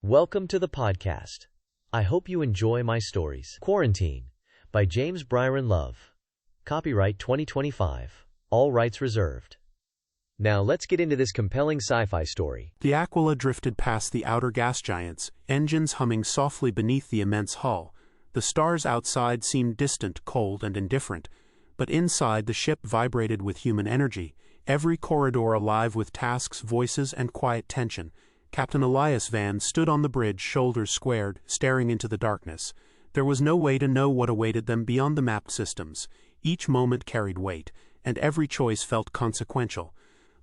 Welcome to the podcast. I hope you enjoy my stories. Quarantine by James Byron Love. Copyright 2025. All rights reserved. Now let's get into this compelling sci-fi story. The Aquila drifted past the outer gas giants, engines humming softly beneath the immense hull. The stars outside seemed distant, cold, and indifferent, but inside the ship vibrated with human energy, every corridor alive with tasks, voices, and quiet tension. Captain Elias Van stood on the bridge, shoulders squared, staring into the darkness. There was no way to know what awaited them beyond the mapped systems. Each moment carried weight, and every choice felt consequential.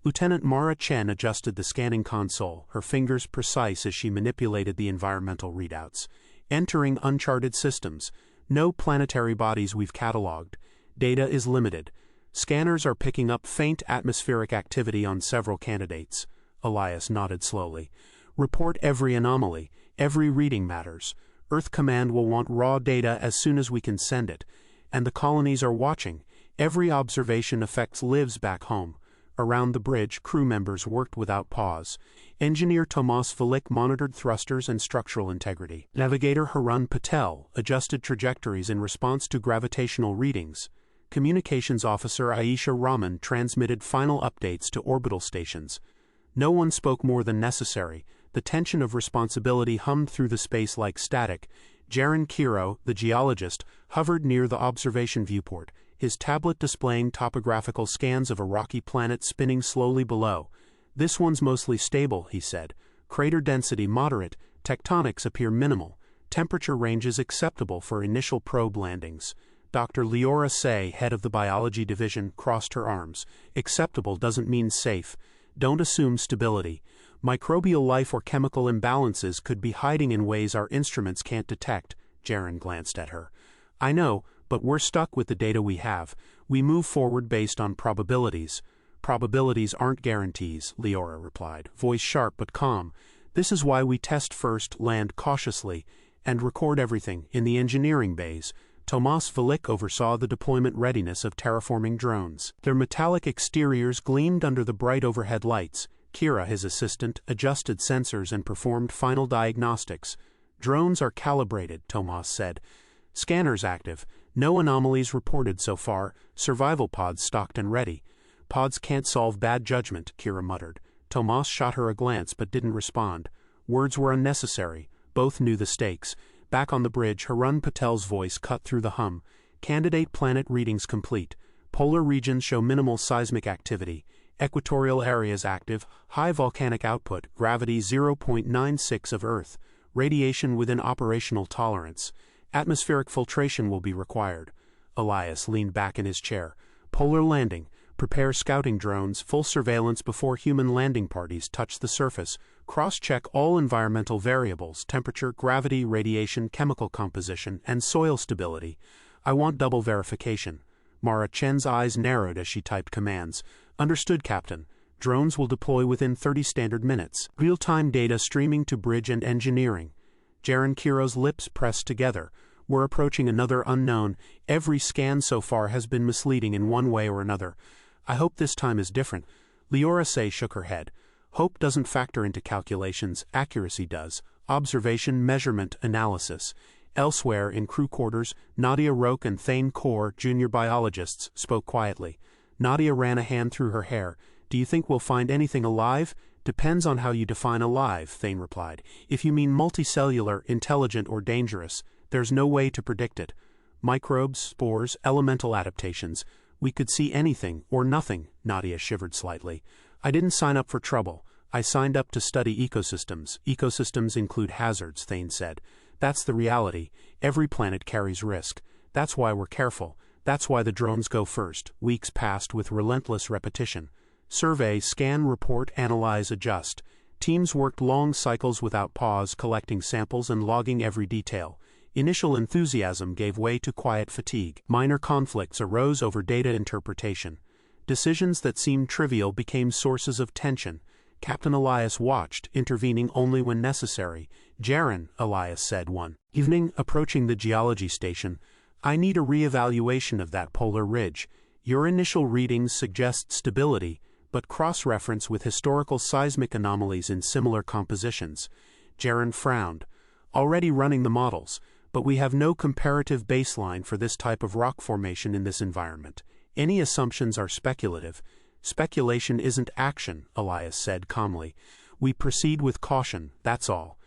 Lieutenant Mara Chen adjusted the scanning console, her fingers precise as she manipulated the environmental readouts. Entering uncharted systems. No planetary bodies we've catalogued. Data is limited. Scanners are picking up faint atmospheric activity on several candidates. Elias nodded slowly. Report every anomaly. Every reading matters. Earth Command will want raw data as soon as we can send it. And the colonies are watching. Every observation affects lives back home. Around the bridge, crew members worked without pause. Engineer Tomas Velik monitored thrusters and structural integrity. Navigator Harun Patel adjusted trajectories in response to gravitational readings. Communications Officer Aisha Rahman transmitted final updates to orbital stations. No one spoke more than necessary. The tension of responsibility hummed through the space like static. Jaron Kiro, the geologist, hovered near the observation viewport, his tablet displaying topographical scans of a rocky planet spinning slowly below. "This one's mostly stable," he said. "Crater density moderate, tectonics appear minimal, temperature ranges acceptable for initial probe landings." Dr. Leora Say, head of the biology division, crossed her arms. "Acceptable doesn't mean safe. Don't assume stability. Microbial life or chemical imbalances could be hiding in ways our instruments can't detect." Jaron glanced at her. "I know, but we're stuck with the data we have. We move forward based on probabilities." "Probabilities aren't guarantees," Leora replied, voice sharp but calm. "This is why we test first, land cautiously, and record everything in the engineering bays." Tomas Velik oversaw the deployment readiness of terraforming drones. Their metallic exteriors gleamed under the bright overhead lights. Kira, his assistant, adjusted sensors and performed final diagnostics. "Drones are calibrated," Tomas said. "Scanners active. No anomalies reported so far. Survival pods stocked and ready." "Pods can't solve bad judgment," Kira muttered. Tomas shot her a glance but didn't respond. Words were unnecessary. Both knew the stakes. Back on the bridge, Harun Patel's voice cut through the hum. "Candidate planet readings complete. Polar regions show minimal seismic activity. Equatorial areas active, high volcanic output, gravity 0.96 of Earth. Radiation within operational tolerance. Atmospheric filtration will be required." Elias leaned back in his chair. "Polar landing. Prepare scouting drones, full surveillance before human landing parties touch the surface. Cross-check all environmental variables, temperature, gravity, radiation, chemical composition, and soil stability. I want double verification." Mara Chen's eyes narrowed as she typed commands. "Understood, Captain. Drones will deploy within 30 standard minutes. Real-time data streaming to bridge and engineering." Jaron Kiro's lips pressed together. "We're approaching another unknown. Every scan so far has been misleading in one way or another. I hope this time is different." Leora Say shook her head. "Hope doesn't factor into calculations, accuracy does. Observation, measurement, analysis." Elsewhere, in crew quarters, Nadia Roque and Thane Kaur, junior biologists, spoke quietly. Nadia ran a hand through her hair. "Do you think we'll find anything alive?" "Depends on how you define alive," Thane replied. "If you mean multicellular, intelligent, or dangerous, there's no way to predict it. Microbes, spores, elemental adaptations. We could see anything, or nothing." Nadia shivered slightly. "I didn't sign up for trouble. I signed up to study ecosystems. Ecosystems include hazards," Thane said. "That's the reality. Every planet carries risk. That's why we're careful. That's why the drones go first." Weeks passed with relentless repetition. Survey, scan, report, analyze, adjust. Teams worked long cycles without pause, collecting samples and logging every detail. Initial enthusiasm gave way to quiet fatigue. Minor conflicts arose over data interpretation. Decisions that seemed trivial became sources of tension. Captain Elias watched, intervening only when necessary. "Jaron," Elias said one evening, approaching the geology station, "I need a re-evaluation of that polar ridge. Your initial readings suggest stability, but cross-reference with historical seismic anomalies in similar compositions." Jaren frowned. Already running the models, but we have no comparative baseline for this type of rock formation in this environment. Any assumptions are speculative. Speculation isn't action, Elias said calmly. We proceed with caution, that's all.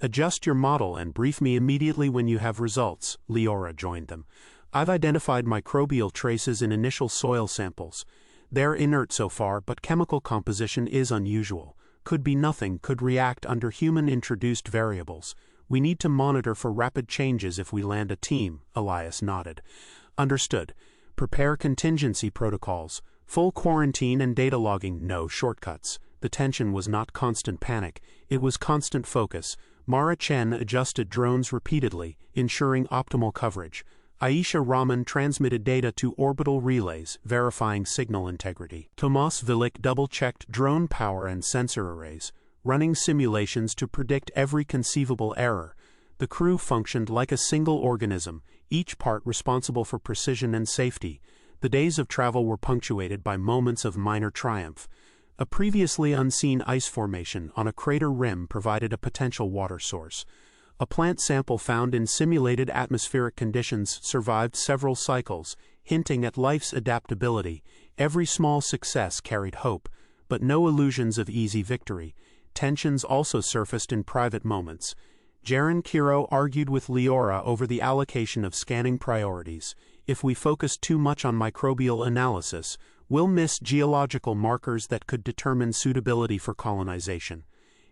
Adjust your model and brief me immediately when you have results, Leora joined them. I've identified microbial traces in initial soil samples. They're inert so far, but chemical composition is unusual. Could be nothing, could react under human-introduced variables. We need to monitor for rapid changes if we land a team, Elias nodded. Understood. Prepare contingency protocols. Full quarantine and data logging, no shortcuts. The tension was not constant panic, it was constant focus. Mara Chen adjusted drones repeatedly, ensuring optimal coverage. Aisha Rahman transmitted data to orbital relays, verifying signal integrity. Tomas Vilik double-checked drone power and sensor arrays, running simulations to predict every conceivable error. The crew functioned like a single organism, each part responsible for precision and safety. The days of travel were punctuated by moments of minor triumph. A previously unseen ice formation on a crater rim provided a potential water source. A plant sample found in simulated atmospheric conditions survived several cycles, hinting at life's adaptability. Every small success carried hope, but no illusions of easy victory. Tensions also surfaced in private moments. Jaren Kiro argued with Leora over the allocation of scanning priorities. If we focus too much on microbial analysis, we'll miss geological markers that could determine suitability for colonization.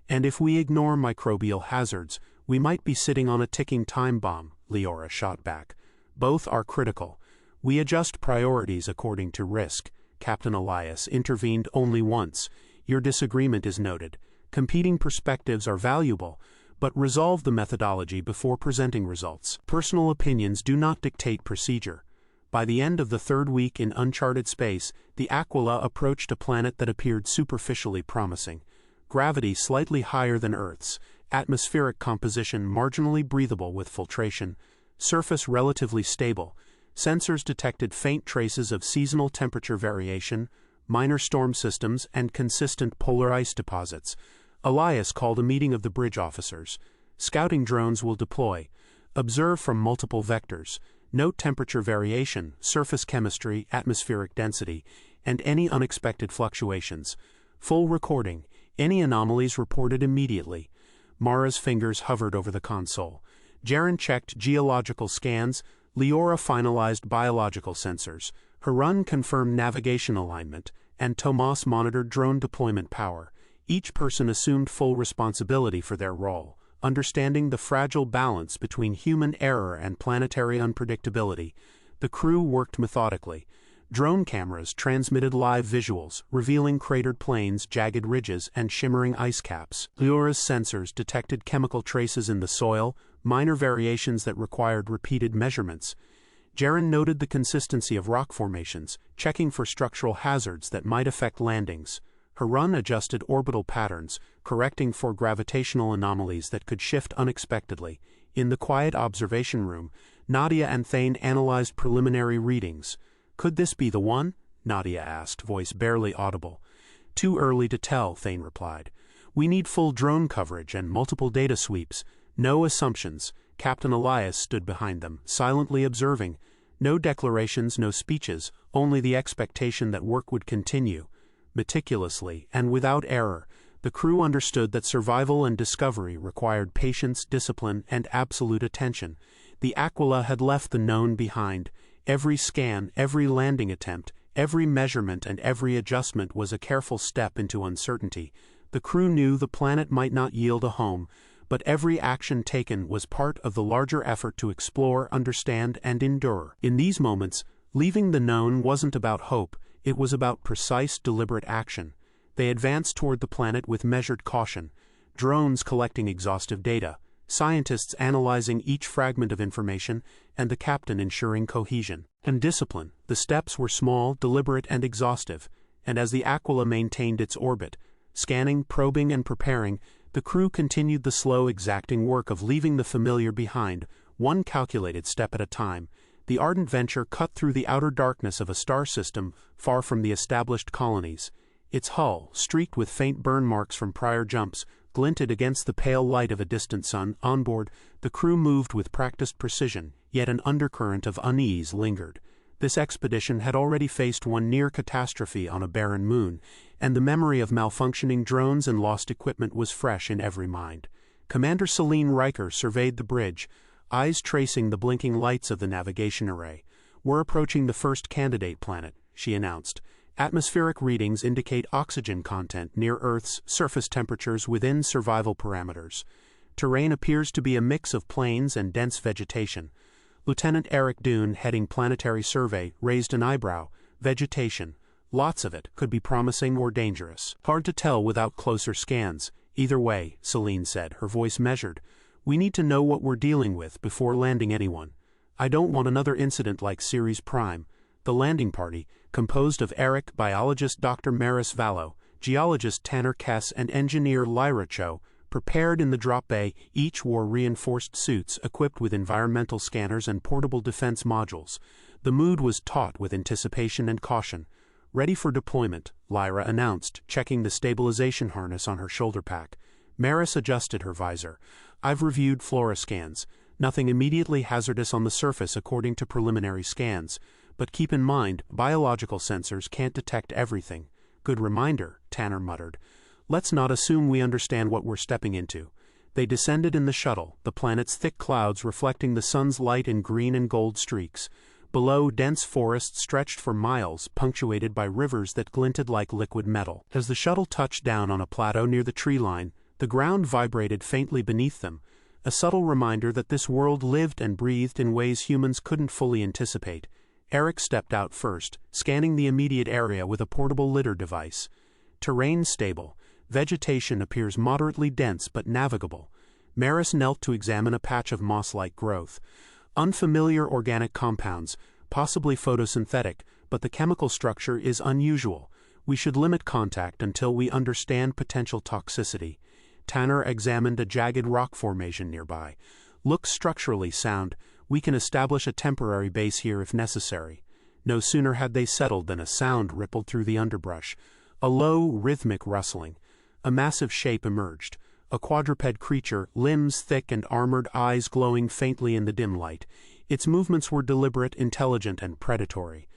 And if we ignore microbial hazards, we might be sitting on a ticking time bomb, Leora shot back. Both are critical. We adjust priorities according to risk. Captain Elias intervened only once. Your disagreement is noted. Competing perspectives are valuable, but resolve the methodology before presenting results. Personal opinions do not dictate procedure. By the end of the third week in uncharted space, the Aquila approached a planet that appeared superficially promising. Gravity slightly higher than Earth's, atmospheric composition marginally breathable with filtration, surface relatively stable. Sensors detected faint traces of seasonal temperature variation, minor storm systems, and consistent polar ice deposits. Elias called a meeting of the bridge officers. Scouting drones will deploy. Observe from multiple vectors. Note temperature variation, surface chemistry, atmospheric density, and any unexpected fluctuations. Full recording. Any anomalies reported immediately. Mara's fingers hovered over the console. Jaren checked geological scans. Leora finalized biological sensors. Harun confirmed navigation alignment, and Tomas monitored drone deployment power. Each person assumed full responsibility for their role, understanding the fragile balance between human error and planetary unpredictability. The crew worked methodically. Drone cameras transmitted live visuals, revealing cratered plains, jagged ridges, and shimmering ice caps. Leora's sensors detected chemical traces in the soil, minor variations that required repeated measurements. Jaren noted the consistency of rock formations, checking for structural hazards that might affect landings. Harun adjusted orbital patterns, correcting for gravitational anomalies that could shift unexpectedly. In the quiet observation room, Nadia and Thane analyzed preliminary readings. "Could this be the one?" Nadia asked, voice barely audible. "Too early to tell," Thane replied. "We need full drone coverage and multiple data sweeps. No assumptions." Captain Elias stood behind them, silently observing. No declarations, no speeches, only the expectation that work would continue. Meticulously, and without error, the crew understood that survival and discovery required patience, discipline, and absolute attention. The Aquila had left the known behind. Every scan, every landing attempt, every measurement and every adjustment was a careful step into uncertainty. The crew knew the planet might not yield a home, but every action taken was part of the larger effort to explore, understand, and endure. In these moments, leaving the known wasn't about hope, it was about precise, deliberate action. They advanced toward the planet with measured caution, drones collecting exhaustive data, scientists analyzing each fragment of information, and the captain ensuring cohesion and discipline. The steps were small, deliberate, and exhaustive, and as the Aquila maintained its orbit, scanning, probing, and preparing, the crew continued the slow, exacting work of leaving the familiar behind, one calculated step at a time. The ardent venture cut through the outer darkness of a star system far from the established colonies. Its hull, streaked with faint burn marks from prior jumps, glinted against the pale light of a distant sun. On board, the crew moved with practiced precision, yet an undercurrent of unease lingered. This expedition had already faced one near catastrophe on a barren moon, and the memory of malfunctioning drones and lost equipment was fresh in every mind. Commander Celine Riker surveyed the bridge, eyes tracing the blinking lights of the navigation array. "We're approaching the first candidate planet," she announced. "Atmospheric readings indicate oxygen content near Earth's surface temperatures within survival parameters. Terrain appears to be a mix of plains and dense vegetation." Lieutenant Eric Dune, heading Planetary Survey, raised an eyebrow. "Vegetation. Lots of it. Could be promising or dangerous. Hard to tell without closer scans. Either way," Celine said, her voice measured. "We need to know what we're dealing with before landing anyone. I don't want another incident like Ceres Prime." The landing party, composed of Eric, biologist Dr. Maris Vallow, geologist Tanner Kess, and engineer Lyra Cho, prepared in the drop bay. Each wore reinforced suits equipped with environmental scanners and portable defense modules. The mood was taut with anticipation and caution. "Ready for deployment," Lyra announced, checking the stabilization harness on her shoulder pack. Maris adjusted her visor. "I've reviewed flora scans. Nothing immediately hazardous on the surface according to preliminary scans. But keep in mind, biological sensors can't detect everything." "Good reminder," Tanner muttered. "Let's not assume we understand what we're stepping into." They descended in the shuttle, the planet's thick clouds reflecting the sun's light in green and gold streaks. Below, dense forests stretched for miles, punctuated by rivers that glinted like liquid metal. As the shuttle touched down on a plateau near the tree line, the ground vibrated faintly beneath them, a subtle reminder that this world lived and breathed in ways humans couldn't fully anticipate. Eric stepped out first, scanning the immediate area with a portable lidar device. "Terrain stable. Vegetation appears moderately dense but navigable." Maris knelt to examine a patch of moss-like growth. "Unfamiliar organic compounds, possibly photosynthetic, but the chemical structure is unusual. We should limit contact until we understand potential toxicity." Tanner examined a jagged rock formation nearby. "Looks structurally sound. We can establish a temporary base here if necessary." No sooner had they settled than a sound rippled through the underbrush. A low, rhythmic rustling. A massive shape emerged. A quadruped creature, limbs thick and armored, eyes glowing faintly in the dim light. Its movements were deliberate, intelligent, and predatory.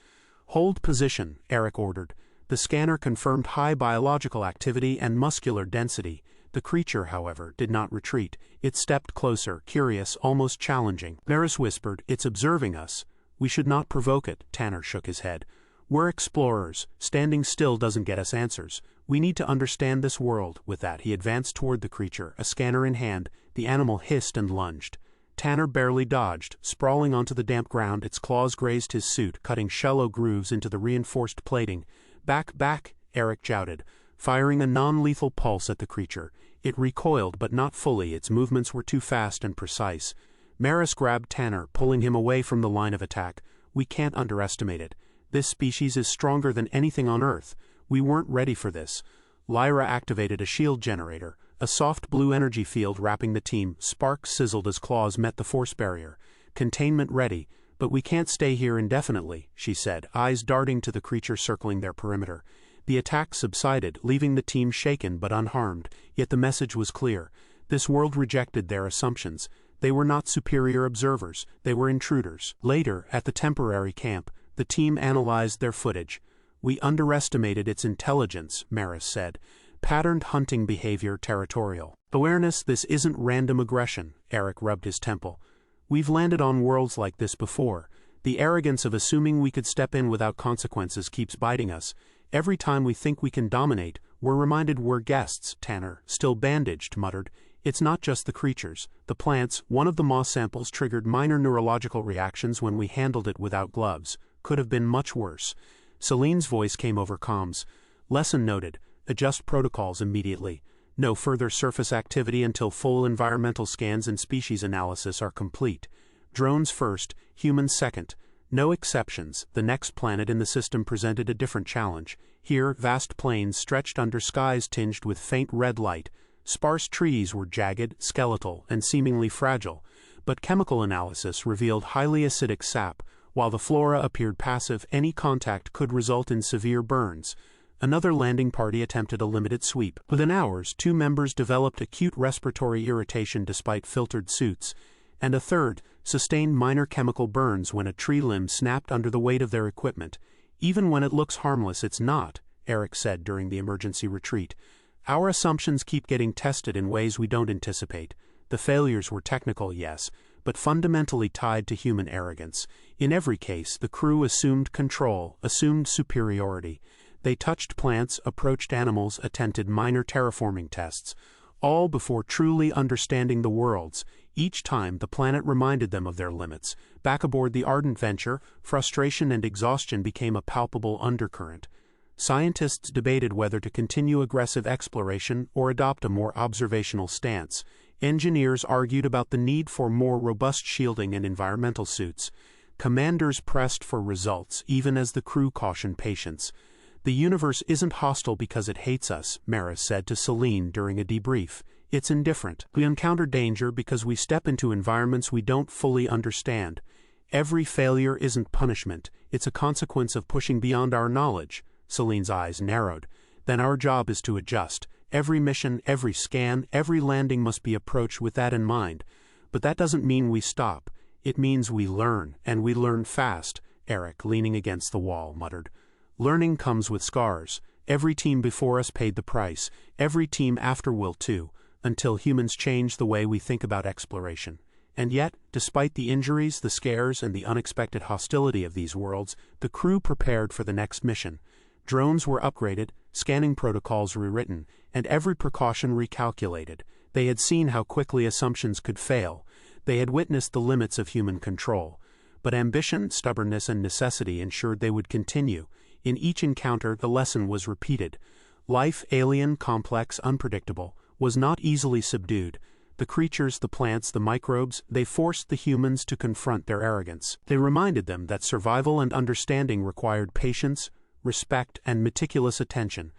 "Hold position," Eric ordered. The scanner confirmed high biological activity and muscular density. The creature, however, did not retreat. It stepped closer, curious, almost challenging. Maris whispered, "It's observing us." "We should not provoke it," Tanner shook his head. "We're explorers. Standing still doesn't get us answers. We need to understand this world." With that, he advanced toward the creature, a scanner in hand. The animal hissed and lunged. Tanner barely dodged. Sprawling onto the damp ground, its claws grazed his suit, cutting shallow grooves into the reinforced plating. "Back, back," Eric shouted, firing a non-lethal pulse at the creature. It recoiled, but not fully. Its movements were too fast and precise. Maris grabbed Tanner, pulling him away from the line of attack. "We can't underestimate it. This species is stronger than anything on Earth. We weren't ready for this." Lyra activated a shield generator, a soft blue energy field wrapping the team. Sparks sizzled as claws met the force barrier. "Containment ready, but we can't stay here indefinitely," she said, eyes darting to the creature circling their perimeter. The attack subsided, leaving the team shaken but unharmed, yet the message was clear. This world rejected their assumptions. They were not superior observers, they were intruders. Later, at the temporary camp, the team analyzed their footage. "We underestimated its intelligence," Maris said. "Patterned hunting behavior, territorial. Awareness, this isn't random aggression," Eric rubbed his temple. "We've landed on worlds like this before. The arrogance of assuming we could step in without consequences keeps biting us. Every time we think we can dominate, we're reminded we're guests," Tanner, still bandaged, muttered. "It's not just the creatures. The plants, one of the moss samples triggered minor neurological reactions when we handled it without gloves. Could have been much worse." Celine's voice came over comms. "Lesson noted. Adjust protocols immediately. No further surface activity until full environmental scans and species analysis are complete. Drones first, humans second. No exceptions. The next planet in the system presented a different challenge. Here, vast plains stretched under skies tinged with faint red light. Sparse trees were jagged, skeletal, and seemingly fragile, but chemical analysis revealed highly acidic sap. While the flora appeared passive, any contact could result in severe burns. Another landing party attempted a limited sweep. Within hours, 2 members developed acute respiratory irritation despite filtered suits, and a third sustained minor chemical burns when a tree limb snapped under the weight of their equipment. "Even when it looks harmless, it's not," Eric said during the emergency retreat. "Our assumptions keep getting tested in ways we don't anticipate. The failures were technical, yes, but fundamentally tied to human arrogance. In every case, the crew assumed control, assumed superiority. They touched plants, approached animals, attempted minor terraforming tests, all before truly understanding the worlds. Each time, the planet reminded them of their limits. Back aboard the ardent venture, frustration and exhaustion became a palpable undercurrent. Scientists debated whether to continue aggressive exploration or adopt a more observational stance. Engineers argued about the need for more robust shielding and environmental suits. Commanders pressed for results, even as the crew cautioned patience. "The universe isn't hostile because it hates us," Maris said to Celine during a debrief. "It's indifferent. We encounter danger because we step into environments we don't fully understand. Every failure isn't punishment, it's a consequence of pushing beyond our knowledge." Celine's eyes narrowed. "Then our job is to adjust. Every mission, every scan, every landing must be approached with that in mind. But that doesn't mean we stop. It means we learn, and we learn fast," Eric, leaning against the wall, muttered. "Learning comes with scars. Every team before us paid the price. Every team after will too, until humans change the way we think about exploration. And yet, despite the injuries, the scares, and the unexpected hostility of these worlds, the crew prepared for the next mission. Drones were upgraded, scanning protocols rewritten, and every precaution recalculated. They had seen how quickly assumptions could fail. They had witnessed the limits of human control. But ambition, stubbornness, and necessity ensured they would continue. In each encounter, the lesson was repeated. Life, alien, complex, unpredictable, was not easily subdued. The creatures, the plants, the microbes, they forced the humans to confront their arrogance. They reminded them that survival and understanding required patience, respect, and meticulous attention.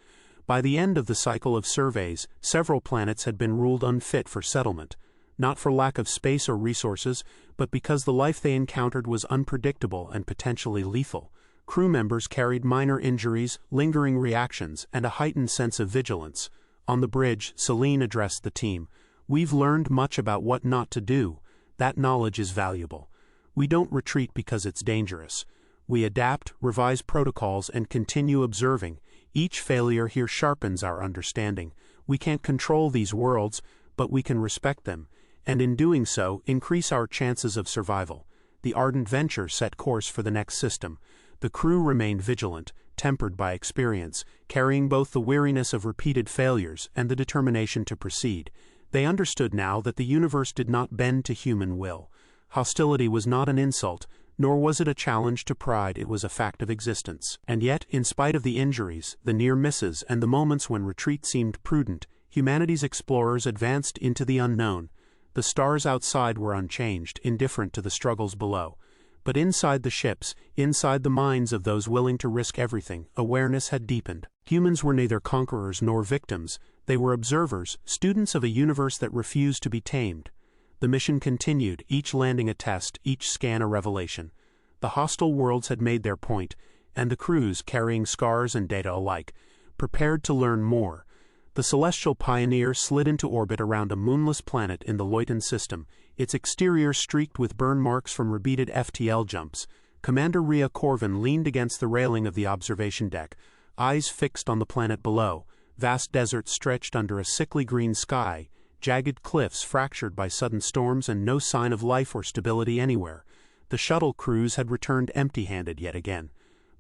By the end of the cycle of surveys, several planets had been ruled unfit for settlement, not for lack of space or resources, but because the life they encountered was unpredictable and potentially lethal. Crew members carried minor injuries, lingering reactions, and a heightened sense of vigilance. On the bridge, Celine addressed the team. "We've learned much about what not to do. That knowledge is valuable. We don't retreat because it's dangerous. We adapt, revise protocols, and continue observing. Each failure here sharpens our understanding. We can't control these worlds, but we can respect them, and in doing so, increase our chances of survival." The ardent venture set course for the next system. The crew remained vigilant, tempered by experience, carrying both the weariness of repeated failures and the determination to proceed. They understood now that the universe did not bend to human will. Hostility was not an insult, nor was it a challenge to pride, it was a fact of existence. And yet, in spite of the injuries, the near misses, and the moments when retreat seemed prudent, humanity's explorers advanced into the unknown. The stars outside were unchanged, indifferent to the struggles below. But inside the ships, inside the minds of those willing to risk everything, awareness had deepened. Humans were neither conquerors nor victims. They were observers, students of a universe that refused to be tamed. The mission continued, each landing a test, each scan a revelation. The hostile worlds had made their point, and the crews, carrying scars and data alike, prepared to learn more. The celestial pioneer slid into orbit around a moonless planet in the Loitan system, its exterior streaked with burn marks from repeated FTL jumps. Commander Rhea Corvin leaned against the railing of the observation deck, eyes fixed on the planet below. Vast deserts stretched under a sickly green sky, jagged cliffs fractured by sudden storms, and no sign of life or stability anywhere. The shuttle crews had returned empty-handed yet again.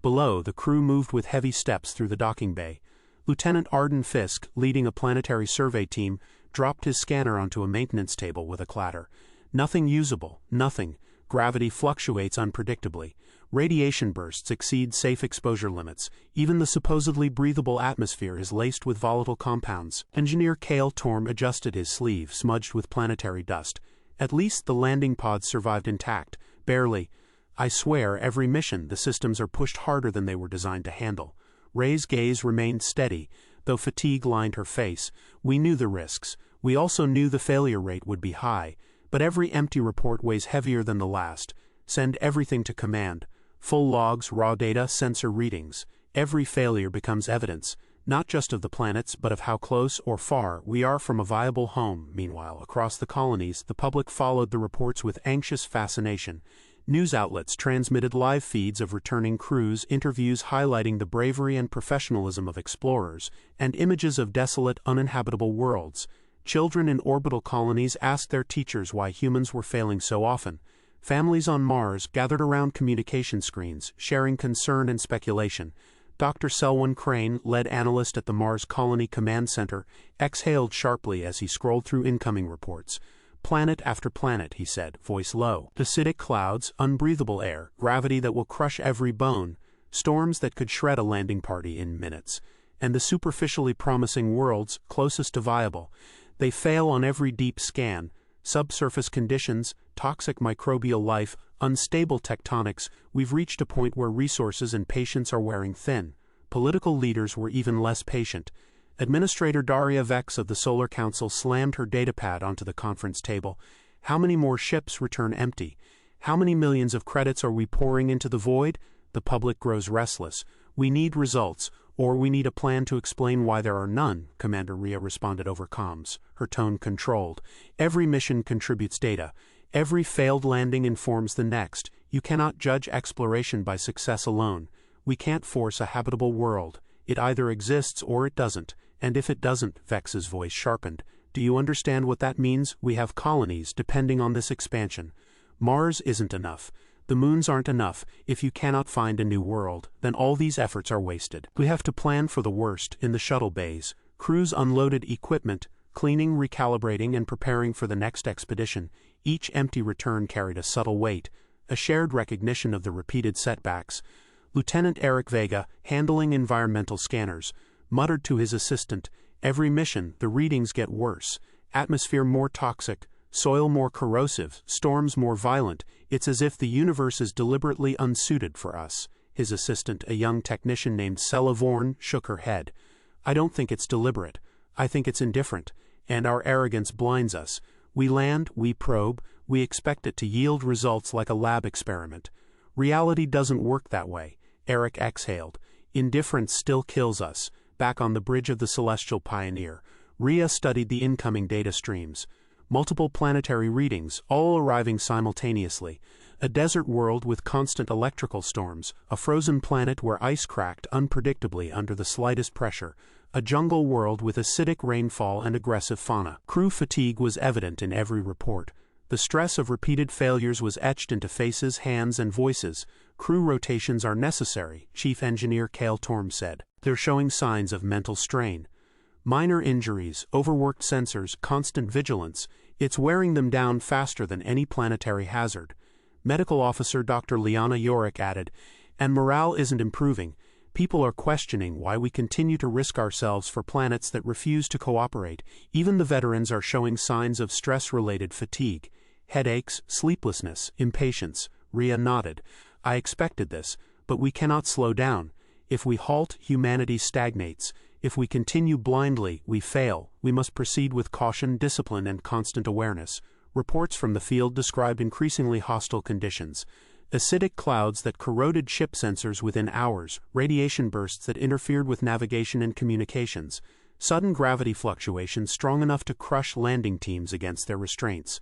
Below, the crew moved with heavy steps through the docking bay. Lieutenant Arden Fisk, leading a planetary survey team, dropped his scanner onto a maintenance table with a clatter. "Nothing usable, nothing. Gravity fluctuates unpredictably. Radiation bursts exceed safe exposure limits. Even the supposedly breathable atmosphere is laced with volatile compounds." Engineer Cale Torm adjusted his sleeve, smudged with planetary dust. "At least the landing pods survived intact. Barely. I swear, every mission, the systems are pushed harder than they were designed to handle." Ray's gaze remained steady, though fatigue lined her face. "We knew the risks. We also knew the failure rate would be high. But every empty report weighs heavier than the last. Send everything to command. Full logs, raw data, sensor readings. Every failure becomes evidence, not just of the planets but of how close or far we are from a viable home. Meanwhile, across the colonies, the public followed the reports with anxious fascination. News outlets transmitted live feeds of returning crews, interviews highlighting the bravery and professionalism of explorers, and images of desolate, uninhabitable worlds. Children in orbital colonies asked their teachers why humans were failing so often. Families on Mars gathered around communication screens, sharing concern and speculation. Dr. Selwyn Crane, lead analyst at the Mars Colony Command Center, exhaled sharply as he scrolled through incoming reports. Planet after planet, he said, voice low. Acidic clouds, unbreathable air, gravity that will crush every bone, storms that could shred a landing party in minutes. And the superficially promising worlds, closest to viable, they fail on every deep scan. Subsurface conditions, toxic microbial life, unstable tectonics. We've reached a point where resources and patience are wearing thin. Political leaders were even less patient. Administrator Daria Vex of the Solar Council slammed her datapad onto the conference table. How many more ships return empty? How many millions of credits are we pouring into the void? The public grows restless. We need results, or we need a plan to explain why there are none, Commander Rhea responded over comms, her tone controlled. Every mission contributes data. Every failed landing informs the next. You cannot judge exploration by success alone. We can't force a habitable world. It either exists or it doesn't. And if it doesn't, Vex's voice sharpened. Do you understand what that means? We have colonies depending on this expansion. Mars isn't enough. The moons aren't enough. If you cannot find a new world, then all these efforts are wasted. We have to plan for the worst in the shuttle bays. Crews unloaded equipment, cleaning, recalibrating, and preparing for the next expedition. Each empty return carried a subtle weight, a shared recognition of the repeated setbacks. Lieutenant Eric Vega, handling environmental scanners, muttered to his assistant, "Every mission, the readings get worse. Atmosphere more toxic, soil more corrosive, storms more violent. It's as if the universe is deliberately unsuited for us." His assistant, a young technician named Sella Vorn, shook her head. "I don't think it's deliberate. I think it's indifferent. And our arrogance blinds us. We land, we probe, we expect it to yield results like a lab experiment. Reality doesn't work that way." Eric exhaled. "Indifference still kills us." Back on the bridge of the Celestial Pioneer, Rhea studied the incoming data streams. Multiple planetary readings, all arriving simultaneously. A desert world with constant electrical storms, a frozen planet where ice cracked unpredictably under the slightest pressure, a jungle world with acidic rainfall and aggressive fauna. Crew fatigue was evident in every report. The stress of repeated failures was etched into faces, hands, and voices. "Crew rotations are necessary," Chief Engineer Cale Torm said. "They're showing signs of mental strain. Minor injuries, overworked sensors, constant vigilance. It's wearing them down faster than any planetary hazard." Medical Officer Dr. Liana Yorick added, "And morale isn't improving. People are questioning why we continue to risk ourselves for planets that refuse to cooperate. Even the veterans are showing signs of stress-related fatigue. Headaches, sleeplessness, impatience." Rhea nodded. "I expected this, but we cannot slow down. If we halt, humanity stagnates. If we continue blindly, we fail. We must proceed with caution, discipline, and constant awareness." Reports from the field described increasingly hostile conditions. Acidic clouds that corroded ship sensors within hours, radiation bursts that interfered with navigation and communications, sudden gravity fluctuations strong enough to crush landing teams against their restraints,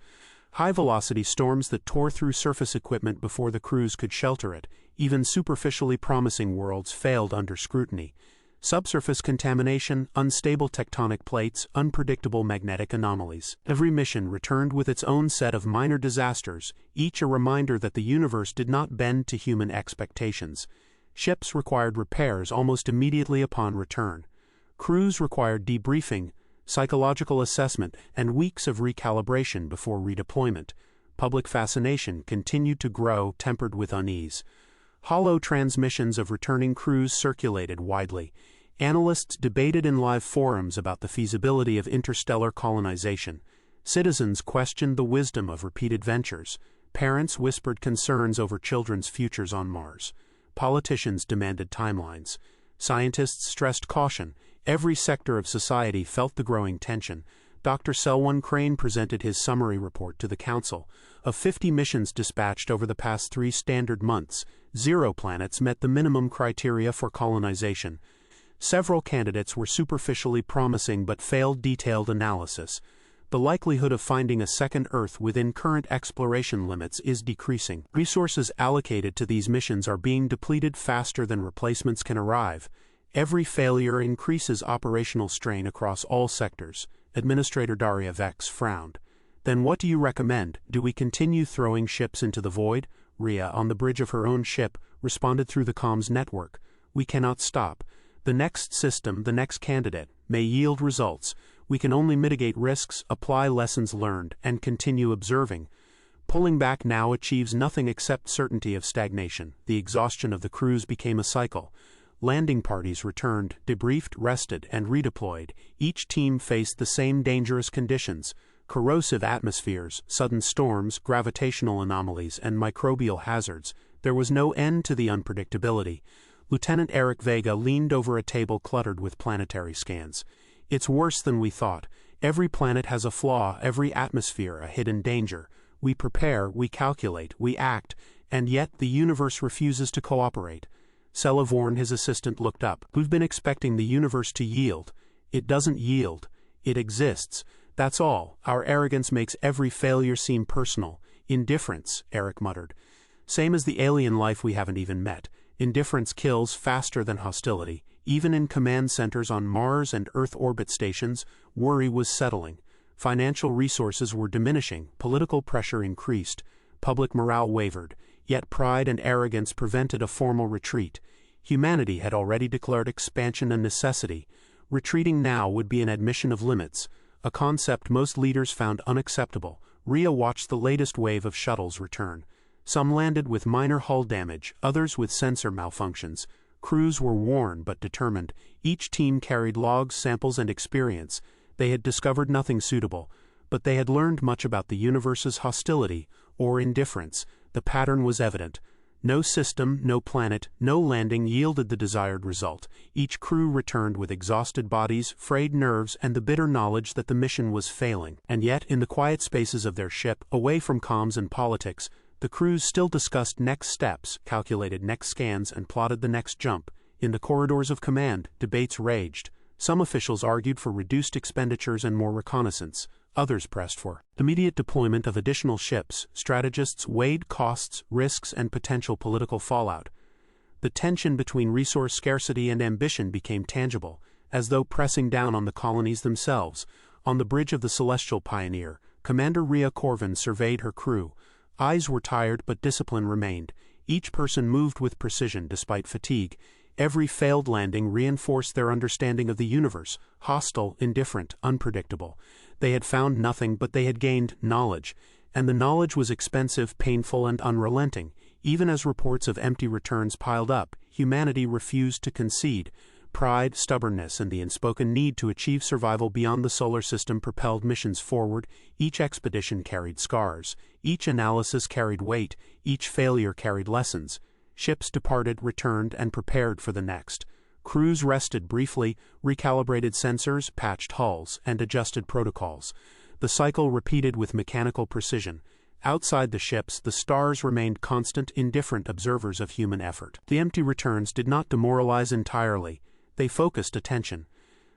high-velocity storms that tore through surface equipment before the crews could shelter it. Even superficially promising worlds failed under scrutiny. Subsurface contamination, unstable tectonic plates, unpredictable magnetic anomalies. Every mission returned with its own set of minor disasters, each a reminder that the universe did not bend to human expectations. Ships required repairs almost immediately upon return. Crews required debriefing, psychological assessment, and weeks of recalibration before redeployment. Public fascination continued to grow, tempered with unease. Hollow transmissions of returning crews circulated widely. Analysts debated in live forums about the feasibility of interstellar colonization. Citizens questioned the wisdom of repeated ventures. Parents whispered concerns over children's futures on Mars. Politicians demanded timelines. Scientists stressed caution. Every sector of society felt the growing tension. Dr. Selwyn Crane presented his summary report to the Council. Of 50 missions dispatched over the past 3 standard months, 0 planets met the minimum criteria for colonization. Several candidates were superficially promising but failed detailed analysis. The likelihood of finding a second Earth within current exploration limits is decreasing. Resources allocated to these missions are being depleted faster than replacements can arrive. Every failure increases operational strain across all sectors. Administrator Daria Vex frowned. Then what do you recommend? Do we continue throwing ships into the void? Rhea, on the bridge of her own ship, responded through the comms network. We cannot stop. The next system, the next candidate, may yield results. We can only mitigate risks, apply lessons learned, and continue observing. Pulling back now achieves nothing except certainty of stagnation. The exhaustion of the crews became a cycle. Landing parties returned, debriefed, rested, and redeployed. Each team faced the same dangerous conditions: corrosive atmospheres, sudden storms, gravitational anomalies, and microbial hazards. There was no end to the unpredictability. Lieutenant Eric Vega leaned over a table cluttered with planetary scans. It's worse than we thought. Every planet has a flaw, every atmosphere a hidden danger. We prepare, we calculate, we act, and yet the universe refuses to cooperate. Selavorn, his assistant, looked up. We've been expecting the universe to yield. It doesn't yield. It exists. That's all. Our arrogance makes every failure seem personal. Indifference, Eric muttered. Same as the alien life we haven't even met. Indifference kills faster than hostility. Even in command centers on Mars and Earth orbit stations, worry was settling. Financial resources were diminishing, political pressure increased, public morale wavered, yet pride and arrogance prevented a formal retreat. Humanity had already declared expansion a necessity. Retreating now would be an admission of limits, a concept most leaders found unacceptable. Rhea watched the latest wave of shuttles return. Some landed with minor hull damage, others with sensor malfunctions. Crews were worn but determined. Each team carried logs, samples, and experience. They had discovered nothing suitable, but they had learned much about the universe's hostility, or indifference. The pattern was evident. No system, no planet, no landing yielded the desired result. Each crew returned with exhausted bodies, frayed nerves, and the bitter knowledge that the mission was failing. And yet, in the quiet spaces of their ship, away from comms and politics, the crews still discussed next steps, calculated next scans, and plotted the next jump. In the corridors of command, debates raged. Some officials argued for reduced expenditures and more reconnaissance. Others pressed for immediate deployment of additional ships. Strategists weighed costs, risks, and potential political fallout. The tension between resource scarcity and ambition became tangible, as though pressing down on the colonies themselves. On the bridge of the Celestial Pioneer, Commander Rhea Corvin surveyed her crew. Eyes were tired, but discipline remained. Each person moved with precision despite fatigue. Every failed landing reinforced their understanding of the universe: hostile, indifferent, unpredictable. They had found nothing, but they had gained knowledge. And the knowledge was expensive, painful, and unrelenting. Even as reports of empty returns piled up, humanity refused to concede. Pride, stubbornness, and the unspoken need to achieve survival beyond the solar system propelled missions forward. Each expedition carried scars. Each analysis carried weight. Each failure carried lessons. Ships departed, returned, and prepared for the next. Crews rested briefly, recalibrated sensors, patched hulls, and adjusted protocols. The cycle repeated with mechanical precision. Outside the ships, the stars remained constant, indifferent observers of human effort. The empty returns did not demoralize entirely. They focused attention.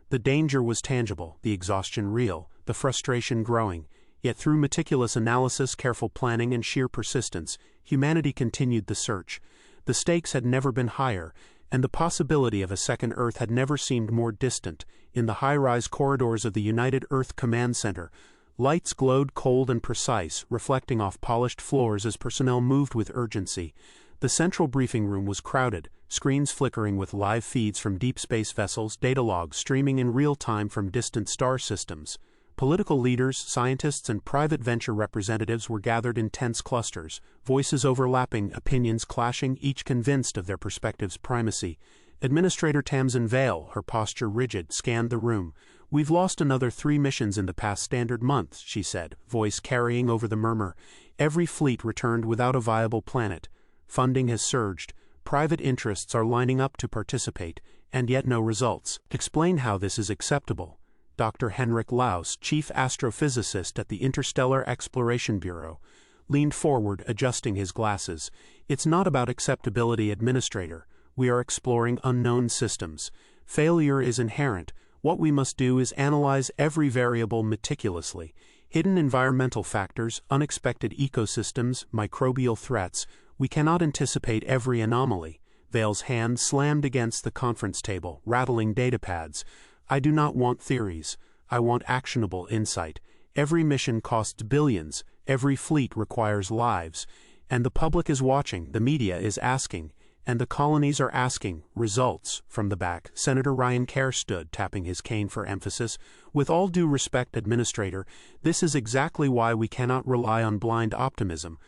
The danger was tangible, the exhaustion real, the frustration growing. Yet through meticulous analysis, careful planning, and sheer persistence, humanity continued the search. The stakes had never been higher, and the possibility of a second Earth had never seemed more distant. In the high-rise corridors of the United Earth Command Center, lights glowed cold and precise, reflecting off polished floors as personnel moved with urgency. The central briefing room was crowded, screens flickering with live feeds from deep space vessels, data logs streaming in real time from distant star systems. Political leaders, scientists, and private venture representatives were gathered in tense clusters, voices overlapping, opinions clashing, each convinced of their perspective's primacy. Administrator Tamsin Vale, her posture rigid, scanned the room. "We've lost another 3 missions in the past standard month," she said, voice carrying over the murmur. "Every fleet returned without a viable planet. Funding has surged. Private interests are lining up to participate, and yet no results. Explain how this is acceptable." Dr. Henrik Laus, chief astrophysicist at the Interstellar Exploration Bureau, leaned forward, adjusting his glasses. It's not about acceptability, administrator. We are exploring unknown systems. Failure is inherent. What we must do is analyze every variable meticulously. Hidden environmental factors, unexpected ecosystems, microbial threats. We cannot anticipate every anomaly. Vale's hand slammed against the conference table, rattling datapads. I do not want theories. I want actionable insight. Every mission costs billions. Every fleet requires lives. And the public is watching, the media is asking, and the colonies are asking. Results. From the back, Senator Ryan Kerr stood, tapping his cane for emphasis. With all due respect, administrator, this is exactly why we cannot rely on blind optimism.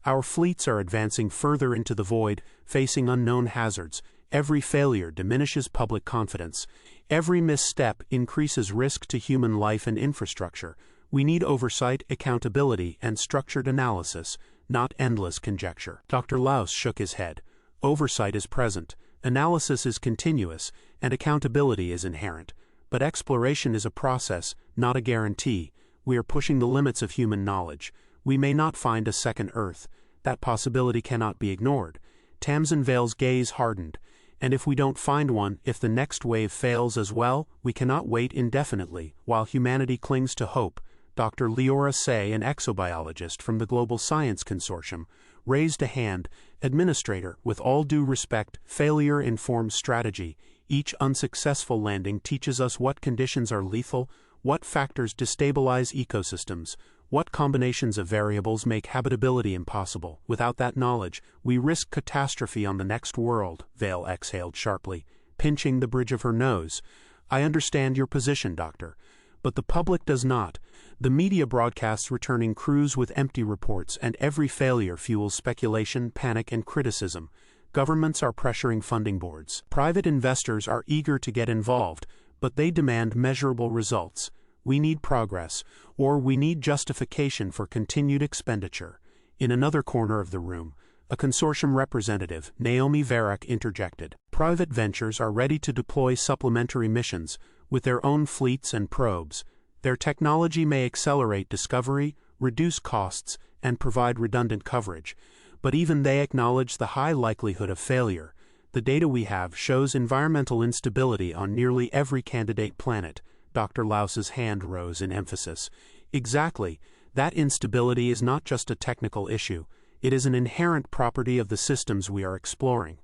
Our fleets are advancing further into the void, facing unknown hazards. Every failure diminishes public confidence. Every misstep increases risk to human life and infrastructure. We need oversight, accountability, and structured analysis, not endless conjecture. Dr. Laus shook his head. Oversight is present, analysis is continuous, and accountability is inherent. But exploration is a process, not a guarantee. We are pushing the limits of human knowledge. We may not find a second Earth. That possibility cannot be ignored. Tamsin Vale's gaze hardened. And if we don't find one, if the next wave fails as well, we cannot wait indefinitely, while humanity clings to hope. Dr. Leora Say, an exobiologist from the Global Science Consortium, raised a hand. Administrator, with all due respect, failure informs strategy. Each unsuccessful landing teaches us what conditions are lethal, what factors destabilize ecosystems, what combinations of variables make habitability impossible. Without that knowledge, we risk catastrophe on the next world. Vale exhaled sharply, pinching the bridge of her nose. I understand your position, Doctor. But the public does not. The media broadcasts returning crews with empty reports, and every failure fuels speculation, panic, and criticism. Governments are pressuring funding boards. Private investors are eager to get involved, but they demand measurable results. We need progress, or we need justification for continued expenditure. In another corner of the room, a consortium representative, Naomi Varak, interjected. Private ventures are ready to deploy supplementary missions with their own fleets and probes. Their technology may accelerate discovery, reduce costs, and provide redundant coverage. But even they acknowledge the high likelihood of failure. The data we have shows environmental instability on nearly every candidate planet. Dr. Laus's hand rose in emphasis. Exactly. That instability is not just a technical issue. It is an inherent property of the systems we are exploring.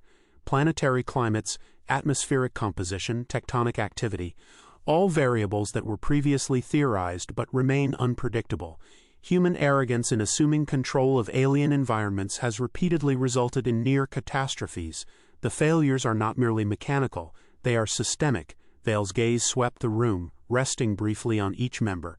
Planetary climates, atmospheric composition, tectonic activity, all variables that were previously theorized but remain unpredictable. Human arrogance in assuming control of alien environments has repeatedly resulted in near catastrophes. The failures are not merely mechanical, they are systemic. Vale's gaze swept the room, resting briefly on each member.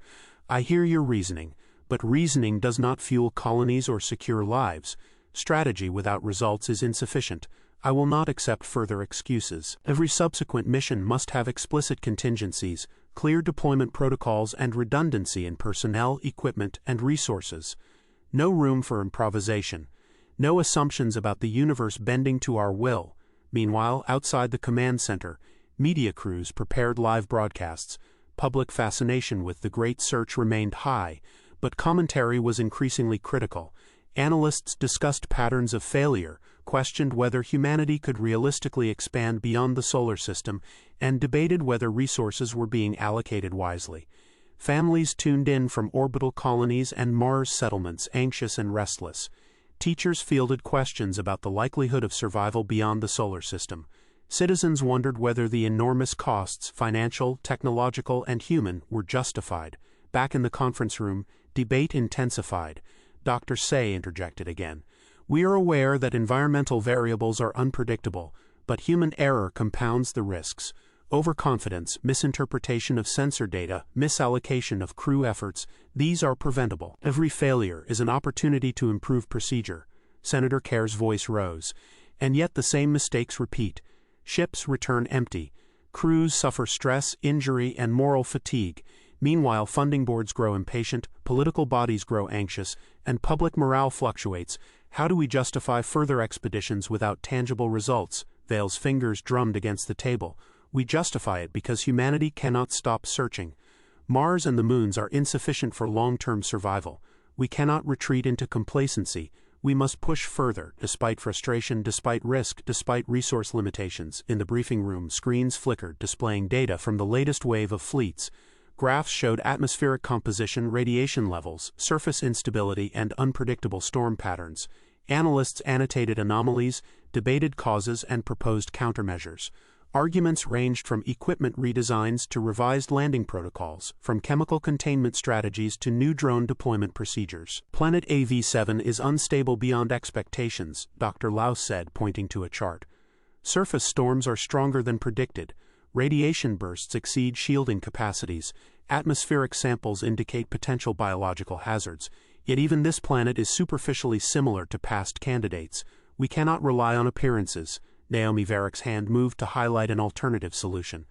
I hear your reasoning, but reasoning does not fuel colonies or secure lives. Strategy without results is insufficient. I will not accept further excuses. Every subsequent mission must have explicit contingencies, clear deployment protocols, and redundancy in personnel, equipment, and resources. No room for improvisation. No assumptions about the universe bending to our will. Meanwhile, outside the command center, media crews prepared live broadcasts. Public fascination with the Great Search remained high, but commentary was increasingly critical. Analysts discussed patterns of failure, questioned whether humanity could realistically expand beyond the solar system, and debated whether resources were being allocated wisely. Families tuned in from orbital colonies and Mars settlements, anxious and restless. Teachers fielded questions about the likelihood of survival beyond the solar system. Citizens wondered whether the enormous costs, financial, technological, and human, were justified. Back in the conference room, debate intensified. Dr. Say interjected again. We are aware that environmental variables are unpredictable, but human error compounds the risks. Overconfidence, misinterpretation of sensor data, misallocation of crew efforts, these are preventable. Every failure is an opportunity to improve procedure. Senator Kerr's voice rose. And yet the same mistakes repeat. Ships return empty. Crews suffer stress, injury, and moral fatigue. Meanwhile, funding boards grow impatient, political bodies grow anxious, and public morale fluctuates. How do we justify further expeditions without tangible results? Vale's fingers drummed against the table. We justify it because humanity cannot stop searching. Mars and the moons are insufficient for long-term survival. We cannot retreat into complacency. We must push further, despite frustration, despite risk, despite resource limitations. In the briefing room, screens flickered, displaying data from the latest wave of fleets. Graphs showed atmospheric composition, radiation levels, surface instability, and unpredictable storm patterns. Analysts annotated anomalies, debated causes, and proposed countermeasures. Arguments ranged from equipment redesigns to revised landing protocols, from chemical containment strategies to new drone deployment procedures. Planet AV7 is unstable beyond expectations, Dr. Laus said, pointing to a chart. Surface storms are stronger than predicted. Radiation bursts exceed shielding capacities. Atmospheric samples indicate potential biological hazards. Yet even this planet is superficially similar to past candidates. We cannot rely on appearances. Naomi Varick's hand moved to highlight an alternative solution.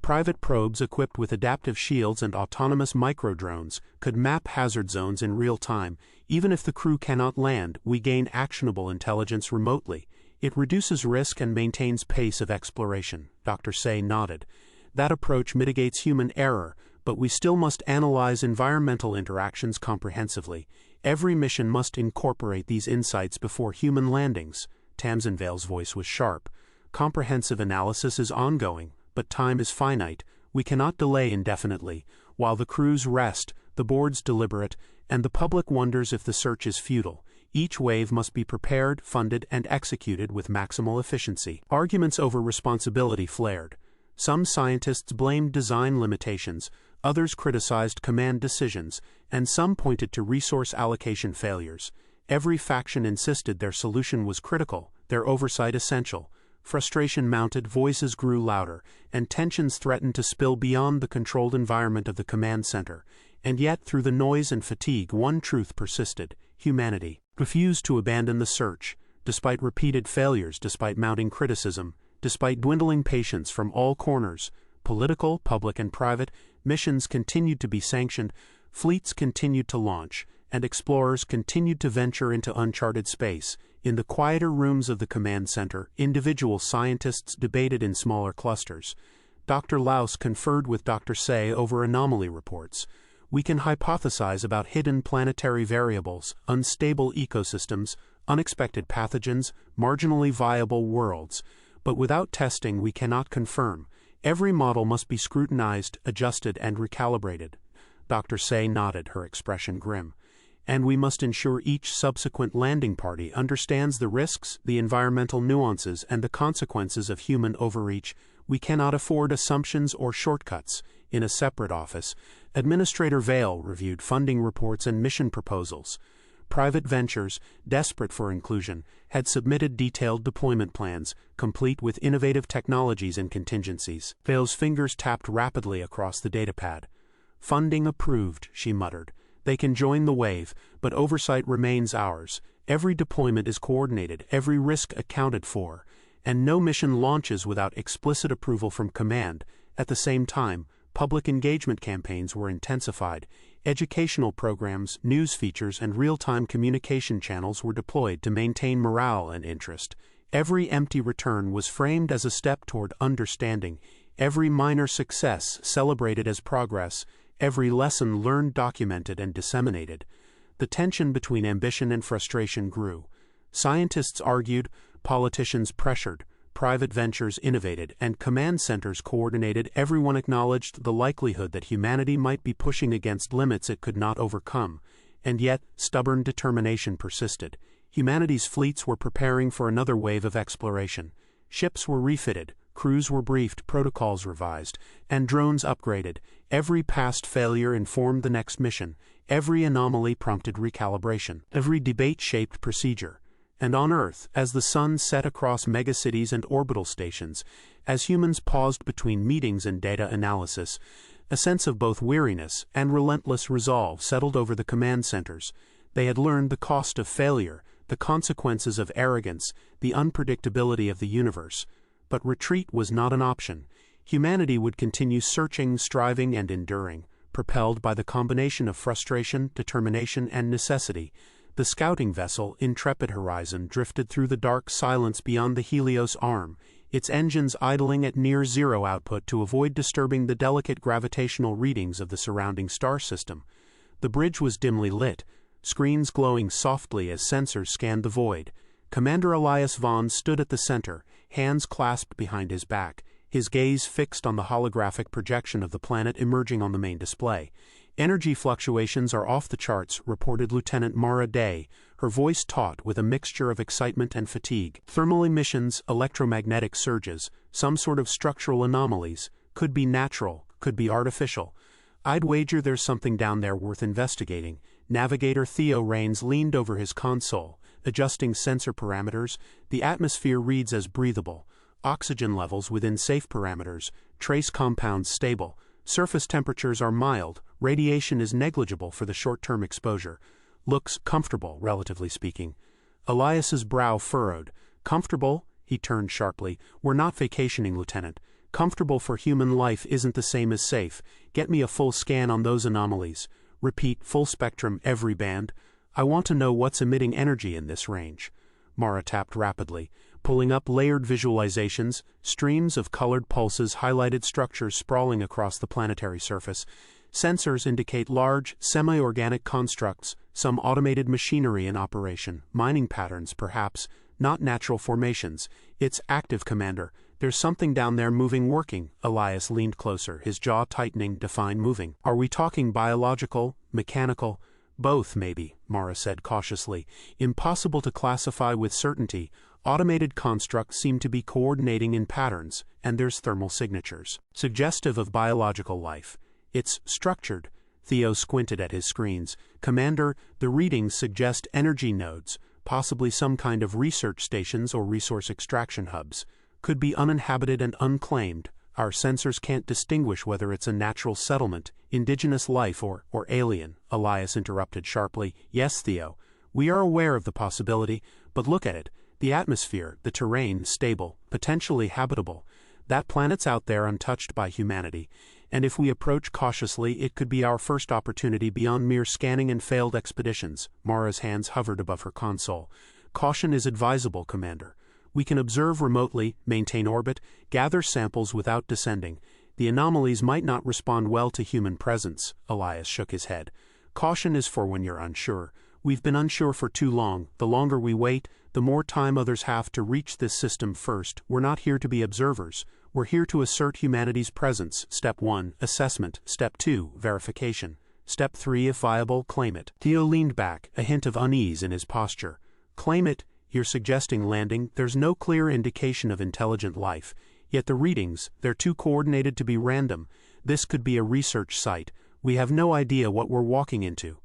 Private probes equipped with adaptive shields and autonomous microdrones could map hazard zones in real time. Even if the crew cannot land, we gain actionable intelligence remotely. It reduces risk and maintains pace of exploration. Dr. Say nodded. That approach mitigates human error, but we still must analyze environmental interactions comprehensively. Every mission must incorporate these insights before human landings. Tamsinvale's voice was sharp. Comprehensive analysis is ongoing, but time is finite. We cannot delay indefinitely. While the crews rest, the boards deliberate, and the public wonders if the search is futile. Each wave must be prepared, funded, and executed with maximal efficiency. Arguments over responsibility flared. Some scientists blamed design limitations, others criticized command decisions, and some pointed to resource allocation failures. Every faction insisted their solution was critical, their oversight essential. Frustration mounted, voices grew louder, and tensions threatened to spill beyond the controlled environment of the command center. And yet, through the noise and fatigue, one truth persisted: humanity refused to abandon the search. Despite repeated failures, despite mounting criticism, despite dwindling patience from all corners, political, public, and private, missions continued to be sanctioned, fleets continued to launch, and explorers continued to venture into uncharted space. In the quieter rooms of the command center, individual scientists debated in smaller clusters. Dr. Laus conferred with Dr. Say over anomaly reports. We can hypothesize about hidden planetary variables, unstable ecosystems, unexpected pathogens, marginally viable worlds. But without testing, we cannot confirm. Every model must be scrutinized, adjusted, and recalibrated. Dr. Say nodded, her expression grim. And we must ensure each subsequent landing party understands the risks, the environmental nuances, and the consequences of human overreach. We cannot afford assumptions or shortcuts. In a separate office, Administrator Vale reviewed funding reports and mission proposals. Private ventures, desperate for inclusion, had submitted detailed deployment plans, complete with innovative technologies and contingencies. Vale's fingers tapped rapidly across the datapad. Funding approved, she muttered. They can join the wave, but oversight remains ours. Every deployment is coordinated, every risk accounted for, and no mission launches without explicit approval from command. At the same time, public engagement campaigns were intensified. Educational programs, news features, and real-time communication channels were deployed to maintain morale and interest. Every empty return was framed as a step toward understanding, every minor success celebrated as progress, every lesson learned documented and disseminated. The tension between ambition and frustration grew. Scientists argued, politicians pressured, private ventures innovated, and command centers coordinated. Everyone acknowledged the likelihood that humanity might be pushing against limits it could not overcome. And yet, stubborn determination persisted. Humanity's fleets were preparing for another wave of exploration. Ships were refitted, crews were briefed, protocols revised, and drones upgraded. Every past failure informed the next mission. Every anomaly prompted recalibration. Every debate shaped procedure. And on Earth, as the sun set across megacities and orbital stations, as humans paused between meetings and data analysis, a sense of both weariness and relentless resolve settled over the command centers. They had learned the cost of failure, the consequences of arrogance, the unpredictability of the universe. But retreat was not an option. Humanity would continue searching, striving, and enduring, propelled by the combination of frustration, determination, and necessity. The scouting vessel, Intrepid Horizon, drifted through the dark silence beyond the Helios arm. its engines idling at near zero output to avoid disturbing the delicate gravitational readings of the surrounding star system. The bridge was dimly lit, screens glowing softly as sensors scanned the void. Commander Elias Vaughn stood at the center, hands clasped behind his back, his gaze fixed on the holographic projection of the planet emerging on the main display. "Energy fluctuations are off the charts," reported Lieutenant Mara Day, her voice taut with a mixture of excitement and fatigue. "Thermal emissions, electromagnetic surges, some sort of structural anomalies, could be natural, could be artificial. I'd wager there's something down there worth investigating." Navigator Theo Raines leaned over his console, adjusting sensor parameters. "The atmosphere reads as breathable. Oxygen levels within safe parameters, trace compounds stable. Surface temperatures are mild, radiation is negligible for the short-term exposure. Looks comfortable, relatively speaking." Elias's brow furrowed. "Comfortable?" He turned sharply. "We're not vacationing, Lieutenant. Comfortable for human life isn't the same as safe. Get me a full scan on those anomalies. Repeat, full spectrum, every band. I want to know what's emitting energy in this range." Mara tapped rapidly, pulling up layered visualizations, streams of colored pulses highlighted structures sprawling across the planetary surface. Sensors indicate large, semi-organic constructs, some automated machinery in operation, mining patterns perhaps, not natural formations. "It's active, Commander. There's something down there moving, working." Elias leaned closer, his jaw tightening. "Define moving. Are we talking biological, mechanical?" "Both, maybe," Mara said cautiously. "Impossible to classify with certainty. Automated constructs seem to be coordinating in patterns, and there's thermal signatures, suggestive of biological life. It's structured." Theo squinted at his screens. "Commander, the readings suggest energy nodes, possibly some kind of research stations or resource extraction hubs. Could be uninhabited and unclaimed. Our sensors can't distinguish whether it's a natural settlement, indigenous life, or alien." Elias interrupted sharply. "Yes, Theo, we are aware of the possibility, but look at it. The atmosphere, the terrain, stable, potentially habitable. That planet's out there untouched by humanity, and if we approach cautiously, it could be our first opportunity beyond mere scanning and failed expeditions." Mara's hands hovered above her console. "Caution is advisable, Commander. We can observe remotely, maintain orbit, gather samples without descending. The anomalies might not respond well to human presence." Elias shook his head. "Caution is for when you're unsure. We've been unsure for too long. The longer we wait, the more time others have to reach this system first. We're not here to be observers. We're here to assert humanity's presence. Step 1, assessment. Step 2, verification. Step 3, if viable, claim it." Theo leaned back, a hint of unease in his posture. "Claim it? You're suggesting landing? There's no clear indication of intelligent life. Yet the readings, they're too coordinated to be random. This could be a research site. We have no idea what we're walking into."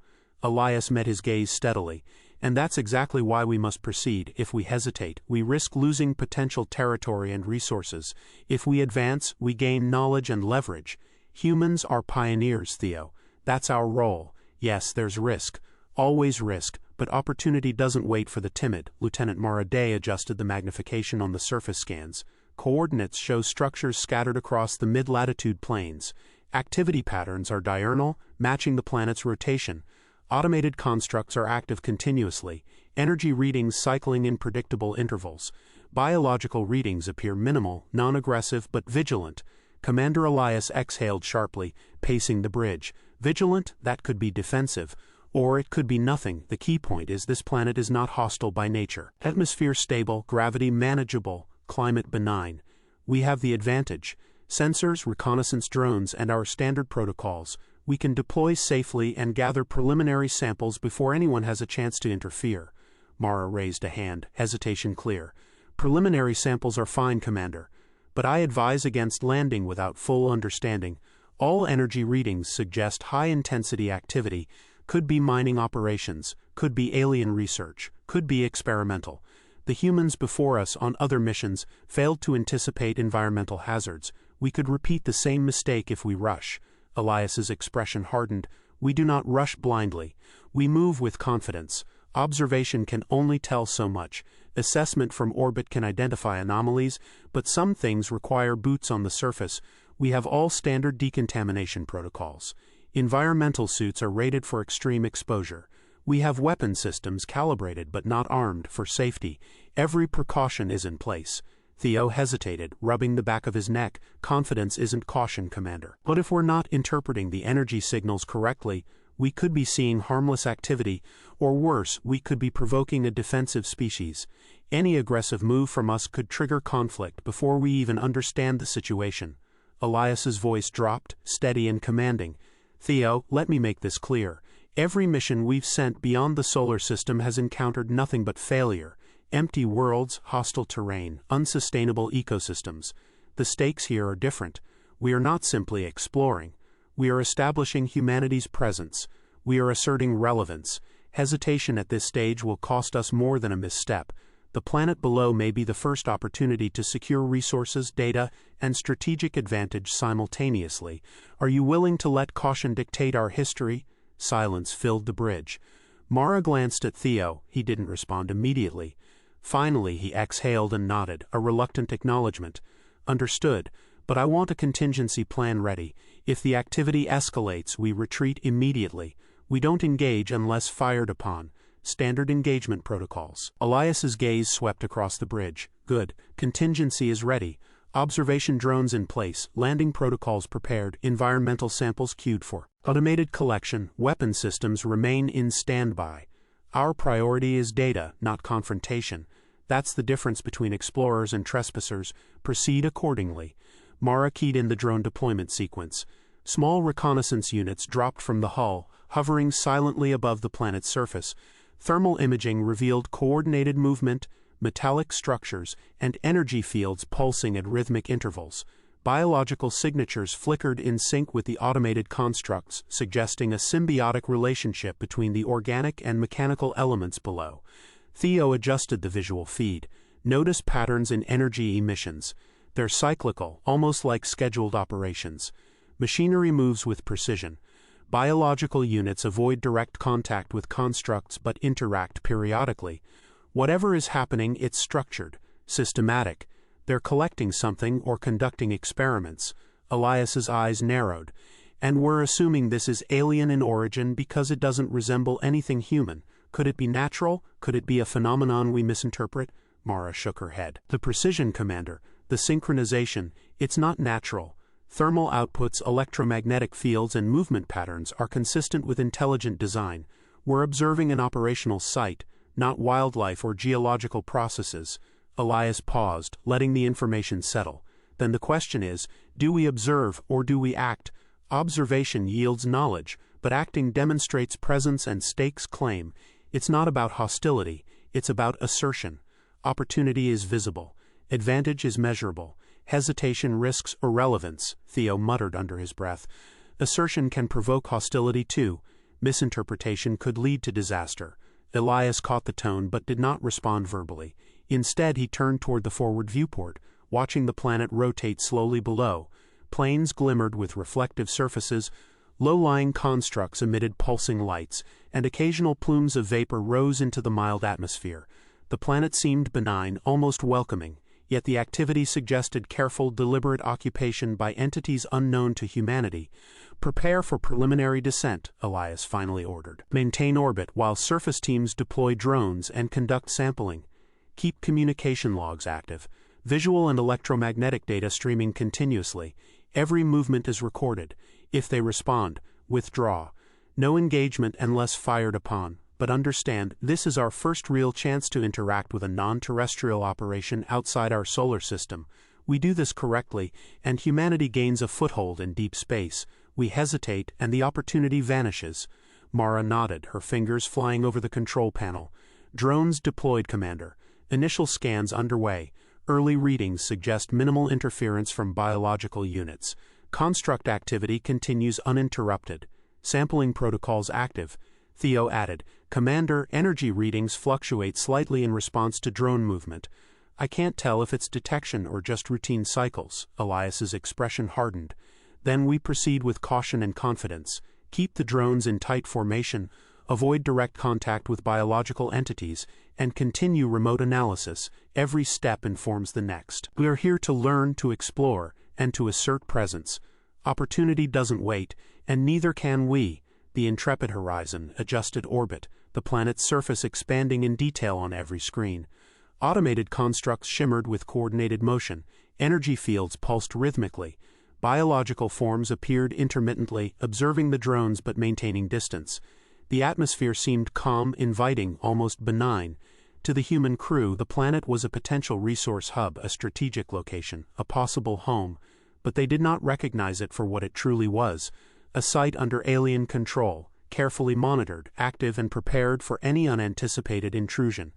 Elias met his gaze steadily. "And that's exactly why we must proceed. If we hesitate, we risk losing potential territory and resources. If we advance, we gain knowledge and leverage. Humans are pioneers, Theo. That's our role. Yes, there's risk. Always risk, but opportunity doesn't wait for the timid." Lieutenant Mara Day adjusted the magnification on the surface scans. "Coordinates show structures scattered across the mid-latitude plains. Activity patterns are diurnal, matching the planet's rotation. Automated constructs are active continuously, energy readings cycling in predictable intervals. Biological readings appear minimal, non-aggressive, but vigilant." Commander Elias exhaled sharply, pacing the bridge. "Vigilant? That could be defensive. Or it could be nothing. The key point is this planet is not hostile by nature. Atmosphere stable, gravity manageable, climate benign. We have the advantage. Sensors, reconnaissance drones, and our standard protocols. We can deploy safely and gather preliminary samples before anyone has a chance to interfere." Mara raised a hand, hesitation clear. "Preliminary samples are fine, Commander, but I advise against landing without full understanding. All energy readings suggest high-intensity activity. Could be mining operations, could be alien research, could be experimental. The humans before us on other missions failed to anticipate environmental hazards. We could repeat the same mistake if we rush." Elias's expression hardened. "We do not rush blindly. We move with confidence. Observation can only tell so much. Assessment from orbit can identify anomalies, but some things require boots on the surface. We have all standard decontamination protocols. Environmental suits are rated for extreme exposure. We have weapon systems calibrated but not armed for safety. Every precaution is in place." Theo hesitated, rubbing the back of his neck. Confidence isn't caution, Commander. But if we're not interpreting the energy signals correctly, we could be seeing harmless activity, or worse, we could be provoking a defensive species. Any aggressive move from us could trigger conflict before we even understand the situation. Elias's voice dropped, steady and commanding. Theo, let me make this clear. Every mission we've sent beyond the solar system has encountered nothing but failure. Empty worlds, hostile terrain, unsustainable ecosystems. The stakes here are different. We are not simply exploring. We are establishing humanity's presence. We are asserting relevance. Hesitation at this stage will cost us more than a misstep. The planet below may be the first opportunity to secure resources, data, and strategic advantage simultaneously. Are you willing to let caution dictate our history? Silence filled the bridge. Mara glanced at Theo. He didn't respond immediately. Finally, he exhaled and nodded, a reluctant acknowledgement. Understood, but I want a contingency plan ready. If the activity escalates, we retreat immediately. We don't engage unless fired upon. Standard engagement protocols. Elias's gaze swept across the bridge. Good. Contingency is ready. Observation drones in place. Landing protocols prepared. Environmental samples queued for. Automated collection. Weapon systems remain in standby. Our priority is data, not confrontation. That's the difference between explorers and trespassers. Proceed accordingly. Mara keyed in the drone deployment sequence. Small reconnaissance units dropped from the hull, hovering silently above the planet's surface. Thermal imaging revealed coordinated movement, metallic structures, and energy fields pulsing at rhythmic intervals. Biological signatures flickered in sync with the automated constructs, suggesting a symbiotic relationship between the organic and mechanical elements below. Theo adjusted the visual feed. Notice patterns in energy emissions. They're cyclical, almost like scheduled operations. Machinery moves with precision. Biological units avoid direct contact with constructs but interact periodically. Whatever is happening, it's structured, systematic. They're collecting something or conducting experiments. Elias's eyes narrowed. And we're assuming this is alien in origin because it doesn't resemble anything human. Could it be natural? Could it be a phenomenon we misinterpret? Mara shook her head. The precision, Commander. The synchronization. It's not natural. Thermal outputs, electromagnetic fields, and movement patterns are consistent with intelligent design. We're observing an operational site, not wildlife or geological processes. Elias paused, letting the information settle. Then the question is, do we observe or do we act? Observation yields knowledge, but acting demonstrates presence and stakes claim. It's not about hostility, it's about assertion. Opportunity is visible. Advantage is measurable. Hesitation risks irrelevance, Theo muttered under his breath. Assertion can provoke hostility too. Misinterpretation could lead to disaster. Elias caught the tone but did not respond verbally. Instead, he turned toward the forward viewport, watching the planet rotate slowly below. Plains glimmered with reflective surfaces, low-lying constructs emitted pulsing lights, and occasional plumes of vapor rose into the mild atmosphere. The planet seemed benign, almost welcoming, yet the activity suggested careful, deliberate occupation by entities unknown to humanity. Prepare for preliminary descent, Elias finally ordered. Maintain orbit while surface teams deploy drones and conduct sampling. Keep communication logs active. Visual and electromagnetic data streaming continuously. Every movement is recorded. If they respond, withdraw. No engagement unless fired upon. But understand, this is our first real chance to interact with a non-terrestrial operation outside our solar system. We do this correctly, and humanity gains a foothold in deep space. We hesitate, and the opportunity vanishes. Mara nodded, her fingers flying over the control panel. Drones deployed, Commander. Initial scans underway. Early readings suggest minimal interference from biological units. Construct activity continues uninterrupted. Sampling protocols active. Theo added, Commander, energy readings fluctuate slightly in response to drone movement. I can't tell if it's detection or just routine cycles. Elias's expression hardened. Then we proceed with caution and confidence. Keep the drones in tight formation, avoid direct contact with biological entities, and continue remote analysis. Every step informs the next. We are here to learn, to explore, and to assert presence. Opportunity doesn't wait, and neither can we. The intrepid horizon, adjusted orbit, the planet's surface expanding in detail on every screen. Automated constructs shimmered with coordinated motion, energy fields pulsed rhythmically, biological forms appeared intermittently, observing the drones but maintaining distance. The atmosphere seemed calm, inviting, almost benign. To the human crew, the planet was a potential resource hub, a strategic location, a possible home, but they did not recognize it for what it truly was, a site under alien control, carefully monitored, active and prepared for any unanticipated intrusion.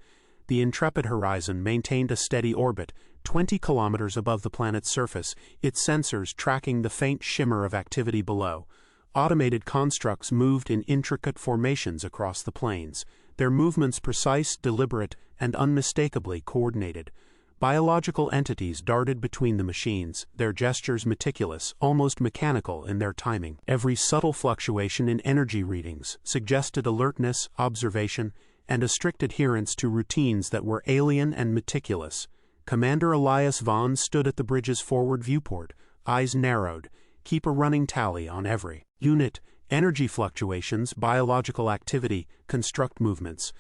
The intrepid Horizon maintained a steady orbit, 20 kilometers above the planet's surface, its sensors tracking the faint shimmer of activity below. Automated constructs moved in intricate formations across the plains, their movements precise, deliberate, and unmistakably coordinated. Biological entities darted between the machines, their gestures meticulous, almost mechanical in their timing. Every subtle fluctuation in energy readings suggested alertness, observation, and a strict adherence to routines that were alien and meticulous. Commander Elias Vaughn stood at the bridge's forward viewport, eyes narrowed. Keep a running tally on every unit, energy fluctuations, biological activity, construct movements.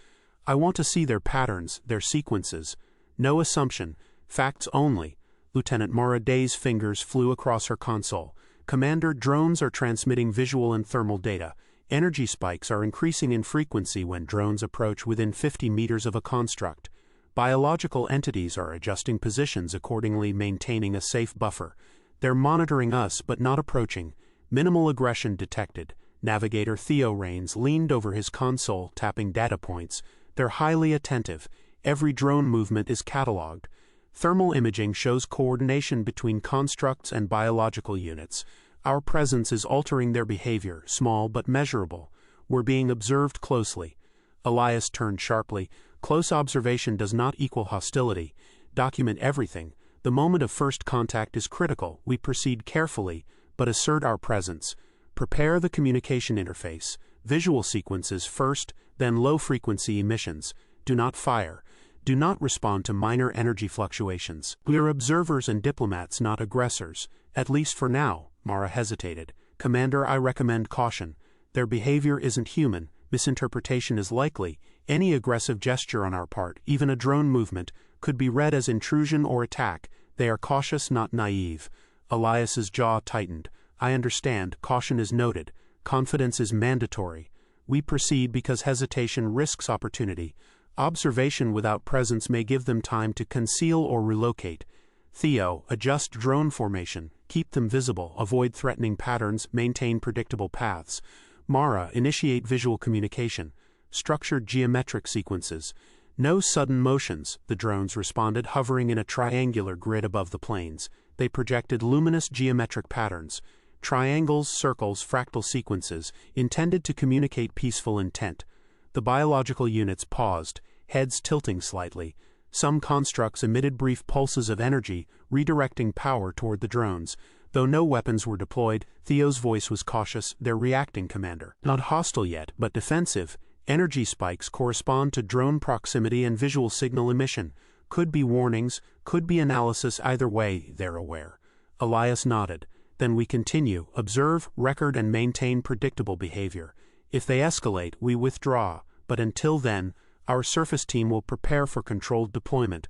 I want to see their patterns, their sequences. No assumption, facts only. Lieutenant Mara Day's fingers flew across her console. Commander, drones are transmitting visual and thermal data. Energy spikes are increasing in frequency when drones approach within 50 meters of a construct. Biological entities are adjusting positions accordingly, maintaining a safe buffer. They're monitoring us but not approaching. Minimal aggression detected. Navigator Theo Rains leaned over his console, tapping data points. They're highly attentive. Every drone movement is catalogued. Thermal imaging shows coordination between constructs and biological units. Our presence is altering their behavior, small but measurable. We're being observed closely. Elias turned sharply. Close observation does not equal hostility. Document everything. The moment of first contact is critical. We proceed carefully, but assert our presence. Prepare the communication interface. Visual sequences first, then low-frequency emissions. Do not fire. Do not respond to minor energy fluctuations. We're observers and diplomats, not aggressors. At least for now. Mara hesitated. Commander, I recommend caution. Their behavior isn't human. Misinterpretation is likely. Any aggressive gesture on our part, even a drone movement, could be read as intrusion or attack. They are cautious, not naive. Elias's jaw tightened. I understand. Caution is noted. Confidence is mandatory. We proceed because hesitation risks opportunity. Observation without presence may give them time to conceal or relocate. Theo, adjust drone formation. Keep them visible. Avoid threatening patterns. Maintain predictable paths. Mara, initiate visual communication. Structured geometric sequences. No sudden motions, the drones responded, hovering in a triangular grid above the plains. They projected luminous geometric patterns. Triangles, circles, fractal sequences, intended to communicate peaceful intent. The biological units paused, heads tilting slightly. Some constructs emitted brief pulses of energy, redirecting power toward the drones. Though no weapons were deployed, Theo's voice was cautious. They're reacting, Commander. Not hostile yet, but defensive. Energy spikes correspond to drone proximity and visual signal emission. Could be warnings, could be analysis. Either way, they're aware. Elias nodded. Then we continue, observe, record, and maintain predictable behavior. If they escalate, we withdraw. But until then, our surface team will prepare for controlled deployment.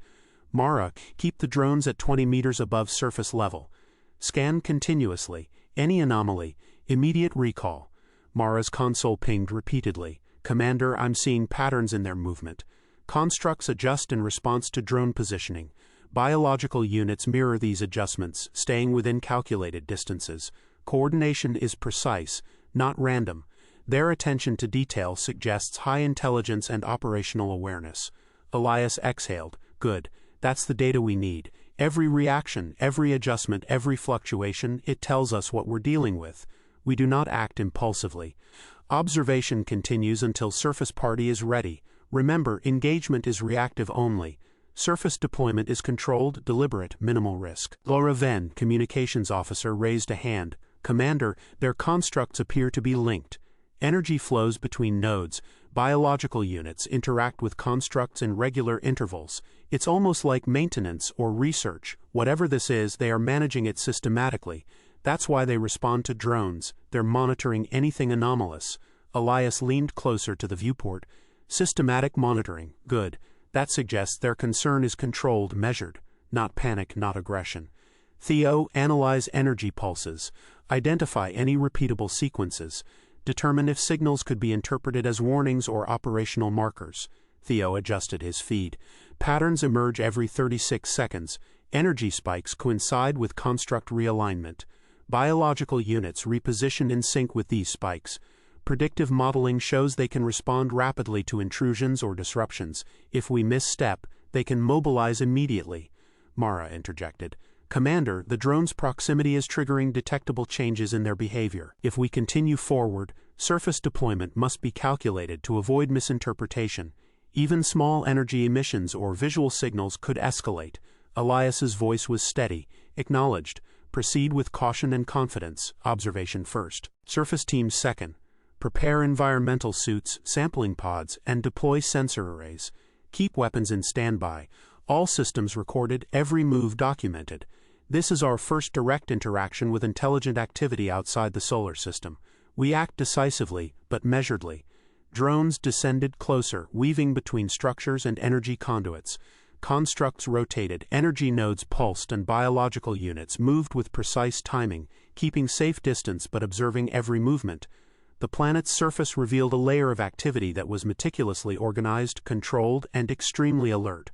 Mara, keep the drones at 20 meters above surface level. Scan continuously. Any anomaly, immediate recall. Mara's console pinged repeatedly. Commander, I'm seeing patterns in their movement. Constructs adjust in response to drone positioning. Biological units mirror these adjustments, staying within calculated distances. Coordination is precise, not random. Their attention to detail suggests high intelligence and operational awareness. Elias exhaled. Good. That's the data we need. Every reaction, every adjustment, every fluctuation, it tells us what we're dealing with. We do not act impulsively. Observation continues until surface party is ready. Remember, engagement is reactive only. Surface deployment is controlled, deliberate, minimal risk. Laura Venn, communications officer, raised a hand. Commander, their constructs appear to be linked. Energy flows between nodes. Biological units interact with constructs in regular intervals. It's almost like maintenance or research. Whatever this is, they are managing it systematically. That's why they respond to drones. They're monitoring anything anomalous. Elias leaned closer to the viewport. Systematic monitoring. Good. That suggests their concern is controlled, measured, not panic, not aggression. Theo, analyze energy pulses, identify any repeatable sequences, determine if signals could be interpreted as warnings or operational markers. Theo adjusted his feed. Patterns emerge every 36 seconds. Energy spikes coincide with construct realignment. Biological units reposition in sync with these spikes. Predictive modeling shows they can respond rapidly to intrusions or disruptions. If we misstep, they can mobilize immediately. Mara interjected. Commander, the drone's proximity is triggering detectable changes in their behavior. If we continue forward, surface deployment must be calculated to avoid misinterpretation. Even small energy emissions or visual signals could escalate. Elias's voice was steady. Acknowledged. Proceed with caution and confidence. Observation first. Surface team second. Prepare environmental suits, sampling pods, and deploy sensor arrays. Keep weapons in standby. All systems recorded, every move documented. This is our first direct interaction with intelligent activity outside the solar system. We act decisively, but measuredly. Drones descended closer, weaving between structures and energy conduits. Constructs rotated, energy nodes pulsed, and biological units moved with precise timing, keeping safe distance but observing every movement. The planet's surface revealed a layer of activity that was meticulously organized, controlled, and extremely alert.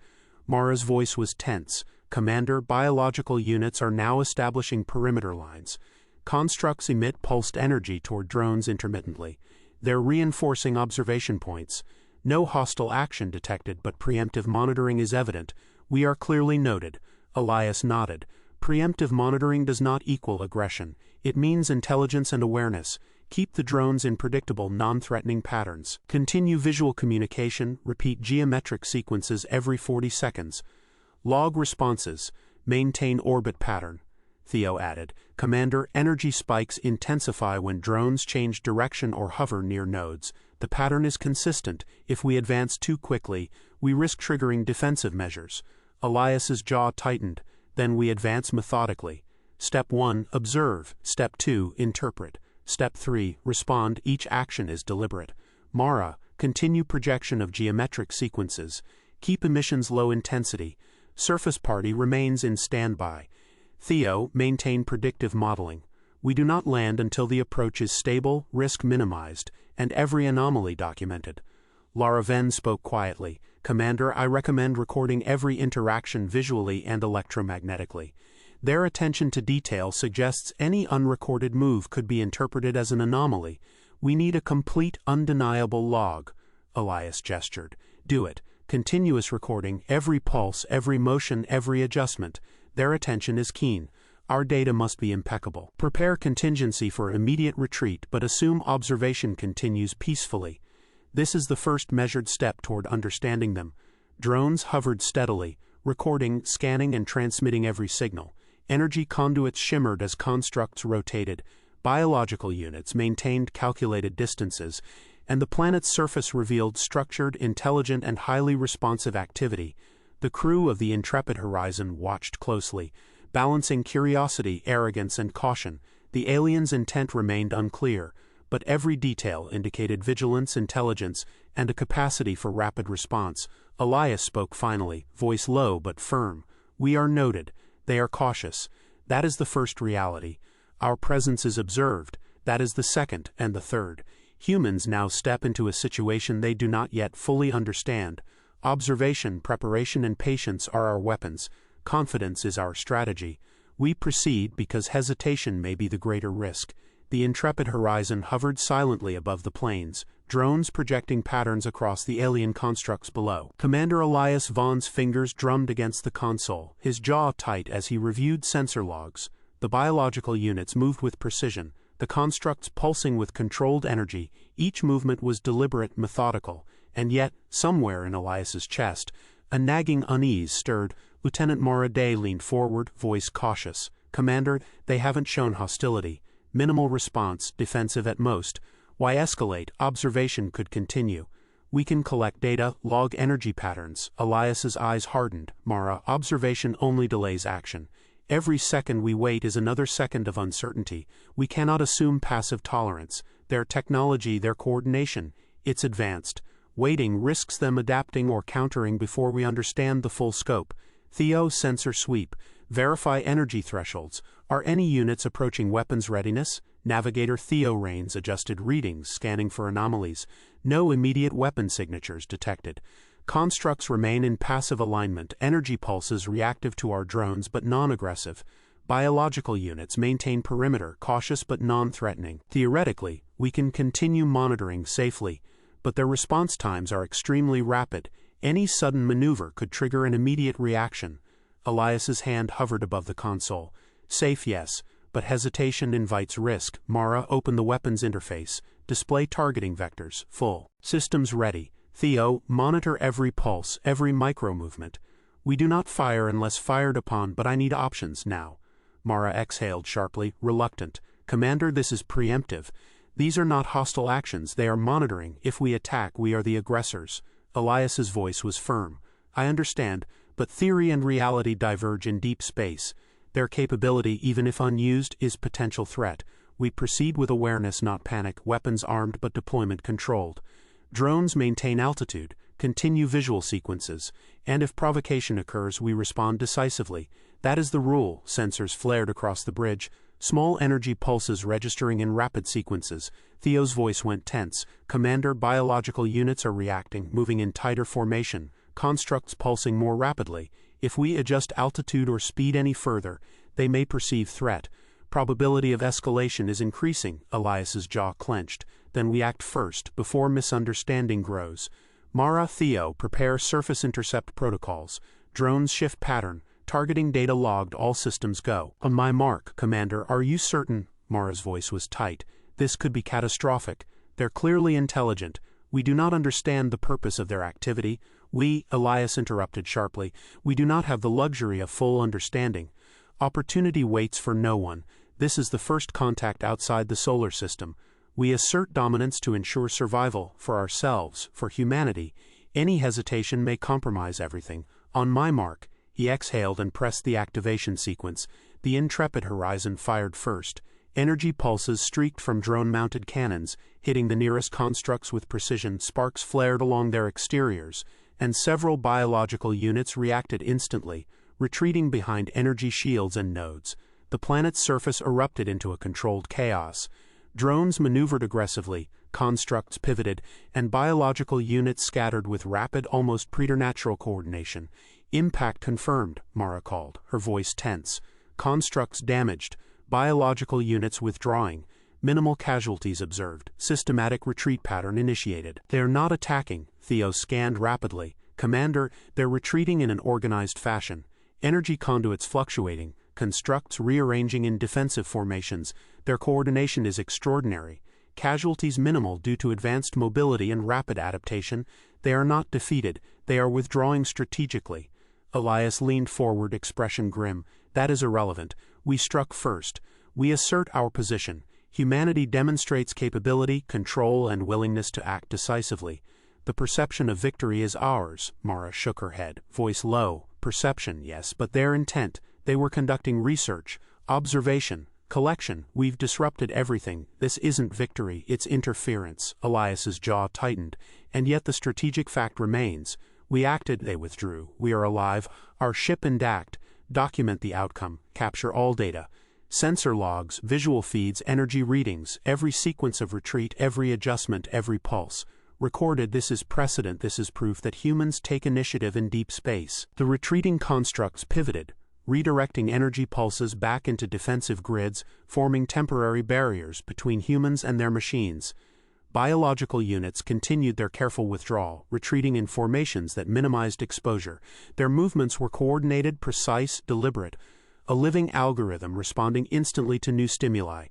Mara's voice was tense. Commander, biological units are now establishing perimeter lines. Constructs emit pulsed energy toward drones intermittently. They're reinforcing observation points. No hostile action detected, but preemptive monitoring is evident. We are clearly noted. Elias nodded. Preemptive monitoring does not equal aggression. It means intelligence and awareness. Keep the drones in predictable, non-threatening patterns. Continue visual communication. Repeat geometric sequences every 40 seconds. Log responses. Maintain orbit pattern. Theo added. Commander, energy spikes intensify when drones change direction or hover near nodes. The pattern is consistent. If we advance too quickly, we risk triggering defensive measures. Elias's jaw tightened. Then we advance methodically. Step 1, observe. Step 2, interpret. Step 3, respond. Each action is deliberate. Mara, continue projection of geometric sequences. Keep emissions low intensity. Surface party remains in standby. Theo, maintain predictive modeling. We do not land until the approach is stable, risk minimized, and every anomaly documented. Lara Venn spoke quietly. Commander, I recommend recording every interaction visually and electromagnetically. Their attention to detail suggests any unrecorded move could be interpreted as an anomaly. We need a complete, undeniable log. Elias gestured. Do it. Continuous recording, every pulse, every motion, every adjustment. Their attention is keen. Our data must be impeccable. Prepare contingency for immediate retreat, but assume observation continues peacefully. This is the first measured step toward understanding them. Drones hovered steadily, recording, scanning, and transmitting every signal. Energy conduits shimmered as constructs rotated. Biological units maintained calculated distances, and the planet's surface revealed structured, intelligent, and highly responsive activity. The crew of the intrepid Horizon watched closely, balancing curiosity, arrogance, and caution. The aliens' intent remained unclear, but every detail indicated vigilance, intelligence, and a capacity for rapid response. Elias spoke finally, voice low but firm. We are noted. They are cautious. That is the first reality. Our presence is observed. That is the second and the third. Humans now step into a situation they do not yet fully understand. Observation, preparation, and patience are our weapons. Confidence is our strategy. We proceed because hesitation may be the greater risk. The intrepid Horizon hovered silently above the plains, drones projecting patterns across the alien constructs below. Commander Elias Vaughn's fingers drummed against the console, his jaw tight as he reviewed sensor logs. The biological units moved with precision, the constructs pulsing with controlled energy. Each movement was deliberate, methodical, and yet, somewhere in Elias's chest, a nagging unease stirred. Lieutenant Moraday leaned forward, voice cautious. Commander, they haven't shown hostility. Minimal response, defensive at most. Why escalate? Observation could continue. We can collect data, log energy patterns. Elias's eyes hardened. Mara, observation only delays action. Every second we wait is another second of uncertainty. We cannot assume passive tolerance. Their technology, their coordination, it's advanced. Waiting risks them adapting or countering before we understand the full scope. Theo, sensor sweep. Verify energy thresholds. Are any units approaching weapons readiness? Navigator Theo reins adjusted readings, scanning for anomalies. No immediate weapon signatures detected. Constructs remain in passive alignment. Energy pulses reactive to our drones but non-aggressive. Biological units maintain perimeter, cautious but non-threatening. Theoretically, we can continue monitoring safely, but their response times are extremely rapid. Any sudden maneuver could trigger an immediate reaction. Elias's hand hovered above the console. Safe, yes, but hesitation invites risk. Mara, open the weapons interface. Display targeting vectors. Full. Systems ready. Theo, monitor every pulse, every micro-movement. We do not fire unless fired upon, but I need options now. Mara exhaled sharply, reluctant. Commander, this is preemptive. These are not hostile actions, they are monitoring. If we attack, we are the aggressors. Elias's voice was firm. I understand, but theory and reality diverge in deep space. Their capability, even if unused, is potential threat. We proceed with awareness, not panic, weapons armed but deployment controlled. Drones maintain altitude, continue visual sequences, and if provocation occurs, we respond decisively. That is the rule. Sensors flared across the bridge, small energy pulses registering in rapid sequences. Theo's voice went tense. Commander, biological units are reacting, moving in tighter formation, constructs pulsing more rapidly. If we adjust altitude or speed any further, they may perceive threat. Probability of escalation is increasing. Elias's jaw clenched. Then we act first, before misunderstanding grows. Mara, Theo, prepare surface intercept protocols. Drones shift pattern. Targeting data logged, all systems go. On my mark, Commander, are you certain? Mara's voice was tight. This could be catastrophic. They're clearly intelligent. We do not understand the purpose of their activity. Elias interrupted sharply, we do not have the luxury of full understanding. Opportunity waits for no one. This is the first contact outside the solar system. We assert dominance to ensure survival, for ourselves, for humanity. Any hesitation may compromise everything. On my mark. He exhaled and pressed the activation sequence. The intrepid horizon fired first. Energy pulses streaked from drone-mounted cannons, hitting the nearest constructs with precision. Sparks flared along their exteriors, and several biological units reacted instantly, retreating behind energy shields and nodes. The planet's surface erupted into a controlled chaos. Drones maneuvered aggressively, constructs pivoted, and biological units scattered with rapid, almost preternatural coordination. Impact confirmed, Mara called, her voice tense. Constructs damaged, biological units withdrawing, minimal casualties observed, systematic retreat pattern initiated. They are not attacking, Theo scanned rapidly. Commander, they're retreating in an organized fashion. Energy conduits fluctuating, constructs rearranging in defensive formations. Their coordination is extraordinary. Casualties minimal due to advanced mobility and rapid adaptation. They are not defeated, they are withdrawing strategically. Elias leaned forward, expression grim. That is irrelevant. We struck first. We assert our position. Humanity demonstrates capability, control, and willingness to act decisively. The perception of victory is ours. Mara shook her head, voice low. Perception, yes, but their intent. They were conducting research, observation, collection. We've disrupted everything. This isn't victory, it's interference. Elias's jaw tightened. And yet the strategic fact remains. We acted, they withdrew. We are alive. Our ship intact. Document the outcome. Capture all data. Sensor logs, visual feeds, energy readings, every sequence of retreat, every adjustment, every pulse. Recorded. This is precedent. This is proof that humans take initiative in deep space. The retreating constructs pivoted, redirecting energy pulses back into defensive grids, forming temporary barriers between humans and their machines. Biological units continued their careful withdrawal, retreating in formations that minimized exposure. Their movements were coordinated, precise, deliberate, a living algorithm responding instantly to new stimuli.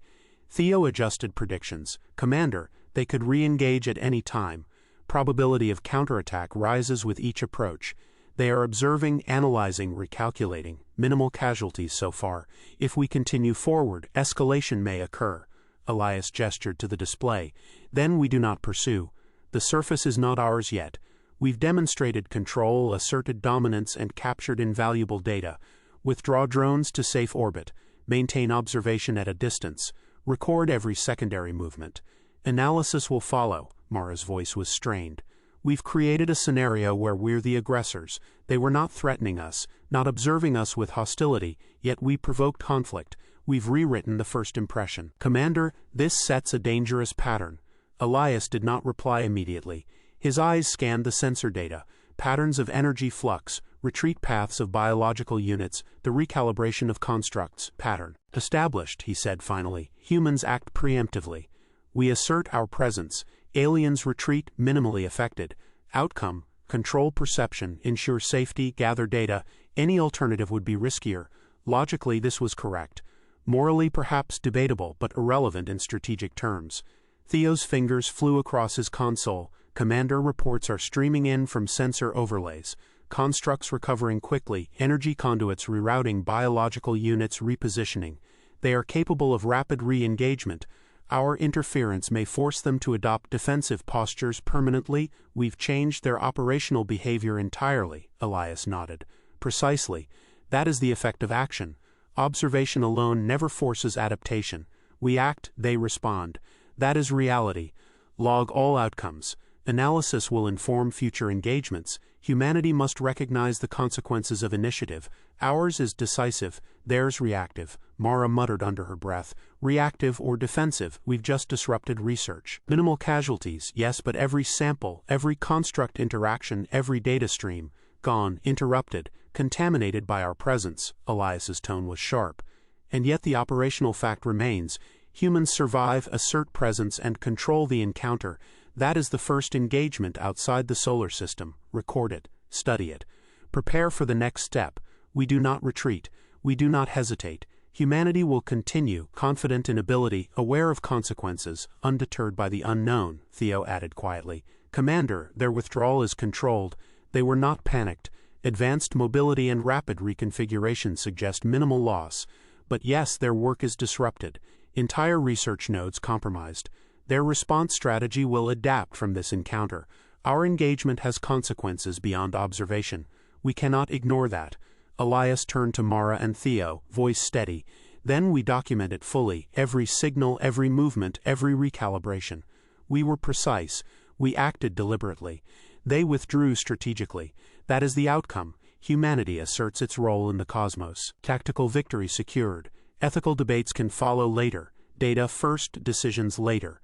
Theo adjusted predictions. Commander, they could re-engage at any time. Probability of counterattack rises with each approach. They are observing, analyzing, recalculating. Minimal casualties so far. If we continue forward, escalation may occur. Elias gestured to the display. Then we do not pursue. The surface is not ours yet. We've demonstrated control, asserted dominance, and captured invaluable data. Withdraw drones to safe orbit. Maintain observation at a distance. Record every secondary movement. Analysis will follow. Mara's voice was strained. We've created a scenario where we're the aggressors. They were not threatening us, not observing us with hostility, yet we provoked conflict. We've rewritten the first impression. Commander, this sets a dangerous pattern. Elias did not reply immediately. His eyes scanned the sensor data, patterns of energy flux, retreat paths of biological units, the recalibration of constructs. Pattern established, he said finally. Humans act preemptively. We assert our presence. Aliens retreat, minimally affected. Outcome: control perception, ensure safety, gather data. Any alternative would be riskier. Logically, this was correct. Morally, perhaps debatable, but irrelevant in strategic terms. Theo's fingers flew across his console. Commander, reports are streaming in from sensor overlays. Constructs recovering quickly, energy conduits rerouting, biological units repositioning. They are capable of rapid re-engagement. Our interference may force them to adopt defensive postures permanently. We've changed their operational behavior entirely, Elias nodded. Precisely. That is the effect of action. Observation alone never forces adaptation. We act, they respond. That is reality. Log all outcomes. Analysis will inform future engagements. Humanity must recognize the consequences of initiative. Ours is decisive, theirs reactive. Mara muttered under her breath. Reactive or defensive, we've just disrupted research. Minimal casualties, yes, but every sample, every construct interaction, every data stream, gone, interrupted, contaminated by our presence. Elias's tone was sharp. And yet the operational fact remains. Humans survive, assert presence, and control the encounter. That is the first engagement outside the solar system. Record it. Study it. Prepare for the next step. We do not retreat. We do not hesitate. Humanity will continue, confident in ability, aware of consequences, undeterred by the unknown, Theo added quietly. Commander, their withdrawal is controlled. They were not panicked. Advanced mobility and rapid reconfiguration suggest minimal loss. But yes, their work is disrupted. Entire research nodes compromised. Their response strategy will adapt from this encounter. Our engagement has consequences beyond observation. We cannot ignore that. Elias turned to Mara and Theo, voice steady. Then we document it fully, every signal, every movement, every recalibration. We were precise. We acted deliberately. They withdrew strategically. That is the outcome. Humanity asserts its role in the cosmos. Tactical victory secured. Ethical debates can follow later. Data first, decisions later.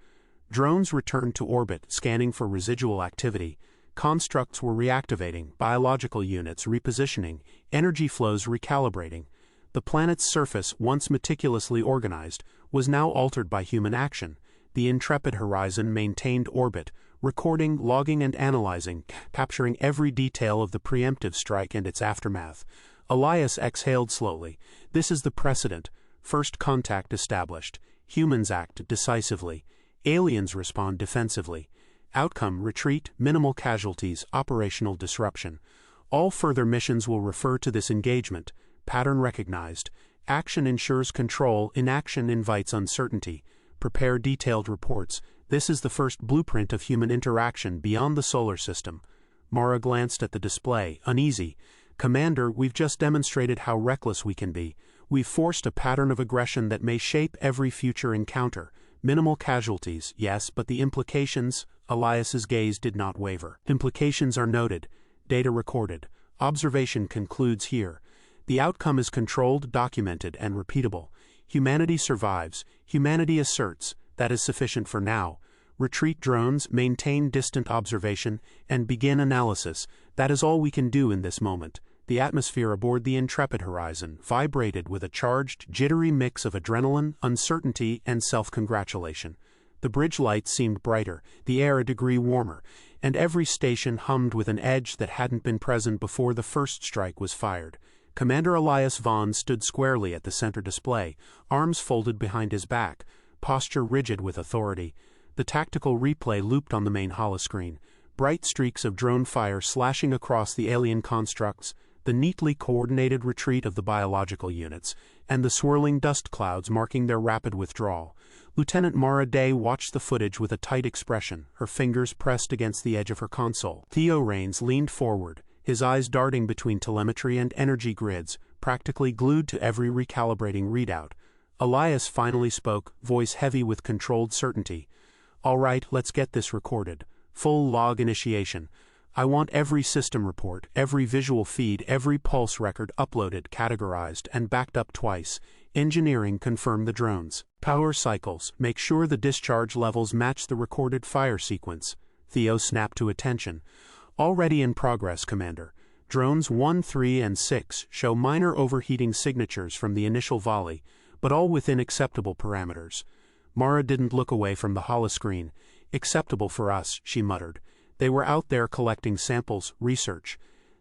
Drones returned to orbit, scanning for residual activity. Constructs were reactivating, biological units repositioning, energy flows recalibrating. The planet's surface, once meticulously organized, was now altered by human action. The intrepid Horizon maintained orbit, recording, logging, and analyzing, capturing every detail of the preemptive strike and its aftermath. Elias exhaled slowly. This is the precedent. First contact established. Humans act decisively. Aliens respond defensively. Outcome: retreat, minimal casualties, operational disruption. All further missions will refer to this engagement. Pattern recognized. Action ensures control, inaction invites uncertainty. Prepare detailed reports. This is the first blueprint of human interaction beyond the solar system. Mara glanced at the display, uneasy. Commander, we've just demonstrated how reckless we can be. We've forced a pattern of aggression that may shape every future encounter. Minimal casualties, yes, but the implications... Elias's gaze did not waver. Implications are noted. Data recorded. Observation concludes here. The outcome is controlled, documented, and repeatable. Humanity survives. Humanity asserts. That is sufficient for now. Retreat drones, maintain distant observation, and begin analysis. That is all we can do in this moment. The atmosphere aboard the intrepid Horizon vibrated with a charged, jittery mix of adrenaline, uncertainty, and self-congratulation. The bridge lights seemed brighter, the air a degree warmer, and every station hummed with an edge that hadn't been present before the first strike was fired. Commander Elias Vaughn stood squarely at the center display, arms folded behind his back, posture rigid with authority. The tactical replay looped on the main holoscreen, bright streaks of drone fire slashing across the alien constructs, the neatly coordinated retreat of the biological units, and the swirling dust clouds marking their rapid withdrawal. Lieutenant Mara Day watched the footage with a tight expression, her fingers pressed against the edge of her console. Theo Raines leaned forward, his eyes darting between telemetry and energy grids, practically glued to every recalibrating readout. Elias finally spoke, voice heavy with controlled certainty. All right, let's get this recorded. full log initiation. I want every system report, every visual feed, every pulse record uploaded, categorized, and backed up twice. Engineering, confirm the drones. Power cycles, make sure the discharge levels match the recorded fire sequence. Theo snapped to attention. Already in progress, Commander. Drones 1, 3, and 6 show minor overheating signatures from the initial volley, but all within acceptable parameters. Mara didn't look away from the holoscreen. Acceptable for us, she muttered. They were out there collecting samples, research.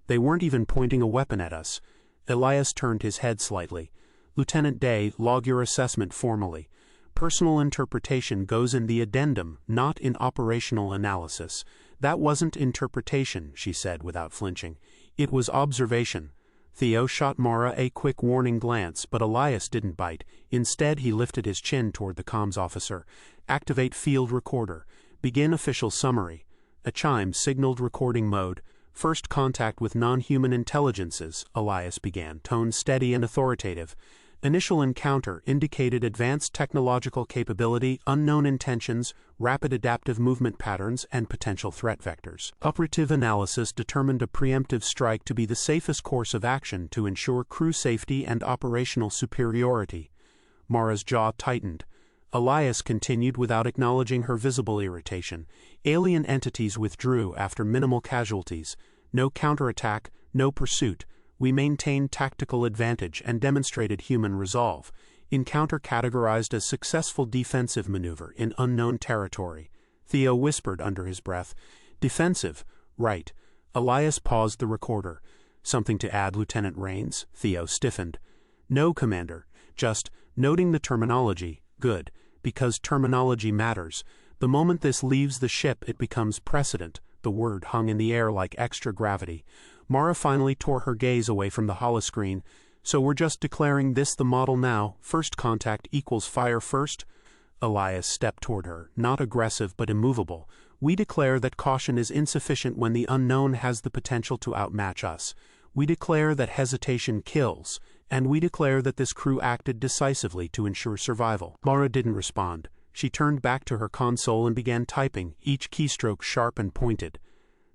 They weren't even pointing a weapon at us. Elias turned his head slightly. Lieutenant Day, log your assessment formally. Personal interpretation goes in the addendum, not in operational analysis. That wasn't interpretation, she said without flinching. It was observation. Theo shot Mara a quick warning glance, but Elias didn't bite. Instead, he lifted his chin toward the comms officer. Activate field recorder. Begin official summary. A chime signaled recording mode. First contact with non-human intelligences, Elias began, tone steady and authoritative. Initial encounter indicated advanced technological capability, unknown intentions, rapid adaptive movement patterns, and potential threat vectors. Operative analysis determined a preemptive strike to be the safest course of action to ensure crew safety and operational superiority. Mara's jaw tightened. Elias continued without acknowledging her visible irritation. Alien entities withdrew after minimal casualties. No counterattack, no pursuit. We maintained tactical advantage and demonstrated human resolve. Encounter categorized as successful defensive maneuver in unknown territory. Theo whispered under his breath. Defensive, right. Elias paused the recorder. Something to add, Lieutenant Rains? Theo stiffened. No, Commander. Just noting the terminology. Good. Because terminology matters. The moment this leaves the ship, it becomes precedent. The word hung in the air like extra gravity. Mara finally tore her gaze away from the holoscreen. So we're just declaring this the model now. First contact equals fire first? Elias stepped toward her, not aggressive but immovable. We declare that caution is insufficient when the unknown has the potential to outmatch us. We declare that hesitation kills. And we declare that this crew acted decisively to ensure survival. Mara didn't respond. She turned back to her console and began typing, each keystroke sharp and pointed.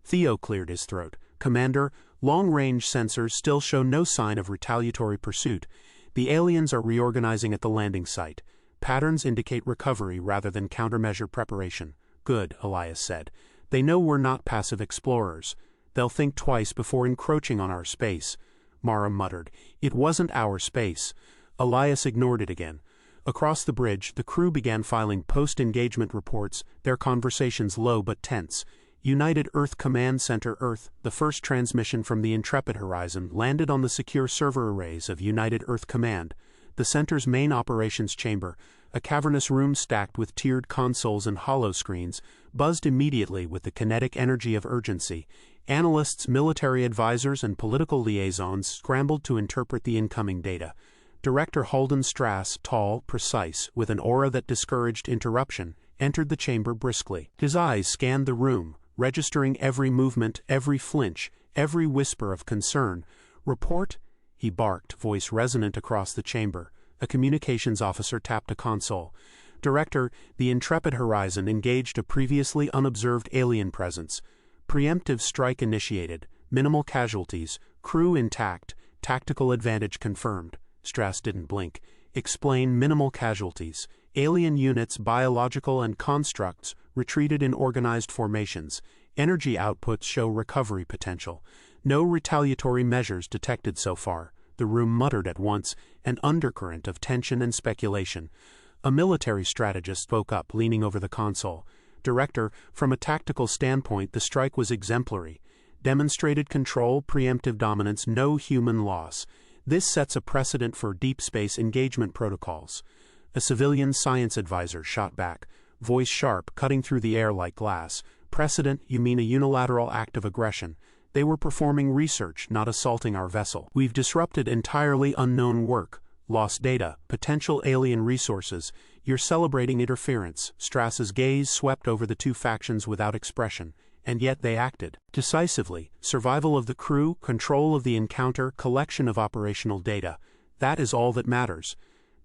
Theo cleared his throat. Commander, long-range sensors still show no sign of retaliatory pursuit. The aliens are reorganizing at the landing site. Patterns indicate recovery rather than countermeasure preparation. Good, Elias said. They know we're not passive explorers. They'll think twice before encroaching on our space. Mara muttered. It wasn't our space. Elias ignored it again. Across the bridge, the crew began filing post-engagement reports, their conversations low but tense. United Earth Command Center Earth, the first transmission from the Intrepid horizon, landed on the secure server arrays of United Earth Command. The center's main operations chamber, a cavernous room stacked with tiered consoles and holoscreens, buzzed immediately with the kinetic energy of urgency. Analysts, military advisors, and political liaisons scrambled to interpret the incoming data. Director Halden Strass, tall, precise, with an aura that discouraged interruption, entered the chamber briskly. His eyes scanned the room, registering every movement, every flinch, every whisper of concern. Report? He barked, voice resonant across the chamber. A communications officer tapped a console. Director, the Intrepid horizon engaged a previously unobserved alien presence. Preemptive strike initiated. Minimal casualties. Crew intact. Tactical advantage confirmed. Strass didn't blink. Explain minimal casualties. Alien units, biological and constructs, retreated in organized formations. Energy outputs show recovery potential. No retaliatory measures detected so far. The room muttered at once, an undercurrent of tension and speculation. A military strategist spoke up, leaning over the console. Director, from a tactical standpoint, the strike was exemplary. Demonstrated control, preemptive dominance, no human loss. This sets a precedent for deep space engagement protocols. A civilian science advisor shot back, voice sharp, cutting through the air like glass. Precedent, you mean a unilateral act of aggression. They were performing research, not assaulting our vessel. We've disrupted entirely unknown work. Lost data, potential alien resources. You're celebrating interference. Strass's gaze swept over the two factions without expression. And yet they acted. Decisively. Survival of the crew, control of the encounter, collection of operational data. That is all that matters.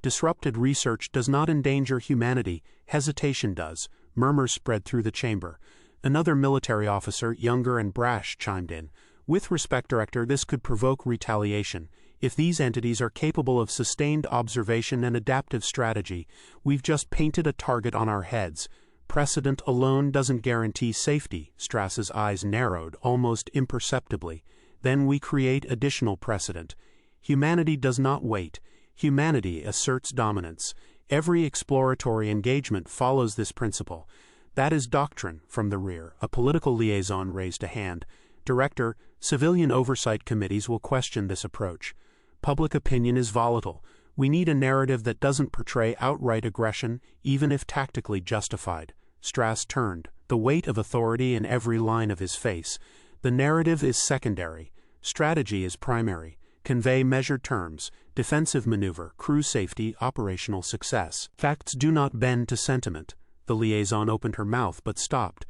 Disrupted research does not endanger humanity. Hesitation does. Murmurs spread through the chamber. Another military officer, younger and brash, chimed in. With respect, Director, this could provoke retaliation. If these entities are capable of sustained observation and adaptive strategy, we've just painted a target on our heads. Precedent alone doesn't guarantee safety. Strass's eyes narrowed, almost imperceptibly. Then we create additional precedent. Humanity does not wait. Humanity asserts dominance. Every exploratory engagement follows this principle. That is doctrine. From the rear, a political liaison raised a hand. Director, civilian oversight committees will question this approach. Public opinion is volatile. We need a narrative that doesn't portray outright aggression, even if tactically justified. Strass turned, the weight of authority in every line of his face. The narrative is secondary. Strategy is primary. Convey measured terms, defensive maneuver, crew safety, operational success. Facts do not bend to sentiment. The liaison opened her mouth but stopped.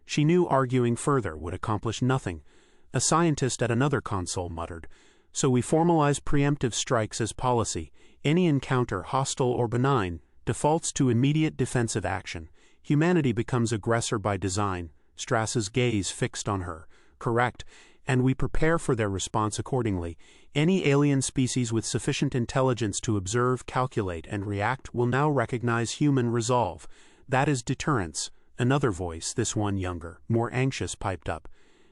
She knew arguing further would accomplish nothing. A scientist at another console muttered, "So we formalize preemptive strikes as policy. Any encounter, hostile or benign, defaults to immediate defensive action. Humanity becomes aggressor by design." Strass's gaze fixed on her. "Correct. And we prepare for their response accordingly. Any alien species with sufficient intelligence to observe, calculate, and react will now recognize human resolve. That is deterrence." Another voice, this one younger, more anxious, piped up.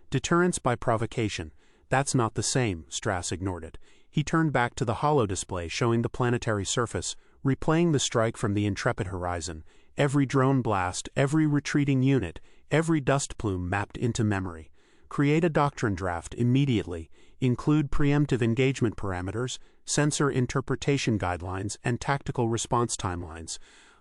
"Deterrence by provocation. That's not the same." Strass ignored it. He turned back to the holo display showing the planetary surface, replaying the strike from the intrepid horizon. Every drone blast, every retreating unit, every dust plume mapped into memory. Create a doctrine draft immediately. Include preemptive engagement parameters, sensor interpretation guidelines, and tactical response timelines.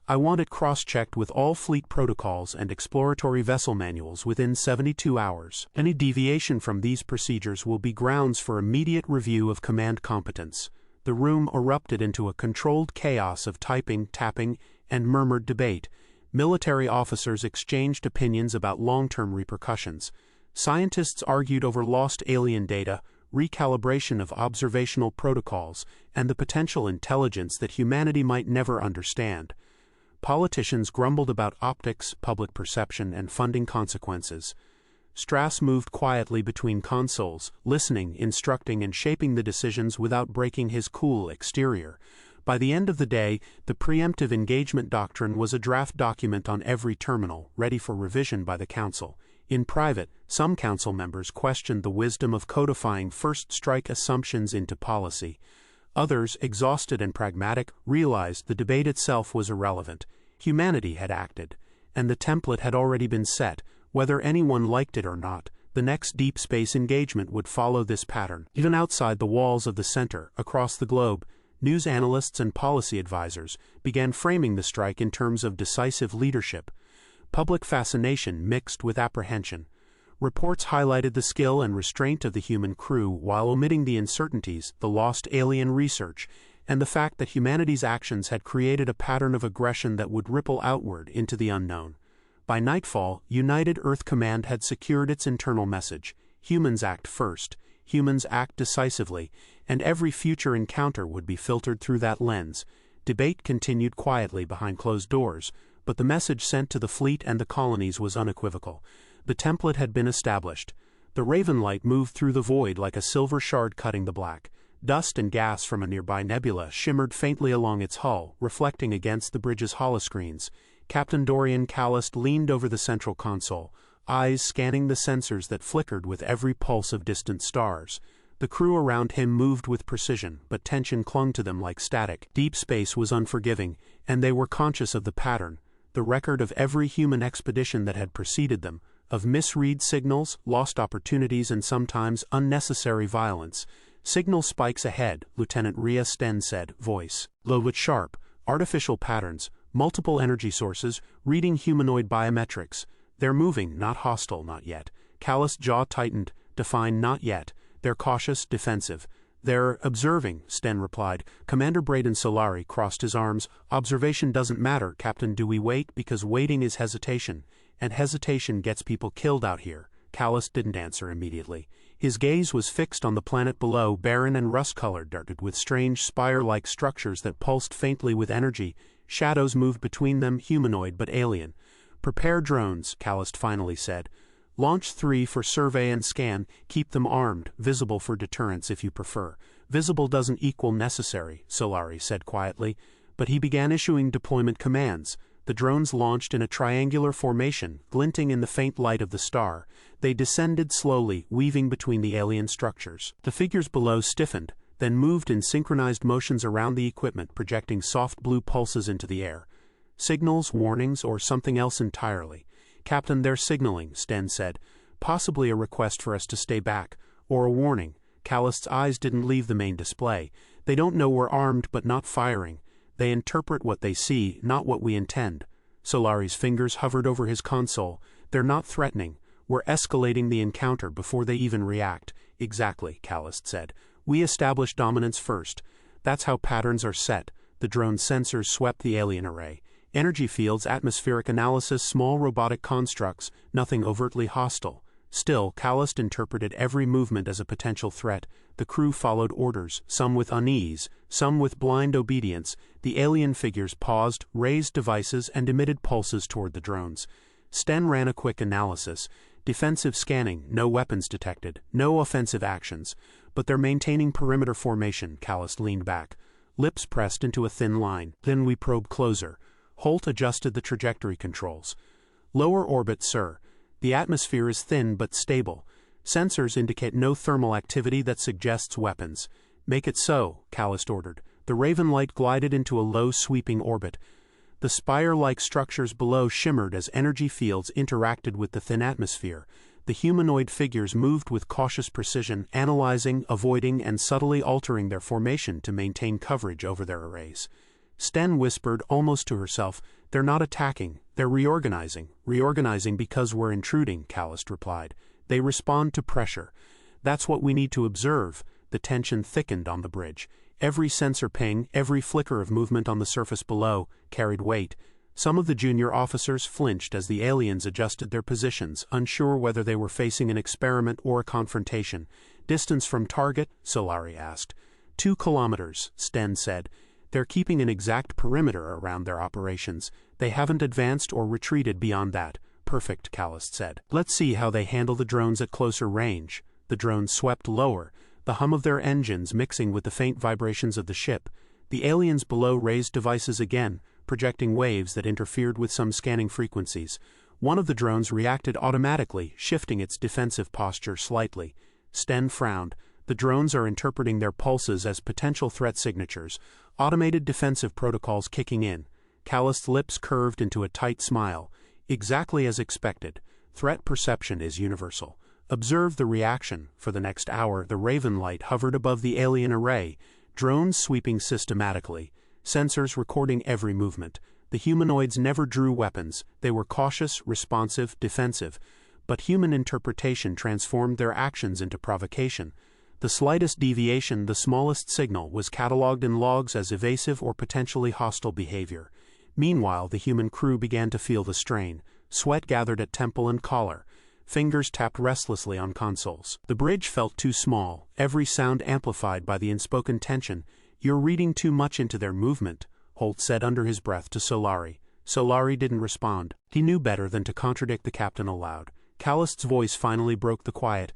I want it cross-checked with all fleet protocols and exploratory vessel manuals within 72 hours. Any deviation from these procedures will be grounds for immediate review of command competence. The room erupted into a controlled chaos of typing, tapping, and murmured debate. Military officers exchanged opinions about long-term repercussions. Scientists argued over lost alien data, recalibration of observational protocols, and the potential intelligence that humanity might never understand. Politicians grumbled about optics, public perception, and funding consequences. Strass moved quietly between consoles, listening, instructing, and shaping the decisions without breaking his cool exterior. By the end of the day, the preemptive engagement doctrine was a draft document on every terminal, ready for revision by the Council. In private, some Council members questioned the wisdom of codifying first strike assumptions into policy. Others, exhausted and pragmatic, realized the debate itself was irrelevant. Humanity had acted, and the template had already been set. Whether anyone liked it or not, the next deep space engagement would follow this pattern. Even outside the walls of the center, across the globe, news analysts and policy advisors began framing the strike in terms of decisive leadership. Public fascination mixed with apprehension. Reports highlighted the skill and restraint of the human crew while omitting the uncertainties, the lost alien research, and the fact that humanity's actions had created a pattern of aggression that would ripple outward into the unknown. By nightfall, United Earth Command had secured its internal message. Humans act first, humans act decisively, and every future encounter would be filtered through that lens. Debate continued quietly behind closed doors, but the message sent to the fleet and the colonies was unequivocal. The template had been established. The Raven light moved through the void like a silver shard cutting the black. Dust and gas from a nearby nebula shimmered faintly along its hull, reflecting against the bridge's holoscreens. Captain Dorian Callist leaned over the central console, eyes scanning the sensors that flickered with every pulse of distant stars. The crew around him moved with precision, but tension clung to them like static. Deep space was unforgiving, and they were conscious of the pattern, the record of every human expedition that had preceded them, of misread signals, lost opportunities, and sometimes unnecessary violence. "Signal spikes ahead," Lieutenant Rhea Sten said, voice low but sharp. "Artificial patterns, multiple energy sources, reading humanoid biometrics. They're moving, not hostile, not yet." Callous jaw tightened, defined not yet. "They're cautious, defensive." "They're observing," Sten replied. Commander Braden Solari crossed his arms. "Observation doesn't matter, Captain. Do we wait? Because waiting is hesitation, and hesitation gets people killed out here." Callous didn't answer immediately. His gaze was fixed on the planet below, barren and rust-colored, darted with strange spire-like structures that pulsed faintly with energy. Shadows moved between them, humanoid but alien. "Prepare drones," Callist finally said. "Launch 3 for survey and scan, keep them armed, visible for deterrence if you prefer." "Visible doesn't equal necessary," Solari said quietly, but he began issuing deployment commands. The drones launched in a triangular formation, glinting in the faint light of the star. They descended slowly, weaving between the alien structures. The figures below stiffened, then moved in synchronized motions around the equipment, projecting soft blue pulses into the air. Signals, warnings, or something else entirely. "Captain, they're signaling," Sten said. "Possibly a request for us to stay back, or a warning." Callist's eyes didn't leave the main display. "They don't know we're armed but not firing. They interpret what they see, not what we intend." Solari's fingers hovered over his console. "They're not threatening. We're escalating the encounter before they even react." "Exactly," Callist said. "We establish dominance first. That's how patterns are set." The drone's sensors swept the alien array. Energy fields, atmospheric analysis, small robotic constructs, nothing overtly hostile. Still, Callist interpreted every movement as a potential threat. The crew followed orders, some with unease, some with blind obedience. The alien figures paused, raised devices, and emitted pulses toward the drones. Sten ran a quick analysis. Defensive scanning, no weapons detected, no offensive actions. "But they're maintaining perimeter formation," Callist leaned back. Lips pressed into a thin line. "Then we probe closer." Holt adjusted the trajectory controls. "Lower orbit, sir. The atmosphere is thin but stable. Sensors indicate no thermal activity that suggests weapons." "Make it so," Callist ordered. The Raven light glided into a low, sweeping orbit. The spire-like structures below shimmered as energy fields interacted with the thin atmosphere. The humanoid figures moved with cautious precision, analyzing, avoiding, and subtly altering their formation to maintain coverage over their arrays. Sten whispered, almost to herself, "They're not attacking, they're reorganizing." "Reorganizing because we're intruding," Callist replied. "They respond to pressure. That's what we need to observe." The tension thickened on the bridge. Every sensor ping, every flicker of movement on the surface below, carried weight. Some of the junior officers flinched as the aliens adjusted their positions, unsure whether they were facing an experiment or a confrontation. "Distance from target?" Solari asked. 2 kilometers, Sten said. "They're keeping an exact perimeter around their operations. They haven't advanced or retreated beyond that." "Perfect," Callist said. "Let's see how they handle the drones at closer range." The drones swept lower, the hum of their engines mixing with the faint vibrations of the ship. The aliens below raised devices again, projecting waves that interfered with some scanning frequencies. One of the drones reacted automatically, shifting its defensive posture slightly. Sten frowned. The drones are interpreting their pulses as potential threat signatures, automated defensive protocols kicking in. Callist's lips curved into a tight smile. "Exactly as expected. Threat perception is universal. Observe the reaction." For the next hour, the Raven light hovered above the alien array, drones sweeping systematically, sensors recording every movement. The humanoids never drew weapons. They were cautious, responsive, defensive. But human interpretation transformed their actions into provocation. The slightest deviation, the smallest signal, was catalogued in logs as evasive or potentially hostile behavior. Meanwhile, the human crew began to feel the strain. Sweat gathered at temple and collar. Fingers tapped restlessly on consoles. The bridge felt too small, every sound amplified by the unspoken tension. "You're reading too much into their movement," Holt said under his breath to Solari. Solari didn't respond. He knew better than to contradict the captain aloud. Callist's voice finally broke the quiet.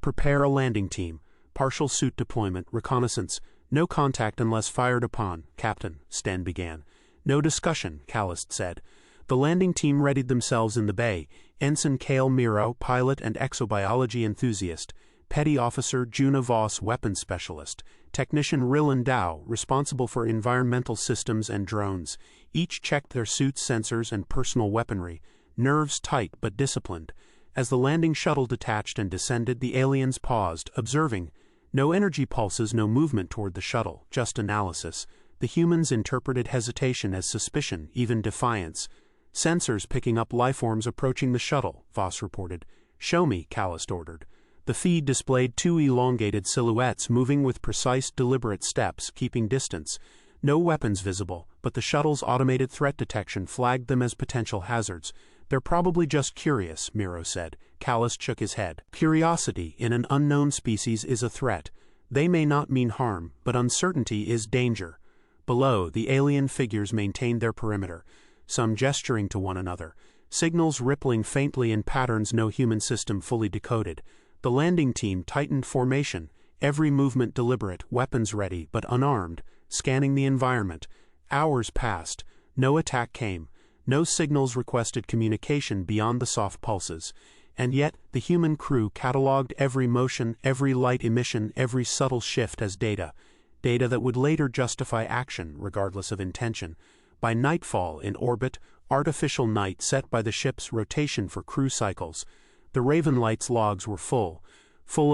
"Prepare a landing team. Partial suit deployment, reconnaissance. No contact unless fired upon." "Captain," Sten began. "No discussion," Callist said. The landing team readied themselves in the bay. Ensign Cale Miro, pilot and exobiology enthusiast. Petty Officer Juna Voss, weapons specialist. Technician Rillan Dow, responsible for environmental systems and drones. Each checked their suits, sensors, and personal weaponry. Nerves tight but disciplined. As the landing shuttle detached and descended, the aliens paused, observing. No energy pulses, no movement toward the shuttle, just analysis. The humans interpreted hesitation as suspicion, even defiance. "Sensors picking up lifeforms approaching the shuttle," Voss reported. "Show me," Callist ordered. The feed displayed 2 elongated silhouettes moving with precise, deliberate steps, keeping distance. No weapons visible, but the shuttle's automated threat detection flagged them as potential hazards. "They're probably just curious," Miro said. Callist shook his head. "Curiosity in an unknown species is a threat. They may not mean harm, but uncertainty is danger." Below, the alien figures maintained their perimeter, some gesturing to one another. signals rippling faintly in patterns no human system fully decoded. The landing team tightened formation, every movement deliberate, weapons ready but unarmed, scanning the environment. Hours passed. No attack came. No signals requested communication beyond the soft pulses. And yet, the human crew catalogued every motion, every light emission, every subtle shift as data. Data that would later justify action, regardless of intention. By nightfall in orbit, artificial night set by the ship's rotation for crew cycles, the Ravenlight's logs were full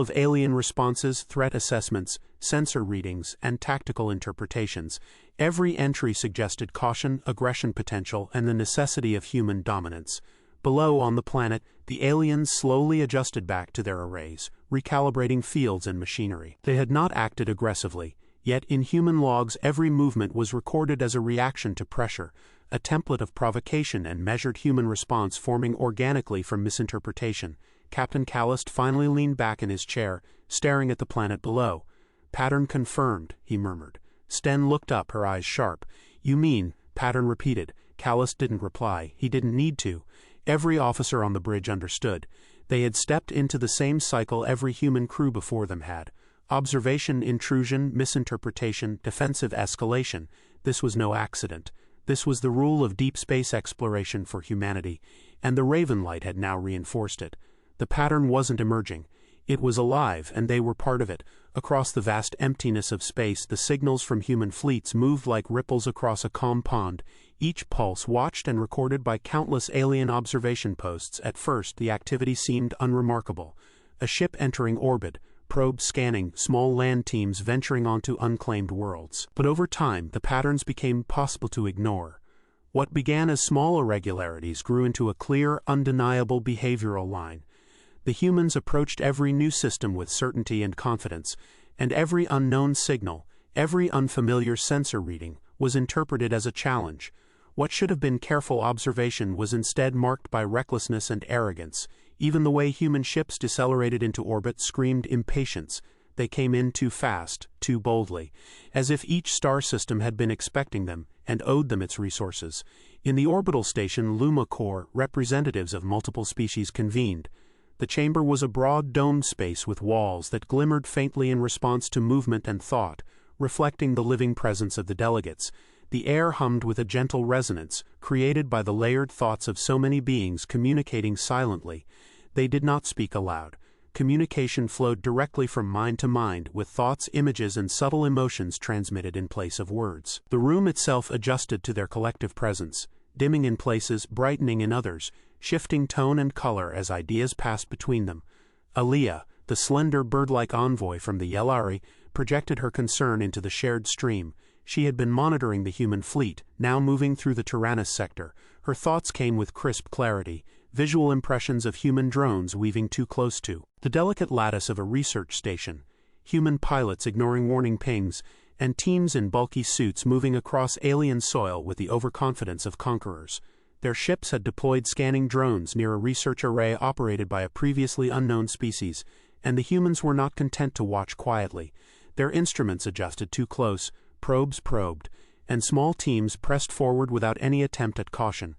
of alien responses, threat assessments, sensor readings, and tactical interpretations. Every entry suggested caution, aggression potential, and the necessity of human dominance. Below on the planet, the aliens slowly adjusted back to their arrays, recalibrating fields and machinery. They had not acted aggressively, yet in human logs every movement was recorded as a reaction to pressure, a template of provocation and measured human response forming organically from misinterpretation. Captain Callist finally leaned back in his chair, staring at the planet below. "Pattern confirmed," he murmured. Sten looked up, her eyes sharp. "You mean," Pattern repeated. Callist didn't reply. He didn't need to. Every officer on the bridge understood. They had stepped into the same cycle every human crew before them had. Observation, intrusion, misinterpretation, defensive escalation. This was no accident. This was the rule of deep space exploration for humanity, and the Ravenlight had now reinforced it. The pattern wasn't emerging. It was alive, and they were part of it. Across the vast emptiness of space, the signals from human fleets moved like ripples across a calm pond, each pulse watched and recorded by countless alien observation posts. At first, the activity seemed unremarkable. A ship entering orbit, probes scanning, small land teams venturing onto unclaimed worlds. But over time, the patterns became possible to ignore. What began as small irregularities grew into a clear, undeniable behavioral line. The humans approached every new system with certainty and confidence, and every unknown signal, every unfamiliar sensor reading, was interpreted as a challenge. What should have been careful observation was instead marked by recklessness and arrogance. Even the way human ships decelerated into orbit screamed impatience. They came in too fast, too boldly, as if each star system had been expecting them and owed them its resources. In the orbital station Luma Core, representatives of multiple species convened. The chamber was a broad domed space with walls that glimmered faintly in response to movement and thought, reflecting the living presence of the delegates. The air hummed with a gentle resonance, created by the layered thoughts of so many beings communicating silently. They did not speak aloud. Communication flowed directly from mind to mind, with thoughts, images, and subtle emotions transmitted in place of words. The room itself adjusted to their collective presence, dimming in places, brightening in others, shifting tone and color as ideas passed between them. Aliyah, the slender bird-like envoy from the Yellari, projected her concern into the shared stream. She had been monitoring the human fleet, now moving through the Tyrannus sector. Her thoughts came with crisp clarity, visual impressions of human drones weaving too close to the delicate lattice of a research station, human pilots ignoring warning pings, and teams in bulky suits moving across alien soil with the overconfidence of conquerors. Their ships had deployed scanning drones near a research array operated by a previously unknown species, and the humans were not content to watch quietly. Their instruments adjusted too close, probes probed, and small teams pressed forward without any attempt at caution.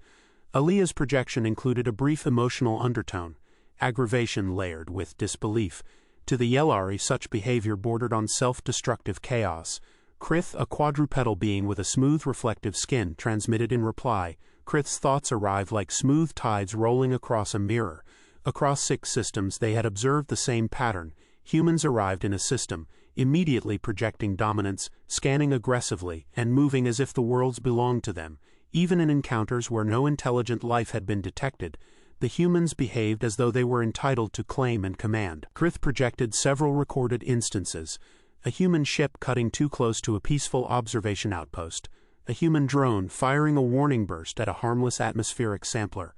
Aliyah's projection included a brief emotional undertone, aggravation layered with disbelief. To the Yellari, such behavior bordered on self-destructive chaos. Krith, a quadrupedal being with a smooth reflective skin, transmitted in reply. Krith's thoughts arrived like smooth tides rolling across a mirror. Across 6 systems they had observed the same pattern. Humans arrived in a system, immediately projecting dominance, scanning aggressively, and moving as if the worlds belonged to them. Even in encounters where no intelligent life had been detected, the humans behaved as though they were entitled to claim and command. Krith projected several recorded instances. A human ship cutting too close to a peaceful observation outpost. A human drone firing a warning burst at a harmless atmospheric sampler.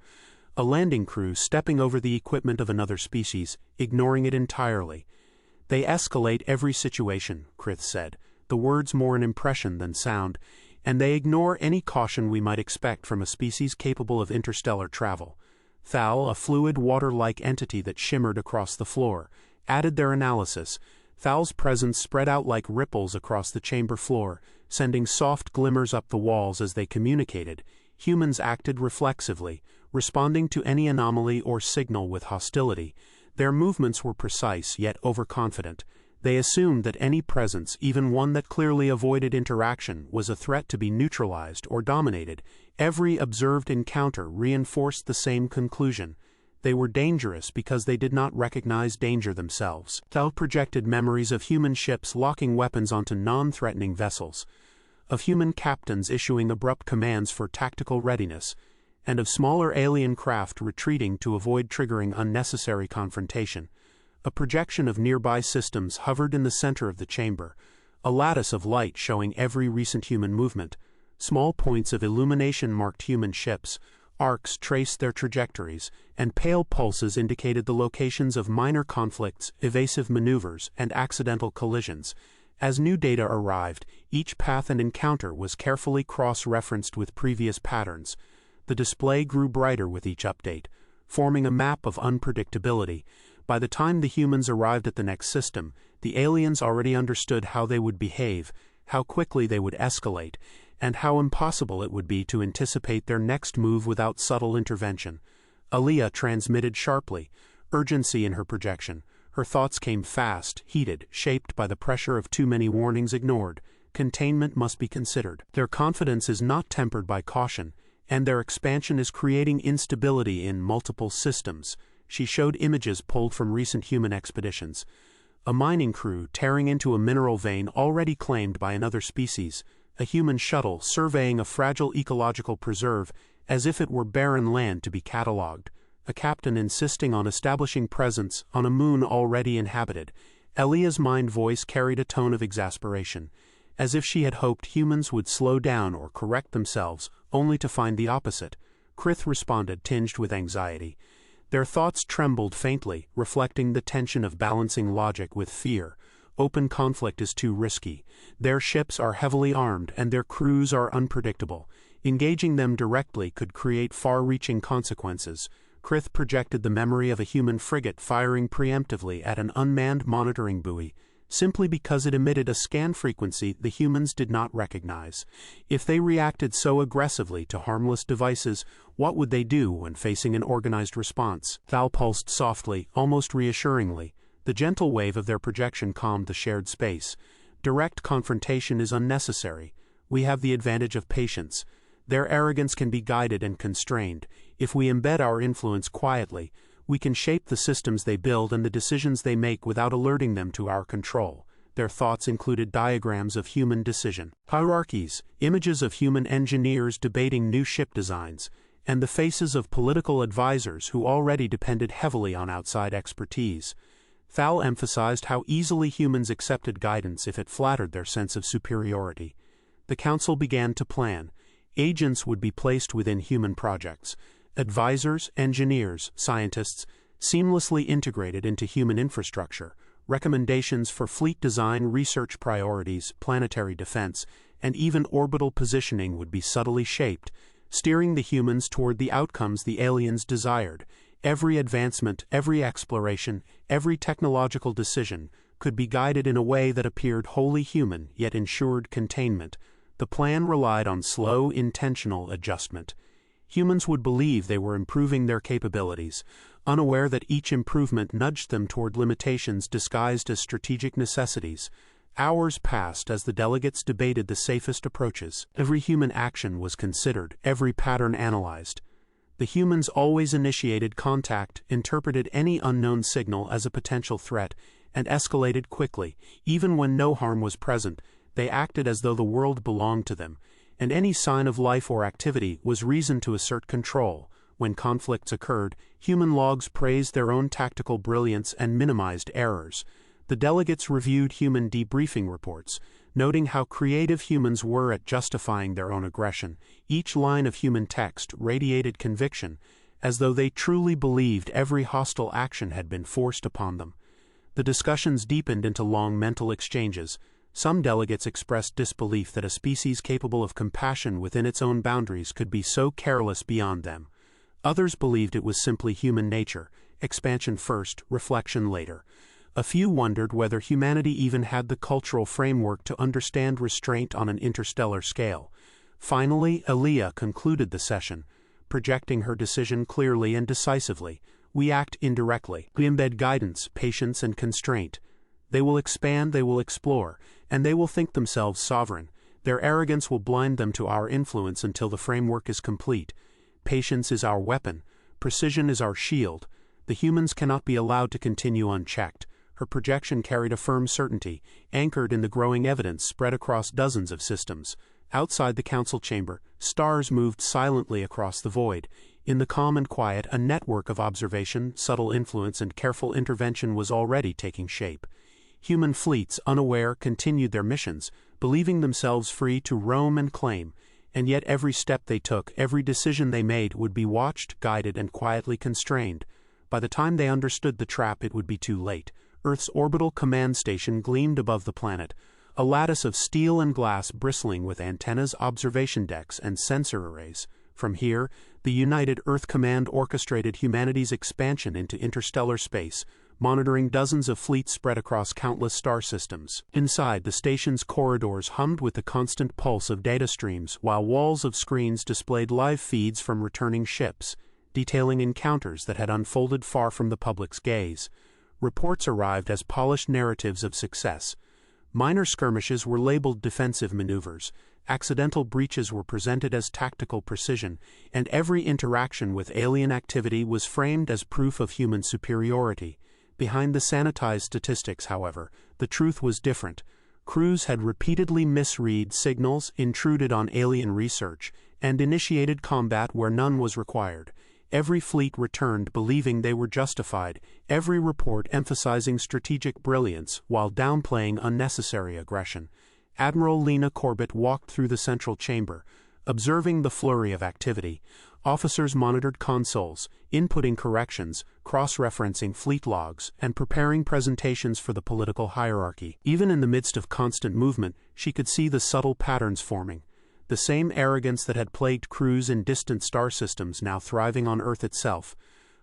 A landing crew stepping over the equipment of another species, ignoring it entirely. "They escalate every situation," Krith said, the words more an impression than sound, "and they ignore any caution we might expect from a species capable of interstellar travel." Thal, a fluid water-like entity that shimmered across the floor, added their analysis. Thal's presence spread out like ripples across the chamber floor, sending soft glimmers up the walls as they communicated. Humans acted reflexively, responding to any anomaly or signal with hostility. Their movements were precise yet overconfident. They assumed that any presence, even one that clearly avoided interaction, was a threat to be neutralized or dominated. Every observed encounter reinforced the same conclusion. They were dangerous because they did not recognize danger themselves. Thal projected memories of human ships locking weapons onto non-threatening vessels, of human captains issuing abrupt commands for tactical readiness, and of smaller alien craft retreating to avoid triggering unnecessary confrontation. A projection of nearby systems hovered in the center of the chamber, a lattice of light showing every recent human movement. Small points of illumination marked human ships, arcs traced their trajectories, and pale pulses indicated the locations of minor conflicts, evasive maneuvers, and accidental collisions. As new data arrived, each path and encounter was carefully cross-referenced with previous patterns. The display grew brighter with each update, forming a map of unpredictability. By the time the humans arrived at the next system, the aliens already understood how they would behave, how quickly they would escalate, and how impossible it would be to anticipate their next move without subtle intervention. Aliyah transmitted sharply, urgency in her projection. Her thoughts came fast, heated, shaped by the pressure of too many warnings ignored. Containment must be considered. Their confidence is not tempered by caution, and their expansion is creating instability in multiple systems. She showed images pulled from recent human expeditions. A mining crew tearing into a mineral vein already claimed by another species, a human shuttle surveying a fragile ecological preserve as if it were barren land to be catalogued, a captain insisting on establishing presence on a moon already inhabited. Aliyah's mind voice carried a tone of exasperation, as if she had hoped humans would slow down or correct themselves, only to find the opposite. Krith responded, tinged with anxiety. Their thoughts trembled faintly, reflecting the tension of balancing logic with fear. Open conflict is too risky. Their ships are heavily armed and their crews are unpredictable. Engaging them directly could create far-reaching consequences. Krith projected the memory of a human frigate firing preemptively at an unmanned monitoring buoy, simply because it emitted a scan frequency the humans did not recognize. If they reacted so aggressively to harmless devices, what would they do when facing an organized response? Thal pulsed softly, almost reassuringly. The gentle wave of their projection calmed the shared space. Direct confrontation is unnecessary. We have the advantage of patience. Their arrogance can be guided and constrained. If we embed our influence quietly, we can shape the systems they build and the decisions they make without alerting them to our control. Their thoughts included diagrams of human decision, hierarchies, images of human engineers debating new ship designs, and the faces of political advisors who already depended heavily on outside expertise. Thal emphasized how easily humans accepted guidance if it flattered their sense of superiority. The council began to plan. Agents would be placed within human projects. Advisors, engineers, scientists, seamlessly integrated into human infrastructure. Recommendations for fleet design, research priorities, planetary defense, and even orbital positioning would be subtly shaped, steering the humans toward the outcomes the aliens desired. Every advancement, every exploration, every technological decision could be guided in a way that appeared wholly human, yet ensured containment. The plan relied on slow, intentional adjustment. Humans would believe they were improving their capabilities, unaware that each improvement nudged them toward limitations disguised as strategic necessities. Hours passed as the delegates debated the safest approaches. Every human action was considered, every pattern analyzed. The humans always initiated contact, interpreted any unknown signal as a potential threat, and escalated quickly. Even when no harm was present, they acted as though the world belonged to them, and any sign of life or activity was reason to assert control. When conflicts occurred, human logs praised their own tactical brilliance and minimized errors. The delegates reviewed human debriefing reports, noting how creative humans were at justifying their own aggression. Each line of human text radiated conviction, as though they truly believed every hostile action had been forced upon them. The discussions deepened into long mental exchanges. Some delegates expressed disbelief that a species capable of compassion within its own boundaries could be so careless beyond them. Others believed it was simply human nature, expansion first, reflection later. A few wondered whether humanity even had the cultural framework to understand restraint on an interstellar scale. Finally, Aliyah concluded the session, projecting her decision clearly and decisively. We act indirectly. We embed guidance, patience, and constraint. They will expand, they will explore, and they will think themselves sovereign. Their arrogance will blind them to our influence until the framework is complete. Patience is our weapon. Precision is our shield. The humans cannot be allowed to continue unchecked. Her projection carried a firm certainty, anchored in the growing evidence spread across dozens of systems. Outside the council chamber, stars moved silently across the void. In the calm and quiet, a network of observation, subtle influence, and careful intervention was already taking shape. Human fleets, unaware, continued their missions, believing themselves free to roam and claim, and yet every step they took, every decision they made would be watched, guided, and quietly constrained. By the time they understood the trap, it would be too late. Earth's orbital command station gleamed above the planet, a lattice of steel and glass bristling with antennas, observation decks, and sensor arrays. From here, the United Earth Command orchestrated humanity's expansion into interstellar space, monitoring dozens of fleets spread across countless star systems. Inside, the station's corridors hummed with the constant pulse of data streams, while walls of screens displayed live feeds from returning ships, detailing encounters that had unfolded far from the public's gaze. Reports arrived as polished narratives of success. Minor skirmishes were labeled defensive maneuvers, accidental breaches were presented as tactical precision, and every interaction with alien activity was framed as proof of human superiority. Behind the sanitized statistics, however, the truth was different. Crews had repeatedly misread signals, intruded on alien research, and initiated combat where none was required. Every fleet returned believing they were justified, every report emphasizing strategic brilliance while downplaying unnecessary aggression. Admiral Lena Corbett walked through the central chamber, observing the flurry of activity. Officers monitored consoles, inputting corrections, cross-referencing fleet logs, and preparing presentations for the political hierarchy. Even in the midst of constant movement, she could see the subtle patterns forming. The same arrogance that had plagued crews in distant star systems now thriving on Earth itself.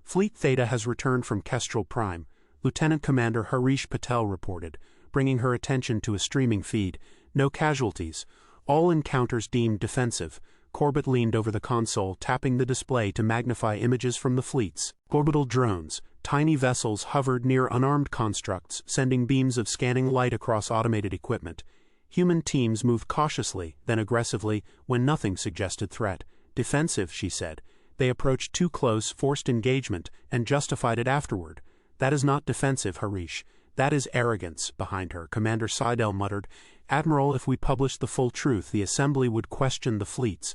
Fleet Theta has returned from Kestrel Prime, Lieutenant Commander Harish Patel reported, bringing her attention to a streaming feed. No casualties. All encounters deemed defensive. Corbett leaned over the console, tapping the display to magnify images from the fleets. Orbital drones, tiny vessels hovered near unarmed constructs, sending beams of scanning light across automated equipment. Human teams moved cautiously, then aggressively, when nothing suggested threat. Defensive, she said. They approached too close, forced engagement, and justified it afterward. That is not defensive, Harish. That is arrogance. Behind her, Commander Seidel muttered, Admiral, if we published the full truth, the Assembly would question the fleets.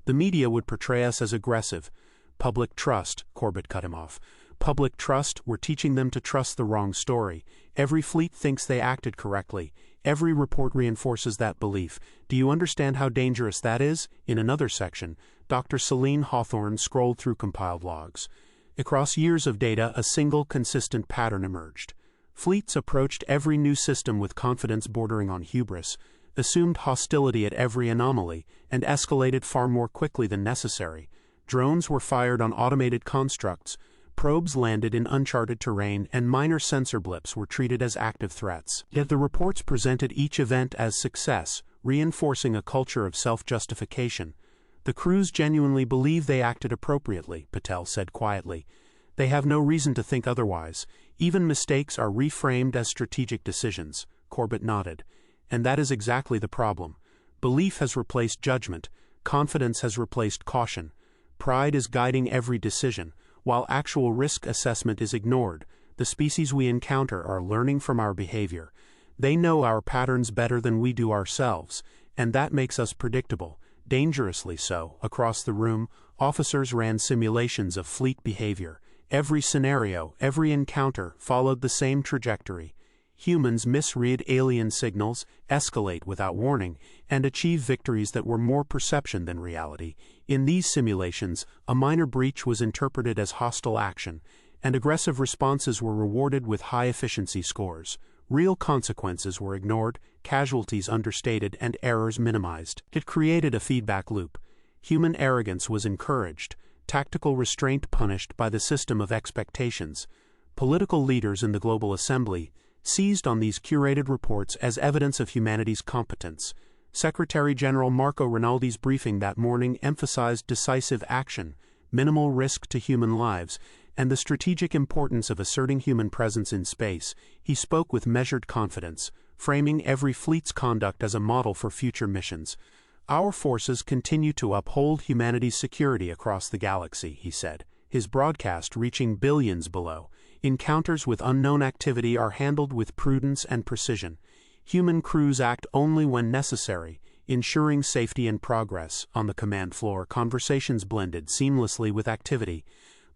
The media would portray us as aggressive. Public trust, Corbett cut him off. Public trust, we're teaching them to trust the wrong story. Every fleet thinks they acted correctly. Every report reinforces that belief. Do you understand how dangerous that is? In another section, Dr. Celine Hawthorne scrolled through compiled logs. Across years of data, a single, consistent pattern emerged. Fleets approached every new system with confidence bordering on hubris, assumed hostility at every anomaly, and escalated far more quickly than necessary. Drones were fired on automated constructs, probes landed in uncharted terrain, and minor sensor blips were treated as active threats. Yet the reports presented each event as success, reinforcing a culture of self-justification. The crews genuinely believe they acted appropriately, Patel said quietly. They have no reason to think otherwise. Even mistakes are reframed as strategic decisions. Corbett nodded. And that is exactly the problem. Belief has replaced judgment. Confidence has replaced caution. Pride is guiding every decision, while actual risk assessment is ignored. The species we encounter are learning from our behavior. They know our patterns better than we do ourselves, and that makes us predictable. Dangerously so. Across the room, officers ran simulations of fleet behavior. Every scenario, every encounter followed the same trajectory. Humans misread alien signals, escalate without warning, and achieve victories that were more perception than reality. In these simulations, a minor breach was interpreted as hostile action, and aggressive responses were rewarded with high-efficiency scores. Real consequences were ignored, casualties understated, and errors minimized. It created a feedback loop. Human arrogance was encouraged, tactical restraint punished by the system of expectations. Political leaders in the Global Assembly seized on these curated reports as evidence of humanity's competence. Secretary General Marco Rinaldi's briefing that morning emphasized decisive action, minimal risk to human lives, and the strategic importance of asserting human presence in space, he spoke with measured confidence, framing every fleet's conduct as a model for future missions. "Our forces continue to uphold humanity's security across the galaxy," he said, his broadcast reaching billions below. "Encounters with unknown activity are handled with prudence and precision. Human crews act only when necessary, ensuring safety and progress." On the command floor, conversations blended seamlessly with activity.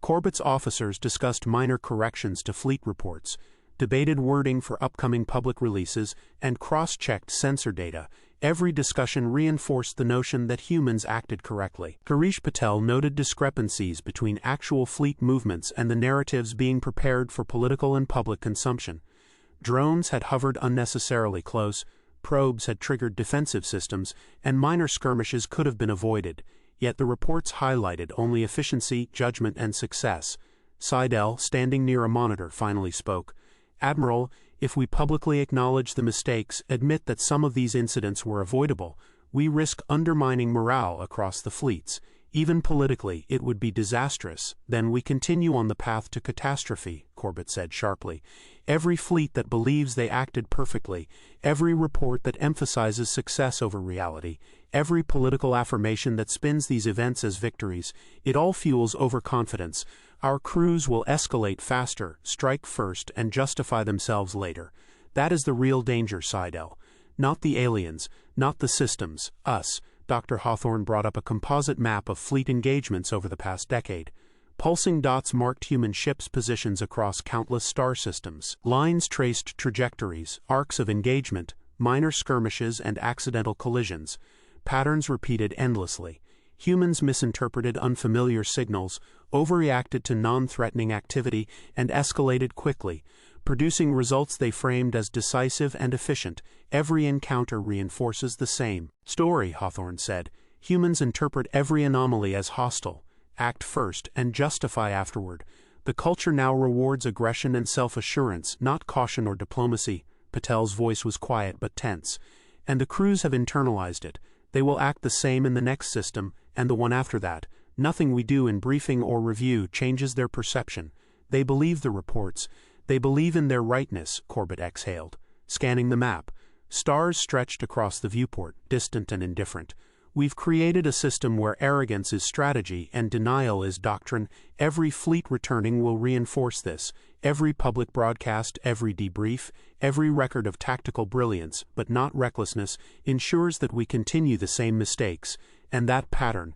Corbett's officers discussed minor corrections to fleet reports, debated wording for upcoming public releases, and cross-checked sensor data. Every discussion reinforced the notion that humans acted correctly. Girish Patel noted discrepancies between actual fleet movements and the narratives being prepared for political and public consumption. Drones had hovered unnecessarily close, probes had triggered defensive systems, and minor skirmishes could have been avoided, yet the reports highlighted only efficiency, judgment, and success. Seidel, standing near a monitor, finally spoke. "Admiral, if we publicly acknowledge the mistakes, admit that some of these incidents were avoidable, we risk undermining morale across the fleets. Even politically, it would be disastrous. Then we continue on the path to catastrophe," Corbett said sharply. "Every fleet that believes they acted perfectly, every report that emphasizes success over reality, every political affirmation that spins these events as victories, it all fuels overconfidence. Our crews will escalate faster, strike first, and justify themselves later. That is the real danger, Seidel. Not the aliens, not the systems, us." Dr. Hawthorne brought up a composite map of fleet engagements over the past decade. Pulsing dots marked human ships' positions across countless star systems. Lines traced trajectories, arcs of engagement, minor skirmishes, and accidental collisions. Patterns repeated endlessly. Humans misinterpreted unfamiliar signals, overreacted to non-threatening activity, and escalated quickly, producing results they framed as decisive and efficient. "Every encounter reinforces the same story," Hawthorne said. "Humans interpret every anomaly as hostile, act first, and justify afterward. The culture now rewards aggression and self-assurance, not caution or diplomacy." Patel's voice was quiet but tense. "And the crews have internalized it. They will act the same in the next system, and the one after that. Nothing we do in briefing or review changes their perception. They believe the reports. They believe in their rightness," Corbett exhaled, scanning the map. Stars stretched across the viewport, distant and indifferent. "We've created a system where arrogance is strategy and denial is doctrine. Every fleet returning will reinforce this. Every public broadcast, every debrief, every record of tactical brilliance, but not recklessness, ensures that we continue the same mistakes. And that pattern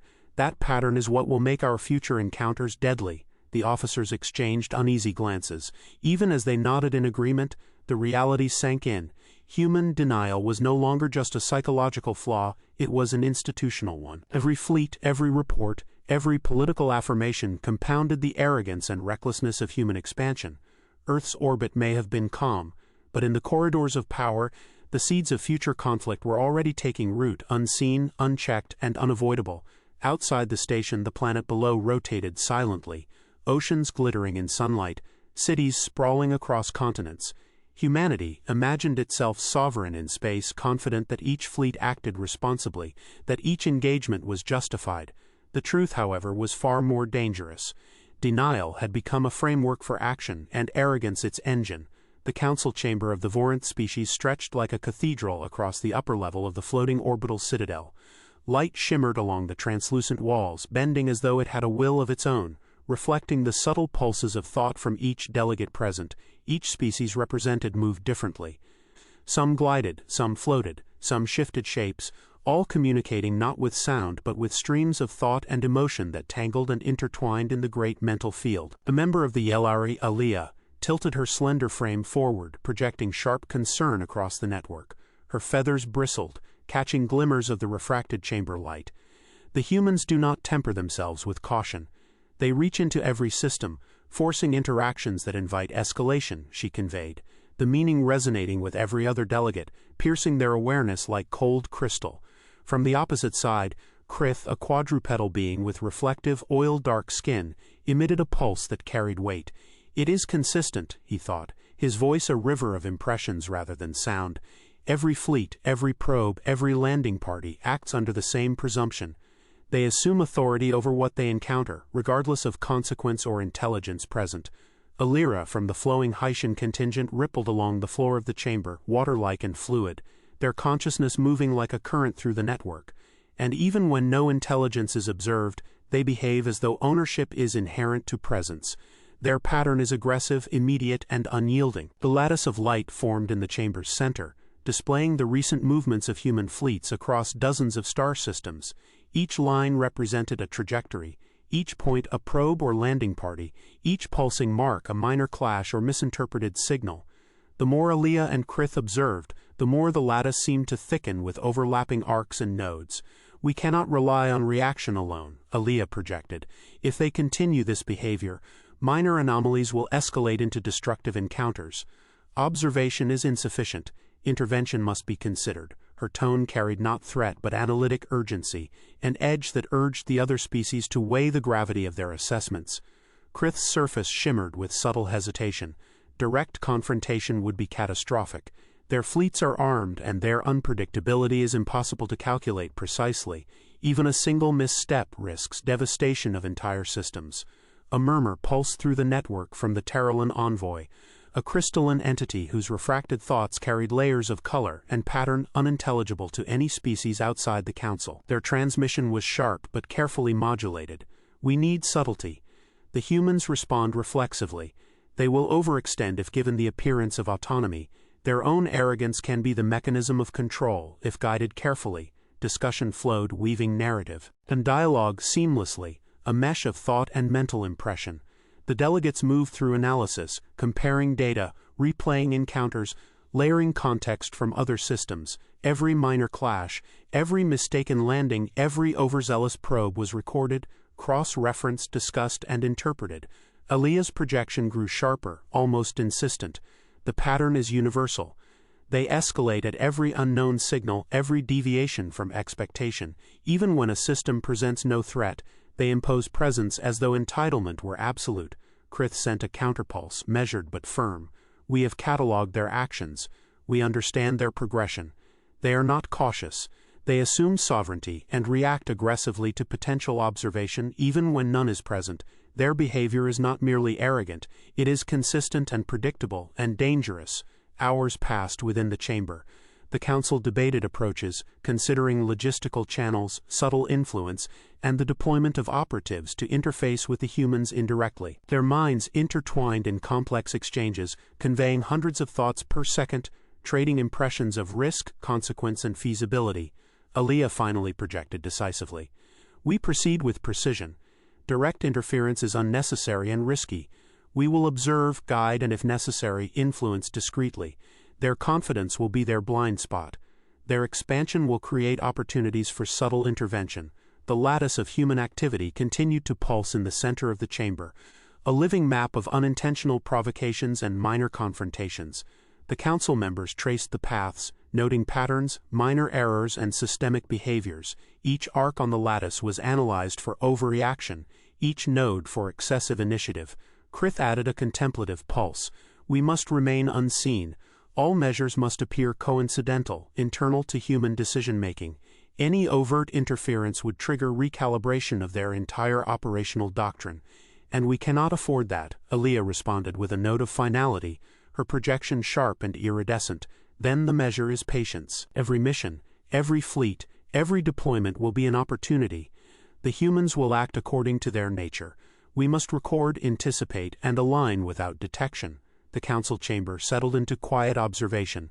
is what will make our future encounters deadly." The officers exchanged uneasy glances. Even as they nodded in agreement, the reality sank in. Human denial was no longer just a psychological flaw, it was an institutional one. Every fleet, every report, every political affirmation compounded the arrogance and recklessness of human expansion. Earth's orbit may have been calm, but in the corridors of power, the seeds of future conflict were already taking root, unseen, unchecked, and unavoidable. Outside the station, the planet below rotated silently, oceans glittering in sunlight, cities sprawling across continents. Humanity imagined itself sovereign in space, confident that each fleet acted responsibly, that each engagement was justified. The truth, however, was far more dangerous. Denial had become a framework for action, and arrogance its engine. The council chamber of the Voranth species stretched like a cathedral across the upper level of the floating orbital citadel. Light shimmered along the translucent walls, bending as though it had a will of its own, reflecting the subtle pulses of thought from each delegate present. Each species represented moved differently. Some glided, some floated, some shifted shapes, all communicating not with sound but with streams of thought and emotion that tangled and intertwined in the great mental field. A member of the Yelari, Aliyah, tilted her slender frame forward, projecting sharp concern across the network. Her feathers bristled, catching glimmers of the refracted chamber light. "The humans do not temper themselves with caution. They reach into every system, forcing interactions that invite escalation," she conveyed, the meaning resonating with every other delegate, piercing their awareness like cold crystal. From the opposite side, Krith, a quadrupedal being with reflective, oil-dark skin, emitted a pulse that carried weight. "It is consistent," he thought, his voice a river of impressions rather than sound. "Every fleet, every probe, every landing party acts under the same presumption. They assume authority over what they encounter, regardless of consequence or intelligence present. A lyra from the flowing Haitian contingent rippled along the floor of the chamber, water-like and fluid, their consciousness moving like a current through the network. And even when no intelligence is observed, they behave as though ownership is inherent to presence. Their pattern is aggressive, immediate, and unyielding. The lattice of light formed in the chamber's center, displaying the recent movements of human fleets across dozens of star systems. Each line represented a trajectory, each point a probe or landing party, each pulsing mark a minor clash or misinterpreted signal. The more Aaliyah and Krith observed, the more the lattice seemed to thicken with overlapping arcs and nodes. We cannot rely on reaction alone, Aaliyah projected. If they continue this behavior, minor anomalies will escalate into destructive encounters. Observation is insufficient. Intervention must be considered. Her tone carried not threat but analytic urgency, an edge that urged the other species to weigh the gravity of their assessments. Krith's surface shimmered with subtle hesitation. Direct confrontation would be catastrophic. Their fleets are armed, and their unpredictability is impossible to calculate precisely. Even a single misstep risks devastation of entire systems. A murmur pulsed through the network from the Terralan envoy, a crystalline entity whose refracted thoughts carried layers of color and pattern unintelligible to any species outside the Council. Their transmission was sharp but carefully modulated. We need subtlety. The humans respond reflexively. They will overextend if given the appearance of autonomy. Their own arrogance can be the mechanism of control, if guided carefully. Discussion flowed, weaving narrative and dialogue seamlessly, a mesh of thought and mental impression. The delegates moved through analysis, comparing data, replaying encounters, layering context from other systems. Every minor clash, every mistaken landing, every overzealous probe was recorded, cross-referenced, discussed, and interpreted. Aaliyah's projection grew sharper, almost insistent. The pattern is universal. They escalate at every unknown signal, every deviation from expectation. Even when a system presents no threat, they impose presence as though entitlement were absolute. Krith sent a counterpulse, measured but firm. We have catalogued their actions. We understand their progression. They are not cautious. They assume sovereignty and react aggressively to potential observation even when none is present. Their behavior is not merely arrogant, it is consistent and predictable and dangerous. Hours passed within the chamber. The Council debated approaches, considering logistical channels, subtle influence, and the deployment of operatives to interface with the humans indirectly. Their minds intertwined in complex exchanges, conveying hundreds of thoughts per second, trading impressions of risk, consequence, and feasibility. Aaliyah finally projected decisively. We proceed with precision. Direct interference is unnecessary and risky. We will observe, guide, and if necessary, influence discreetly. Their confidence will be their blind spot. Their expansion will create opportunities for subtle intervention. The lattice of human activity continued to pulse in the center of the chamber, a living map of unintentional provocations and minor confrontations. The Council members traced the paths, noting patterns, minor errors, and systemic behaviors. Each arc on the lattice was analyzed for overreaction, each node for excessive initiative. Krith added a contemplative pulse. We must remain unseen. All measures must appear coincidental, internal to human decision-making. Any overt interference would trigger recalibration of their entire operational doctrine. And we cannot afford that, Aaliyah responded with a note of finality, her projection sharp and iridescent. Then the measure is patience. Every mission, every fleet, every deployment will be an opportunity. The humans will act according to their nature. We must record, anticipate, and align without detection. The Council chamber settled into quiet observation.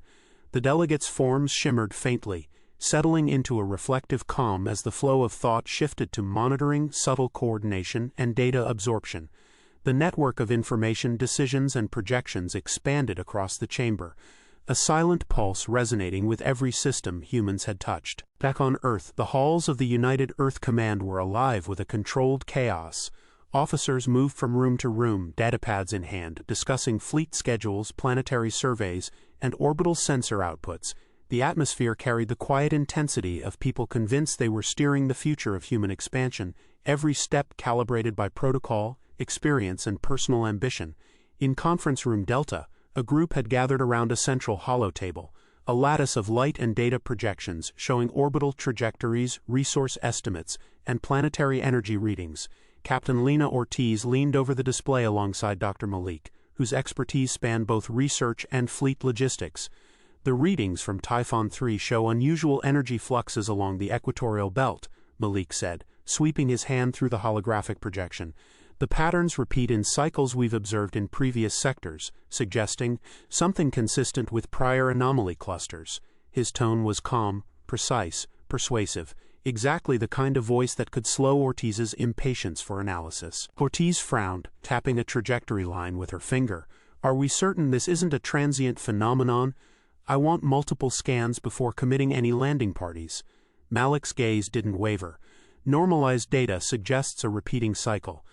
The delegates' forms shimmered faintly, settling into a reflective calm as the flow of thought shifted to monitoring, subtle coordination, and data absorption. The network of information, decisions, and projections expanded across the chamber, a silent pulse resonating with every system humans had touched. Back on Earth, the halls of the United Earth Command were alive with a controlled chaos. Officers moved from room to room, datapads in hand, discussing fleet schedules, planetary surveys, and orbital sensor outputs. The atmosphere carried the quiet intensity of people convinced they were steering the future of human expansion, every step calibrated by protocol, experience, and personal ambition. In Conference Room Delta, a group had gathered around a central hollow table. a lattice of light and data projections showing orbital trajectories, resource estimates, and planetary energy readings. Captain Lena Ortiz leaned over the display alongside Dr. Malik, whose expertise spanned both research and fleet logistics. The readings from Typhon 3 show unusual energy fluxes along the equatorial belt, Malik said, sweeping his hand through the holographic projection. The patterns repeat in cycles we've observed in previous sectors, suggesting something consistent with prior anomaly clusters. His tone was calm, precise, persuasive, exactly the kind of voice that could slow Ortiz's impatience for analysis. Ortiz frowned, tapping a trajectory line with her finger. Are we certain this isn't a transient phenomenon? I want multiple scans before committing any landing parties. Malik's gaze didn't waver. Normalized data suggests a repeating cycle.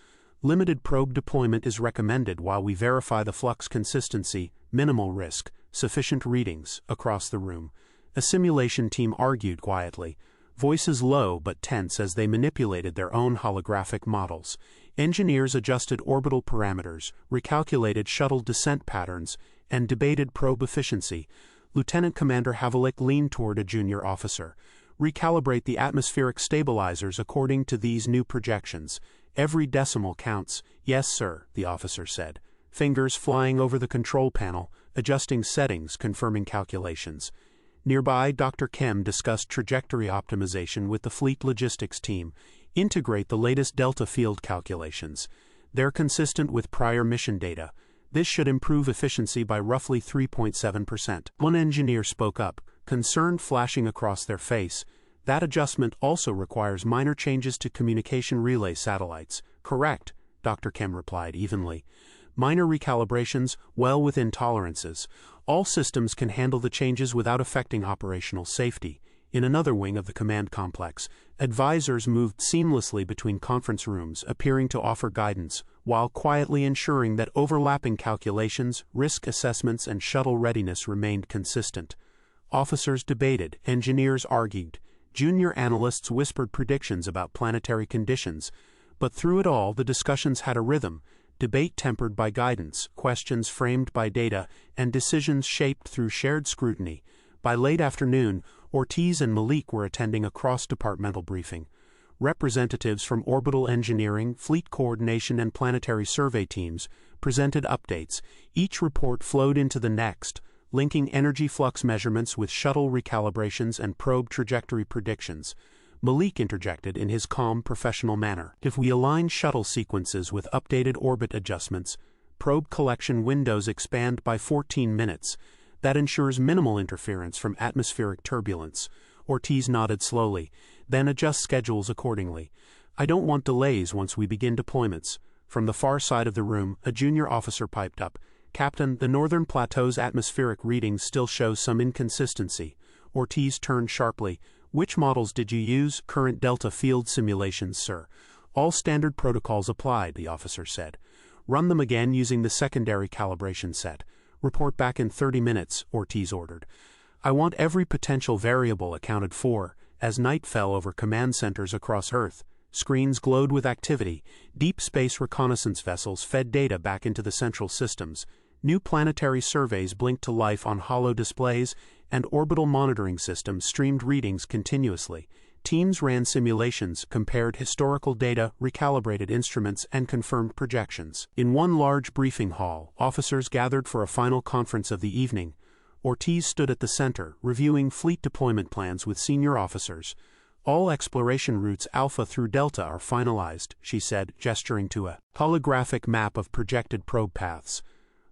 Limited probe deployment is recommended while we verify the flux consistency, minimal risk, sufficient readings, across the room. A simulation team argued quietly, voices low but tense as they manipulated their own holographic models. Engineers adjusted orbital parameters, recalculated shuttle descent patterns, and debated probe efficiency. Lieutenant Commander Havlik leaned toward a junior officer. Recalibrate the atmospheric stabilizers according to these new projections. Every decimal counts. Yes, sir, the officer said. Fingers flying over the control panel, adjusting settings, confirming calculations. Nearby, Dr. Kem discussed trajectory optimization with the fleet logistics team. Integrate the latest delta field calculations. They're consistent with prior mission data. This should improve efficiency by roughly 3.7%. One engineer spoke up, concern flashing across their face. That adjustment also requires minor changes to communication relay satellites. Correct, Dr. Kem replied evenly. Minor recalibrations, well within tolerances. All systems can handle the changes without affecting operational safety. In another wing of the command complex, advisors moved seamlessly between conference rooms, appearing to offer guidance, while quietly ensuring that overlapping calculations, risk assessments, and shuttle readiness remained consistent. Officers debated, engineers argued, junior analysts whispered predictions about planetary conditions, but through it all the discussions had a rhythm, debate tempered by guidance, questions framed by data, and decisions shaped through shared scrutiny. By late afternoon, Ortiz and Malik were attending a cross-departmental briefing. Representatives from orbital engineering, fleet coordination, and planetary survey teams presented updates. Each report flowed into the next, linking energy flux measurements with shuttle recalibrations and probe trajectory predictions. Malik interjected in his calm, professional manner. If we align shuttle sequences with updated orbit adjustments, probe collection windows expand by 14 minutes. That ensures minimal interference from atmospheric turbulence. Ortiz nodded slowly, then adjust schedules accordingly. I don't want delays once we begin deployments. From the far side of the room, a junior officer piped up. Captain, the northern plateau's atmospheric readings still show some inconsistency. Ortiz turned sharply. Which models did you use? Current delta field simulations, sir. All standard protocols applied, the officer said. Run them again using the secondary calibration set. Report back in 30 minutes, Ortiz ordered. I want every potential variable accounted for. As night fell over command centers across Earth, screens glowed with activity. Deep space reconnaissance vessels fed data back into the central systems. New planetary surveys blinked to life on holo displays, and orbital monitoring systems streamed readings continuously. Teams ran simulations, compared historical data, recalibrated instruments, and confirmed projections. In one large briefing hall, officers gathered for a final conference of the evening. Ortiz stood at the center, reviewing fleet deployment plans with senior officers. All exploration routes Alpha through Delta are finalized, she said, gesturing to a holographic map of projected probe paths.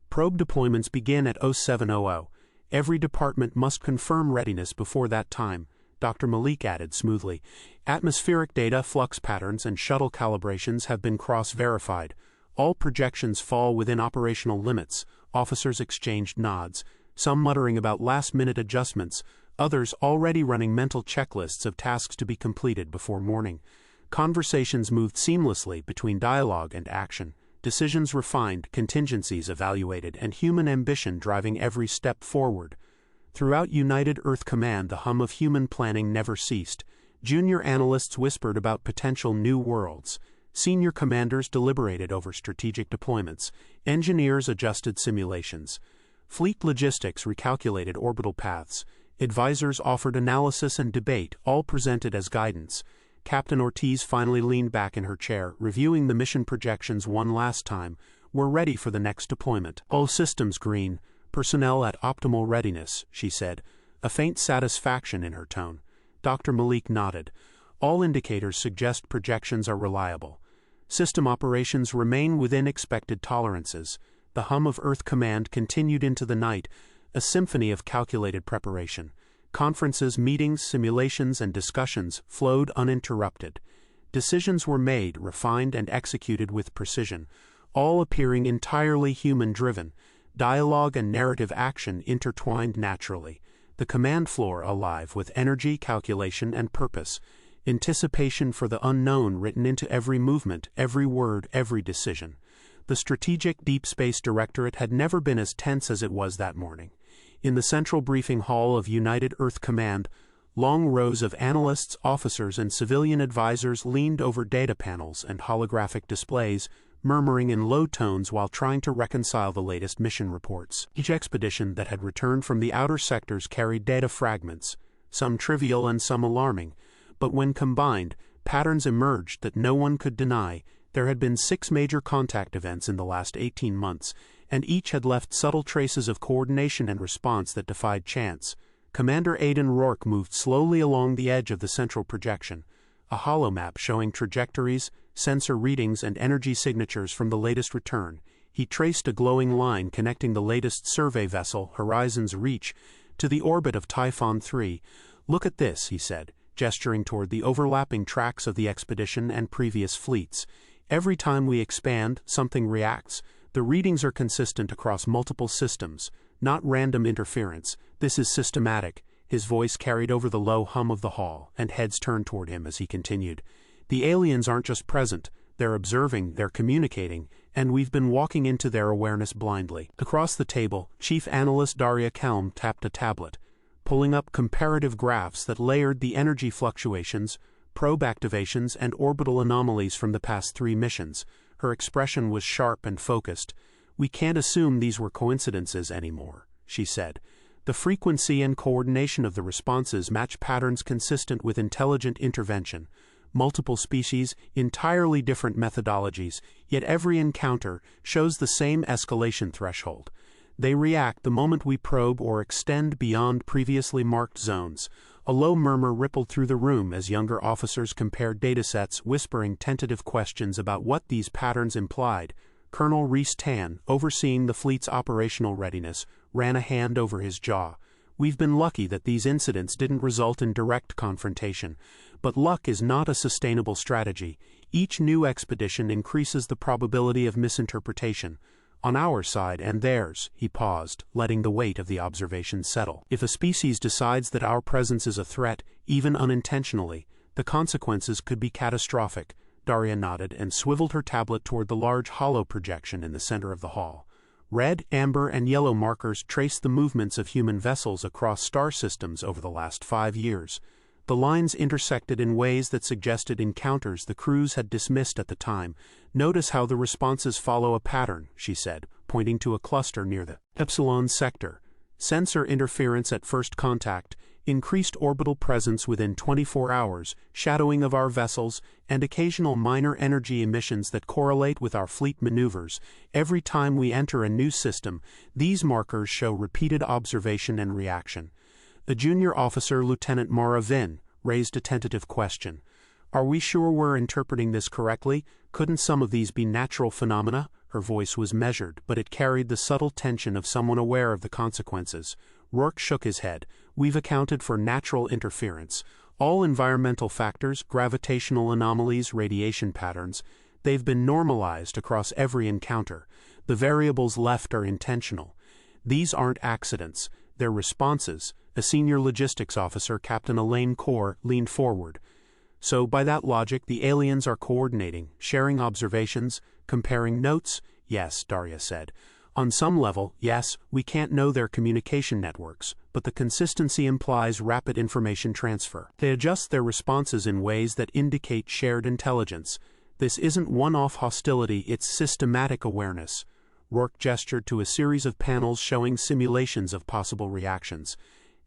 Probe deployments begin at 0700. Every department must confirm readiness before that time, Dr. Malik added smoothly. Atmospheric data, flux patterns, and shuttle calibrations have been cross-verified. All projections fall within operational limits. Officers exchanged nods, some muttering about last-minute adjustments, others already running mental checklists of tasks to be completed before morning. Conversations moved seamlessly between dialogue and action. Decisions refined, contingencies evaluated, and human ambition driving every step forward. Throughout United Earth Command, the hum of human planning never ceased. Junior analysts whispered about potential new worlds. Senior commanders deliberated over strategic deployments. Engineers adjusted simulations. Fleet logistics recalculated orbital paths. Advisors offered analysis and debate, all presented as guidance. Captain Ortiz finally leaned back in her chair, reviewing the mission projections one last time. "We're ready for the next deployment. All systems green. Personnel at optimal readiness," she said, a faint satisfaction in her tone. Dr. Malik nodded. "All indicators suggest projections are reliable. System operations remain within expected tolerances." The hum of Earth Command continued into the night, a symphony of calculated preparation. Conferences, meetings, simulations, and discussions flowed uninterrupted. Decisions were made, refined, and executed with precision, all appearing entirely human-driven. Dialogue and narrative action intertwined naturally. The command floor alive with energy, calculation, and purpose. Anticipation for the unknown written into every movement, every word, every decision. The Strategic Deep Space Directorate had never been as tense as it was that morning. In the central briefing hall of United Earth Command, long rows of analysts, officers, and civilian advisors leaned over data panels and holographic displays, murmuring in low tones while trying to reconcile the latest mission reports. Each expedition that had returned from the outer sectors carried data fragments, some trivial and some alarming, but when combined, patterns emerged that no one could deny. There had been 6 major contact events in the last 18 months, and each had left subtle traces of coordination and response that defied chance. Commander Aidan Rourke moved slowly along the edge of the central projection, a holomap showing trajectories, sensor readings, and energy signatures from the latest return. He traced a glowing line connecting the latest survey vessel, Horizon's Reach, to the orbit of Typhon 3. "Look at this," he said, gesturing toward the overlapping tracks of the expedition and previous fleets. "Every time we expand, something reacts. The readings are consistent across multiple systems, not random interference. This is systematic." His voice carried over the low hum of the hall, and heads turned toward him as he continued. "The aliens aren't just present, they're observing, they're communicating, and we've been walking into their awareness blindly." Across the table, Chief Analyst Daria Kelm tapped a tablet, pulling up comparative graphs that layered the energy fluctuations, probe activations, and orbital anomalies from the past 3 missions. Her expression was sharp and focused. "We can't assume these were coincidences anymore," she said. "The frequency and coordination of the responses match patterns consistent with intelligent intervention. Multiple species, entirely different methodologies, yet every encounter shows the same escalation threshold. They react the moment we probe or extend beyond previously marked zones." A low murmur rippled through the room as younger officers compared datasets, whispering tentative questions about what these patterns implied. Colonel Reese Tan, overseeing the fleet's operational readiness, ran a hand over his jaw. "We've been lucky that these incidents didn't result in direct confrontation. But luck is not a sustainable strategy. Each new expedition increases the probability of misinterpretation. On our side and theirs," he paused, letting the weight of the observation settle. "If a species decides that our presence is a threat, even unintentionally, the consequences could be catastrophic." Daria nodded and swiveled her tablet toward the large hollow projection in the center of the hall. Red, amber, and yellow markers traced the movements of human vessels across star systems over the last 5 years. The lines intersected in ways that suggested encounters the crews had dismissed at the time. "Notice how the responses follow a pattern," she said, pointing to a cluster near the Epsilon sector. "Sensor interference at first contact, increased orbital presence within 24 hours, shadowing of our vessels, and occasional minor energy emissions that correlate with our fleet maneuvers. Every time we enter a new system, these markers show repeated observation and reaction." A junior officer, Lieutenant Mara Vin, raised a tentative question. "Are we sure we're interpreting this correctly? Couldn't some of these be natural phenomena?" Her voice was measured, but it carried the subtle tension of someone aware of the consequences. Rourke shook his head. "We've accounted for natural interference. All environmental factors, gravitational anomalies, radiation patterns, they've been normalized across every encounter. The variables left are intentional. These aren't accidents, they're responses." A senior logistics officer, Captain Elaine Kaur, leaned forward. "So by that logic, the aliens are coordinating, sharing observations, comparing notes?" "Yes," Daria said. "On some level, yes, we can't know their communication networks, but the consistency implies rapid information transfer. They adjust their responses in ways that indicate shared intelligence. This isn't one-off hostility, it's systematic awareness." Rourke gestured to a series of panels showing simulations of possible reactions.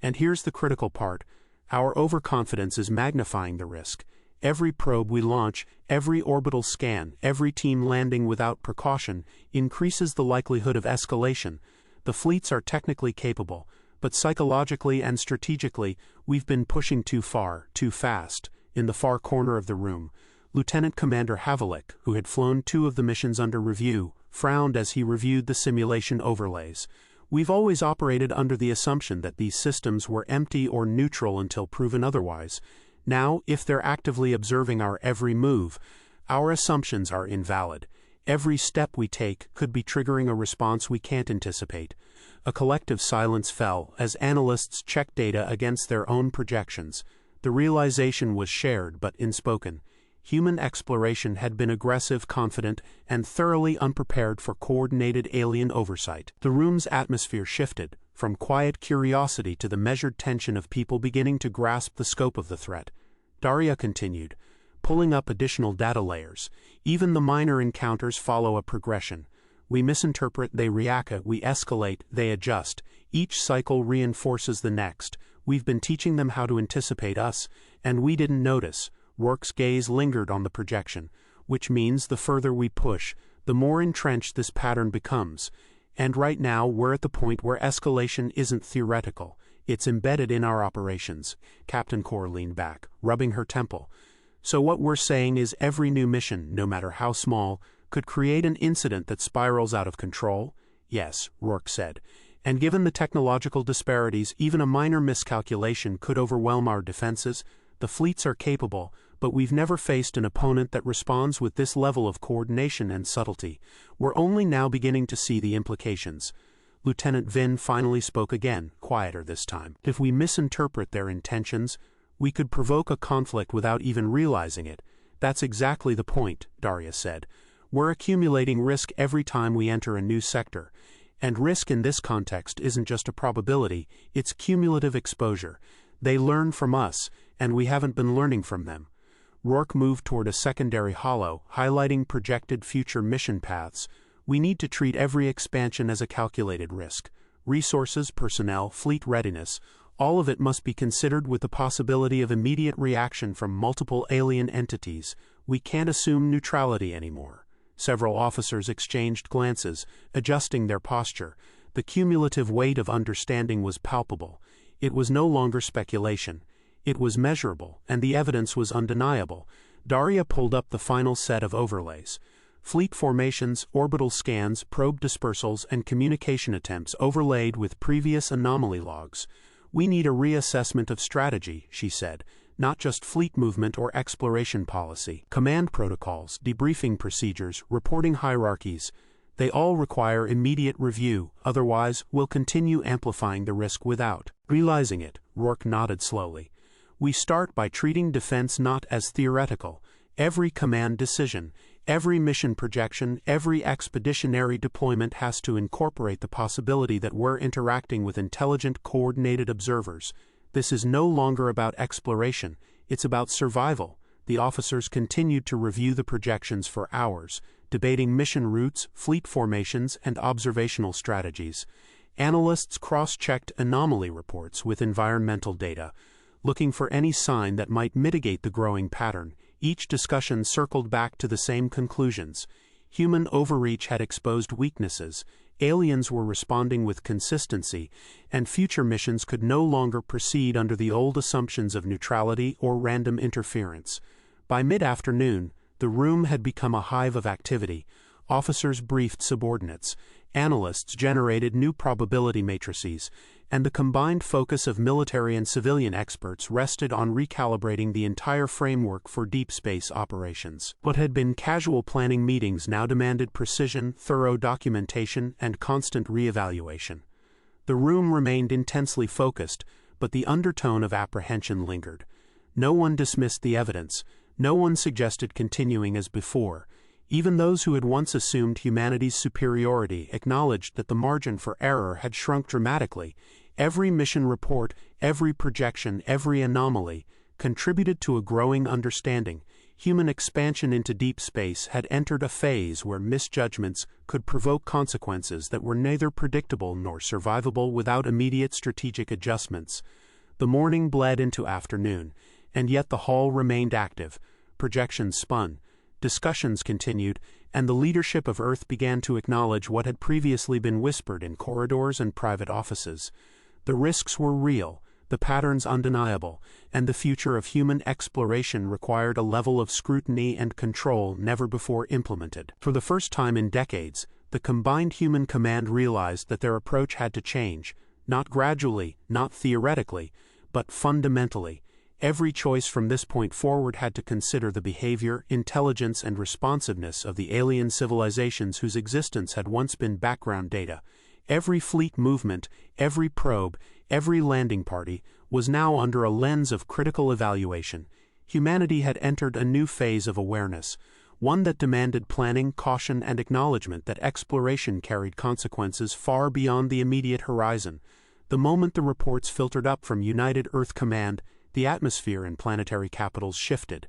And here's the critical part. Our overconfidence is magnifying the risk. Every probe we launch, every orbital scan, every team landing without precaution increases the likelihood of escalation. The fleets are technically capable, but psychologically and strategically, we've been pushing too far, too fast. In the far corner of the room, Lieutenant Commander Havlicek, who had flown 2 of the missions under review, frowned as he reviewed the simulation overlays. We've always operated under the assumption that these systems were empty or neutral until proven otherwise. Now, if they're actively observing our every move, our assumptions are invalid. Every step we take could be triggering a response we can't anticipate. A collective silence fell as analysts checked data against their own projections. The realization was shared but unspoken. Human exploration had been aggressive, confident, and thoroughly unprepared for coordinated alien oversight. The room's atmosphere shifted, from quiet curiosity to the measured tension of people beginning to grasp the scope of the threat. Daria continued, pulling up additional data layers. Even the minor encounters follow a progression. We misinterpret, they react, we escalate, they adjust. Each cycle reinforces the next. We've been teaching them how to anticipate us, and we didn't notice. Rourke's gaze lingered on the projection, which means the further we push, the more entrenched this pattern becomes. And right now we're at the point where escalation isn't theoretical, it's embedded in our operations. Captain Core leaned back, rubbing her temple. So what we're saying is every new mission, no matter how small, could create an incident that spirals out of control? Yes, Rourke said. And given the technological disparities, even a minor miscalculation could overwhelm our defenses. The fleets are capable, but we've never faced an opponent that responds with this level of coordination and subtlety. We're only now beginning to see the implications. Lieutenant Vin finally spoke again, quieter this time. If we misinterpret their intentions, we could provoke a conflict without even realizing it. That's exactly the point, Daria said. We're accumulating risk every time we enter a new sector. And risk in this context isn't just a probability, it's cumulative exposure. They learn from us, and we haven't been learning from them. Rourke moved toward a secondary hollow, highlighting projected future mission paths. We need to treat every expansion as a calculated risk. Resources, personnel, fleet readiness, all of it must be considered with the possibility of immediate reaction from multiple alien entities. We can't assume neutrality anymore. Several officers exchanged glances, adjusting their posture. The cumulative weight of understanding was palpable. It was no longer speculation. It was measurable, and the evidence was undeniable. Daria pulled up the final set of overlays. Fleet formations, orbital scans, probe dispersals, and communication attempts overlaid with previous anomaly logs. We need a reassessment of strategy, she said, not just fleet movement or exploration policy. Command protocols, debriefing procedures, reporting hierarchies, they all require immediate review, otherwise we'll continue amplifying the risk without realizing it. Rourke nodded slowly. We start by treating defense not as theoretical. Every command decision, every mission projection, every expeditionary deployment has to incorporate the possibility that we're interacting with intelligent, coordinated observers. This is no longer about exploration, it's about survival. The officers continued to review the projections for hours, debating mission routes, fleet formations, and observational strategies. Analysts cross-checked anomaly reports with environmental data, looking for any sign that might mitigate the growing pattern. Each discussion circled back to the same conclusions. Human overreach had exposed weaknesses, aliens were responding with consistency, and future missions could no longer proceed under the old assumptions of neutrality or random interference. By mid-afternoon, the room had become a hive of activity. Officers briefed subordinates, analysts generated new probability matrices, and the combined focus of military and civilian experts rested on recalibrating the entire framework for deep space operations. What had been casual planning meetings now demanded precision, thorough documentation, and constant reevaluation. The room remained intensely focused, but the undertone of apprehension lingered. No one dismissed the evidence, no one suggested continuing as before. Even those who had once assumed humanity's superiority acknowledged that the margin for error had shrunk dramatically. Every mission report, every projection, every anomaly contributed to a growing understanding. human expansion into deep space had entered a phase where misjudgments could provoke consequences that were neither predictable nor survivable without immediate strategic adjustments. The morning bled into afternoon, and yet the hall remained active. Projections spun, discussions continued, and the leadership of Earth began to acknowledge what had previously been whispered in corridors and private offices. The risks were real, the patterns undeniable, and the future of human exploration required a level of scrutiny and control never before implemented. For the first time in decades, the combined human command realized that their approach had to change, not gradually, not theoretically, but fundamentally. Every choice from this point forward had to consider the behavior, intelligence, and responsiveness of the alien civilizations whose existence had once been background data. Every fleet movement, every probe, every landing party was now under a lens of critical evaluation. Humanity had entered a new phase of awareness, one that demanded planning, caution, and acknowledgement that exploration carried consequences far beyond the immediate horizon. The moment the reports filtered up from United Earth Command, the atmosphere in planetary capitals shifted.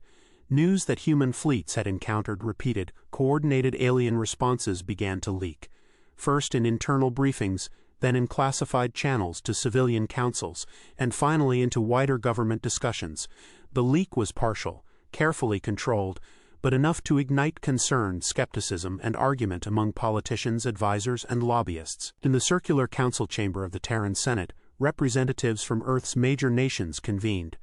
News that human fleets had encountered repeated, coordinated alien responses began to leak. First in internal briefings, then in classified channels to civilian councils, and finally into wider government discussions. The leak was partial, carefully controlled, but enough to ignite concern, skepticism, and argument among politicians, advisors, and lobbyists. In the circular council chamber of the Terran Senate, representatives from Earth's major nations convened.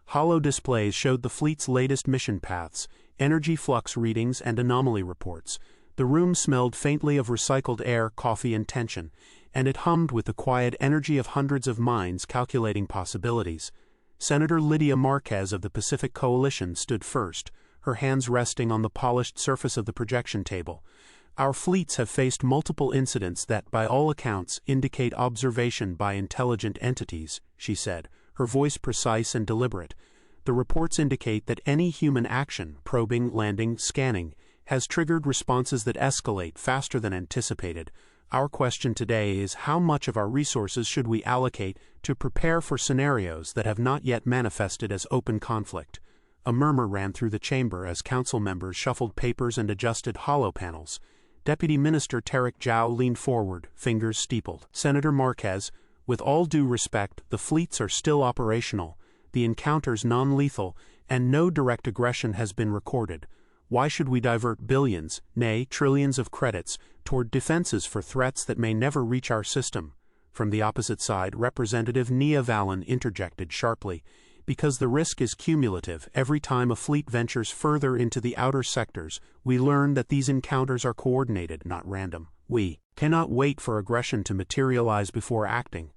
Holo displays showed the fleet's latest mission paths, energy flux readings, and anomaly reports. The room smelled faintly of recycled air, coffee, and tension, and it hummed with the quiet energy of hundreds of minds calculating possibilities. Senator Lydia Marquez of the Pacific Coalition stood first, her hands resting on the polished surface of the projection table. Our fleets have faced multiple incidents that, by all accounts, indicate observation by intelligent entities, she said, her voice precise and deliberate. The reports indicate that any human action, probing, landing, scanning, has triggered responses that escalate faster than anticipated. Our question today is how much of our resources should we allocate to prepare for scenarios that have not yet manifested as open conflict? A murmur ran through the chamber as council members shuffled papers and adjusted holo panels. Deputy Minister Tarek Zhao leaned forward, fingers steepled. Senator Marquez, with all due respect, the fleets are still operational, the encounters non-lethal, and no direct aggression has been recorded. Why should we divert billions, nay, trillions of credits toward defenses for threats that may never reach our system? From the opposite side, Representative Nia Valen interjected sharply. Because the risk is cumulative, every time a fleet ventures further into the outer sectors, we learn that these encounters are coordinated, not random. We cannot wait for aggression to materialize before acting.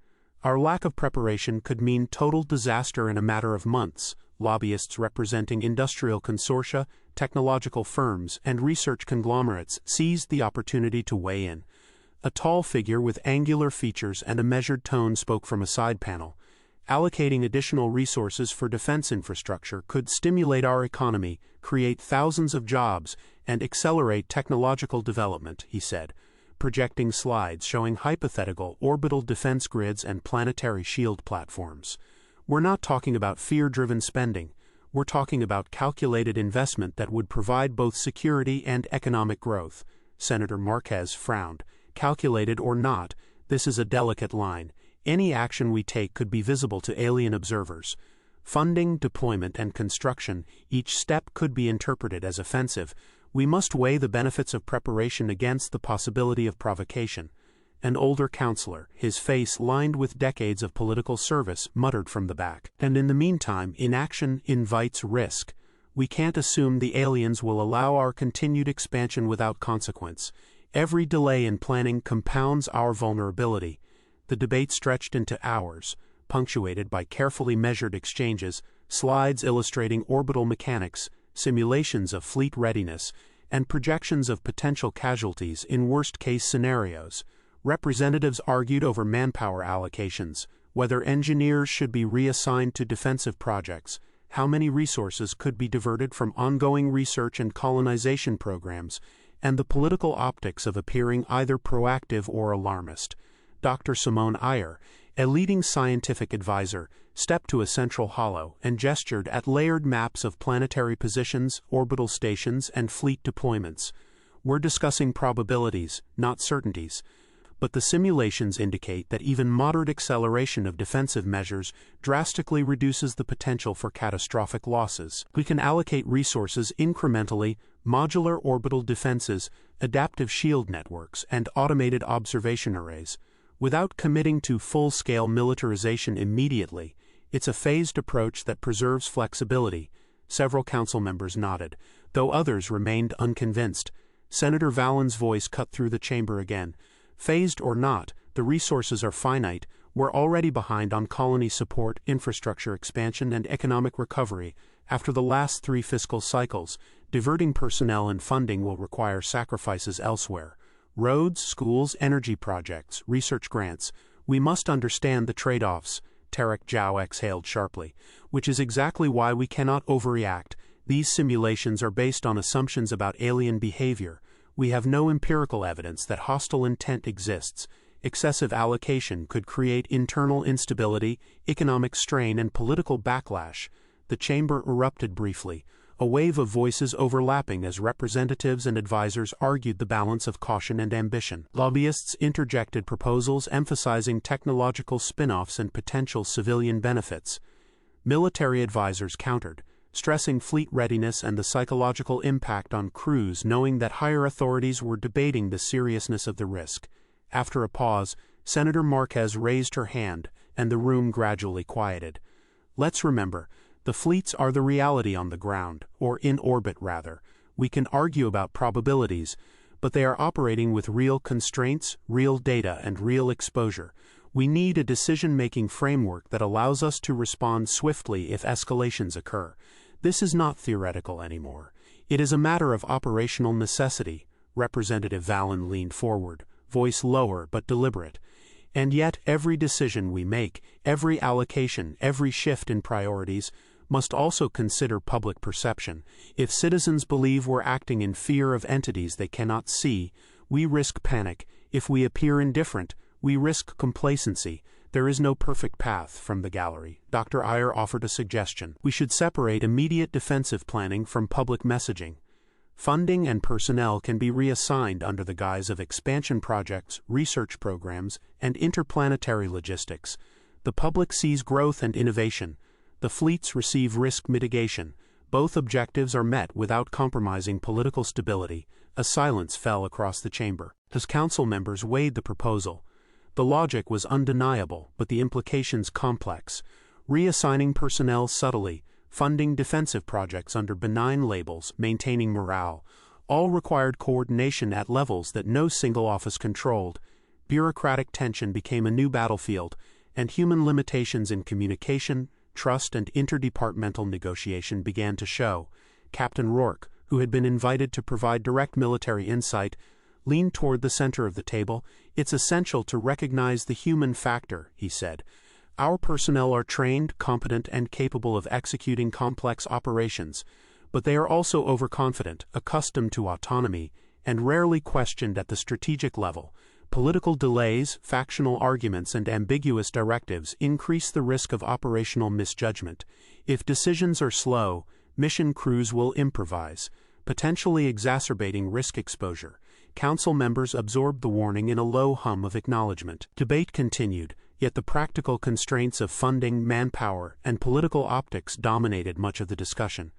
Our lack of preparation could mean total disaster in a matter of months. Lobbyists representing industrial consortia, technological firms, and research conglomerates seized the opportunity to weigh in. A tall figure with angular features and a measured tone spoke from a side panel. Allocating additional resources for defense infrastructure could stimulate our economy, create thousands of jobs, and accelerate technological development, he said, projecting slides showing hypothetical orbital defense grids and planetary shield platforms. We're not talking about fear-driven spending. We're talking about calculated investment that would provide both security and economic growth. Senator Marquez frowned. Calculated or not, this is a delicate line. Any action we take could be visible to alien observers. Funding, deployment, and construction, each step could be interpreted as offensive. We must weigh the benefits of preparation against the possibility of provocation. An older counselor, his face lined with decades of political service, muttered from the back. And in the meantime, inaction invites risk. We can't assume the aliens will allow our continued expansion without consequence. Every delay in planning compounds our vulnerability. The debate stretched into hours, punctuated by carefully measured exchanges, slides illustrating orbital mechanics, simulations of fleet readiness, and projections of potential casualties in worst-case scenarios. Representatives argued over manpower allocations, whether engineers should be reassigned to defensive projects, how many resources could be diverted from ongoing research and colonization programs, and the political optics of appearing either proactive or alarmist. Dr. Simone Iyer, A leading scientific advisor stepped to a central hollow and gestured at layered maps of planetary positions, orbital stations, and fleet deployments. We're discussing probabilities, not certainties. But the simulations indicate that even moderate acceleration of defensive measures drastically reduces the potential for catastrophic losses. We can allocate resources incrementally, modular orbital defenses, adaptive shield networks, and automated observation arrays. Without committing to full-scale militarization immediately, it's a phased approach that preserves flexibility. Several council members nodded, though others remained unconvinced. Senator Vallen's voice cut through the chamber again. Phased or not, the resources are finite. We're already behind on colony support, infrastructure expansion, and economic recovery. After the last 3 fiscal cycles, diverting personnel and funding will require sacrifices elsewhere. Roads, schools, energy projects, research grants. We must understand the trade-offs, Tarek Zhao exhaled sharply, which is exactly why we cannot overreact. These simulations are based on assumptions about alien behavior. We have no empirical evidence that hostile intent exists. Excessive allocation could create internal instability, economic strain, and political backlash. The chamber erupted briefly, a wave of voices overlapping as representatives and advisors argued the balance of caution and ambition. Lobbyists interjected proposals emphasizing technological spin-offs and potential civilian benefits. Military advisors countered, stressing fleet readiness and the psychological impact on crews, knowing that higher authorities were debating the seriousness of the risk. After a pause, Senator Marquez raised her hand, and the room gradually quieted. Let's remember, the fleets are the reality on the ground, or in orbit rather. We can argue about probabilities, but they are operating with real constraints, real data, and real exposure. We need a decision-making framework that allows us to respond swiftly if escalations occur. This is not theoretical anymore. It is a matter of operational necessity. Representative Vallen leaned forward, voice lower but deliberate. And yet every decision we make, every allocation, every shift in priorities, must also consider public perception. If citizens believe we're acting in fear of entities they cannot see, we risk panic. If we appear indifferent, we risk complacency. There is no perfect path. From the gallery, Dr. Iyer offered a suggestion. We should separate immediate defensive planning from public messaging. Funding and personnel can be reassigned under the guise of expansion projects, research programs, and interplanetary logistics. The public sees growth and innovation. The fleets receive risk mitigation. Both objectives are met without compromising political stability. A silence fell across the chamber. As council members weighed the proposal, the logic was undeniable, but the implications complex. Reassigning personnel subtly, funding defensive projects under benign labels, maintaining morale, all required coordination at levels that no single office controlled. Bureaucratic tension became a new battlefield, and human limitations in communication, trust, and interdepartmental negotiation began to show. Captain Rourke, who had been invited to provide direct military insight, leaned toward the center of the table. It's essential to recognize the human factor, he said. Our personnel are trained, competent, and capable of executing complex operations, but they are also overconfident, accustomed to autonomy, and rarely questioned at the strategic level. Political delays, factional arguments, and ambiguous directives increase the risk of operational misjudgment. If decisions are slow, mission crews will improvise, potentially exacerbating risk exposure. Council members absorbed the warning in a low hum of acknowledgement. Debate continued, yet the practical constraints of funding, manpower, and political optics dominated much of the discussion.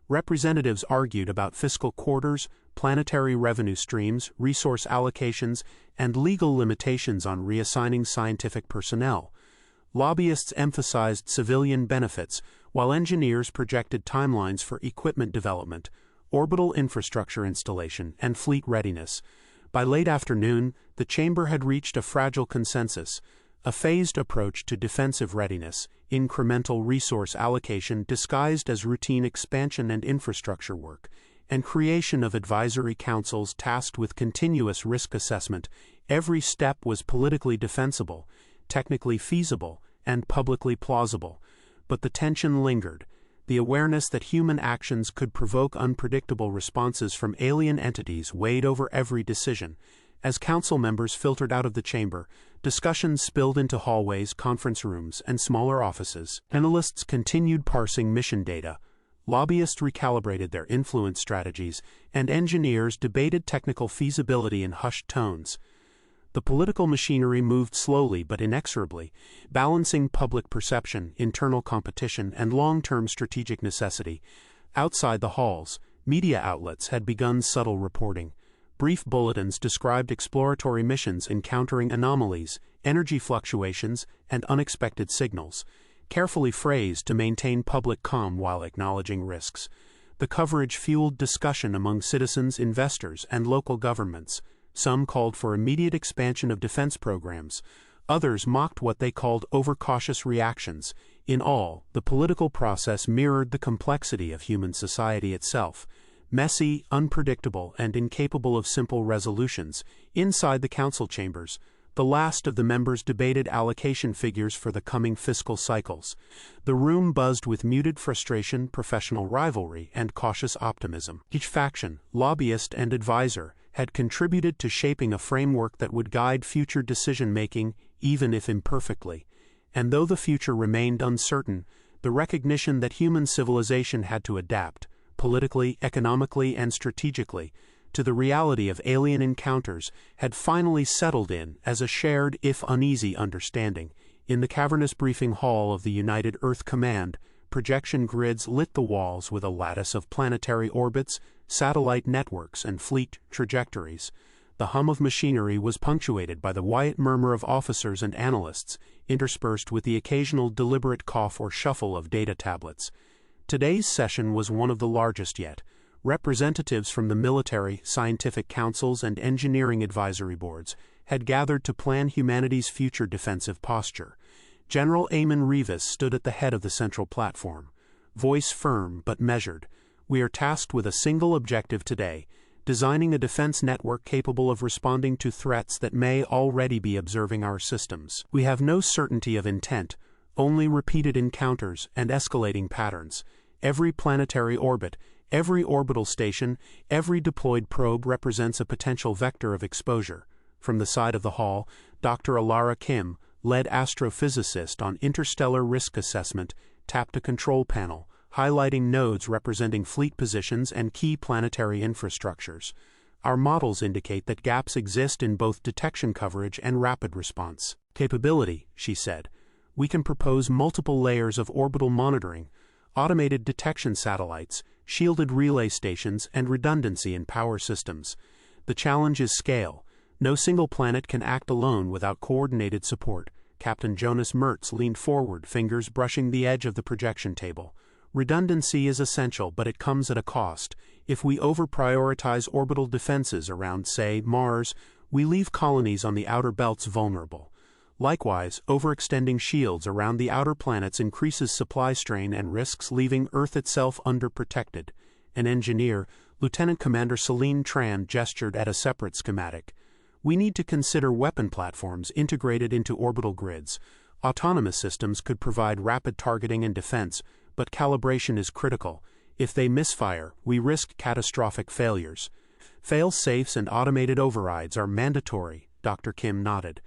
Representatives argued about fiscal quarters, planetary revenue streams, resource allocations, and legal limitations on reassigning scientific personnel. Lobbyists emphasized civilian benefits, while engineers projected timelines for equipment development, orbital infrastructure installation, and fleet readiness. By late afternoon, the chamber had reached a fragile consensus, a phased approach to defensive readiness, incremental resource allocation disguised as routine expansion and infrastructure work, and creation of advisory councils tasked with continuous risk assessment. Every step was politically defensible, technically feasible, and publicly plausible. But the tension lingered. The awareness that human actions could provoke unpredictable responses from alien entities weighed over every decision. As council members filtered out of the chamber, discussions spilled into hallways, conference rooms, and smaller offices. Analysts continued parsing mission data. Lobbyists recalibrated their influence strategies, and engineers debated technical feasibility in hushed tones. The political machinery moved slowly but inexorably, balancing public perception, internal competition, and long-term strategic necessity. Outside the halls, media outlets had begun subtle reporting. Brief bulletins described exploratory missions encountering anomalies, energy fluctuations, and unexpected signals, carefully phrased to maintain public calm while acknowledging risks. The coverage fueled discussion among citizens, investors, and local governments. Some called for immediate expansion of defense programs. Others mocked what they called overcautious reactions. In all, the political process mirrored the complexity of human society itself. Messy, unpredictable, and incapable of simple resolutions. Inside the council chambers, the last of the members debated allocation figures for the coming fiscal cycles. The room buzzed with muted frustration, professional rivalry, and cautious optimism. Each faction, lobbyist and advisor, had contributed to shaping a framework that would guide future decision-making, even if imperfectly. And though the future remained uncertain, the recognition that human civilization had to adapt, politically, economically, and strategically, to the reality of alien encounters had finally settled in as a shared, if uneasy, understanding. In the cavernous briefing hall of the United Earth Command, projection grids lit the walls with a lattice of planetary orbits, satellite networks, and fleet trajectories. The hum of machinery was punctuated by the quiet murmur of officers and analysts, interspersed with the occasional deliberate cough or shuffle of data tablets. Today's session was one of the largest yet. Representatives from the military, scientific councils, and engineering advisory boards had gathered to plan humanity's future defensive posture. General Eamon Rivas stood at the head of the central platform. Voice firm but measured. We are tasked with a single objective today: designing a defense network capable of responding to threats that may already be observing our systems. We have no certainty of intent, only repeated encounters and escalating patterns. Every planetary orbit, every orbital station, every deployed probe represents a potential vector of exposure. From the side of the hall, Dr. Alara Kim, lead astrophysicist on interstellar risk assessment, tapped a control panel, highlighting nodes representing fleet positions and key planetary infrastructures. Our models indicate that gaps exist in both detection coverage and rapid response capability, she said. We can propose multiple layers of orbital monitoring, automated detection satellites, shielded relay stations, and redundancy in power systems. The challenge is scale. No single planet can act alone without coordinated support. Captain Jonas Mertz leaned forward, fingers brushing the edge of the projection table. Redundancy is essential, but it comes at a cost. If we over-prioritize orbital defenses around, say, Mars, we leave colonies on the outer belts vulnerable. Likewise, overextending shields around the outer planets increases supply strain and risks leaving Earth itself underprotected. An engineer, Lieutenant Commander Celine Tran, gestured at a separate schematic. We need to consider weapon platforms integrated into orbital grids. Autonomous systems could provide rapid targeting and defense, but calibration is critical. If they misfire, we risk catastrophic failures. Fail-safes and automated overrides are mandatory, Dr. Kim nodded.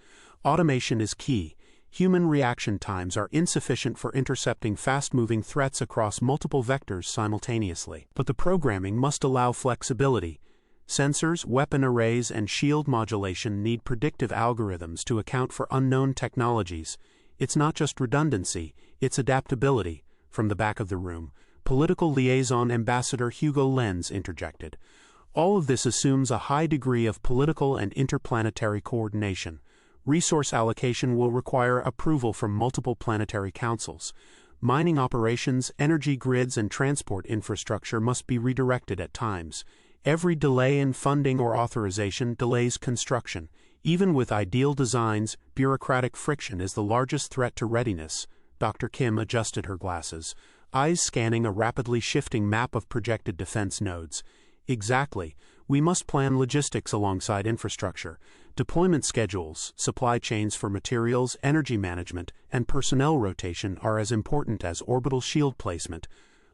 Automation is key. Human reaction times are insufficient for intercepting fast-moving threats across multiple vectors simultaneously. But the programming must allow flexibility. Sensors, weapon arrays, and shield modulation need predictive algorithms to account for unknown technologies. It's not just redundancy, it's adaptability. From the back of the room, political liaison ambassador Hugo Lenz interjected. All of this assumes a high degree of political and interplanetary coordination. Resource allocation will require approval from multiple planetary councils. Mining operations, energy grids, and transport infrastructure must be redirected at times. Every delay in funding or authorization delays construction. Even with ideal designs, bureaucratic friction is the largest threat to readiness. Dr. Kim adjusted her glasses, eyes scanning a rapidly shifting map of projected defense nodes. Exactly. We must plan logistics alongside infrastructure. Deployment schedules, supply chains for materials, energy management, and personnel rotation are as important as orbital shield placement.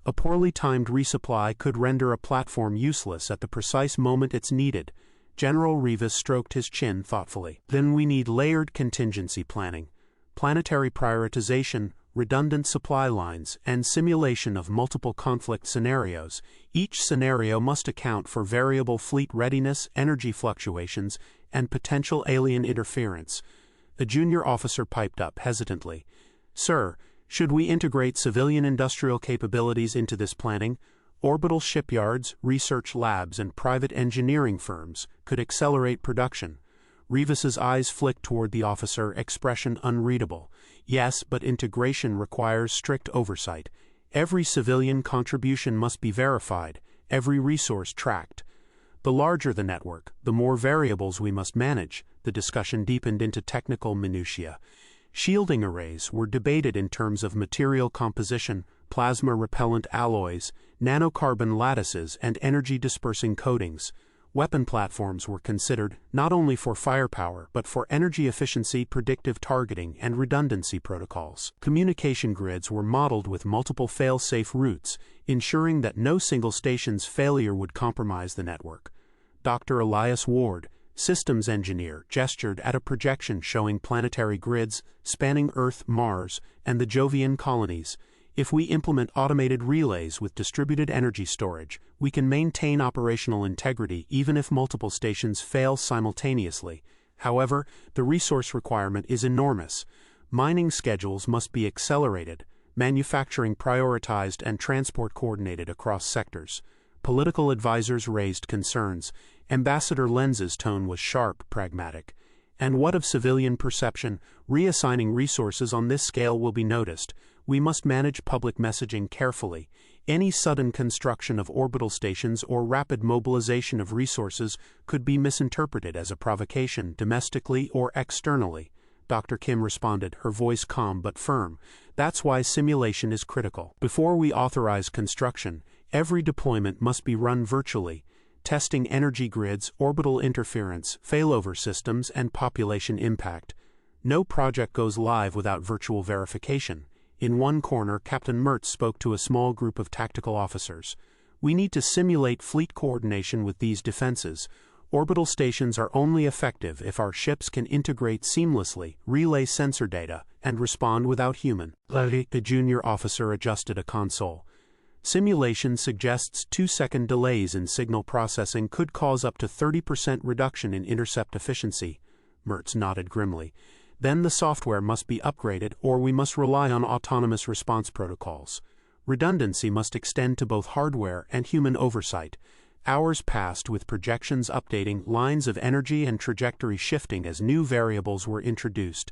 A poorly timed resupply could render a platform useless at the precise moment it's needed. General Rivas stroked his chin thoughtfully. Then we need layered contingency planning, planetary prioritization, redundant supply lines, and simulation of multiple conflict scenarios. Each scenario must account for variable fleet readiness, energy fluctuations, and potential alien interference. A junior officer piped up hesitantly. Sir, should we integrate civilian industrial capabilities into this planning? Orbital shipyards, research labs, and private engineering firms could accelerate production. Rivas's eyes flicked toward the officer, expression unreadable. Yes, but integration requires strict oversight. Every civilian contribution must be verified, every resource tracked. The larger the network, the more variables we must manage. The discussion deepened into technical minutiae. Shielding arrays were debated in terms of material composition, plasma-repellent alloys, nanocarbon lattices, and energy-dispersing coatings. Weapon platforms were considered not only for firepower but for energy efficiency, predictive targeting, and redundancy protocols. Communication grids were modeled with multiple fail-safe routes, ensuring that no single station's failure would compromise the network. Dr. Elias Ward, systems engineer, gestured at a projection showing planetary grids spanning Earth, Mars, and the Jovian colonies. If we implement automated relays with distributed energy storage, we can maintain operational integrity even if multiple stations fail simultaneously. However, the resource requirement is enormous. Mining schedules must be accelerated, manufacturing prioritized, and transport coordinated across sectors. Political advisors raised concerns. Ambassador Lenz's tone was sharp, pragmatic. And what of civilian perception? Reassigning resources on this scale will be noticed. We must manage public messaging carefully. Any sudden construction of orbital stations or rapid mobilization of resources could be misinterpreted as a provocation, domestically or externally. Dr. Kim responded, her voice calm but firm. That's why simulation is critical. Before we authorize construction, every deployment must be run virtually, testing energy grids, orbital interference, failover systems, and population impact. No project goes live without virtual verification. In one corner, Captain Mertz spoke to a small group of tactical officers. We need to simulate fleet coordination with these defenses. Orbital stations are only effective if our ships can integrate seamlessly, relay sensor data, and respond without human. The junior officer adjusted a console. Simulation suggests 2-second delays in signal processing could cause up to 30% reduction in intercept efficiency. Mertz nodded grimly. Then the software must be upgraded, or we must rely on autonomous response protocols. Redundancy must extend to both hardware and human oversight. Hours passed with projections updating, lines of energy and trajectory shifting as new variables were introduced.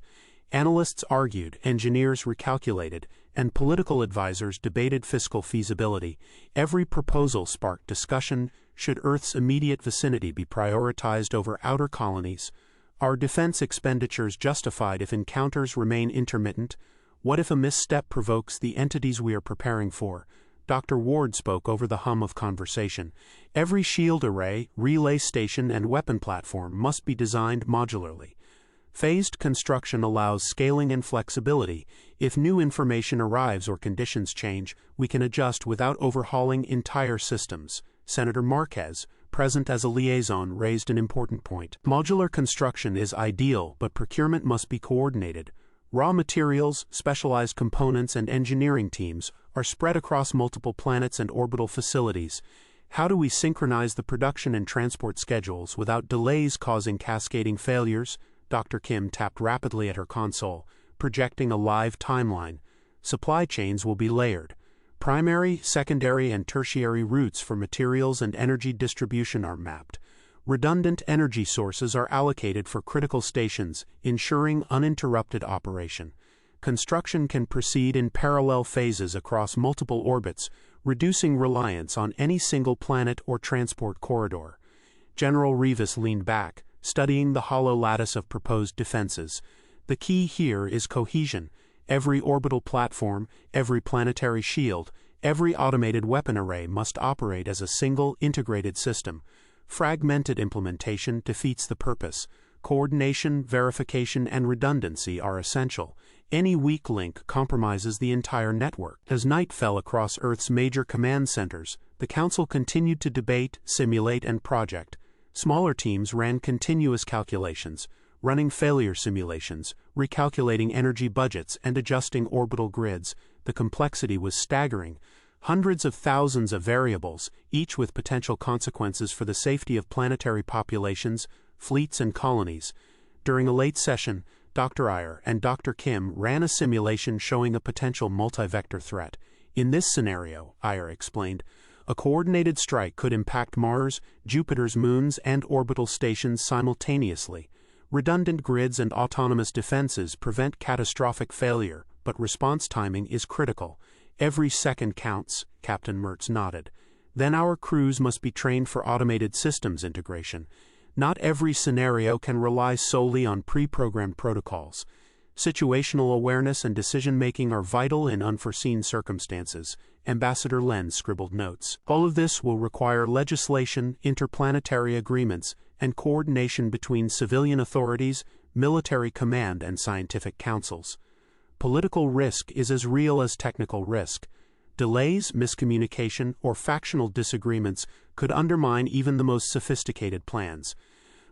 Analysts argued, engineers recalculated, and political advisors debated fiscal feasibility. Every proposal sparked discussion. Should Earth's immediate vicinity be prioritized over outer colonies? Are defense expenditures justified if encounters remain intermittent? What if a misstep provokes the entities we are preparing for? Dr. Ward spoke over the hum of conversation. Every shield array, relay station, and weapon platform must be designed modularly. Phased construction allows scaling and flexibility. If new information arrives or conditions change, we can adjust without overhauling entire systems. Senator Marquez, present as a liaison, raised an important point. Modular construction is ideal, but procurement must be coordinated. Raw materials, specialized components, and engineering teams are spread across multiple planets and orbital facilities. How do we synchronize the production and transport schedules without delays causing cascading failures? Dr. Kim tapped rapidly at her console, projecting a live timeline. Supply chains will be layered. Primary, secondary, and tertiary routes for materials and energy distribution are mapped. Redundant energy sources are allocated for critical stations, ensuring uninterrupted operation. Construction can proceed in parallel phases across multiple orbits, reducing reliance on any single planet or transport corridor. General Rivas leaned back, studying the hollow lattice of proposed defenses. The key here is cohesion. Every orbital platform, every planetary shield, every automated weapon array must operate as a single, integrated system. Fragmented implementation defeats the purpose. Coordination, verification, and redundancy are essential. Any weak link compromises the entire network. As night fell across Earth's major command centers, the Council continued to debate, simulate, and project. Smaller teams ran continuous calculations, running failure simulations, recalculating energy budgets, and adjusting orbital grids. The complexity was staggering. Hundreds of thousands of variables, each with potential consequences for the safety of planetary populations, fleets, and colonies. During a late session, Dr. Iyer and Dr. Kim ran a simulation showing a potential multi-vector threat. In this scenario, Iyer explained, a coordinated strike could impact Mars, Jupiter's moons, and orbital stations simultaneously. Redundant grids and autonomous defenses prevent catastrophic failure, but response timing is critical. Every second counts, Captain Mertz nodded. Then our crews must be trained for automated systems integration. Not every scenario can rely solely on pre-programmed protocols. Situational awareness and decision-making are vital in unforeseen circumstances, Ambassador Len scribbled notes. All of this will require legislation, interplanetary agreements, and coordination between civilian authorities, military command, and scientific councils. Political risk is as real as technical risk. Delays, miscommunication, or factional disagreements could undermine even the most sophisticated plans.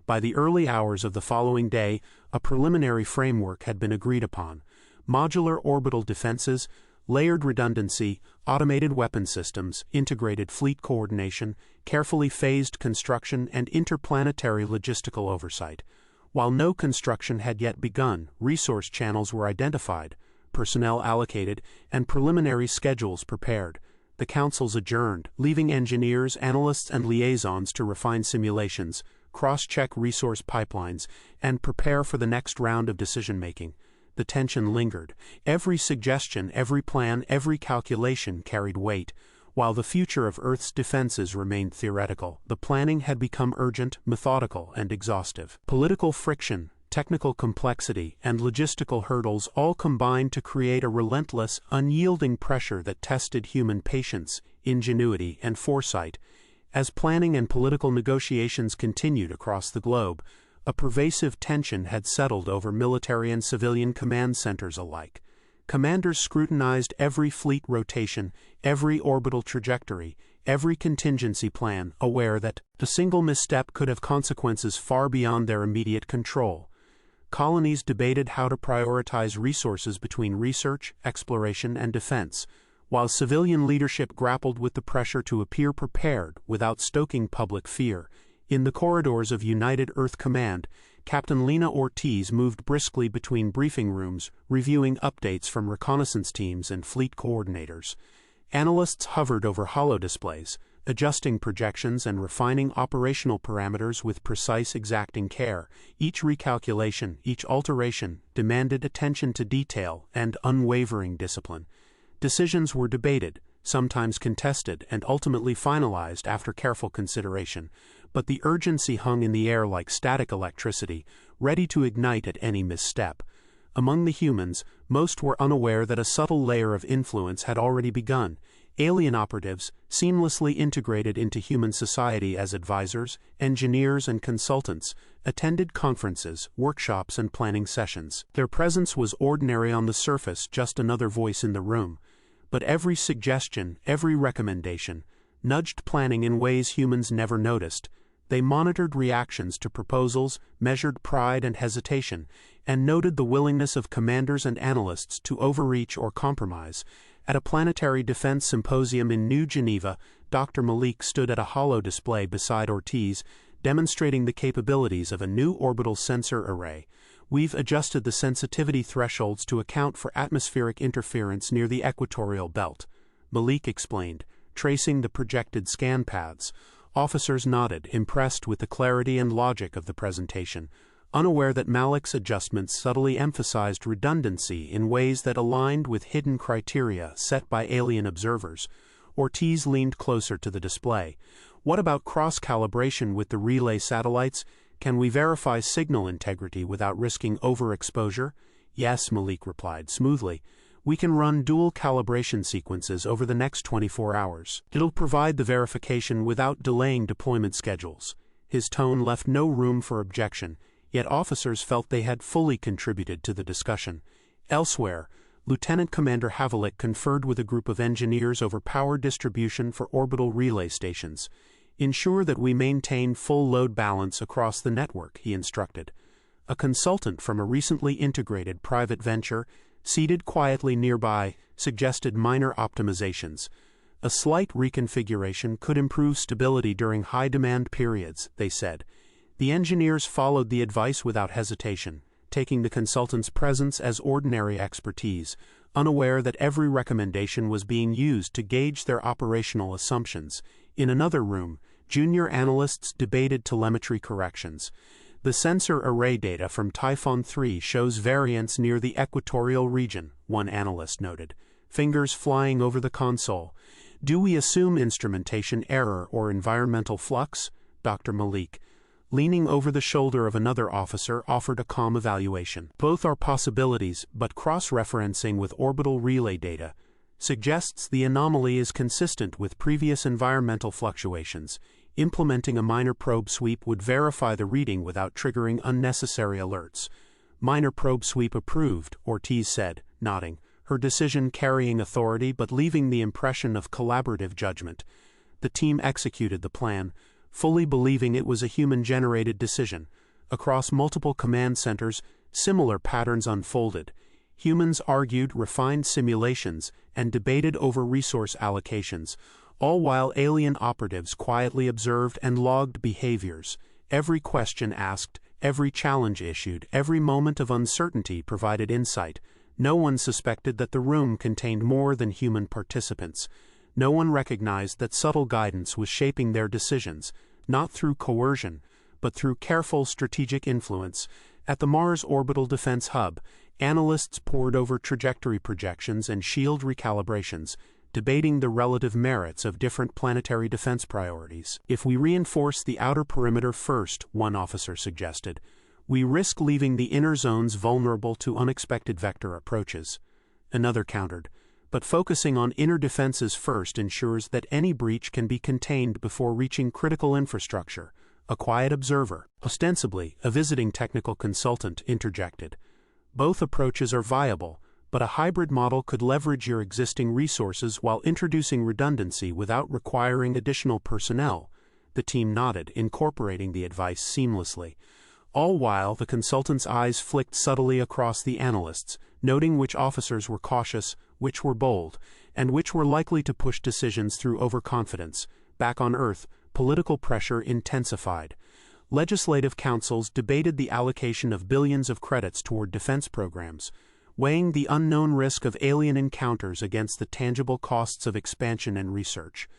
By the early hours of the following day, a preliminary framework had been agreed upon. Modular orbital defenses, layered redundancy, automated weapon systems, integrated fleet coordination, carefully phased construction, and interplanetary logistical oversight. While no construction had yet begun, resource channels were identified, personnel allocated, and preliminary schedules prepared. The councils adjourned, leaving engineers, analysts, and liaisons to refine simulations, cross-check resource pipelines, and prepare for the next round of decision-making. The tension lingered. Every suggestion, every plan, every calculation carried weight. While the future of Earth's defenses remained theoretical, the planning had become urgent, methodical, and exhaustive. Political friction, technical complexity, and logistical hurdles all combined to create a relentless, unyielding pressure that tested human patience, ingenuity, and foresight. As planning and political negotiations continued across the globe, a pervasive tension had settled over military and civilian command centers alike. Commanders scrutinized every fleet rotation, every orbital trajectory, every contingency plan, aware that a single misstep could have consequences far beyond their immediate control. Colonies debated how to prioritize resources between research, exploration, and defense, while civilian leadership grappled with the pressure to appear prepared without stoking public fear. In the corridors of United Earth Command, Captain Lena Ortiz moved briskly between briefing rooms, reviewing updates from reconnaissance teams and fleet coordinators. Analysts hovered over holodisplays, adjusting projections and refining operational parameters with precise, exacting care. Each recalculation, each alteration, demanded attention to detail and unwavering discipline. Decisions were debated, sometimes contested, and ultimately finalized after careful consideration, but the urgency hung in the air like static electricity, ready to ignite at any misstep. Among the humans, most were unaware that a subtle layer of influence had already begun. Alien operatives, seamlessly integrated into human society as advisors, engineers, and consultants, attended conferences, workshops, and planning sessions. Their presence was ordinary on the surface, just another voice in the room. But every suggestion, every recommendation, nudged planning in ways humans never noticed. They monitored reactions to proposals, measured pride and hesitation, and noted the willingness of commanders and analysts to overreach or compromise. At a planetary defense symposium in New Geneva, Dr. Malik stood at a holo display beside Ortiz, demonstrating the capabilities of a new orbital sensor array. We've adjusted the sensitivity thresholds to account for atmospheric interference near the equatorial belt, Malik explained, tracing the projected scan paths. Officers nodded, impressed with the clarity and logic of the presentation, unaware that Malik's adjustments subtly emphasized redundancy in ways that aligned with hidden criteria set by alien observers. Ortiz leaned closer to the display. What about cross-calibration with the relay satellites? Can we verify signal integrity without risking overexposure? Yes, Malik replied smoothly. We can run dual calibration sequences over the next 24 hours. It'll provide the verification without delaying deployment schedules. His tone left no room for objection, yet officers felt they had fully contributed to the discussion. Elsewhere, Lieutenant Commander Havlicek conferred with a group of engineers over power distribution for orbital relay stations. Ensure that we maintain full load balance across the network, he instructed. A consultant from a recently integrated private venture, seated quietly nearby, suggested minor optimizations. A slight reconfiguration could improve stability during high-demand periods, they said. The engineers followed the advice without hesitation, taking the consultant's presence as ordinary expertise, unaware that every recommendation was being used to gauge their operational assumptions. In another room, junior analysts debated telemetry corrections. The sensor array data from Typhon 3 shows variance near the equatorial region, one analyst noted, fingers flying over the console. Do we assume instrumentation error or environmental flux? Dr. Malik, leaning over the shoulder of another officer, offered a calm evaluation. Both are possibilities, but cross-referencing with orbital relay data suggests the anomaly is consistent with previous environmental fluctuations. Implementing a minor probe sweep would verify the reading without triggering unnecessary alerts. Minor probe sweep approved, Ortiz said, nodding, her decision carrying authority but leaving the impression of collaborative judgment. The team executed the plan, fully believing it was a human-generated decision. Across multiple command centers, similar patterns unfolded. Humans argued refined simulations and debated over resource allocations, all while alien operatives quietly observed and logged behaviors. Every question asked, every challenge issued, every moment of uncertainty provided insight. No one suspected that the room contained more than human participants. No one recognized that subtle guidance was shaping their decisions, not through coercion, but through careful strategic influence. At the Mars Orbital Defense Hub, analysts pored over trajectory projections and shield recalibrations, debating the relative merits of different planetary defense priorities. If we reinforce the outer perimeter first, one officer suggested, we risk leaving the inner zones vulnerable to unexpected vector approaches. Another countered, but focusing on inner defenses first ensures that any breach can be contained before reaching critical infrastructure. A quiet observer, ostensibly a visiting technical consultant, interjected. Both approaches are viable, but a hybrid model could leverage your existing resources while introducing redundancy without requiring additional personnel. The team nodded, incorporating the advice seamlessly. All while the consultant's eyes flicked subtly across the analysts, noting which officers were cautious, which were bold, and which were likely to push decisions through overconfidence. Back on Earth, political pressure intensified. Legislative councils debated the allocation of billions of credits toward defense programs, weighing the unknown risk of alien encounters against the tangible costs of expansion and research.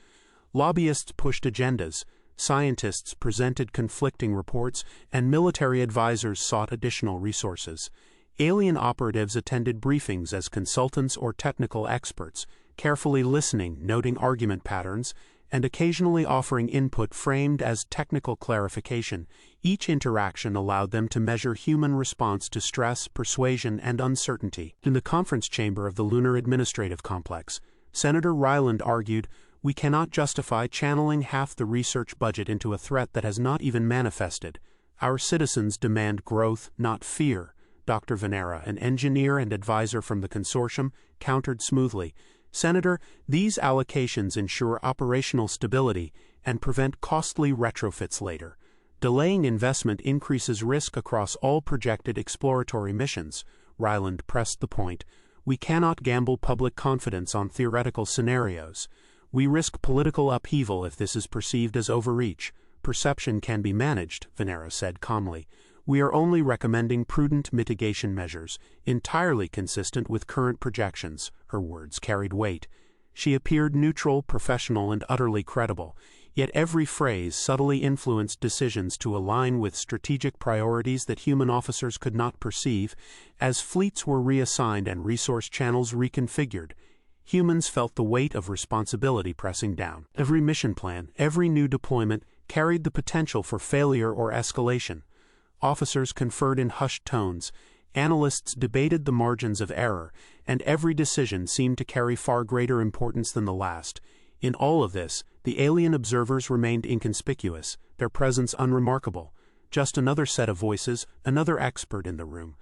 Lobbyists pushed agendas, scientists presented conflicting reports, and military advisors sought additional resources. Alien operatives attended briefings as consultants or technical experts, carefully listening, noting argument patterns, and occasionally offering input framed as technical clarification. Each interaction allowed them to measure human response to stress, persuasion, and uncertainty. In the conference chamber of the Lunar Administrative Complex, Senator Ryland argued, "We cannot justify channeling half the research budget into a threat that has not even manifested. Our citizens demand growth, not fear." Dr. Venera, an engineer and advisor from the consortium, countered smoothly, "Senator, these allocations ensure operational stability and prevent costly retrofits later. Delaying investment increases risk across all projected exploratory missions." Ryland pressed the point. "We cannot gamble public confidence on theoretical scenarios. We risk political upheaval if this is perceived as overreach. Perception can be managed," Venera said calmly. "We are only recommending prudent mitigation measures, entirely consistent with current projections." Her words carried weight. She appeared neutral, professional, and utterly credible, yet every phrase subtly influenced decisions to align with strategic priorities that human officers could not perceive. As fleets were reassigned and resource channels reconfigured, humans felt the weight of responsibility pressing down. Every mission plan, every new deployment, carried the potential for failure or escalation. Officers conferred in hushed tones, analysts debated the margins of error, and every decision seemed to carry far greater importance than the last. In all of this, the alien observers remained inconspicuous, their presence unremarkable, just another set of voices, another expert in the room.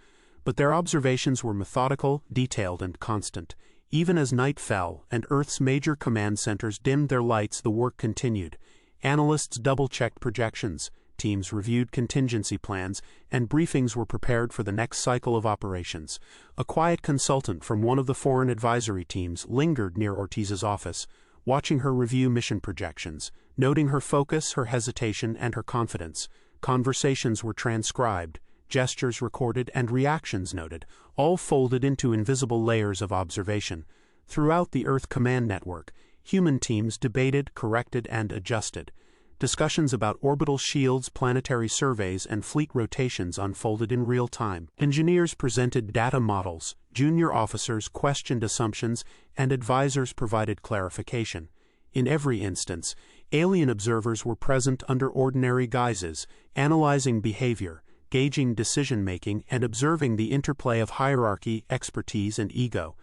But their observations were methodical, detailed, and constant. Even as night fell and Earth's major command centers dimmed their lights, the work continued. Analysts double-checked projections, teams reviewed contingency plans, and briefings were prepared for the next cycle of operations. A quiet consultant from one of the foreign advisory teams lingered near Ortiz's office, watching her review mission projections, noting her focus, her hesitation, and her confidence. Conversations were transcribed, gestures recorded, and reactions noted, all folded into invisible layers of observation. Throughout the Earth Command Network, human teams debated, corrected, and adjusted. Discussions about orbital shields, planetary surveys, and fleet rotations unfolded in real time. Engineers presented data models, junior officers questioned assumptions, and advisors provided clarification. In every instance, alien observers were present under ordinary guises, analyzing behavior, gauging decision-making, and observing the interplay of hierarchy, expertise, and ego.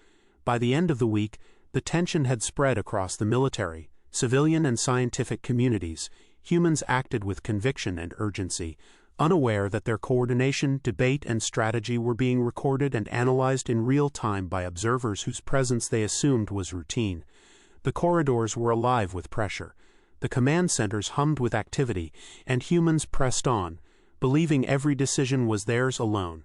By the end of the week, the tension had spread across the military, civilian, and scientific communities. Humans acted with conviction and urgency, unaware that their coordination, debate, and strategy were being recorded and analyzed in real time by observers whose presence they assumed was routine. The corridors were alive with pressure. The command centers hummed with activity, and humans pressed on, believing every decision was theirs alone.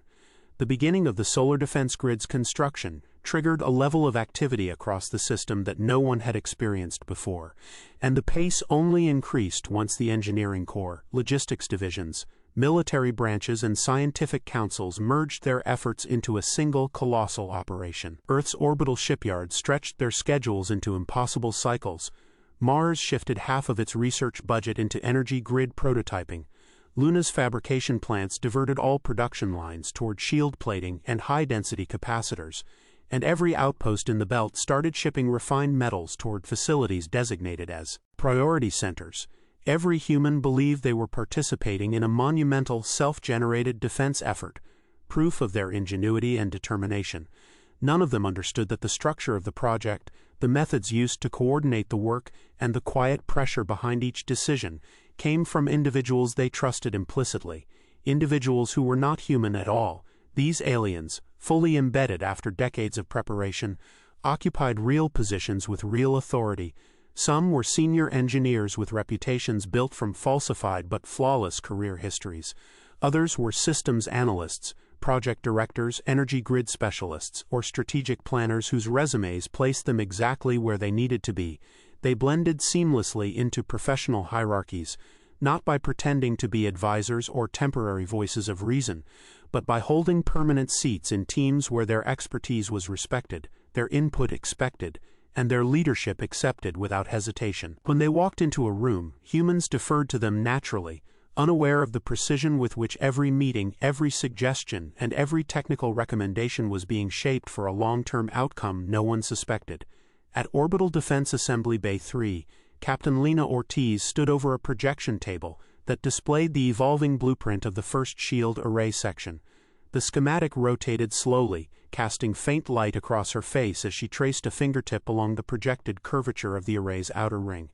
The beginning of the solar defense grid's construction triggered a level of activity across the system that no one had experienced before, and the pace only increased once the engineering corps, logistics divisions, military branches, and scientific councils merged their efforts into a single colossal operation. Earth's orbital shipyards stretched their schedules into impossible cycles. Mars shifted half of its research budget into energy grid prototyping. Luna's fabrication plants diverted all production lines toward shield plating and high-density capacitors, and every outpost in the belt started shipping refined metals toward facilities designated as priority centers. Every human believed they were participating in a monumental self-generated defense effort, proof of their ingenuity and determination. None of them understood that the structure of the project, the methods used to coordinate the work, and the quiet pressure behind each decision came from individuals they trusted implicitly, individuals who were not human at all. These aliens, fully embedded after decades of preparation, occupied real positions with real authority. Some were senior engineers with reputations built from falsified but flawless career histories. Others were systems analysts, project directors, energy grid specialists, or strategic planners whose resumes placed them exactly where they needed to be. They blended seamlessly into professional hierarchies, not by pretending to be advisors or temporary voices of reason, but by holding permanent seats in teams where their expertise was respected, their input expected, and their leadership accepted without hesitation. When they walked into a room, humans deferred to them naturally, unaware of the precision with which every meeting, every suggestion, and every technical recommendation was being shaped for a long-term outcome no one suspected. At Orbital Defense Assembly Bay 3, Captain Lena Ortiz stood over a projection table that displayed the evolving blueprint of the first shield array section. The schematic rotated slowly, casting faint light across her face as she traced a fingertip along the projected curvature of the array's outer ring.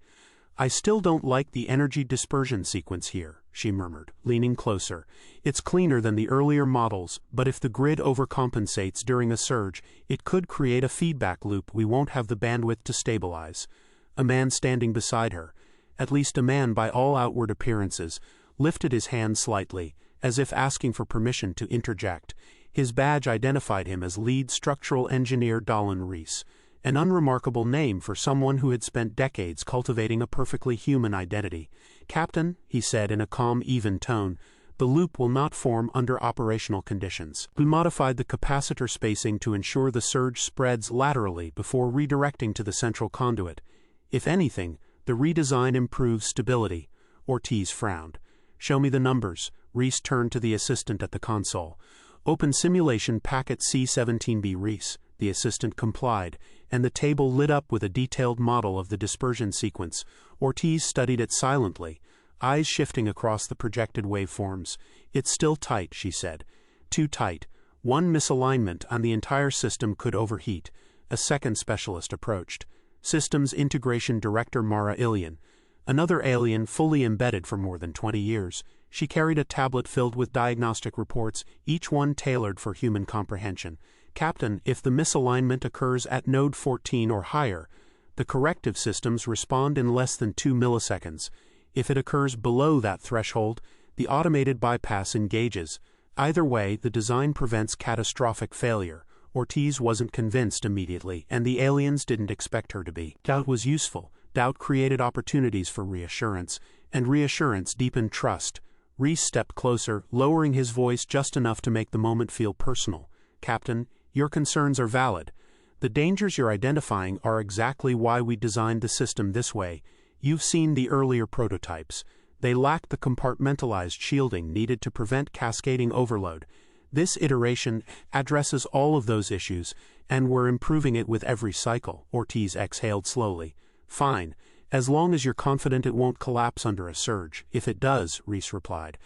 "I still don't like the energy dispersion sequence here," she murmured, leaning closer. "It's cleaner than the earlier models, but if the grid overcompensates during a surge, it could create a feedback loop we won't have the bandwidth to stabilize." A man standing beside her, at least a man by all outward appearances, lifted his hand slightly, as if asking for permission to interject. His badge identified him as lead structural engineer Dolan Reese, an unremarkable name for someone who had spent decades cultivating a perfectly human identity. "Captain," he said in a calm, even tone, "the loop will not form under operational conditions. We modified the capacitor spacing to ensure the surge spreads laterally before redirecting to the central conduit. If anything, the redesign improves stability." Ortiz frowned. "Show me the numbers." Reese turned to the assistant at the console. "Open simulation packet C-17B." Reese, the assistant, complied, and the table lit up with a detailed model of the dispersion sequence. Ortiz studied it silently, eyes shifting across the projected waveforms. "It's still tight," she said. "Too tight. One misalignment on the entire system could overheat." A second specialist approached. Systems Integration Director Mara Ilian, another alien fully embedded for more than 20 years. She carried a tablet filled with diagnostic reports, each one tailored for human comprehension. "Captain, if the misalignment occurs at node 14 or higher, the corrective systems respond in less than 2 milliseconds. If it occurs below that threshold, the automated bypass engages. Either way, the design prevents catastrophic failure. Ortiz wasn't convinced immediately, and the aliens didn't expect her to be. Doubt was useful. Doubt created opportunities for reassurance, and reassurance deepened trust. Reese stepped closer, lowering his voice just enough to make the moment feel personal. "Captain, your concerns are valid. The dangers you're identifying are exactly why we designed the system this way. You've seen the earlier prototypes. They lacked the compartmentalized shielding needed to prevent cascading overload. This iteration addresses all of those issues, and we're improving it with every cycle." Ortiz exhaled slowly. "Fine, as long as you're confident it won't collapse under a surge. If it does," Reese replied,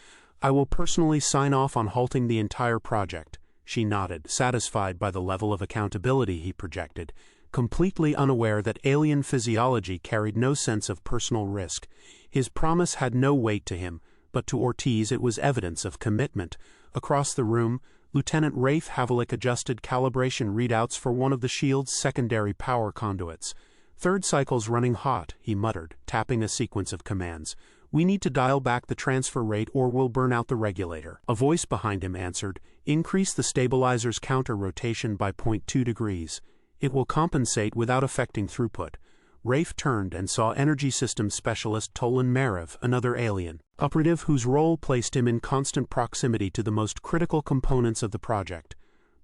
"I will personally sign off on halting the entire project." She nodded, satisfied by the level of accountability he projected, completely unaware that alien physiology carried no sense of personal risk. His promise had no weight to him, but to Ortiz it was evidence of commitment. Across the room, Lieutenant Rafe Havlik adjusted calibration readouts for one of the shield's secondary power conduits. "Third cycle's running hot," he muttered, tapping a sequence of commands. "We need to dial back the transfer rate or we'll burn out the regulator." A voice behind him answered, "Increase the stabilizer's counter rotation by 0.2 degrees. It will compensate without affecting throughput." Rafe turned and saw Energy Systems Specialist Tolan Merev, another alien operative whose role placed him in constant proximity to the most critical components of the project.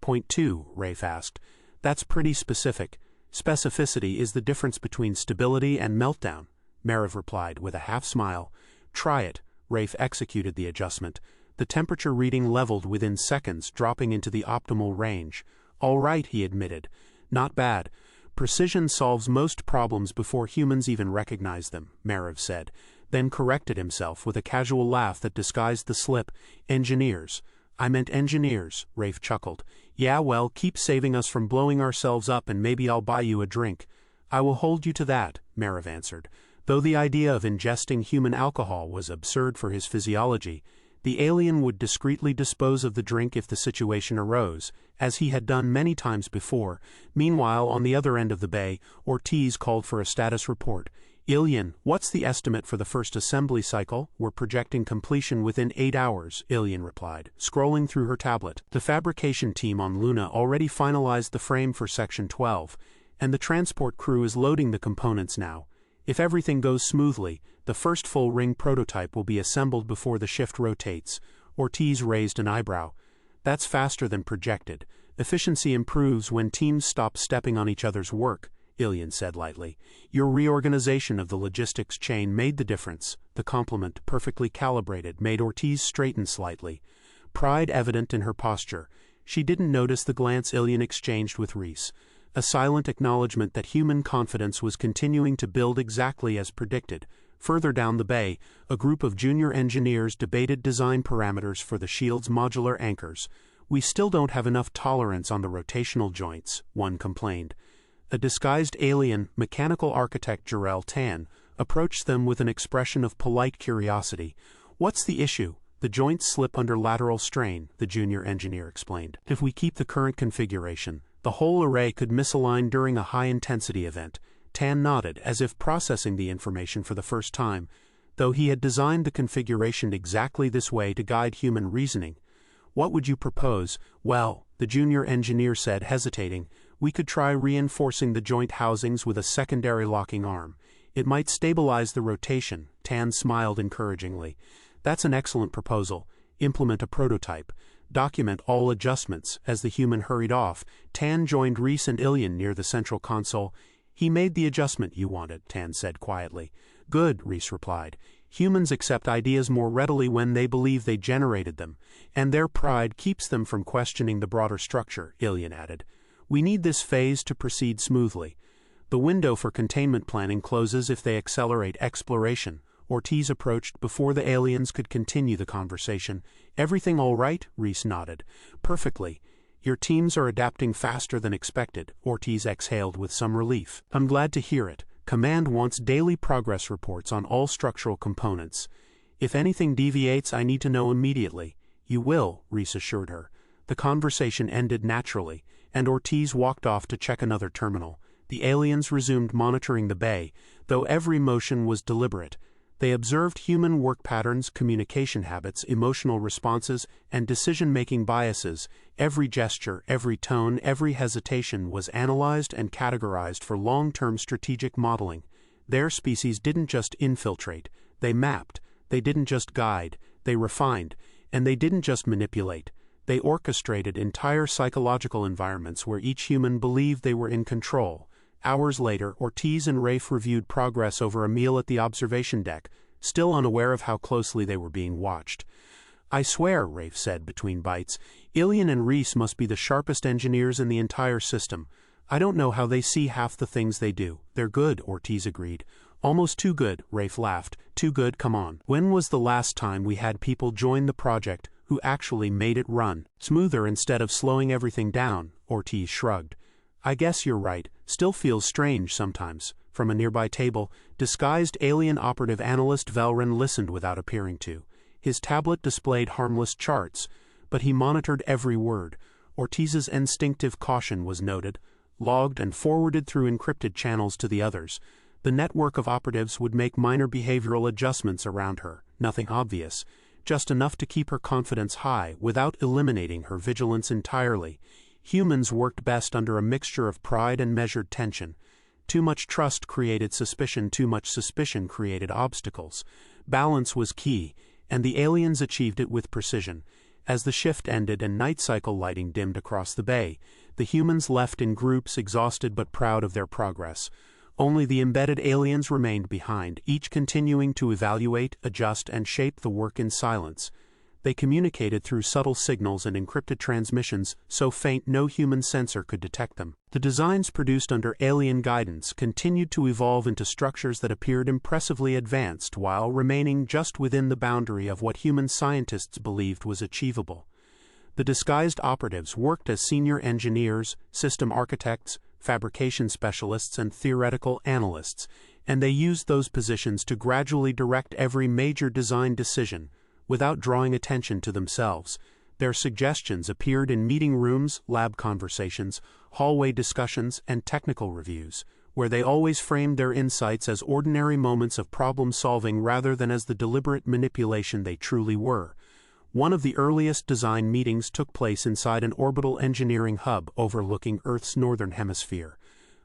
"0.2, Rafe asked. "That's pretty specific. Specificity is the difference between stability and meltdown," Merev replied with a half-smile. "Try it." Rafe executed the adjustment. The temperature reading leveled within seconds, dropping into the optimal range. "All right," he admitted. "Not bad. Precision solves most problems before humans even recognize them," Merev said, then corrected himself with a casual laugh that disguised the slip. "Engineers." "I meant engineers," Rafe chuckled. "Yeah, well, keep saving us from blowing ourselves up and maybe I'll buy you a drink." "I will hold you to that," Merev answered. Though the idea of ingesting human alcohol was absurd for his physiology, the alien would discreetly dispose of the drink if the situation arose, as he had done many times before. Meanwhile, on the other end of the bay, Ortiz called for a status report. "Ilian, what's the estimate for the first assembly cycle?" "We're projecting completion within 8 hours, Ilian replied, scrolling through her tablet. "The fabrication team on Luna already finalized the frame for Section 12, and the transport crew is loading the components now. If everything goes smoothly, the first full ring prototype will be assembled before the shift rotates." Ortiz raised an eyebrow. "That's faster than projected. Efficiency improves when teams stop stepping on each other's work," Ilian said lightly. "Your reorganization of the logistics chain made the difference." The compliment, perfectly calibrated, made Ortiz straighten slightly, pride evident in her posture. She didn't notice the glance Ilian exchanged with Reese, a silent acknowledgement that human confidence was continuing to build exactly as predicted. Further down the bay, a group of junior engineers debated design parameters for the shield's modular anchors. "We still don't have enough tolerance on the rotational joints," one complained. A disguised alien, mechanical architect Jarrell Tan, approached them with an expression of polite curiosity. "What's the issue?" "The joints slip under lateral strain," the junior engineer explained. "If we keep the current configuration, the whole array could misalign during a high-intensity event." Tan nodded, as if processing the information for the first time, though he had designed the configuration exactly this way to guide human reasoning. "What would you propose?" "Well," the junior engineer said, hesitating, "we could try reinforcing the joint housings with a secondary locking arm. It might stabilize the rotation." Tan smiled encouragingly. "That's an excellent proposal. Implement a prototype. Document all adjustments." As the human hurried off, Tan joined Reese and Ilian near the central console. "He made the adjustment you wanted," Tan said quietly. "Good," Reese replied. "Humans accept ideas more readily when they believe they generated them, and their pride keeps them from questioning the broader structure," Ilian added. "We need this phase to proceed smoothly. The window for containment planning closes if they accelerate exploration." Ortiz approached before the aliens could continue the conversation. "Everything all right?" Reese nodded. "Perfectly. Your teams are adapting faster than expected," Ortiz exhaled with some relief. "I'm glad to hear it. Command wants daily progress reports on all structural components. If anything deviates, I need to know immediately." "You will," Reese assured her. The conversation ended naturally, and Ortiz walked off to check another terminal. The aliens resumed monitoring the bay, though every motion was deliberate. They observed human work patterns, communication habits, emotional responses, and decision-making biases. Every gesture, every tone, every hesitation was analyzed and categorized for long-term strategic modeling. Their species didn't just infiltrate, they mapped. They didn't just guide, they refined. And they didn't just manipulate, they orchestrated entire psychological environments where each human believed they were in control. Hours later, Ortiz and Rafe reviewed progress over a meal at the observation deck, still unaware of how closely they were being watched. "I swear," Rafe said between bites, "Ilian and Reese must be the sharpest engineers in the entire system. I don't know how they see half the things they do." "They're good," Ortiz agreed. "Almost too good," Rafe laughed. "Too good, come on. When was the last time we had people join the project who actually made it run smoother instead of slowing everything down?" Ortiz shrugged. "I guess you're right. Still feels strange sometimes." From a nearby table, disguised alien operative analyst Velrin listened without appearing to. His tablet displayed harmless charts, but he monitored every word. Ortiz's instinctive caution was noted, logged and forwarded through encrypted channels to the others. The network of operatives would make minor behavioral adjustments around her, nothing obvious, just enough to keep her confidence high without eliminating her vigilance entirely. Humans worked best under a mixture of pride and measured tension. Too much trust created suspicion, too much suspicion created obstacles. Balance was key, and the aliens achieved it with precision. As the shift ended and night cycle lighting dimmed across the bay, the humans left in groups, exhausted but proud of their progress. Only the embedded aliens remained behind, each continuing to evaluate, adjust, and shape the work in silence. They communicated through subtle signals and encrypted transmissions so faint no human sensor could detect them. The designs produced under alien guidance continued to evolve into structures that appeared impressively advanced while remaining just within the boundary of what human scientists believed was achievable. The disguised operatives worked as senior engineers, system architects, fabrication specialists, and theoretical analysts, and they used those positions to gradually direct every major design decision, without drawing attention to themselves. Their suggestions appeared in meeting rooms, lab conversations, hallway discussions, and technical reviews, where they always framed their insights as ordinary moments of problem-solving rather than as the deliberate manipulation they truly were. One of the earliest design meetings took place inside an orbital engineering hub overlooking Earth's northern hemisphere.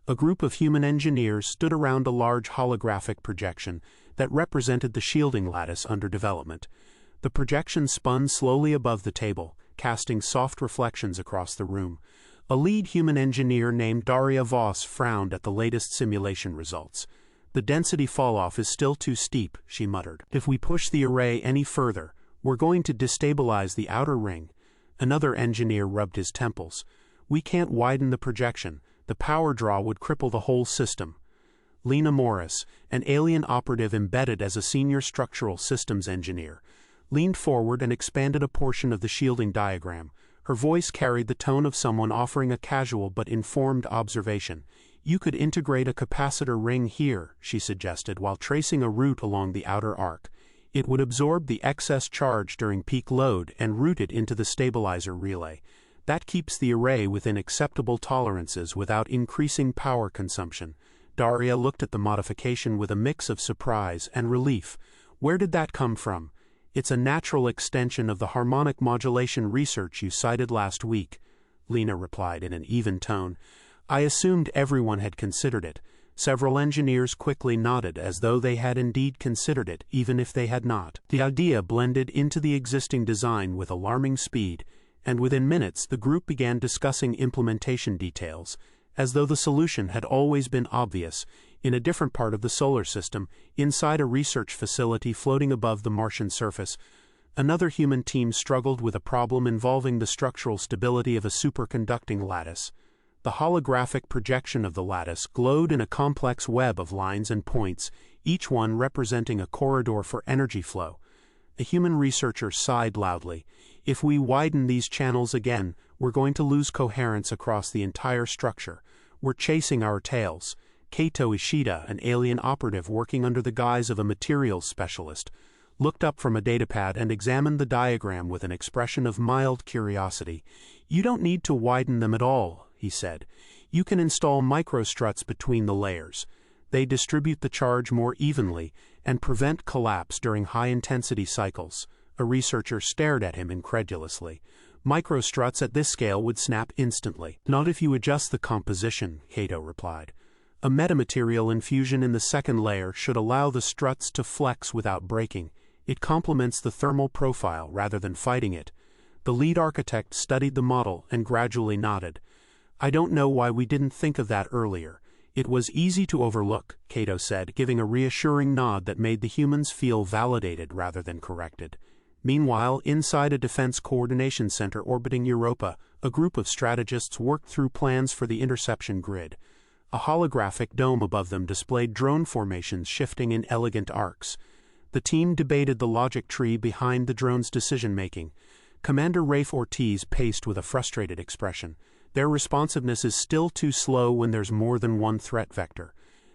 A group of human engineers stood around a large holographic projection that represented the shielding lattice under development. The projection spun slowly above the table, casting soft reflections across the room. A lead human engineer named Daria Voss frowned at the latest simulation results. "The density falloff is still too steep," she muttered. "If we push the array any further, we're going to destabilize the outer ring." Another engineer rubbed his temples. "We can't widen the projection. The power draw would cripple the whole system." Lena Morris, an alien operative embedded as a senior structural systems engineer, leaned forward and expanded a portion of the shielding diagram. Her voice carried the tone of someone offering a casual but informed observation. "You could integrate a capacitor ring here," she suggested while tracing a route along the outer arc. "It would absorb the excess charge during peak load and route it into the stabilizer relay. That keeps the array within acceptable tolerances without increasing power consumption." Daria looked at the modification with a mix of surprise and relief. "Where did that come from?" "It's a natural extension of the harmonic modulation research you cited last week," Lena replied in an even tone. "I assumed everyone had considered it." Several engineers quickly nodded as though they had indeed considered it, even if they had not. The idea blended into the existing design with alarming speed, and within minutes the group began discussing implementation details, as though the solution had always been obvious. In a different part of the solar system, inside a research facility floating above the Martian surface, another human team struggled with a problem involving the structural stability of a superconducting lattice. The holographic projection of the lattice glowed in a complex web of lines and points, each one representing a corridor for energy flow. A human researcher sighed loudly. "If we widen these channels again, we're going to lose coherence across the entire structure. We're chasing our tails." Kaito Ishida, an alien operative working under the guise of a materials specialist, looked up from a datapad and examined the diagram with an expression of mild curiosity. "You don't need to widen them at all," he said. "You can install microstruts between the layers. They distribute the charge more evenly and prevent collapse during high-intensity cycles. A researcher stared at him incredulously. Microstruts at this scale would snap instantly. Not if you adjust the composition, Cato replied. A metamaterial infusion in the second layer should allow the struts to flex without breaking. It complements the thermal profile rather than fighting it. The lead architect studied the model and gradually nodded. I don't know why we didn't think of that earlier. It was easy to overlook, Cato said, giving a reassuring nod that made the humans feel validated rather than corrected. Meanwhile, inside a defense coordination center orbiting Europa, a group of strategists worked through plans for the interception grid. A holographic dome above them displayed drone formations shifting in elegant arcs. The team debated the logic tree behind the drone's decision-making. Commander Rafe Ortiz paced with a frustrated expression. Their responsiveness is still too slow when there's more than one threat vector.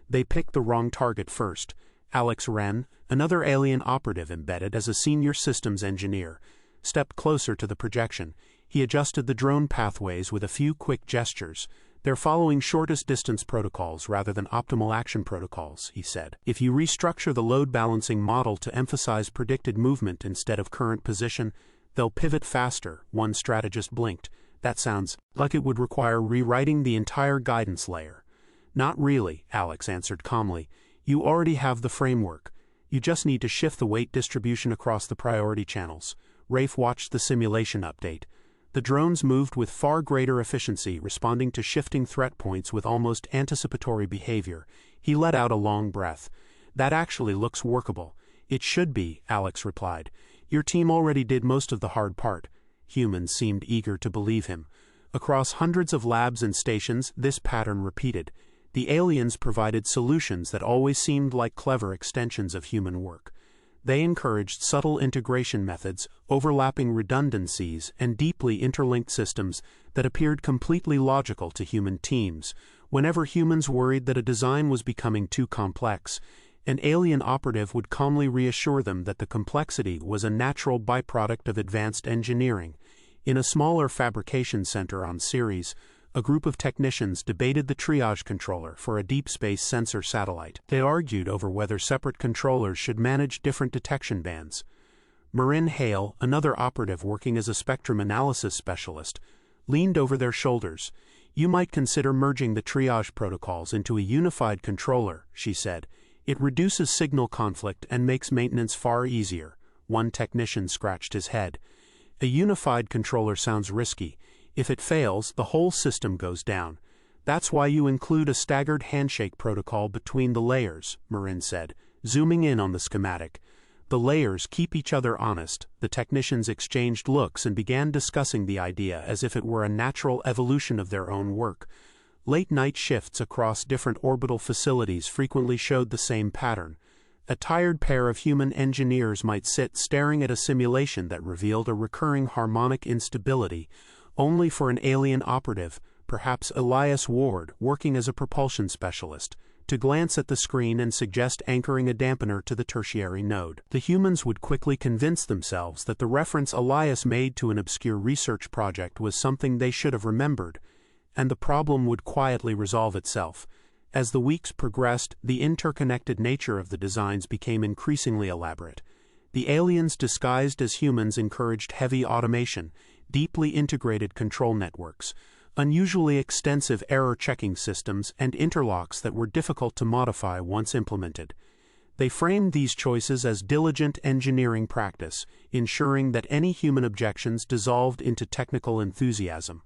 They picked the wrong target first. Alex Wren, another alien operative embedded as a senior systems engineer, stepped closer to the projection. He adjusted the drone pathways with a few quick gestures. They're following shortest distance protocols rather than optimal action protocols, he said. If you restructure the load balancing model to emphasize predicted movement instead of current position, they'll pivot faster, one strategist blinked. That sounds like it would require rewriting the entire guidance layer. Not really, Alex answered calmly. You already have the framework. You just need to shift the weight distribution across the priority channels. Rafe watched the simulation update. The drones moved with far greater efficiency, responding to shifting threat points with almost anticipatory behavior. He let out a long breath. That actually looks workable. It should be, Alex replied. Your team already did most of the hard part. Humans seemed eager to believe him. Across hundreds of labs and stations, this pattern repeated. The aliens provided solutions that always seemed like clever extensions of human work. They encouraged subtle integration methods, overlapping redundancies, and deeply interlinked systems that appeared completely logical to human teams. Whenever humans worried that a design was becoming too complex, an alien operative would calmly reassure them that the complexity was a natural byproduct of advanced engineering. In a smaller fabrication center on Ceres, a group of technicians debated the triage controller for a deep space sensor satellite. They argued over whether separate controllers should manage different detection bands. Marin Hale, another operative working as a spectrum analysis specialist, leaned over their shoulders. You might consider merging the triage protocols into a unified controller, she said. It reduces signal conflict and makes maintenance far easier. One technician scratched his head. A unified controller sounds risky. If it fails, the whole system goes down. That's why you include a staggered handshake protocol between the layers, Marin said, zooming in on the schematic. The layers keep each other honest. The technicians exchanged looks and began discussing the idea as if it were a natural evolution of their own work. Late-night shifts across different orbital facilities frequently showed the same pattern. A tired pair of human engineers might sit staring at a simulation that revealed a recurring harmonic instability, only for an alien operative, perhaps Elias Ward, working as a propulsion specialist, to glance at the screen and suggest anchoring a dampener to the tertiary node. The humans would quickly convince themselves that the reference Elias made to an obscure research project was something they should have remembered, and the problem would quietly resolve itself. As the weeks progressed, the interconnected nature of the designs became increasingly elaborate. The aliens disguised as humans encouraged heavy automation, deeply integrated control networks, unusually extensive error-checking systems, and interlocks that were difficult to modify once implemented. They framed these choices as diligent engineering practice, ensuring that any human objections dissolved into technical enthusiasm.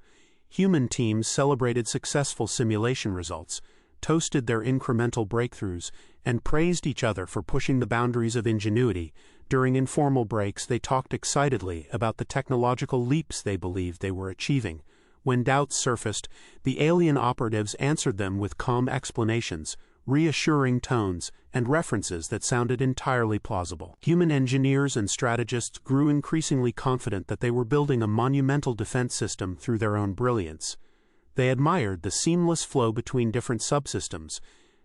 Human teams celebrated successful simulation results, toasted their incremental breakthroughs, and praised each other for pushing the boundaries of ingenuity. During informal breaks, they talked excitedly about the technological leaps they believed they were achieving. When doubts surfaced, the alien operatives answered them with calm explanations, reassuring tones, and references that sounded entirely plausible. Human engineers and strategists grew increasingly confident that they were building a monumental defense system through their own brilliance. They admired the seamless flow between different subsystems,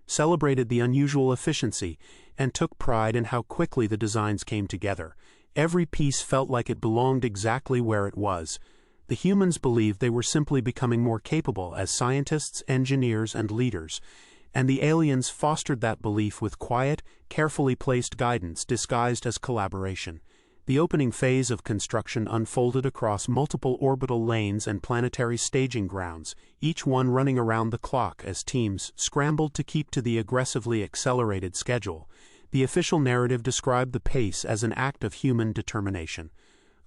celebrated the unusual efficiency, and took pride in how quickly the designs came together. Every piece felt like it belonged exactly where it was. The humans believed they were simply becoming more capable as scientists, engineers, and leaders, and the aliens fostered that belief with quiet, carefully placed guidance disguised as collaboration. The opening phase of construction unfolded across multiple orbital lanes and planetary staging grounds, each one running around the clock as teams scrambled to keep to the aggressively accelerated schedule. The official narrative described the pace as an act of human determination,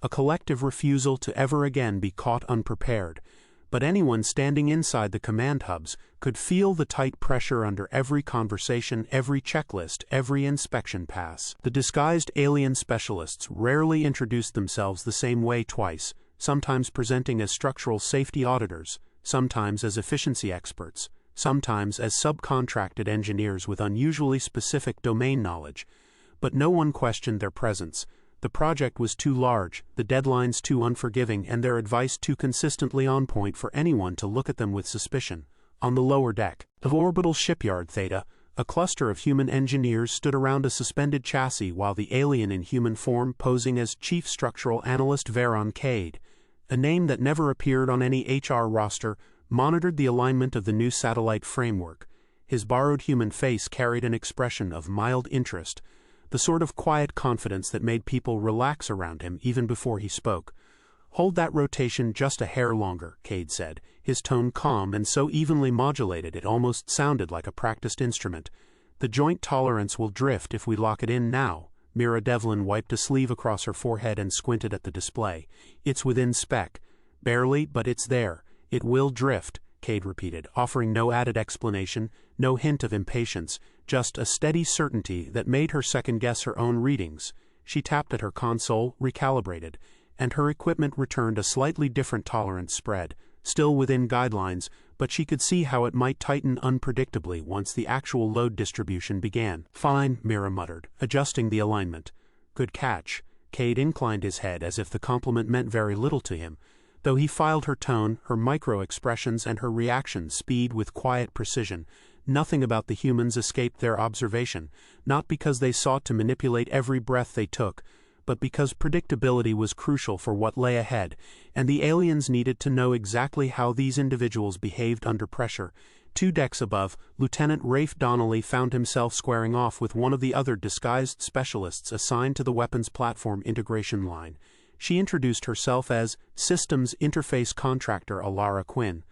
a collective refusal to ever again be caught unprepared. But anyone standing inside the command hubs could feel the tight pressure under every conversation, every checklist, every inspection pass. The disguised alien specialists rarely introduced themselves the same way twice, sometimes presenting as structural safety auditors, sometimes as efficiency experts, sometimes as subcontracted engineers with unusually specific domain knowledge. But no one questioned their presence. The project was too large, the deadlines too unforgiving, and their advice too consistently on point for anyone to look at them with suspicion. On the lower deck of orbital shipyard Theta, a cluster of human engineers stood around a suspended chassis while the alien in human form, posing as Chief Structural Analyst Veron Cade, a name that never appeared on any HR roster, monitored the alignment of the new satellite framework. His borrowed human face carried an expression of mild interest, the sort of quiet confidence that made people relax around him even before he spoke. "Hold that rotation just a hair longer," Cade said, his tone calm and so evenly modulated it almost sounded like a practiced instrument. "The joint tolerance will drift if we lock it in now." Mira Devlin wiped a sleeve across her forehead and squinted at the display. "It's within spec. Barely, but it's there. It will drift," Cade repeated, offering no added explanation, no hint of impatience, just a steady certainty that made her second-guess her own readings. She tapped at her console, recalibrated, and her equipment returned a slightly different tolerance spread, still within guidelines, but she could see how it might tighten unpredictably once the actual load distribution began. "Fine," Mira muttered, adjusting the alignment. "Good catch." Cade inclined his head as if the compliment meant very little to him, though he filed her tone, her micro-expressions, and her reaction speed with quiet precision. Nothing about the humans escaped their observation, not because they sought to manipulate every breath they took, but because predictability was crucial for what lay ahead, and the aliens needed to know exactly how these individuals behaved under pressure. 2 decks above, Lieutenant Rafe Donnelly found himself squaring off with one of the other disguised specialists assigned to the weapons platform integration line. She introduced herself as Systems Interface Contractor Alara Quinn.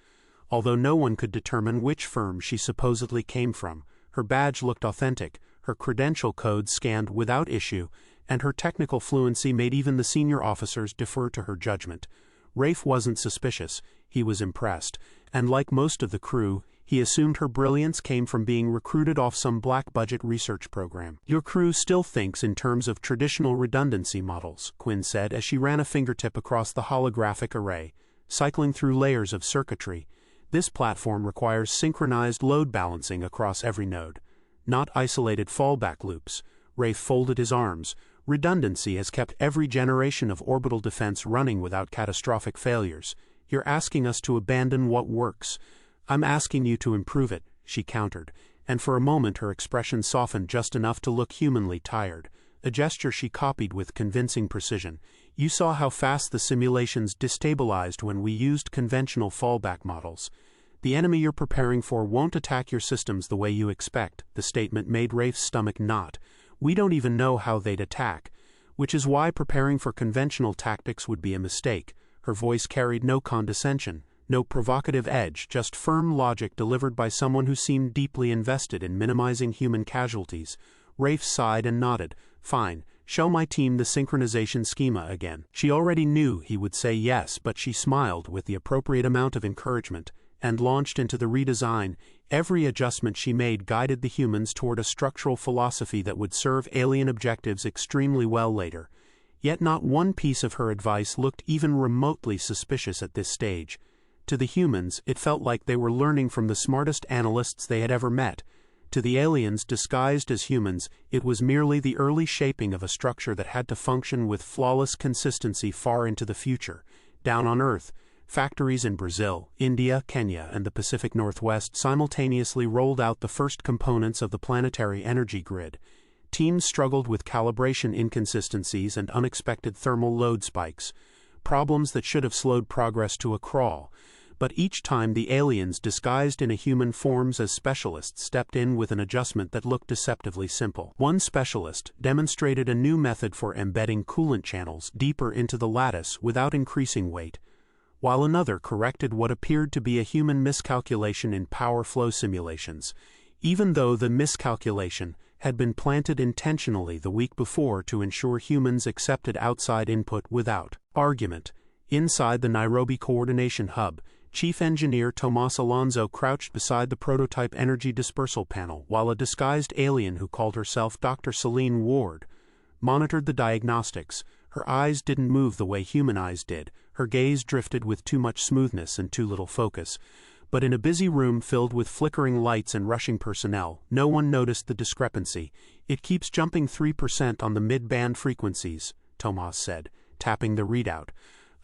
Although no one could determine which firm she supposedly came from, her badge looked authentic, her credential code scanned without issue, and her technical fluency made even the senior officers defer to her judgment. Rafe wasn't suspicious, he was impressed, and like most of the crew, he assumed her brilliance came from being recruited off some black-budget research program. "Your crew still thinks in terms of traditional redundancy models," Quinn said as she ran a fingertip across the holographic array, cycling through layers of circuitry. "This platform requires synchronized load balancing across every node, not isolated fallback loops." Rafe folded his arms. "Redundancy has kept every generation of orbital defense running without catastrophic failures. You're asking us to abandon what works." "I'm asking you to improve it," she countered, and for a moment her expression softened just enough to look humanly tired, a gesture she copied with convincing precision. "You saw how fast the simulations destabilized when we used conventional fallback models. The enemy you're preparing for won't attack your systems the way you expect." The statement made Rafe's stomach knot. "We don't even know how they'd attack, which is why preparing for conventional tactics would be a mistake." Her voice carried no condescension, no provocative edge, just firm logic delivered by someone who seemed deeply invested in minimizing human casualties. Rafe sighed and nodded. "Fine, show my team the synchronization schema again." She already knew he would say yes, but she smiled with the appropriate amount of encouragement, and launched into the redesign. Every adjustment she made guided the humans toward a structural philosophy that would serve alien objectives extremely well later. Yet not one piece of her advice looked even remotely suspicious at this stage. To the humans, it felt like they were learning from the smartest analysts they had ever met. To the aliens disguised as humans, it was merely the early shaping of a structure that had to function with flawless consistency far into the future. Down on Earth, factories in Brazil, India, Kenya, and the Pacific Northwest simultaneously rolled out the first components of the planetary energy grid. Teams struggled with calibration inconsistencies and unexpected thermal load spikes, problems that should have slowed progress to a crawl. but each time the aliens disguised in a human forms as specialists stepped in with an adjustment that looked deceptively simple. One specialist demonstrated a new method for embedding coolant channels deeper into the lattice without increasing weight, while another corrected what appeared to be a human miscalculation in power flow simulations, even though the miscalculation had been planted intentionally the week before to ensure humans accepted outside input without argument. Inside the Nairobi Coordination Hub, Chief Engineer Tomas Alonso crouched beside the prototype energy dispersal panel while a disguised alien who called herself Dr. Celine Ward monitored the diagnostics. Her eyes didn't move the way human eyes did, her gaze drifted with too much smoothness and too little focus. But in a busy room filled with flickering lights and rushing personnel, no one noticed the discrepancy. "It keeps jumping 3% on the mid-band frequencies," Tomas said, tapping the readout.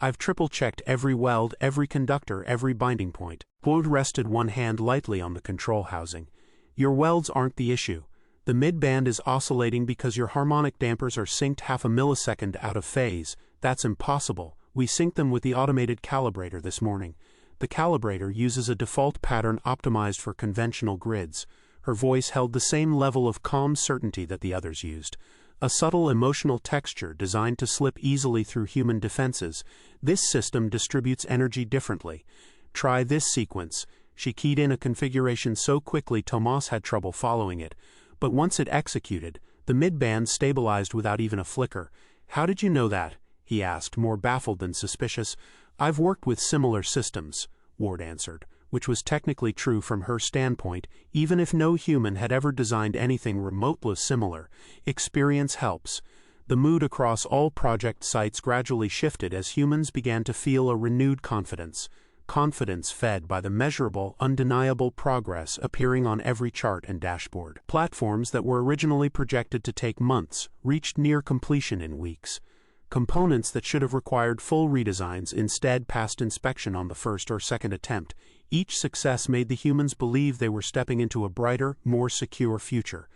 "I've triple-checked every weld, every conductor, every binding point." Ward rested one hand lightly on the control housing. "Your welds aren't the issue. The mid-band is oscillating because your harmonic dampers are synced half a millisecond out of phase. That's impossible. We synced them with the automated calibrator this morning. The calibrator uses a default pattern optimized for conventional grids." Her voice held the same level of calm certainty that the others used. A subtle emotional texture designed to slip easily through human defenses. "This system distributes energy differently. Try this sequence." She keyed in a configuration so quickly Tomas had trouble following it. But once it executed, the mid-band stabilized without even a flicker. "How did you know that?" he asked, more baffled than suspicious. "I've worked with similar systems," Ward answered, which was technically true from her standpoint, even if no human had ever designed anything remotely similar. Experience helps. The mood across all project sites gradually shifted as humans began to feel a renewed confidence. Confidence fed by the measurable, undeniable progress appearing on every chart and dashboard. Platforms that were originally projected to take months reached near completion in weeks. Components that should have required full redesigns instead passed inspection on the first or second attempt. Each success made the humans believe they were stepping into a brighter, more secure future.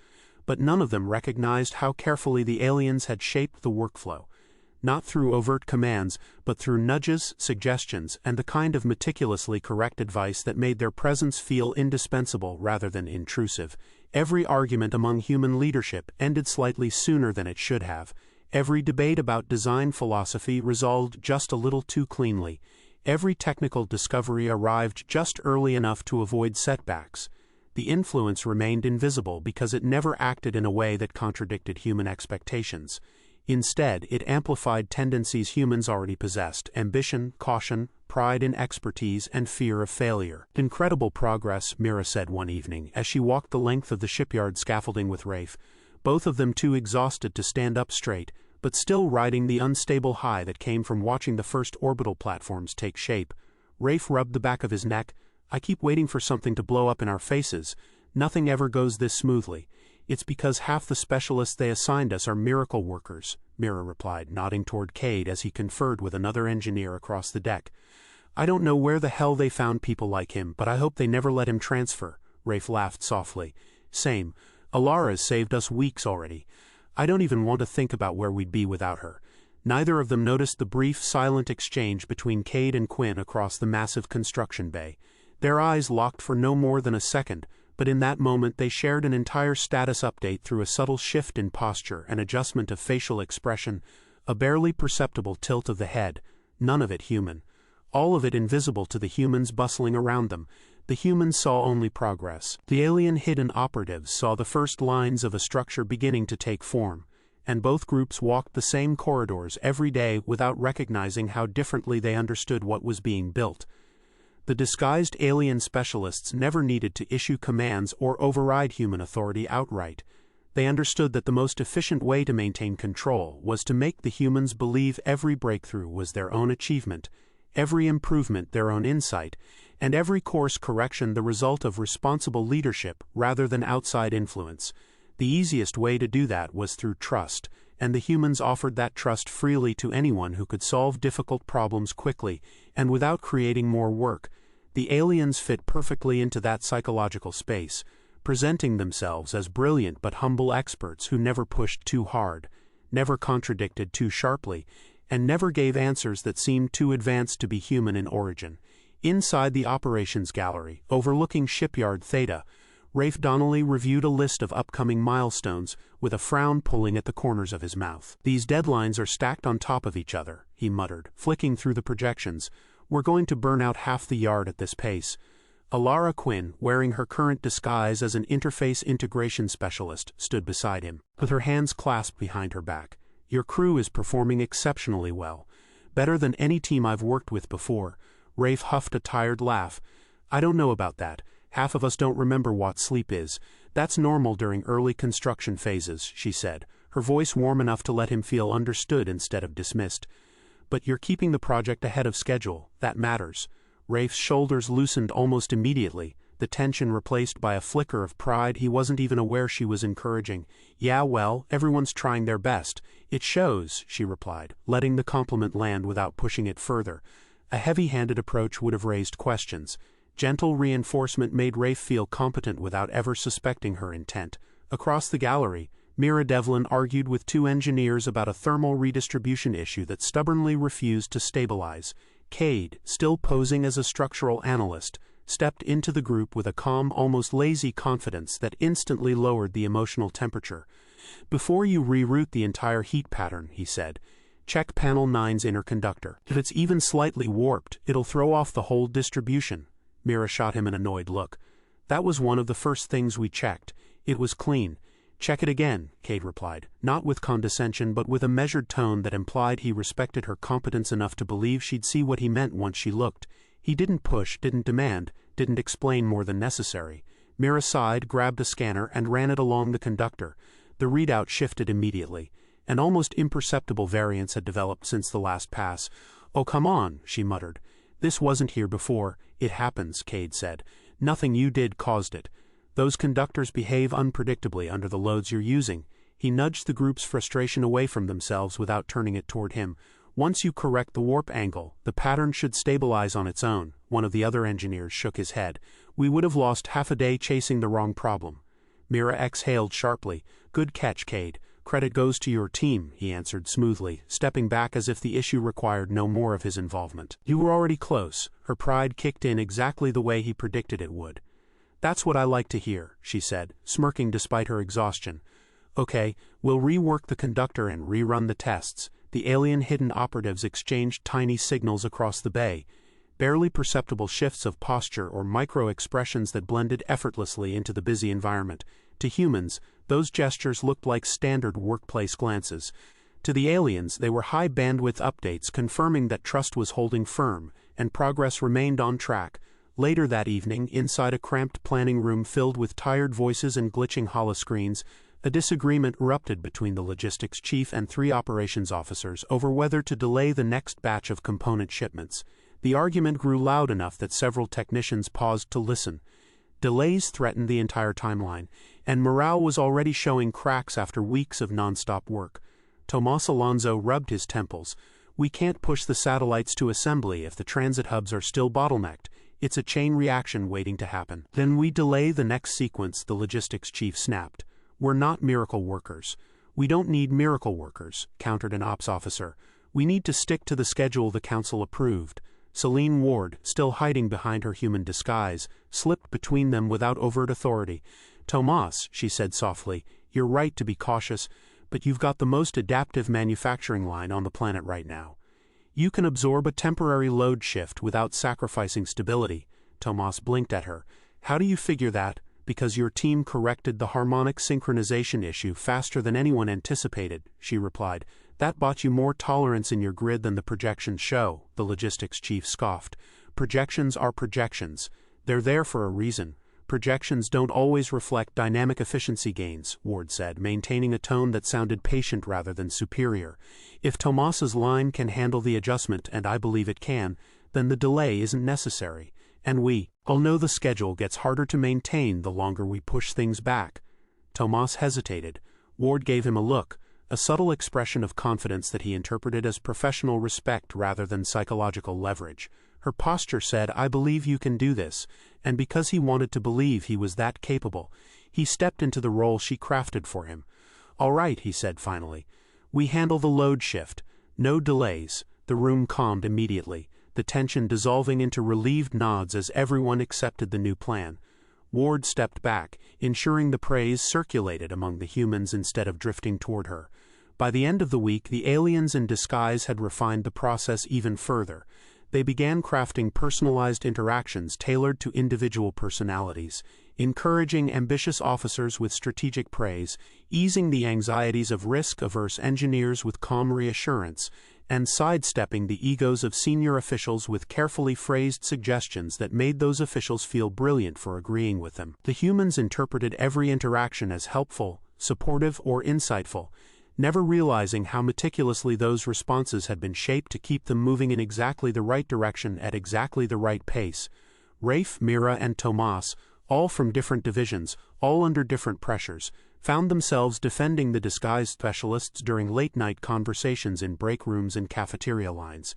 But none of them recognized how carefully the aliens had shaped the workflow. Not through overt commands, but through nudges, suggestions, and the kind of meticulously correct advice that made their presence feel indispensable rather than intrusive. Every argument among human leadership ended slightly sooner than it should have. Every debate about design philosophy resolved just a little too cleanly. Every technical discovery arrived just early enough to avoid setbacks. The influence remained invisible because it never acted in a way that contradicted human expectations. Instead, it amplified tendencies humans already possessed: ambition, caution, pride in expertise, and fear of failure. "Incredible progress," Mira said one evening as she walked the length of the shipyard scaffolding with Rafe, both of them too exhausted to stand up straight, but still riding the unstable high that came from watching the first orbital platforms take shape. Rafe rubbed the back of his neck. "I keep waiting for something to blow up in our faces. Nothing ever goes this smoothly." "It's because half the specialists they assigned us are miracle workers," Mira replied, nodding toward Cade as he conferred with another engineer across the deck. "I don't know where the hell they found people like him, but I hope they never let him transfer." Rafe laughed softly. "Same. Alara's saved us weeks already. I don't even want to think about where we'd be without her." Neither of them noticed the brief, silent exchange between Cade and Quinn across the massive construction bay. Their eyes locked for no more than a second, but in that moment they shared an entire status update through a subtle shift in posture, an adjustment of facial expression, a barely perceptible tilt of the head, none of it human. All of it invisible to the humans bustling around them. The humans saw only progress. The alien hidden operatives saw the first lines of a structure beginning to take form, and both groups walked the same corridors every day without recognizing how differently they understood what was being built. The disguised alien specialists never needed to issue commands or override human authority outright. They understood that the most efficient way to maintain control was to make the humans believe every breakthrough was their own achievement, every improvement their own insight, and every course correction the result of responsible leadership rather than outside influence. The easiest way to do that was through trust, and the humans offered that trust freely to anyone who could solve difficult problems quickly and without creating more work. The aliens fit perfectly into that psychological space, presenting themselves as brilliant but humble experts who never pushed too hard, never contradicted too sharply, and never gave answers that seemed too advanced to be human in origin. Inside the operations gallery, overlooking Shipyard Theta, Rafe Donnelly reviewed a list of upcoming milestones, with a frown pulling at the corners of his mouth. "These deadlines are stacked on top of each other," he muttered, flicking through the projections. "We're going to burn out half the yard at this pace." Alara Quinn, wearing her current disguise as an interface integration specialist, stood beside him, with her hands clasped behind her back. "Your crew is performing exceptionally well. Better than any team I've worked with before." Rafe huffed a tired laugh. "I don't know about that. Half of us don't remember what sleep is. That's normal during early construction phases," she said, her voice warm enough to let him feel understood instead of dismissed. "But you're keeping the project ahead of schedule. That matters." Rafe's shoulders loosened almost immediately, the tension replaced by a flicker of pride he wasn't even aware she was encouraging. "Yeah, well, everyone's trying their best. It shows," she replied, letting the compliment land without pushing it further. A heavy-handed approach would have raised questions. Gentle reinforcement made Rafe feel competent without ever suspecting her intent. Across the gallery, Mira Devlin argued with two engineers about a thermal redistribution issue that stubbornly refused to stabilize. Cade, still posing as a structural analyst, stepped into the group with a calm, almost lazy confidence that instantly lowered the emotional temperature. "Before you reroute the entire heat pattern," he said, "check Panel 9's interconductor. If it's even slightly warped, it'll throw off the whole distribution." Mira shot him an annoyed look. "That was one of the first things we checked. It was clean." "Check it again," Cade replied, not with condescension but with a measured tone that implied he respected her competence enough to believe she'd see what he meant once she looked. He didn't push, didn't demand, didn't explain more than necessary. Mira sighed, grabbed a scanner, and ran it along the conductor. The readout shifted immediately. An almost imperceptible variance had developed since the last pass. "Oh, come on," she muttered. "This wasn't here before." "It happens," Cade said. "Nothing you did caused it. Those conductors behave unpredictably under the loads you're using." He nudged the group's frustration away from themselves without turning it toward him. "Once you correct the warp angle, the pattern should stabilize on its own." One of the other engineers shook his head. "We would have lost half a day chasing the wrong problem." Mira exhaled sharply. "Good catch, Cade. Credit goes to your team," he answered smoothly, stepping back as if the issue required no more of his involvement. "You were already close." Her pride kicked in exactly the way he predicted it would. "That's what I like to hear," she said, smirking despite her exhaustion. "Okay, we'll rework the conductor and rerun the tests." The alien hidden operatives exchanged tiny signals across the bay, barely perceptible shifts of posture or micro-expressions that blended effortlessly into the busy environment. To humans, those gestures looked like standard workplace glances. To the aliens, they were high-bandwidth updates confirming that trust was holding firm, and progress remained on track. Later that evening, inside a cramped planning room filled with tired voices and glitching holoscreens, a disagreement erupted between the logistics chief and 3 operations officers over whether to delay the next batch of component shipments. The argument grew loud enough that several technicians paused to listen. Delays threatened the entire timeline, and morale was already showing cracks after weeks of nonstop work. Tomas Alonso rubbed his temples. "We can't push the satellites to assembly if the transit hubs are still bottlenecked. It's a chain reaction waiting to happen." "Then we delay the next sequence," the logistics chief snapped. "We're not miracle workers." "We don't need miracle workers," countered an ops officer. "We need to stick to the schedule the council approved." Celine Ward, still hiding behind her human disguise, slipped between them without overt authority. "Tomas," she said softly, "you're right to be cautious, but you've got the most adaptive manufacturing line on the planet right now. You can absorb a temporary load shift without sacrificing stability." Tomas blinked at her. "How do you figure that?" "Because your team corrected the harmonic synchronization issue faster than anyone anticipated," she replied. "That bought you more tolerance in your grid than the projections show," the logistics chief scoffed. "Projections are projections. They're there for a reason. Projections don't always reflect dynamic efficiency gains," Ward said, maintaining a tone that sounded patient rather than superior. "If Tomas's line can handle the adjustment, and I believe it can, then the delay isn't necessary. And I'll know the schedule gets harder to maintain the longer we push things back." Tomas hesitated. Ward gave him a look, a subtle expression of confidence that he interpreted as professional respect rather than psychological leverage. Her posture said, "I believe you can do this," and because he wanted to believe he was that capable, he stepped into the role she crafted for him. "All right," he said finally. "We handle the load shift. No delays." The room calmed immediately. the tension dissolving into relieved nods as everyone accepted the new plan. Ward stepped back, ensuring the praise circulated among the humans instead of drifting toward her. By the end of the week, the aliens in disguise had refined the process even further. They began crafting personalized interactions tailored to individual personalities, encouraging ambitious officers with strategic praise, easing the anxieties of risk-averse engineers with calm reassurance, and sidestepping the egos of senior officials with carefully phrased suggestions that made those officials feel brilliant for agreeing with them. The humans interpreted every interaction as helpful, supportive, or insightful, never realizing how meticulously those responses had been shaped to keep them moving in exactly the right direction at exactly the right pace. Rafe, Mira, and Tomas, all from different divisions, all under different pressures, found themselves defending the disguised specialists during late-night conversations in break rooms and cafeteria lines.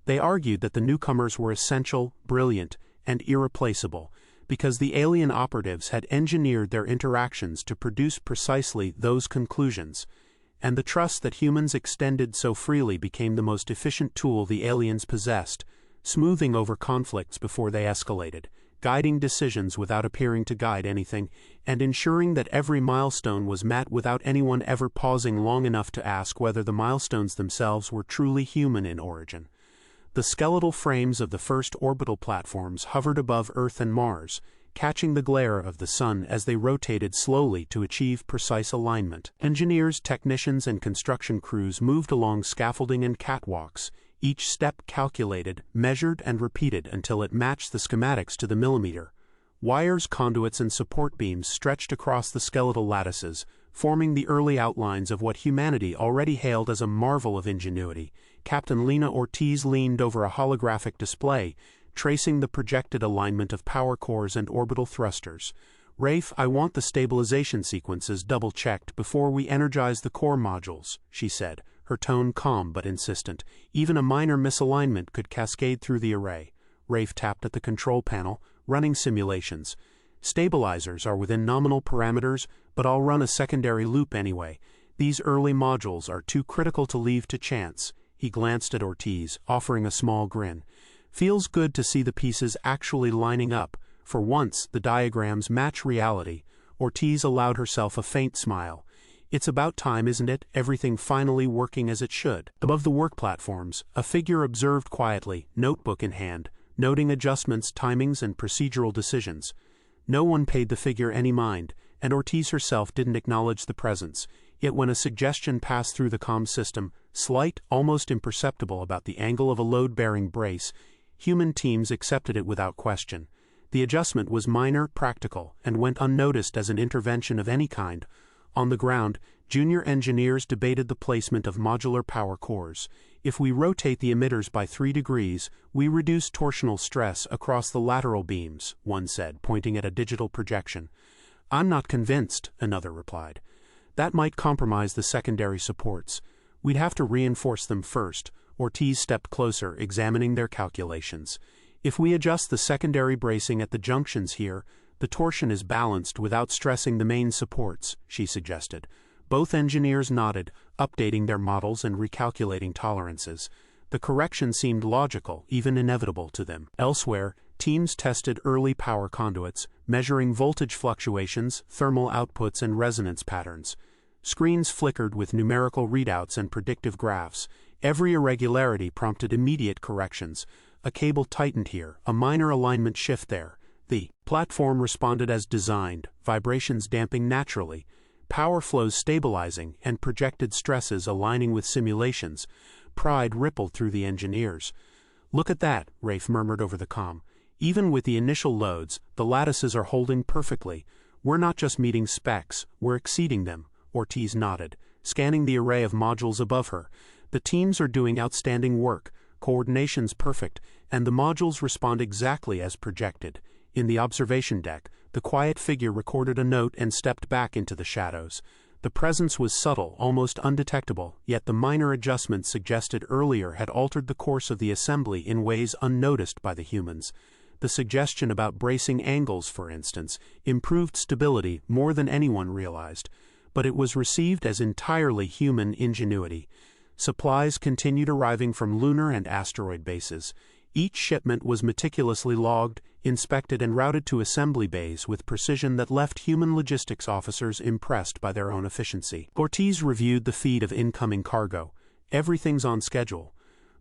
They argued that the newcomers were essential, brilliant, and irreplaceable, because the alien operatives had engineered their interactions to produce precisely those conclusions, and the trust that humans extended so freely became the most efficient tool the aliens possessed, smoothing over conflicts before they escalated, guiding decisions without appearing to guide anything, and ensuring that every milestone was met without anyone ever pausing long enough to ask whether the milestones themselves were truly human in origin. The skeletal frames of the first orbital platforms hovered above Earth and Mars, catching the glare of the sun as they rotated slowly to achieve precise alignment. Engineers, technicians, and construction crews moved along scaffolding and catwalks, each step calculated, measured, and repeated until it matched the schematics to the millimeter. Wires, conduits, and support beams stretched across the skeletal lattices, forming the early outlines of what humanity already hailed as a marvel of ingenuity. Captain Lena Ortiz leaned over a holographic display, tracing the projected alignment of power cores and orbital thrusters. "Rafe, I want the stabilization sequences double-checked before we energize the core modules," she said, her tone calm but insistent. Even a minor misalignment could cascade through the array. Rafe tapped at the control panel, running simulations. "Stabilizers are within nominal parameters, but I'll run a secondary loop anyway. These early modules are too critical to leave to chance." He glanced at Ortiz, offering a small grin. "Feels good to see the pieces actually lining up. For once, the diagrams match reality." Ortiz allowed herself a faint smile. "It's about time, isn't it? Everything finally working as it should." Above the work platforms, a figure observed quietly, notebook in hand, noting adjustments, timings, and procedural decisions. No one paid the figure any mind, and Ortiz herself didn't acknowledge the presence. Yet when a suggestion passed through the comm system, slight, almost imperceptible about the angle of a load-bearing brace, human teams accepted it without question. The adjustment was minor, practical, and went unnoticed as an intervention of any kind. On the ground, junior engineers debated the placement of modular power cores. "If we rotate the emitters by 3 degrees, we reduce torsional stress across the lateral beams," one said, pointing at a digital projection. "I'm not convinced," another replied. "That might compromise the secondary supports. We'd have to reinforce them first." Ortiz stepped closer, examining their calculations. "If we adjust the secondary bracing at the junctions here, the torsion is balanced without stressing the main supports," she suggested. Both engineers nodded, updating their models and recalculating tolerances. The correction seemed logical, even inevitable to them. Elsewhere, teams tested early power conduits, measuring voltage fluctuations, thermal outputs, and resonance patterns. Screens flickered with numerical readouts and predictive graphs. Every irregularity prompted immediate corrections. A cable tightened here, a minor alignment shift there. The platform responded as designed, vibrations damping naturally, power flows stabilizing, and projected stresses aligning with simulations. Pride rippled through the engineers. "Look at that," Rafe murmured over the comm. "Even with the initial loads, the lattices are holding perfectly. We're not just meeting specs, we're exceeding them." Ortiz nodded, scanning the array of modules above her. "The teams are doing outstanding work, coordination's perfect, and the modules respond exactly as projected." In the observation deck, the quiet figure recorded a note and stepped back into the shadows. The presence was subtle, almost undetectable, yet the minor adjustments suggested earlier had altered the course of the assembly in ways unnoticed by the humans. The suggestion about bracing angles, for instance, improved stability more than anyone realized, but it was received as entirely human ingenuity. Supplies continued arriving from lunar and asteroid bases. Each shipment was meticulously logged, inspected and routed to assembly bays with precision that left human logistics officers impressed by their own efficiency. Ortiz reviewed the feed of incoming cargo. Everything's on schedule.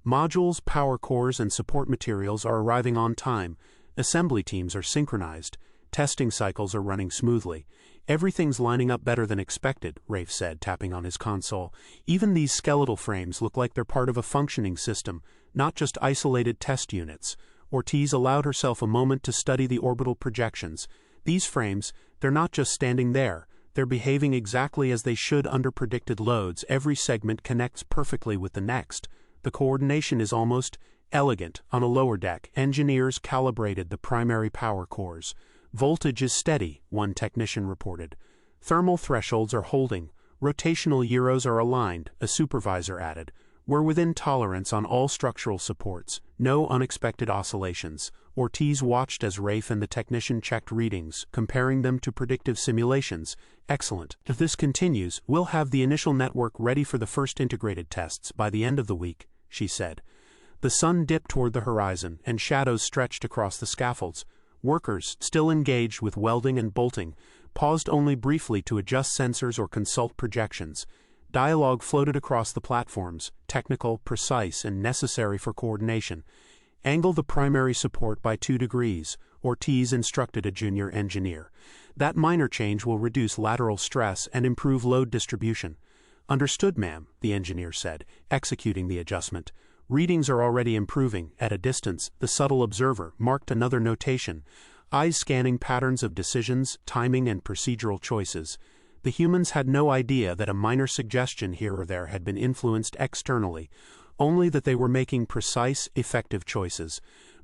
Modules, power cores, and support materials are arriving on time. Assembly teams are synchronized. Testing cycles are running smoothly. Everything's lining up better than expected, Rafe said, tapping on his console. Even these skeletal frames look like they're part of a functioning system, not just isolated test units. Ortiz allowed herself a moment to study the orbital projections. These frames, they're not just standing there. They're behaving exactly as they should under predicted loads. Every segment connects perfectly with the next. The coordination is almost elegant. On a lower deck, engineers calibrated the primary power cores. Voltage is steady, one technician reported. Thermal thresholds are holding. Rotational gyros are aligned, a supervisor added. We're within tolerance on all structural supports. No unexpected oscillations. Ortiz watched as Rafe and the technician checked readings, comparing them to predictive simulations. Excellent. If this continues, we'll have the initial network ready for the first integrated tests by the end of the week, she said. The sun dipped toward the horizon, and shadows stretched across the scaffolds. Workers, still engaged with welding and bolting, paused only briefly to adjust sensors or consult projections. Dialogue floated across the platforms, technical, precise, and necessary for coordination. Angle the primary support by 2 degrees, Ortiz instructed a junior engineer. That minor change will reduce lateral stress and improve load distribution. Understood, ma'am, the engineer said, executing the adjustment. Readings are already improving. At a distance, the subtle observer marked another notation, eyes scanning patterns of decisions, timing, and procedural choices. The humans had no idea that a minor suggestion here or there had been influenced externally, only that they were making precise, effective choices.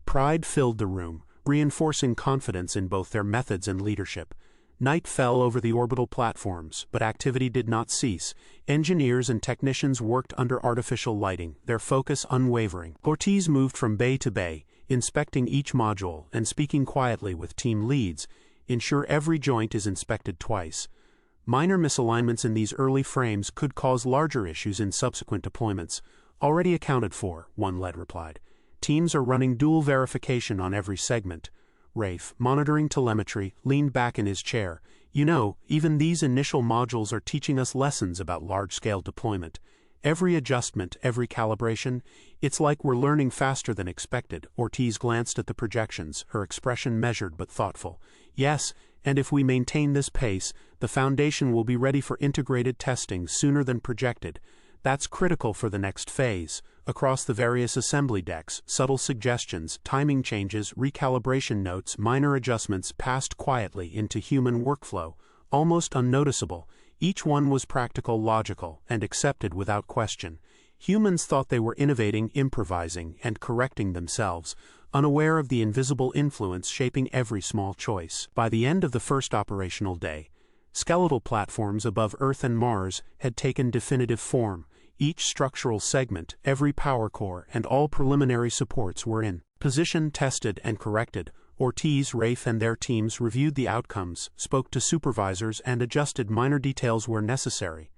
Pride filled the room, reinforcing confidence in both their methods and leadership. Night fell over the orbital platforms, but activity did not cease. Engineers and technicians worked under artificial lighting, their focus unwavering. Ortiz moved from bay to bay, inspecting each module and speaking quietly with team leads. Ensure every joint is inspected twice. Minor misalignments in these early frames could cause larger issues in subsequent deployments. Already accounted for, one lead replied. Teams are running dual verification on every segment. Rafe, monitoring telemetry, leaned back in his chair. You know, even these initial modules are teaching us lessons about large-scale deployment. Every adjustment, every calibration, it's like we're learning faster than expected. Ortiz glanced at the projections, her expression measured but thoughtful. Yes, and if we maintain this pace, the foundation will be ready for integrated testing sooner than projected. That's critical for the next phase. Across the various assembly decks, subtle suggestions, timing changes, recalibration notes, minor adjustments passed quietly into human workflow, almost unnoticeable. Each one was practical, logical, and accepted without question. Humans thought they were innovating, improvising, and correcting themselves, unaware of the invisible influence shaping every small choice. By the end of the first operational day, skeletal platforms above Earth and Mars had taken definitive form. Each structural segment, every power core, and all preliminary supports were in position, tested, and corrected. Ortiz, Rafe, and their teams reviewed the outcomes, spoke to supervisors, and adjusted minor details where necessary.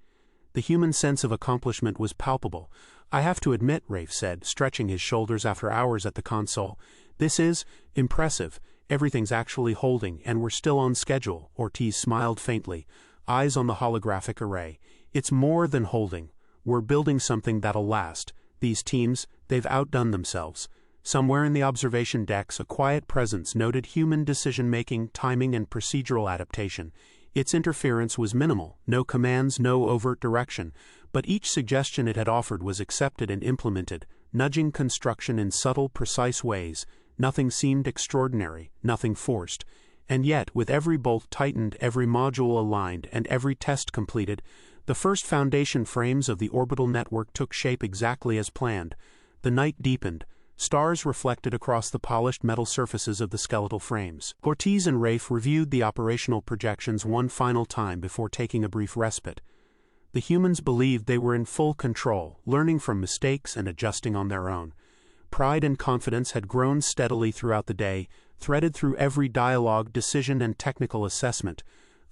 The human sense of accomplishment was palpable. I have to admit, Rafe said, stretching his shoulders after hours at the console. This is impressive. Everything's actually holding, and we're still on schedule. Ortiz smiled faintly, eyes on the holographic array. It's more than holding. We're building something that'll last. These teams, they've outdone themselves. Somewhere in the observation decks, a quiet presence noted human decision-making, timing, and procedural adaptation. Its interference was minimal, no commands, no overt direction, but each suggestion it had offered was accepted and implemented, nudging construction in subtle, precise ways. Nothing seemed extraordinary, nothing forced. And yet, with every bolt tightened, every module aligned, and every test completed, the first foundation frames of the orbital network took shape exactly as planned. The night deepened. Stars reflected across the polished metal surfaces of the skeletal frames. Ortiz and Rafe reviewed the operational projections one final time before taking a brief respite. The humans believed they were in full control, learning from mistakes and adjusting on their own. Pride and confidence had grown steadily throughout the day, threaded through every dialogue, decision, and technical assessment.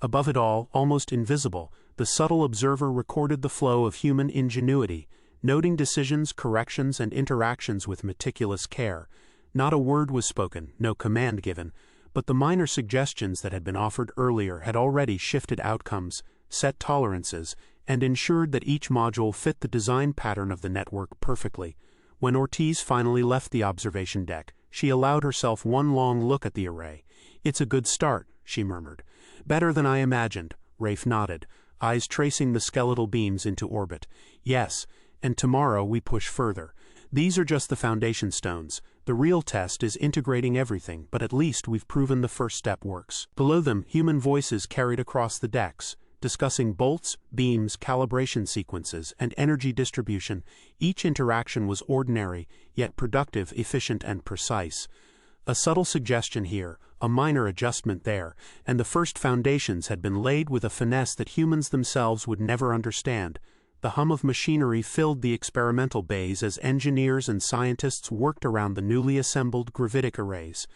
Above it all, almost invisible, the subtle observer recorded the flow of human ingenuity, noting decisions, corrections, and interactions with meticulous care. Not a word was spoken, no command given, but the minor suggestions that had been offered earlier had already shifted outcomes, set tolerances, and ensured that each module fit the design pattern of the network perfectly. When Ortiz finally left the observation deck, she allowed herself one long look at the array. "It's a good start," she murmured. "Better than I imagined," Rafe nodded, eyes tracing the skeletal beams into orbit. "Yes, and tomorrow we push further. These are just the foundation stones. The real test is integrating everything, but at least we've proven the first step works." Below them, human voices carried across the decks, discussing bolts, beams, calibration sequences, and energy distribution. Each interaction was ordinary, yet productive, efficient, and precise. A subtle suggestion here, a minor adjustment there, and the first foundations had been laid with a finesse that humans themselves would never understand. The hum of machinery filled the experimental bays as engineers and scientists worked around the newly assembled gravitic arrays.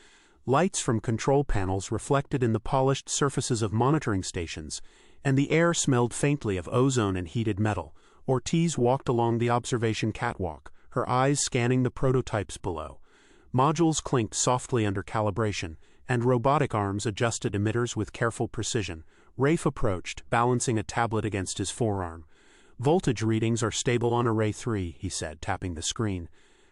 Lights from control panels reflected in the polished surfaces of monitoring stations, and the air smelled faintly of ozone and heated metal. Ortiz walked along the observation catwalk, her eyes scanning the prototypes below. Modules clinked softly under calibration, and robotic arms adjusted emitters with careful precision. Rafe approached, balancing a tablet against his forearm. "Voltage readings are stable on Array 3, he said, tapping the screen.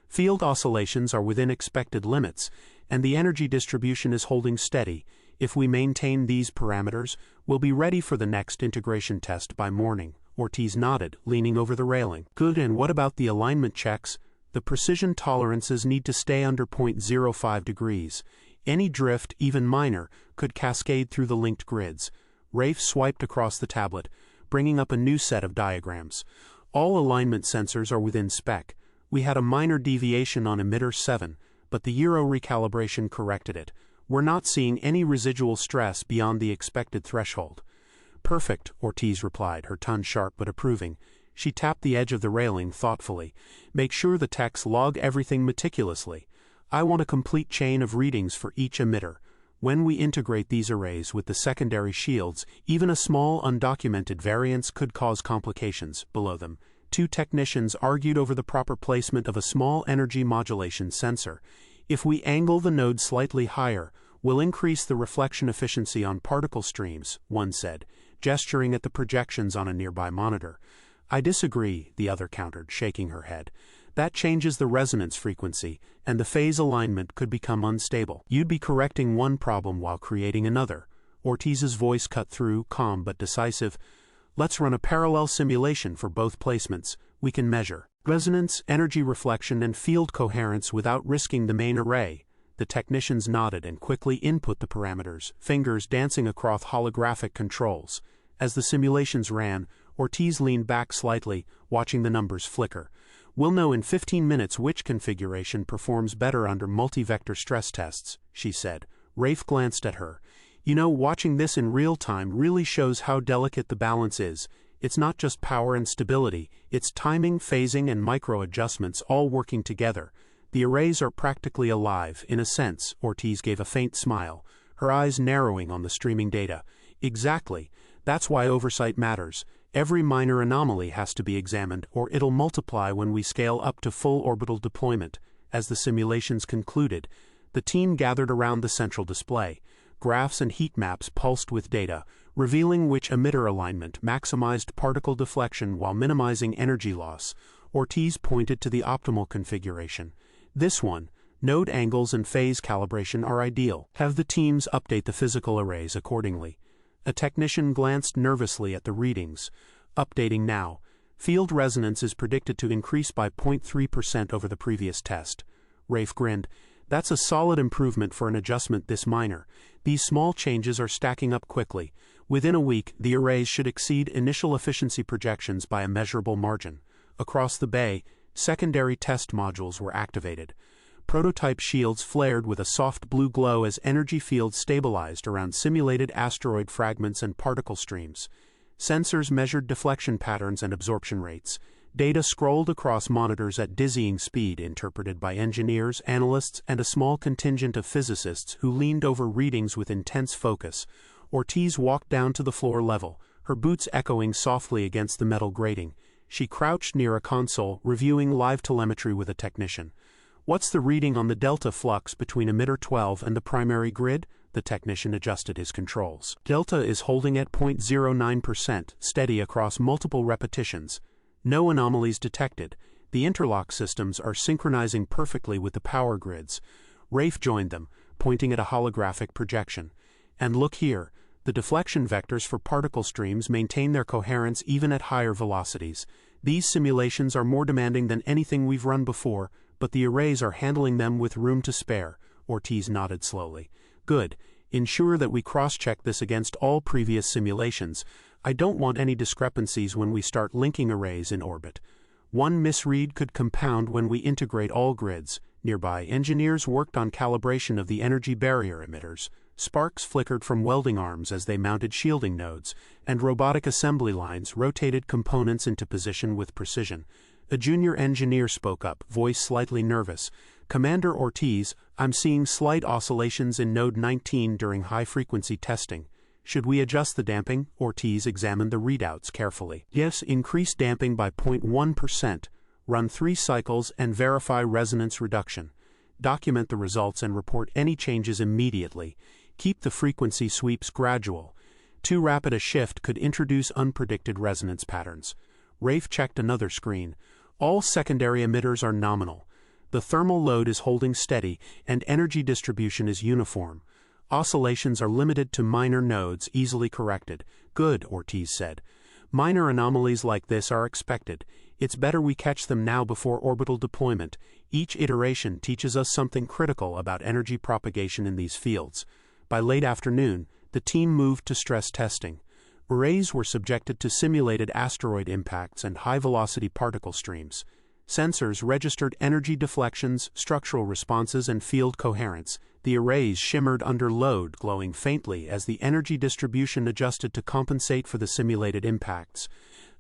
"Field oscillations are within expected limits, and the energy distribution is holding steady. If we maintain these parameters, we'll be ready for the next integration test by morning." Ortiz nodded, leaning over the railing. "Good, and what about the alignment checks? The precision tolerances need to stay under 0.05 degrees. Any drift, even minor, could cascade through the linked grids." Rafe swiped across the tablet, bringing up a new set of diagrams. "All alignment sensors are within spec. We had a minor deviation on emitter 7, but the Euro recalibration corrected it. We're not seeing any residual stress beyond the expected threshold." "Perfect," Ortiz replied, her tone sharp but approving. She tapped the edge of the railing thoughtfully. "Make sure the techs log everything meticulously. I want a complete chain of readings for each emitter. When we integrate these arrays with the secondary shields, even a small undocumented variance could cause complications." Below them, two technicians argued over the proper placement of a small energy modulation sensor. "If we angle the node slightly higher, we'll increase the reflection efficiency on particle streams," one said, gesturing at the projections on a nearby monitor. "I disagree," the other countered, shaking her head. "That changes the resonance frequency, and the phase alignment could become unstable. You'd be correcting one problem while creating another." Ortiz's voice cut through, calm but decisive. "Let's run a parallel simulation for both placements. We can measure resonance, energy reflection, and field coherence without risking the main array." The technicians nodded and quickly input the parameters, fingers dancing across holographic controls. As the simulations ran, Ortiz leaned back slightly, watching the numbers flicker. "We'll know in 15 minutes which configuration performs better under multi-vector stress tests," she said. Rafe glanced at her. "You know, watching this in real time really shows how delicate the balance is. It's not just power and stability, it's timing, phasing, and micro-adjustments all working together. The arrays are practically alive, in a sense." Ortiz gave a faint smile, her eyes narrowing on the streaming data. "Exactly. That's why oversight matters. Every minor anomaly has to be examined, or it'll multiply when we scale up to full orbital deployment." As the simulations concluded, the team gathered around the central display. Graphs and heat maps pulsed with data, revealing which emitter alignment maximized particle deflection while minimizing energy loss. Ortiz pointed to the optimal configuration. "This one. Node angles and phase calibration are ideal. Have the teams update the physical arrays accordingly." A technician glanced nervously at the readings. "Updating now. Field resonance is predicted to increase by 0.3% over the previous test." Rafe grinned. "That's a solid improvement for an adjustment this minor. These small changes are stacking up quickly. Within a week, the arrays should exceed initial efficiency projections by a measurable margin." Across the bay, secondary test modules were activated. Prototype shields flared with a soft blue glow as energy fields stabilized around simulated asteroid fragments and particle streams. Sensors measured deflection patterns and absorption rates. Data scrolled across monitors at dizzying speed, interpreted by engineers, analysts, and a small contingent of physicists who leaned over readings with intense focus. Ortiz walked down to the floor level, her boots echoing softly against the metal grating. She crouched near a console, reviewing live telemetry with a technician. What's the reading on the delta flux between emitter 12 and the primary grid? The technician adjusted his controls. Delta is holding at 0.09%, steady across multiple repetitions. No anomalies detected. The interlock systems are synchronizing perfectly with the power grids. Rafe joined them, pointing at a holographic projection. And look here, the deflection vectors for particle streams maintain their coherence even at higher velocities. These simulations are more demanding than anything we've run before, but the arrays are handling them with room to spare. Ortiz nodded slowly. Good. Ensure that we cross-check this against all previous simulations. I don't want any discrepancies when we start linking arrays in orbit. One misread could compound when we integrate all grids. Nearby, engineers worked on calibration of the energy barrier emitters. Sparks flickered from welding arms as they mounted shielding nodes, and robotic assembly lines rotated components into position with precision. A junior engineer spoke up, voice slightly nervous. Commander Ortiz, I'm seeing slight oscillations in node 19 during high-frequency testing. Should we adjust the damping? Ortiz examined the readouts carefully. Yes, increase damping by 0.1%. Run 3 cycles and verify resonance reduction. Document the results and report any changes immediately. Keep the frequency sweeps gradual. Too rapid a shift could introduce unpredicted resonance patterns. Rafe checked another screen. All secondary emitters are nominal. The thermal load is holding steady, and energy distribution is uniform. Oscillations are limited to minor nodes, easily corrected. Good, Ortiz said. Minor anomalies like this are expected. It's better we catch them now before orbital deployment. Each iteration teaches us something critical about energy propagation in these fields. By late afternoon, the team moved to stress testing. Arrays were subjected to simulated asteroid impacts and high-velocity particle streams. Sensors registered energy deflections, structural responses, and field coherence. The arrays shimmered under load, glowing faintly as the energy distribution adjusted to compensate for the simulated impacts.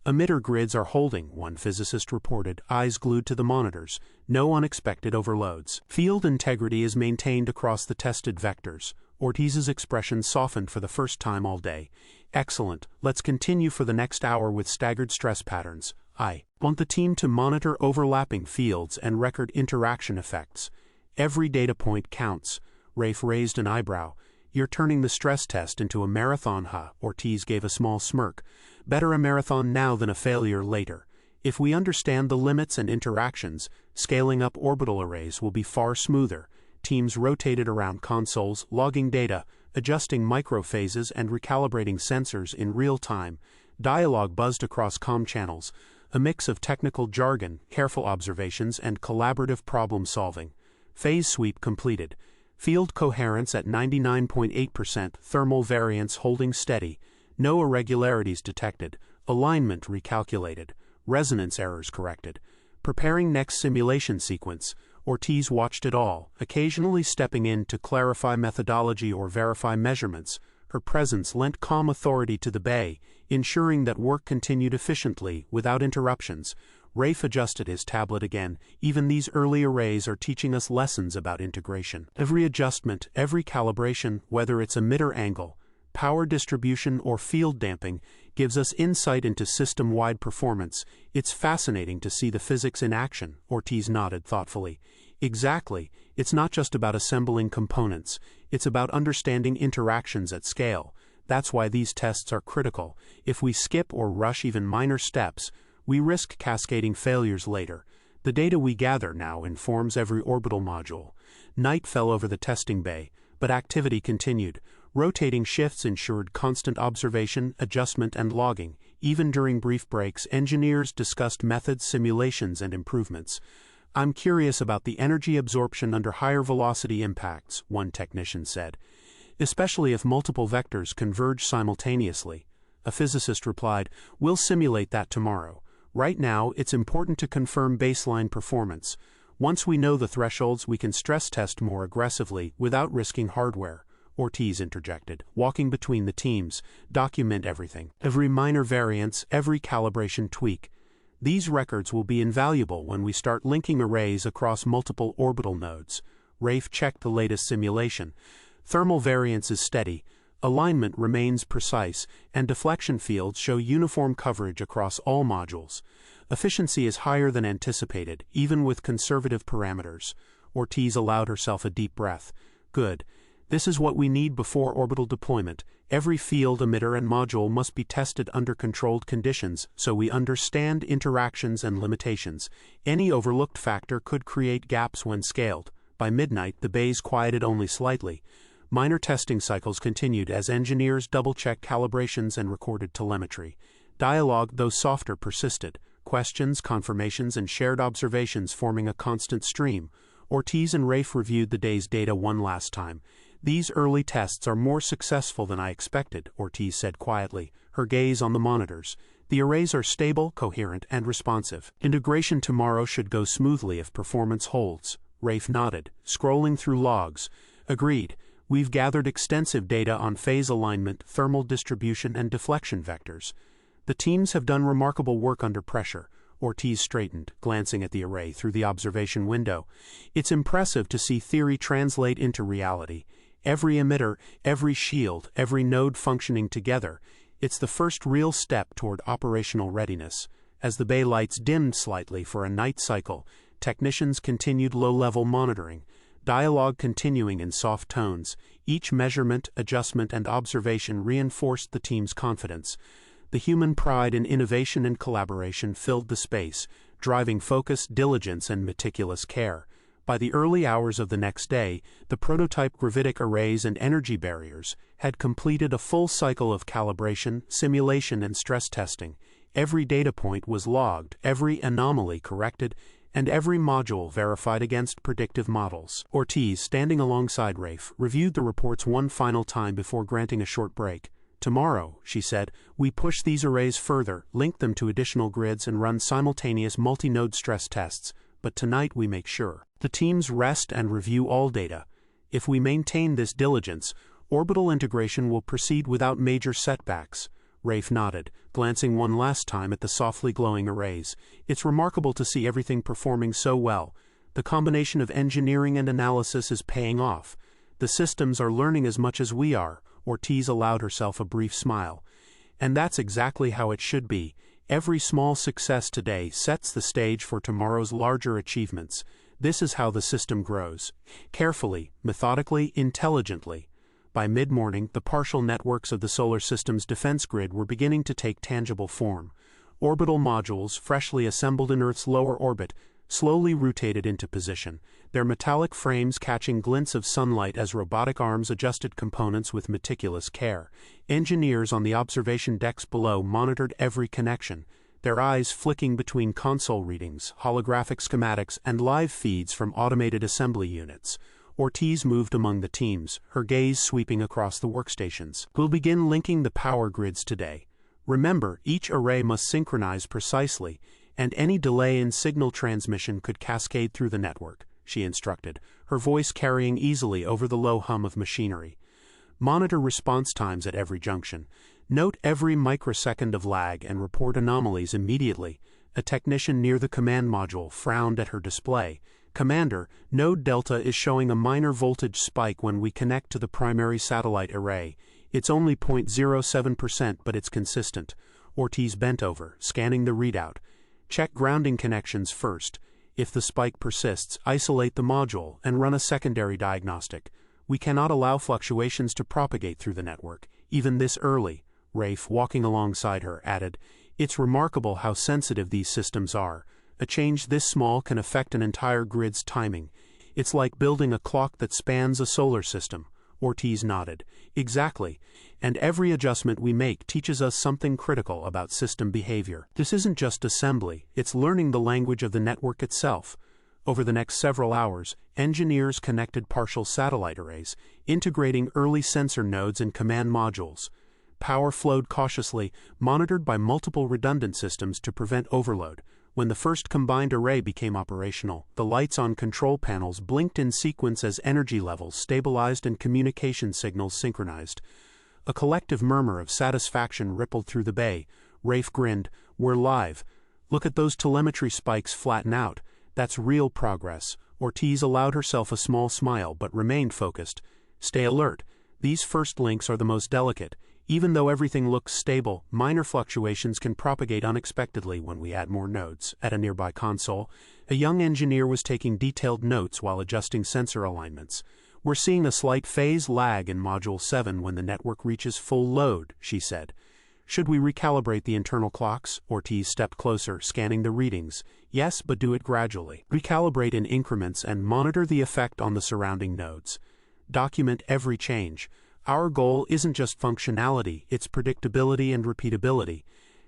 Emitter grids are holding, one physicist reported, eyes glued to the monitors. No unexpected overloads. Field integrity is maintained across the tested vectors. Ortiz's expression softened for the first time all day. Excellent. Let's continue for the next hour with staggered stress patterns. I want the team to monitor overlapping fields and record interaction effects. Every data point counts. Rafe raised an eyebrow. You're turning the stress test into a marathon, huh? Ortiz gave a small smirk. Better a marathon now than a failure later. If we understand the limits and interactions, scaling up orbital arrays will be far smoother. Teams rotated around consoles, logging data, adjusting microphases and recalibrating sensors in real time. Dialogue buzzed across comm channels, a mix of technical jargon, careful observations, and collaborative problem-solving. Phase sweep completed. Field coherence at 99.8%, thermal variance holding steady. No irregularities detected. Alignment recalculated. Resonance errors corrected. Preparing next simulation sequence. Ortiz watched it all, occasionally stepping in to clarify methodology or verify measurements. Her presence lent calm authority to the bay, ensuring that work continued efficiently, without interruptions. Rafe adjusted his tablet again. Even these early arrays are teaching us lessons about integration. Every adjustment, every calibration, whether it's emitter angle, power distribution, or field damping, gives us insight into system-wide performance. It's fascinating to see the physics in action, Ortiz nodded thoughtfully. Exactly. It's not just about assembling components. It's about understanding interactions at scale. That's why these tests are critical. If we skip or rush even minor steps, we risk cascading failures later. The data we gather now informs every orbital module. Night fell over the testing bay, but activity continued. Rotating shifts ensured constant observation, adjustment, and logging. Even during brief breaks, engineers discussed methods, simulations, and improvements. I'm curious about the energy absorption under higher velocity impacts, one technician said, especially if multiple vectors converge simultaneously. A physicist replied, we'll simulate that tomorrow. Right now, it's important to confirm baseline performance. Once we know the thresholds, we can stress test more aggressively without risking hardware. Ortiz interjected, walking between the teams. Document everything. Every minor variance, every calibration tweak. These records will be invaluable when we start linking arrays across multiple orbital nodes. Rafe checked the latest simulation. Thermal variance is steady. Alignment remains precise, and deflection fields show uniform coverage across all modules. Efficiency is higher than anticipated, even with conservative parameters. Ortiz allowed herself a deep breath. Good. This is what we need before orbital deployment. Every field, emitter, and module must be tested under controlled conditions, so we understand interactions and limitations. Any overlooked factor could create gaps when scaled. By midnight, the bays quieted only slightly. Minor testing cycles continued as engineers double-checked calibrations and recorded telemetry. Dialogue, though softer, persisted. Questions, confirmations, and shared observations forming a constant stream. Ortiz and Rafe reviewed the day's data one last time. These early tests are more successful than I expected, Ortiz said quietly, her gaze on the monitors. The arrays are stable, coherent, and responsive. Integration tomorrow should go smoothly if performance holds. Rafe nodded, scrolling through logs. Agreed. We've gathered extensive data on phase alignment, thermal distribution, and deflection vectors. The teams have done remarkable work under pressure. Ortiz straightened, glancing at the array through the observation window. It's impressive to see theory translate into reality. Every emitter, every shield, every node functioning together. It's the first real step toward operational readiness. As the bay lights dimmed slightly for a night cycle, technicians continued low-level monitoring. Dialogue continuing in soft tones. Each measurement, adjustment, and observation reinforced the team's confidence. The human pride in innovation and collaboration filled the space, driving focus, diligence, and meticulous care. By the early hours of the next day, the prototype gravitic arrays and energy barriers had completed a full cycle of calibration, simulation, and stress testing. Every data point was logged, every anomaly corrected, and every module verified against predictive models. Ortiz, standing alongside Rafe, reviewed the reports one final time before granting a short break. Tomorrow, she said, we push these arrays further, link them to additional grids, and run simultaneous multi-node stress tests. But tonight we make sure. The teams rest and review all data. If we maintain this diligence, orbital integration will proceed without major setbacks. Rafe nodded, glancing one last time at the softly glowing arrays. It's remarkable to see everything performing so well. The combination of engineering and analysis is paying off. The systems are learning as much as we are. Ortiz allowed herself a brief smile. And that's exactly how it should be. Every small success today sets the stage for tomorrow's larger achievements. This is how the system grows. Carefully, methodically, intelligently. By mid-morning, the partial networks of the solar system's defense grid were beginning to take tangible form. Orbital modules, freshly assembled in Earth's lower orbit, slowly rotated into position, their metallic frames catching glints of sunlight as robotic arms adjusted components with meticulous care. Engineers on the observation decks below monitored every connection, their eyes flicking between console readings, holographic schematics, and live feeds from automated assembly units. Ortiz moved among the teams, her gaze sweeping across the workstations. We'll begin linking the power grids today. Remember, each array must synchronize precisely, and any delay in signal transmission could cascade through the network, she instructed, her voice carrying easily over the low hum of machinery. Monitor response times at every junction. Note every microsecond of lag and report anomalies immediately. A technician near the command module frowned at her display. Commander, node delta is showing a minor voltage spike when we connect to the primary satellite array. It's only 0.07%, but it's consistent. Ortiz bent over, scanning the readout. Check grounding connections first. If the spike persists, isolate the module and run a secondary diagnostic. We cannot allow fluctuations to propagate through the network, even this early. Rafe, walking alongside her, added, It's remarkable how sensitive these systems are. A change this small can affect an entire grid's timing. It's like building a clock that spans a solar system. Ortiz nodded. Exactly. And every adjustment we make teaches us something critical about system behavior. This isn't just assembly, it's learning the language of the network itself. Over the next several hours, engineers connected partial satellite arrays, integrating early sensor nodes and command modules. Power flowed cautiously, monitored by multiple redundant systems to prevent overload. When the first combined array became operational, the lights on control panels blinked in sequence as energy levels stabilized and communication signals synchronized. A collective murmur of satisfaction rippled through the bay. Rafe grinned. We're live. Look at those telemetry spikes flatten out. That's real progress. Ortiz allowed herself a small smile but remained focused. Stay alert. These first links are the most delicate. Even though everything looks stable, minor fluctuations can propagate unexpectedly when we add more nodes. At a nearby console, a young engineer was taking detailed notes while adjusting sensor alignments. "We're seeing a slight phase lag in Module 7 when the network reaches full load," she said. "Should we recalibrate the internal clocks?" Ortiz stepped closer, scanning the readings. "Yes, but do it gradually. Recalibrate in increments and monitor the effect on the surrounding nodes. Document every change. Our goal isn't just functionality, it's predictability and repeatability."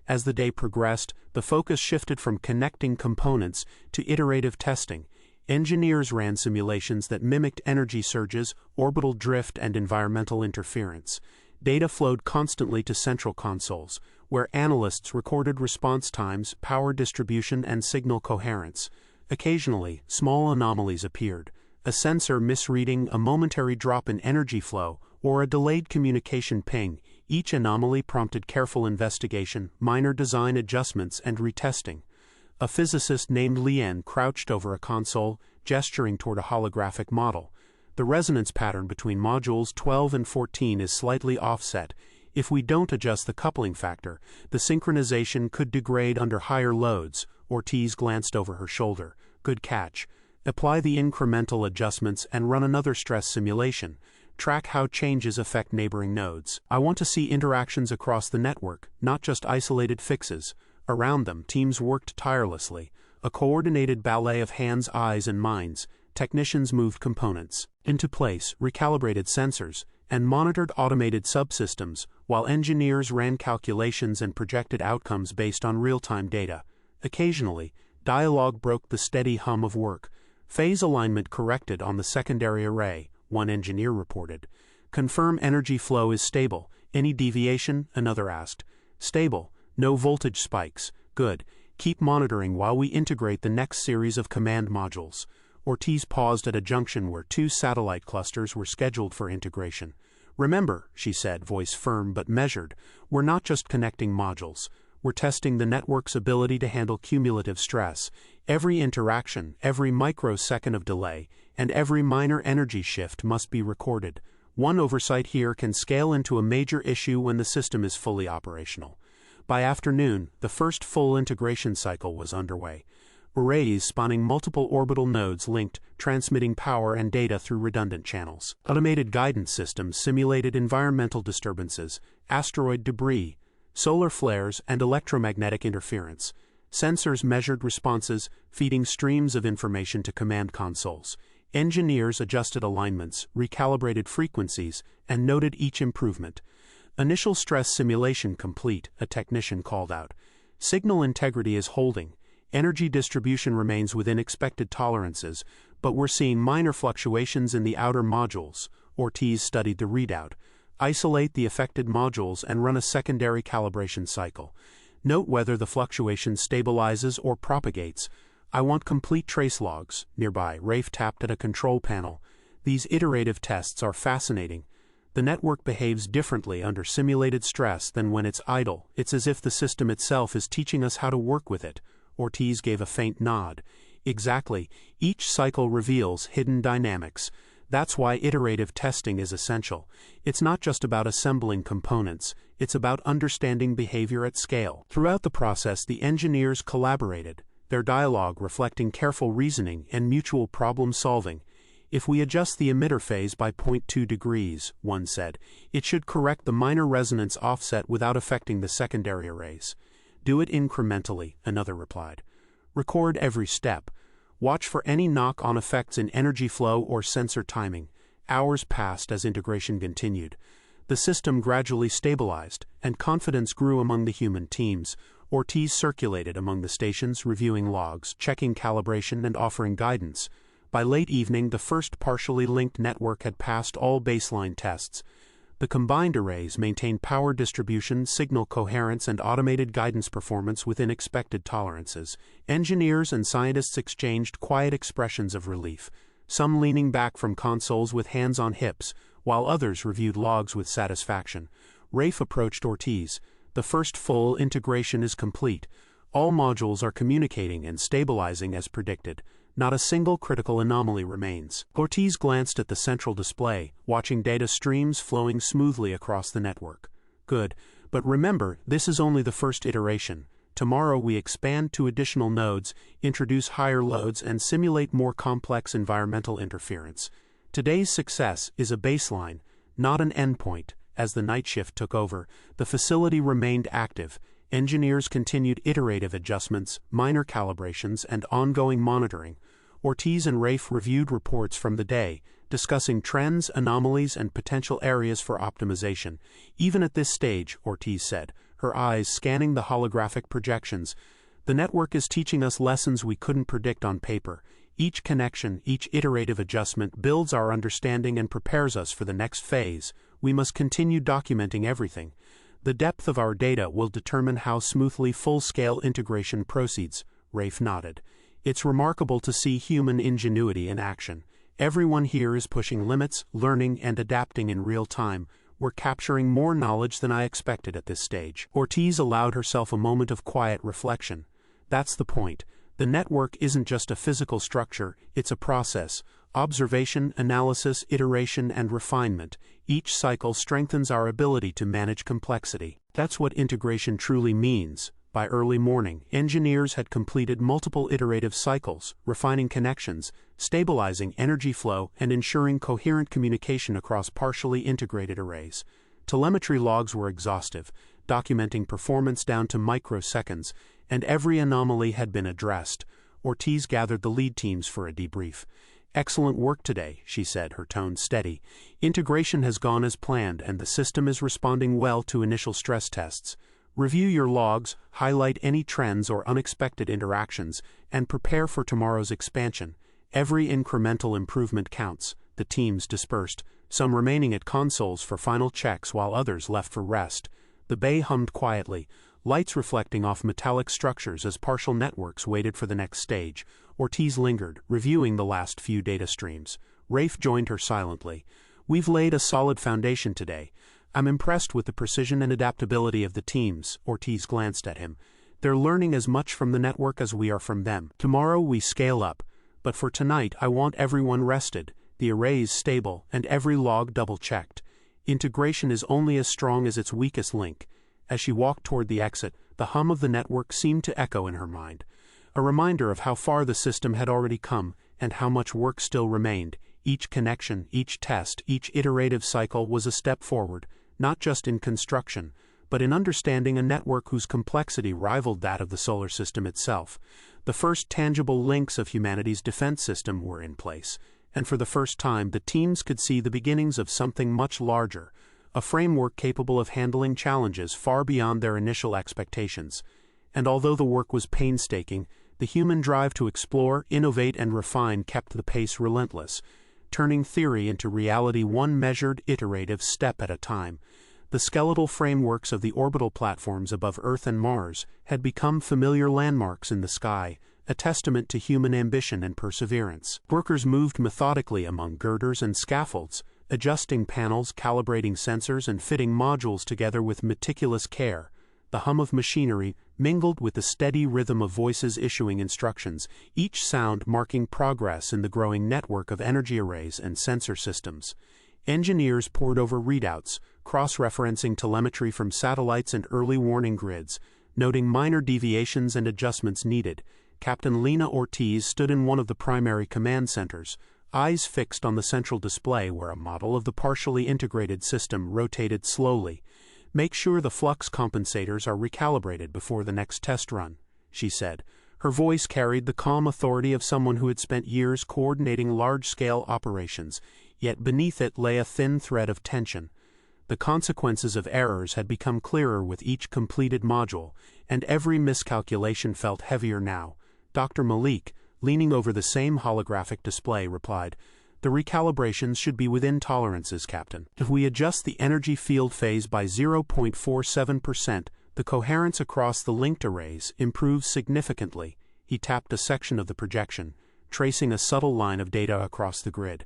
As the day progressed, the focus shifted from connecting components to iterative testing. Engineers ran simulations that mimicked energy surges, orbital drift, and environmental interference. Data flowed constantly to central consoles, where analysts recorded response times, power distribution, and signal coherence. Occasionally, small anomalies appeared: a sensor misreading, a momentary drop in energy flow, or a delayed communication ping. Each anomaly prompted careful investigation, minor design adjustments, and retesting. A physicist named Lien crouched over a console, gesturing toward a holographic model. "The resonance pattern between modules 12 and 14 is slightly offset. If we don't adjust the coupling factor, the synchronization could degrade under higher loads." Ortiz glanced over her shoulder. "Good catch. Apply the incremental adjustments and run another stress simulation. Track how changes affect neighboring nodes. I want to see interactions across the network, not just isolated fixes." Around them, teams worked tirelessly. A coordinated ballet of hands, eyes, and minds. Technicians moved components into place, recalibrated sensors, and monitored automated subsystems, while engineers ran calculations and projected outcomes based on real-time data. Occasionally, dialogue broke the steady hum of work. "Phase alignment corrected on the secondary array," one engineer reported. "Confirm energy flow is stable. Any deviation?" another asked. "Stable. No voltage spikes." "Good. Keep monitoring while we integrate the next series of command modules." Ortiz paused at a junction where 2 satellite clusters were scheduled for integration. "Remember," she said, voice firm but measured, "we're not just connecting modules. We're testing the network's ability to handle cumulative stress. Every interaction, every microsecond of delay, and every minor energy shift must be recorded. One oversight here can scale into a major issue when the system is fully operational." By afternoon, the first full integration cycle was underway. Arrays spanning multiple orbital nodes linked, transmitting power and data through redundant channels. Automated guidance systems simulated environmental disturbances, asteroid debris, solar flares, and electromagnetic interference. Sensors measured responses, feeding streams of information to command consoles. Engineers adjusted alignments, recalibrated frequencies, and noted each improvement. "Initial stress simulation complete," a technician called out. "Signal integrity is holding. Energy distribution remains within expected tolerances, but we're seeing minor fluctuations in the outer modules." Ortiz studied the readout. "Isolate the affected modules and run a secondary calibration cycle. Note whether the fluctuation stabilizes or propagates. I want complete trace logs." Nearby, Rafe tapped at a control panel. "These iterative tests are fascinating. The network behaves differently under simulated stress than when it's idle. It's as if the system itself is teaching us how to work with it." Ortiz gave a faint nod. "Exactly. Each cycle reveals hidden dynamics. That's why iterative testing is essential. It's not just about assembling components, it's about understanding behavior at scale." Throughout the process, the engineers collaborated, their dialogue reflecting careful reasoning and mutual problem-solving. "If we adjust the emitter phase by 0.2 degrees, one said, it should correct the minor resonance offset without affecting the secondary arrays." "Do it incrementally," another replied. "Record every step. Watch for any knock-on effects in energy flow or sensor timing." Hours passed as integration continued. The system gradually stabilized, and confidence grew among the human teams. Ortiz circulated among the stations, reviewing logs, checking calibration, and offering guidance. By late evening, the first partially linked network had passed all baseline tests. The combined arrays maintained power distribution, signal coherence, and automated guidance performance within expected tolerances. Engineers and scientists exchanged quiet expressions of relief, some leaning back from consoles with hands on hips, while others reviewed logs with satisfaction. Rafe approached Ortiz. "The first full integration is complete. All modules are communicating and stabilizing as predicted. Not a single critical anomaly remains. Ortiz glanced at the central display, watching data streams flowing smoothly across the network. Good, but remember, this is only the first iteration. Tomorrow we expand to additional nodes, introduce higher loads, and simulate more complex environmental interference. Today's success is a baseline, not an endpoint. As the night shift took over, the facility remained active. Engineers continued iterative adjustments, minor calibrations, and ongoing monitoring. Ortiz and Rafe reviewed reports from the day, discussing trends, anomalies, and potential areas for optimization. Even at this stage, Ortiz said, her eyes scanning the holographic projections, the network is teaching us lessons we couldn't predict on paper. Each connection, each iterative adjustment builds our understanding and prepares us for the next phase. We must continue documenting everything. The depth of our data will determine how smoothly full-scale integration proceeds, Rafe nodded. It's remarkable to see human ingenuity in action. Everyone here is pushing limits, learning, and adapting in real time. We're capturing more knowledge than I expected at this stage. Ortiz allowed herself a moment of quiet reflection. That's the point. The network isn't just a physical structure, it's a process. Observation, analysis, iteration, and refinement. Each cycle strengthens our ability to manage complexity. That's what integration truly means. By early morning, engineers had completed multiple iterative cycles, refining connections, stabilizing energy flow, and ensuring coherent communication across partially integrated arrays. Telemetry logs were exhaustive, documenting performance down to microseconds, and every anomaly had been addressed. Ortiz gathered the lead teams for a debrief. "Excellent work today," she said, her tone steady. "Integration has gone as planned, and the system is responding well to initial stress tests. Review your logs, highlight any trends or unexpected interactions, and prepare for tomorrow's expansion. Every incremental improvement counts." The teams dispersed, some remaining at consoles for final checks while others left for rest. The bay hummed quietly, lights reflecting off metallic structures as partial networks waited for the next stage. Ortiz lingered, reviewing the last few data streams. Rafe joined her silently. "We've laid a solid foundation today. I'm impressed with the precision and adaptability of the teams." Ortiz glanced at him. "They're learning as much from the network as we are from them. Tomorrow we scale up, but for tonight I want everyone rested, the arrays stable, and every log double-checked. Integration is only as strong as its weakest link." As she walked toward the exit, the hum of the network seemed to echo in her mind. A reminder of how far the system had already come, and how much work still remained. Each connection, each test, each iterative cycle was a step forward, not just in construction, but in understanding a network whose complexity rivaled that of the solar system itself. The first tangible links of humanity's defense system were in place, and for the first time the teams could see the beginnings of something much larger, a framework capable of handling challenges far beyond their initial expectations. And although the work was painstaking, the human drive to explore, innovate, and refine kept the pace relentless, turning theory into reality one measured, iterative step at a time. The skeletal frameworks of the orbital platforms above Earth and Mars had become familiar landmarks in the sky, a testament to human ambition and perseverance. Workers moved methodically among girders and scaffolds, adjusting panels, calibrating sensors, and fitting modules together with meticulous care. The hum of machinery mingled with the steady rhythm of voices issuing instructions, each sound marking progress in the growing network of energy arrays and sensor systems. Engineers pored over readouts, cross-referencing telemetry from satellites and early warning grids, noting minor deviations and adjustments needed. Captain Lena Ortiz stood in one of the primary command centers, eyes fixed on the central display where a model of the partially integrated system rotated slowly. "Make sure the flux compensators are recalibrated before the next test run," she said. Her voice carried the calm authority of someone who had spent years coordinating large-scale operations, yet beneath it lay a thin thread of tension. The consequences of errors had become clearer with each completed module, and every miscalculation felt heavier now. Dr. Malik, leaning over the same holographic display, replied, "The recalibrations should be within tolerances, Captain. If we adjust the energy field phase by 0.47%, the coherence across the linked arrays improves significantly." He tapped a section of the projection, tracing a subtle line of data across the grid.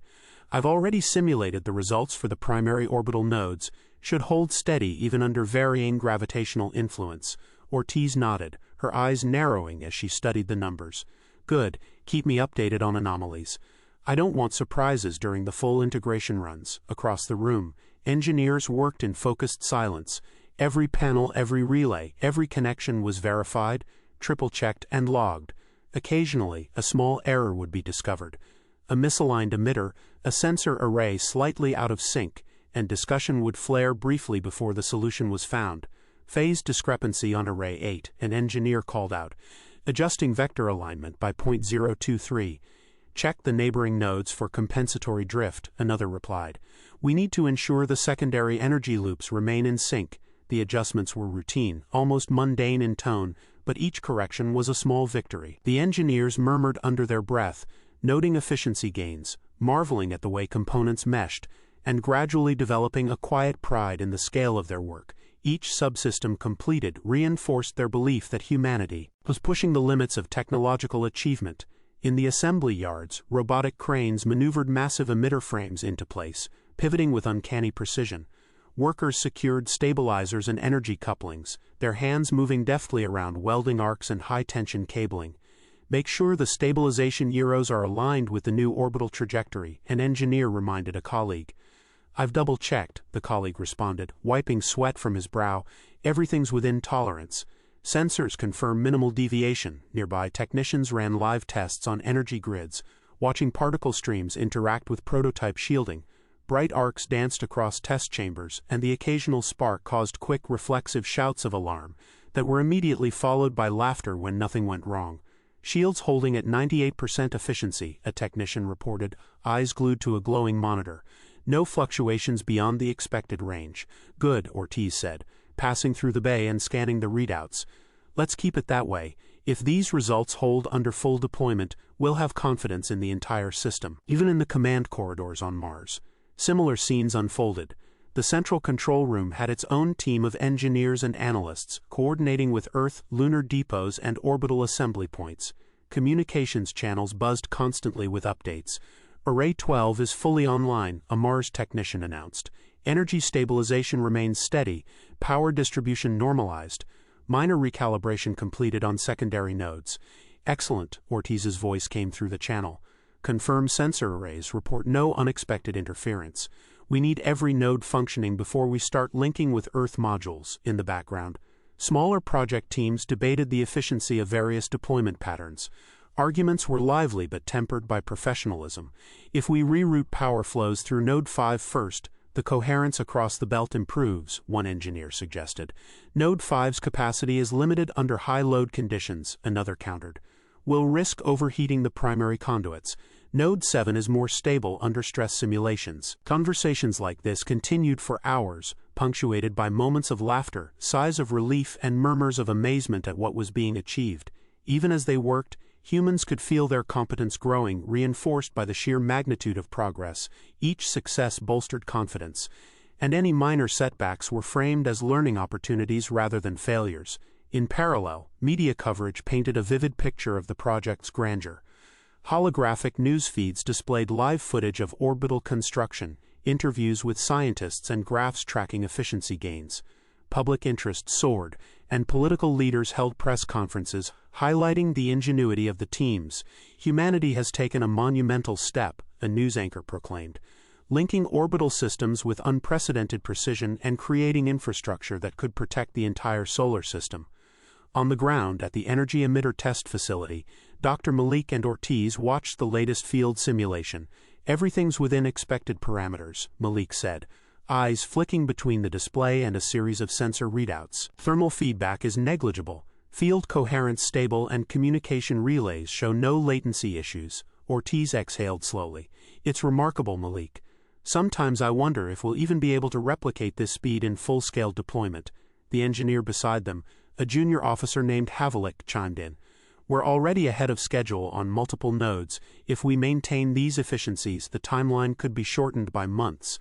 "I've already simulated the results for the primary orbital nodes, should hold steady even under varying gravitational influence." Ortiz nodded, her eyes narrowing as she studied the numbers. "Good. Keep me updated on anomalies. I don't want surprises during the full integration runs. Across the room, engineers worked in focused silence. Every panel, every relay, every connection was verified, triple-checked, and logged. Occasionally, a small error would be discovered. A misaligned emitter, a sensor array slightly out of sync, and discussion would flare briefly before the solution was found. Phase discrepancy on array 8, an engineer called out. Adjusting vector alignment by 0.023. Check the neighboring nodes for compensatory drift, another replied. We need to ensure the secondary energy loops remain in sync. The adjustments were routine, almost mundane in tone, but each correction was a small victory. The engineers murmured under their breath, noting efficiency gains, marveling at the way components meshed, and gradually developing a quiet pride in the scale of their work. Each subsystem completed reinforced their belief that humanity was pushing the limits of technological achievement. In the assembly yards, robotic cranes maneuvered massive emitter frames into place, pivoting with uncanny precision. Workers secured stabilizers and energy couplings, their hands moving deftly around welding arcs and high-tension cabling. Make sure the stabilization gyros are aligned with the new orbital trajectory, an engineer reminded a colleague. I've double-checked, the colleague responded, wiping sweat from his brow. Everything's within tolerance. Sensors confirm minimal deviation. Nearby, technicians ran live tests on energy grids, watching particle streams interact with prototype shielding. Bright arcs danced across test chambers, and the occasional spark caused quick reflexive shouts of alarm that were immediately followed by laughter when nothing went wrong. Shields holding at 98% efficiency, a technician reported, eyes glued to a glowing monitor. No fluctuations beyond the expected range. Good, Ortiz said, passing through the bay and scanning the readouts. Let's keep it that way. If these results hold under full deployment, we'll have confidence in the entire system, even in the command corridors on Mars. Similar scenes unfolded. The central control room had its own team of engineers and analysts, coordinating with Earth, lunar depots, and orbital assembly points. Communications channels buzzed constantly with updates. Array 12 is fully online, a Mars technician announced. Energy stabilization remains steady, power distribution normalized. Minor recalibration completed on secondary nodes. Excellent, Ortiz's voice came through the channel. Confirmed sensor arrays report no unexpected interference. We need every node functioning before we start linking with Earth modules. In the background, smaller project teams debated the efficiency of various deployment patterns. Arguments were lively but tempered by professionalism. If we reroute power flows through Node 5 first, the coherence across the belt improves, one engineer suggested. Node 5's capacity is limited under high load conditions, another countered. We'll risk overheating the primary conduits. Node 7 is more stable under stress simulations. Conversations like this continued for hours, punctuated by moments of laughter, sighs of relief, and murmurs of amazement at what was being achieved. Even as they worked, humans could feel their competence growing, reinforced by the sheer magnitude of progress. Each success bolstered confidence, and any minor setbacks were framed as learning opportunities rather than failures. In parallel, media coverage painted a vivid picture of the project's grandeur. Holographic news feeds displayed live footage of orbital construction, interviews with scientists, and graphs tracking efficiency gains. Public interest soared, and political leaders held press conferences highlighting the ingenuity of the teams. Humanity has taken a monumental step, a news anchor proclaimed, linking orbital systems with unprecedented precision and creating infrastructure that could protect the entire solar system. On the ground at the Energy Emitter Test Facility, Dr. Malik and Ortiz watched the latest field simulation. Everything's within expected parameters, Malik said, eyes flicking between the display and a series of sensor readouts. Thermal feedback is negligible, field coherence stable, and communication relays show no latency issues. Ortiz exhaled slowly. It's remarkable, Malik. Sometimes I wonder if we'll even be able to replicate this speed in full-scale deployment. The engineer beside them, a junior officer named Havlik, chimed in. We're already ahead of schedule on multiple nodes. If we maintain these efficiencies, the timeline could be shortened by months.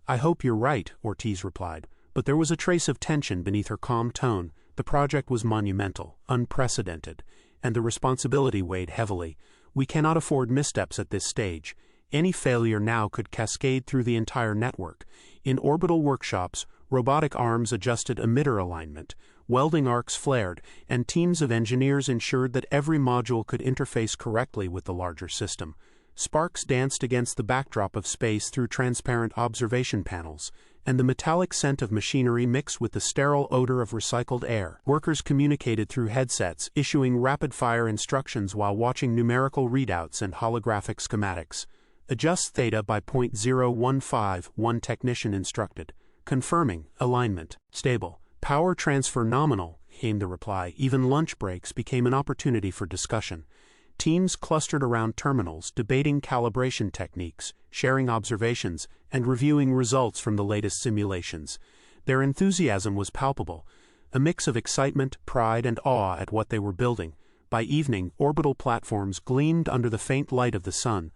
I hope you're right, Ortiz replied, but there was a trace of tension beneath her calm tone. The project was monumental, unprecedented, and the responsibility weighed heavily. We cannot afford missteps at this stage. Any failure now could cascade through the entire network. In orbital workshops, robotic arms adjusted emitter alignment, welding arcs flared, and teams of engineers ensured that every module could interface correctly with the larger system. Sparks danced against the backdrop of space through transparent observation panels, and the metallic scent of machinery mixed with the sterile odor of recycled air. Workers communicated through headsets, issuing rapid-fire instructions while watching numerical readouts and holographic schematics. "Adjust theta by 0.015, one technician instructed. Confirming, alignment, stable. Power transfer nominal," came the reply. Even lunch breaks became an opportunity for discussion. Teams clustered around terminals, debating calibration techniques, sharing observations, and reviewing results from the latest simulations. Their enthusiasm was palpable, a mix of excitement, pride, and awe at what they were building. By evening, orbital platforms gleamed under the faint light of the sun,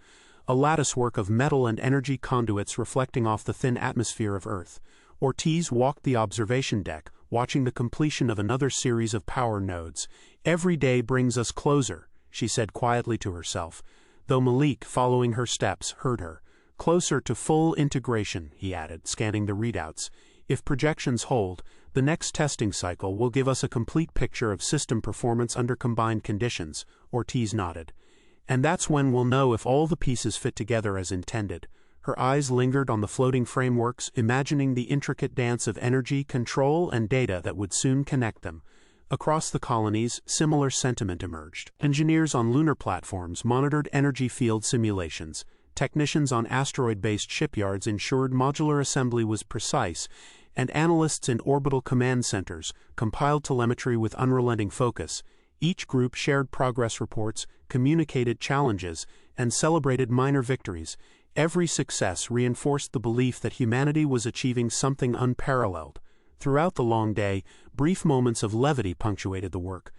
a latticework of metal and energy conduits reflecting off the thin atmosphere of Earth. Ortiz walked the observation deck, watching the completion of another series of power nodes. "Every day brings us closer," she said quietly to herself, though Malik, following her steps, heard her. "Closer to full integration," he added, scanning the readouts. "If projections hold, the next testing cycle will give us a complete picture of system performance under combined conditions," Ortiz nodded. "And that's when we'll know if all the pieces fit together as intended." Her eyes lingered on the floating frameworks, imagining the intricate dance of energy, control, and data that would soon connect them. Across the colonies, similar sentiment emerged. Engineers on lunar platforms monitored energy field simulations. Technicians on asteroid-based shipyards ensured modular assembly was precise, and analysts in orbital command centers compiled telemetry with unrelenting focus. Each group shared progress reports, communicated challenges, and celebrated minor victories. Every success reinforced the belief that humanity was achieving something unparalleled. Throughout the long day, brief moments of levity punctuated the work.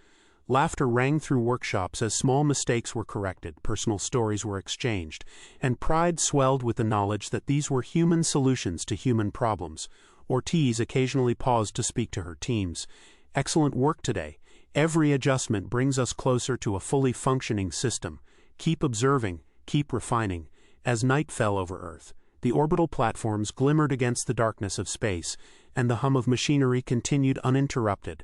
Laughter rang through workshops as small mistakes were corrected, personal stories were exchanged, and pride swelled with the knowledge that these were human solutions to human problems. Ortiz occasionally paused to speak to her teams. "Excellent work today. Every adjustment brings us closer to a fully functioning system. Keep observing, keep refining." As night fell over Earth, the orbital platforms glimmered against the darkness of space, and the hum of machinery continued uninterrupted.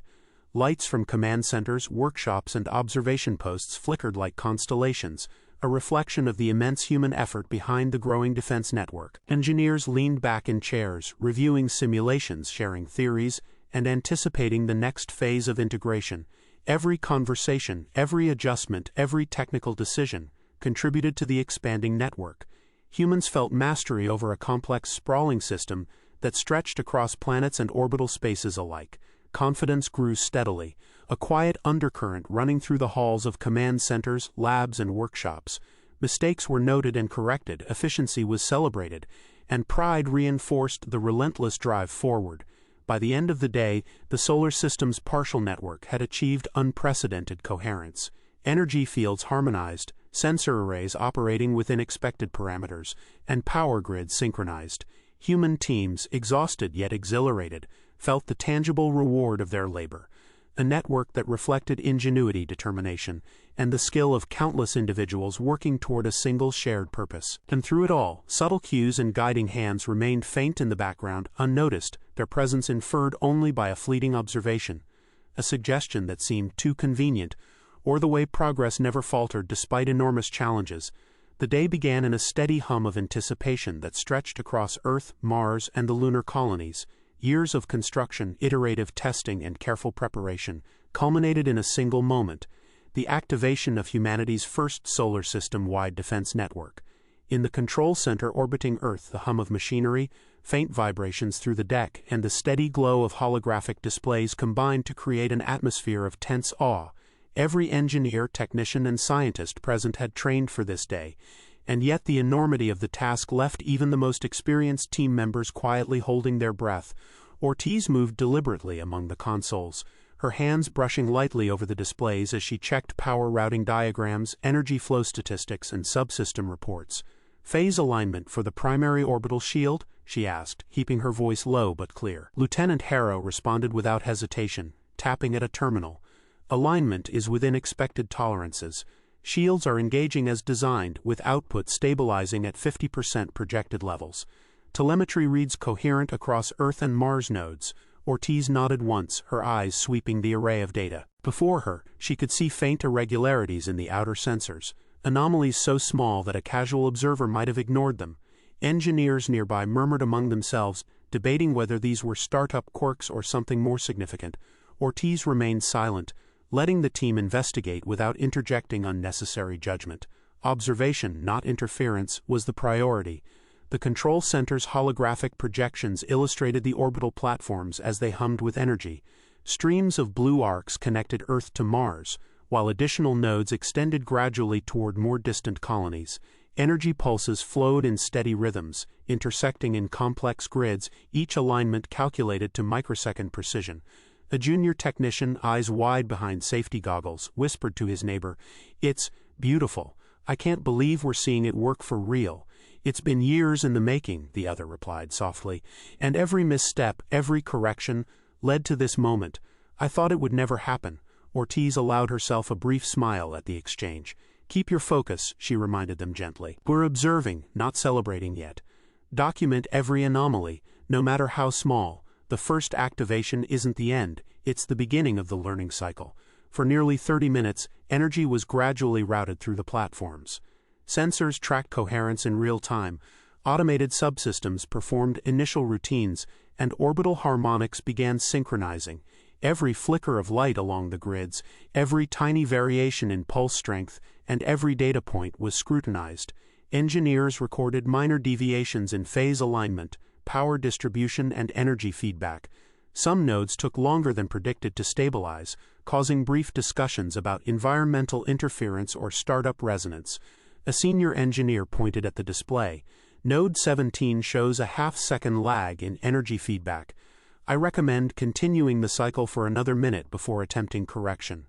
Lights from command centers, workshops, and observation posts flickered like constellations, a reflection of the immense human effort behind the growing defense network. Engineers leaned back in chairs, reviewing simulations, sharing theories, and anticipating the next phase of integration. Every conversation, every adjustment, every technical decision contributed to the expanding network. Humans felt mastery over a complex, sprawling system that stretched across planets and orbital spaces alike. Confidence grew steadily, a quiet undercurrent running through the halls of command centers, labs, and workshops. Mistakes were noted and corrected, efficiency was celebrated, and pride reinforced the relentless drive forward. By the end of the day, the solar system's partial network had achieved unprecedented coherence. Energy fields harmonized, sensor arrays operating within expected parameters, and power grids synchronized. Human teams, exhausted yet exhilarated, felt the tangible reward of their labor. A network that reflected ingenuity, determination, and the skill of countless individuals working toward a single shared purpose. And through it all, subtle cues and guiding hands remained faint in the background, unnoticed, their presence inferred only by a fleeting observation. A suggestion that seemed too convenient, or the way progress never faltered despite enormous challenges. The day began in a steady hum of anticipation that stretched across Earth, Mars, and the lunar colonies. Years of construction, iterative testing, and careful preparation culminated in a single moment: the activation of humanity's first solar system-wide defense network. In the control center orbiting Earth, the hum of machinery, faint vibrations through the deck, and the steady glow of holographic displays combined to create an atmosphere of tense awe. Every engineer, technician, and scientist present had trained for this day, and yet the enormity of the task left even the most experienced team members quietly holding their breath. Ortiz moved deliberately among the consoles, her hands brushing lightly over the displays as she checked power routing diagrams, energy flow statistics, and subsystem reports. "Phase alignment for the primary orbital shield?" she asked, keeping her voice low but clear. Lieutenant Harrow responded without hesitation, tapping at a terminal. "Alignment is within expected tolerances. Shields are engaging as designed, with output stabilizing at 50% projected levels. Telemetry reads coherent across Earth and Mars nodes. Ortiz nodded once, her eyes sweeping the array of data. Before her, she could see faint irregularities in the outer sensors, anomalies so small that a casual observer might have ignored them. Engineers nearby murmured among themselves, debating whether these were startup quirks or something more significant. Ortiz remained silent, letting the team investigate without interjecting unnecessary judgment. Observation, not interference, was the priority. The control center's holographic projections illustrated the orbital platforms as they hummed with energy. Streams of blue arcs connected Earth to Mars, while additional nodes extended gradually toward more distant colonies. Energy pulses flowed in steady rhythms, intersecting in complex grids, each alignment calculated to microsecond precision. A junior technician, eyes wide behind safety goggles, whispered to his neighbor, "It's beautiful. I can't believe we're seeing it work for real." "It's been years in the making," the other replied softly, "and every misstep, every correction, led to this moment. I thought it would never happen." Ortiz allowed herself a brief smile at the exchange. "Keep your focus," she reminded them gently. "We're observing, not celebrating yet. Document every anomaly, no matter how small. The first activation isn't the end, it's the beginning of the learning cycle." For nearly 30 minutes, energy was gradually routed through the platforms. Sensors tracked coherence in real time, automated subsystems performed initial routines, and orbital harmonics began synchronizing. Every flicker of light along the grids, every tiny variation in pulse strength, and every data point was scrutinized. Engineers recorded minor deviations in phase alignment, power distribution, and energy feedback. Some nodes took longer than predicted to stabilize, causing brief discussions about environmental interference or startup resonance. A senior engineer pointed at the display. "Node 17 shows a half-second lag in energy feedback. I recommend continuing the cycle for another minute before attempting correction."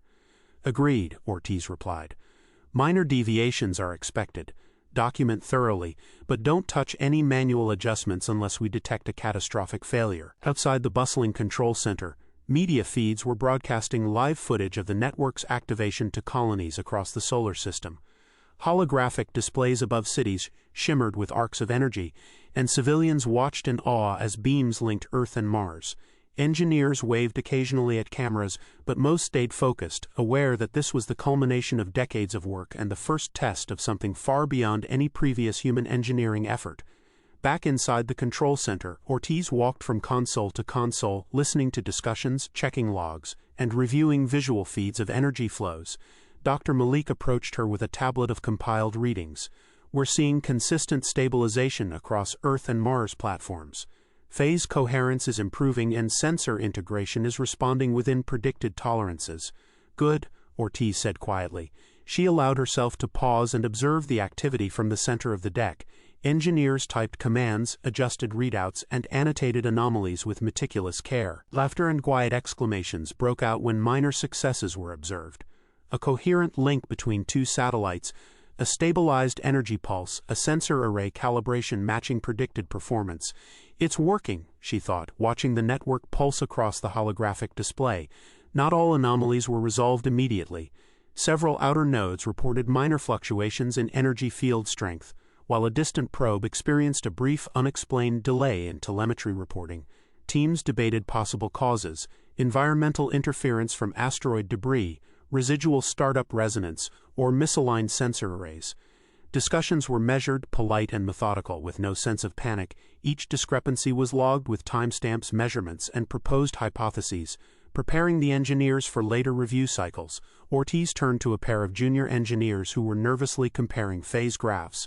"Agreed," Ortiz replied. "Minor deviations are expected. Document thoroughly, but don't touch any manual adjustments unless we detect a catastrophic failure." Outside the bustling control center, media feeds were broadcasting live footage of the network's activation to colonies across the solar system. Holographic displays above cities shimmered with arcs of energy, and civilians watched in awe as beams linked Earth and Mars. Engineers waved occasionally at cameras, but most stayed focused, aware that this was the culmination of decades of work and the first test of something far beyond any previous human engineering effort. Back inside the control center, Ortiz walked from console to console, listening to discussions, checking logs, and reviewing visual feeds of energy flows. Dr. Malik approached her with a tablet of compiled readings. "We're seeing consistent stabilization across Earth and Mars platforms. Phase coherence is improving and sensor integration is responding within predicted tolerances." "Good," Ortiz said quietly. She allowed herself to pause and observe the activity from the center of the deck. Engineers typed commands, adjusted readouts, and annotated anomalies with meticulous care. Laughter and quiet exclamations broke out when minor successes were observed. A coherent link between two satellites, a stabilized energy pulse, a sensor array calibration matching predicted performance. "It's working," she thought, watching the network pulse across the holographic display. Not all anomalies were resolved immediately. Several outer nodes reported minor fluctuations in energy field strength, while a distant probe experienced a brief, unexplained delay in telemetry reporting. Teams debated possible causes: environmental interference from asteroid debris, residual startup resonance, or misaligned sensor arrays. Discussions were measured, polite, and methodical, with no sense of panic. Each discrepancy was logged with timestamps, measurements, and proposed hypotheses, preparing the engineers for later review cycles. Ortiz turned to a pair of junior engineers who were nervously comparing phase graphs.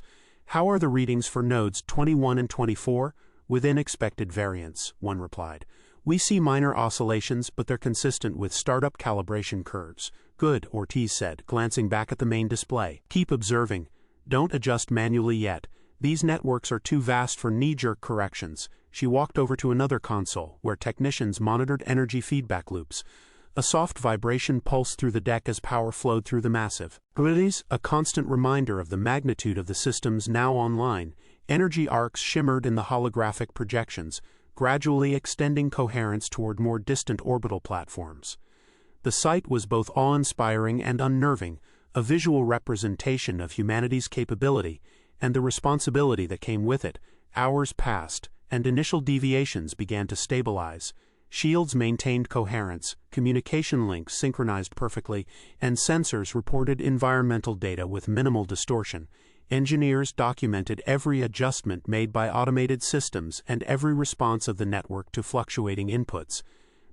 "How are the readings for nodes 21 and 24? "Within expected variance," one replied. "We see minor oscillations, but they're consistent with startup calibration curves." "Good," Ortiz said, glancing back at the main display. "Keep observing. Don't adjust manually yet. These networks are too vast for knee-jerk corrections." She walked over to another console, where technicians monitored energy feedback loops. A soft vibration pulsed through the deck as power flowed through the massive relais, a constant reminder of the magnitude of the systems now online. Energy arcs shimmered in the holographic projections, gradually extending coherence toward more distant orbital platforms. The sight was both awe-inspiring and unnerving, a visual representation of humanity's capability and the responsibility that came with it. Hours passed, and initial deviations began to stabilize. Shields maintained coherence, communication links synchronized perfectly, and sensors reported environmental data with minimal distortion. Engineers documented every adjustment made by automated systems and every response of the network to fluctuating inputs.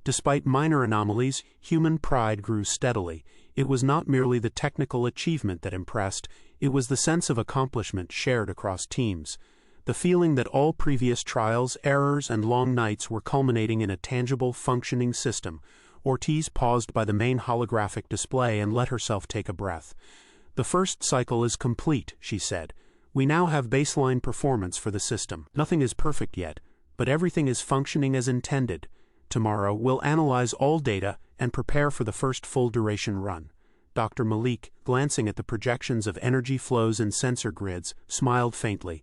Despite minor anomalies, human pride grew steadily. It was not merely the technical achievement that impressed, it was the sense of accomplishment shared across teams. The feeling that all previous trials, errors, and long nights were culminating in a tangible, functioning system. Ortiz paused by the main holographic display and let herself take a breath. "The first cycle is complete," she said. "We now have baseline performance for the system. Nothing is perfect yet, but everything is functioning as intended. Tomorrow, we'll analyze all data and prepare for the first full-duration run." Dr. Malik, glancing at the projections of energy flows and sensor grids, smiled faintly.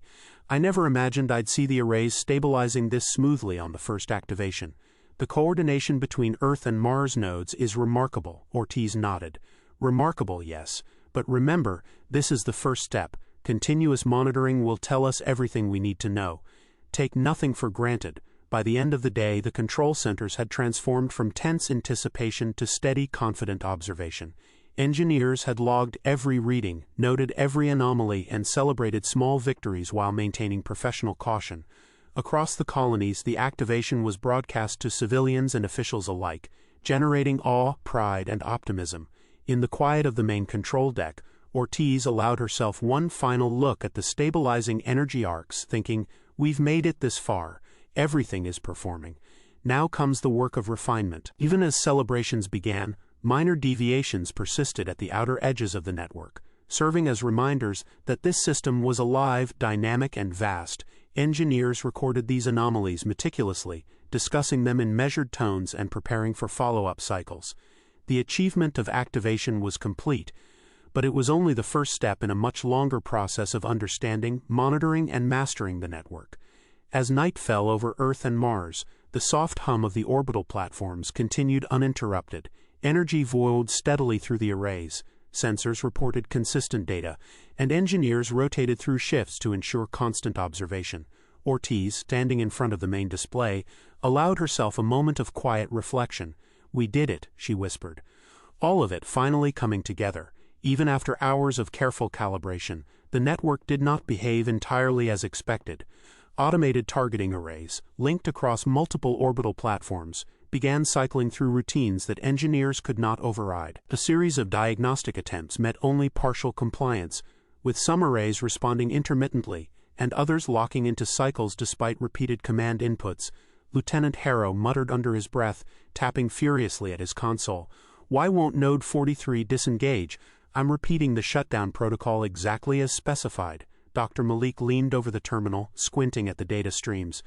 "I never imagined I'd see the arrays stabilizing this smoothly on the first activation. The coordination between Earth and Mars nodes is remarkable," Ortiz nodded. "Remarkable, yes. But remember, this is the first step. Continuous monitoring will tell us everything we need to know. Take nothing for granted." By the end of the day, the control centers had transformed from tense anticipation to steady, confident observation. Engineers had logged every reading, noted every anomaly, and celebrated small victories while maintaining professional caution. Across the colonies, the activation was broadcast to civilians and officials alike, generating awe, pride, and optimism. In the quiet of the main control deck, Ortiz allowed herself one final look at the stabilizing energy arcs, thinking, "We've made it this far. Everything is performing. Now comes the work of refinement." Even as celebrations began, minor deviations persisted at the outer edges of the network, serving as reminders that this system was alive, dynamic, and vast. Engineers recorded these anomalies meticulously, discussing them in measured tones and preparing for follow-up cycles. The achievement of activation was complete, but it was only the first step in a much longer process of understanding, monitoring, and mastering the network. As night fell over Earth and Mars, the soft hum of the orbital platforms continued uninterrupted. Energy flowed steadily through the arrays, sensors reported consistent data, and engineers rotated through shifts to ensure constant observation. Ortiz, standing in front of the main display, allowed herself a moment of quiet reflection. "We did it," she whispered. All of it finally coming together. Even after hours of careful calibration, the network did not behave entirely as expected. Automated targeting arrays, linked across multiple orbital platforms, began cycling through routines that engineers could not override. A series of diagnostic attempts met only partial compliance, with some arrays responding intermittently and others locking into cycles despite repeated command inputs. Lieutenant Harrow muttered under his breath, tapping furiously at his console. "Why won't Node 43 disengage? I'm repeating the shutdown protocol exactly as specified." Dr. Malik leaned over the terminal, squinting at the data streams.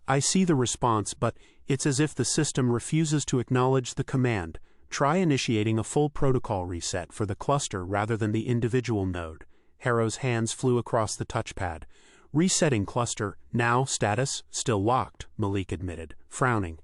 "I see the response, but it's as if the system refuses to acknowledge the command. Try initiating a full protocol reset for the cluster rather than the individual node." Harrow's hands flew across the touchpad. "Resetting cluster, now status, still locked," Malik admitted, frowning.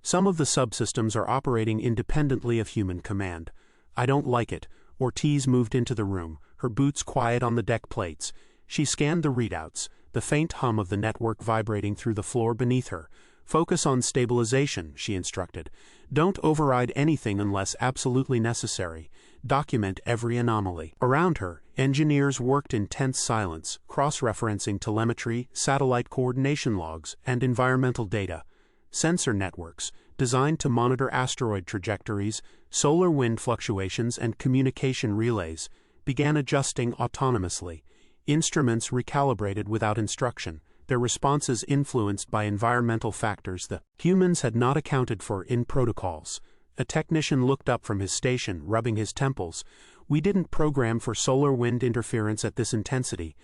"Some of the subsystems are operating independently of human command. I don't like it." Ortiz moved into the room, her boots quiet on the deck plates. She scanned the readouts, the faint hum of the network vibrating through the floor beneath her. "Focus on stabilization," she instructed. "Don't override anything unless absolutely necessary. Document every anomaly." Around her, engineers worked in tense silence, cross-referencing telemetry, satellite coordination logs, and environmental data. Sensor networks, designed to monitor asteroid trajectories, solar wind fluctuations, and communication relays, began adjusting autonomously. Instruments recalibrated without instruction, their responses influenced by environmental factors the humans had not accounted for in protocols. A technician looked up from his station, rubbing his temples. "We didn't program for solar wind interference at this intensity.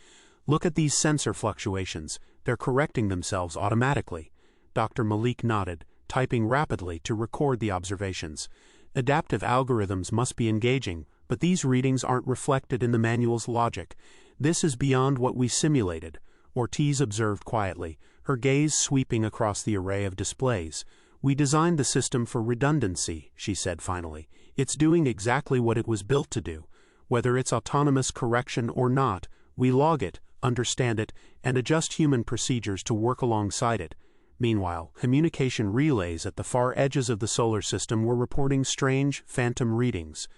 Look at these sensor fluctuations. They're correcting themselves automatically." Dr. Malik nodded, typing rapidly to record the observations. "Adaptive algorithms must be engaging, but these readings aren't reflected in the manual's logic. This is beyond what we simulated," Ortiz observed quietly, her gaze sweeping across the array of displays. "We designed the system for redundancy," she said finally. "It's doing exactly what it was built to do. Whether it's autonomous correction or not, we log it, understand it, and adjust human procedures to work alongside it. Meanwhile, communication relays at the far edges of the solar system were reporting strange, phantom readings.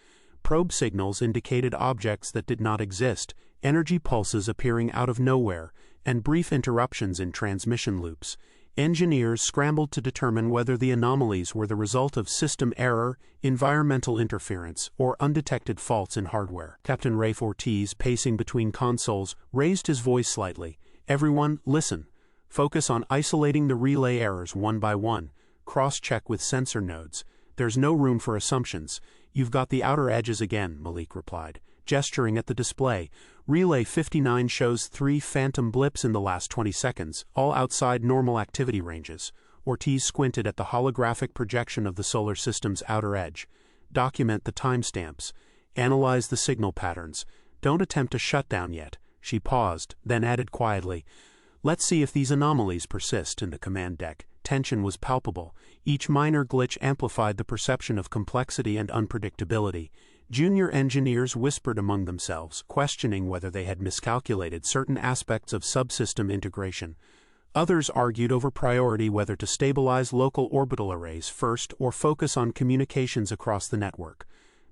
Probe signals indicated objects that did not exist, energy pulses appearing out of nowhere, and brief interruptions in transmission loops. Engineers scrambled to determine whether the anomalies were the result of system error, environmental interference, or undetected faults in hardware. Captain Rafe Ortiz, pacing between consoles, raised his voice slightly. "Everyone, listen. Focus on isolating the relay errors one by one. Cross-check with sensor nodes. There's no room for assumptions. You've got the outer edges again," Malik replied, gesturing at the display. "Relay 59 shows 3 phantom blips in the last 20 seconds, all outside normal activity ranges." Ortiz squinted at the holographic projection of the solar system's outer edge. "Document the timestamps. Analyze the signal patterns. Don't attempt a shutdown yet." She paused, then added quietly, "Let's see if these anomalies persist." In the command deck, tension was palpable. Each minor glitch amplified the perception of complexity and unpredictability. Junior engineers whispered among themselves, questioning whether they had miscalculated certain aspects of subsystem integration. Others argued over priority whether to stabilize local orbital arrays first or focus on communications across the network.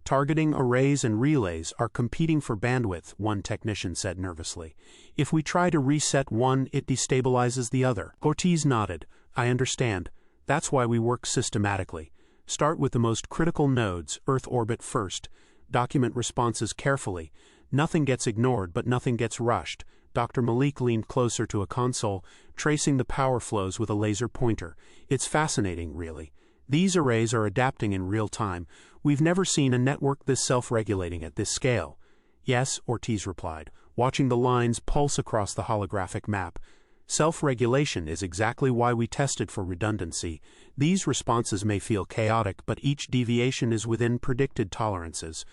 "Targeting arrays and relays are competing for bandwidth," one technician said nervously. "If we try to reset one, it destabilizes the other." Ortiz nodded. "I understand. That's why we work systematically. Start with the most critical nodes, Earth orbit first. Document responses carefully. Nothing gets ignored, but nothing gets rushed." Dr. Malik leaned closer to a console, tracing the power flows with a laser pointer. "It's fascinating, really. These arrays are adapting in real time. We've never seen a network this self-regulating at this scale." "Yes," Ortiz replied, watching the lines pulse across the holographic map. "Self-regulation is exactly why we tested for redundancy. These responses may feel chaotic, but each deviation is within predicted tolerances.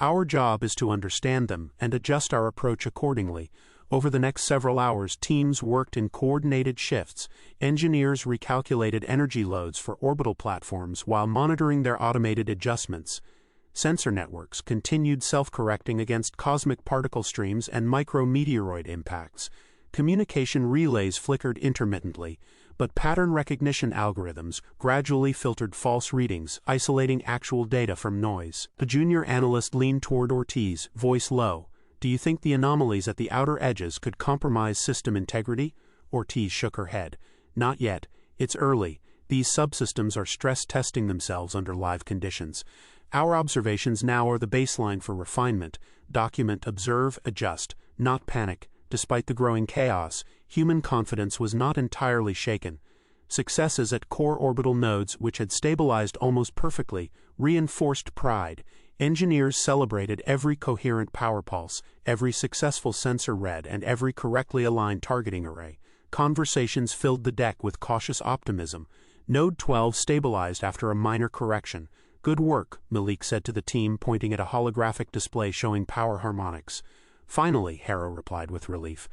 Our job is to understand them and adjust our approach accordingly." Over the next several hours, teams worked in coordinated shifts. Engineers recalculated energy loads for orbital platforms while monitoring their automated adjustments. Sensor networks continued self-correcting against cosmic particle streams and micrometeoroid impacts. Communication relays flickered intermittently, but pattern recognition algorithms gradually filtered false readings, isolating actual data from noise. The junior analyst leaned toward Ortiz, voice low. "Do you think the anomalies at the outer edges could compromise system integrity?" Ortiz shook her head. "Not yet. It's early. These subsystems are stress testing themselves under live conditions. Our observations now are the baseline for refinement. Document, observe, adjust, not panic." Despite the growing chaos, human confidence was not entirely shaken. Successes at core orbital nodes, which had stabilized almost perfectly, reinforced pride. Engineers celebrated every coherent power pulse, every successful sensor read, and every correctly aligned targeting array. Conversations filled the deck with cautious optimism. Node 12 stabilized after a minor correction. "Good work," Malik said to the team, pointing at a holographic display showing power harmonics. "Finally," Harrow replied with relief.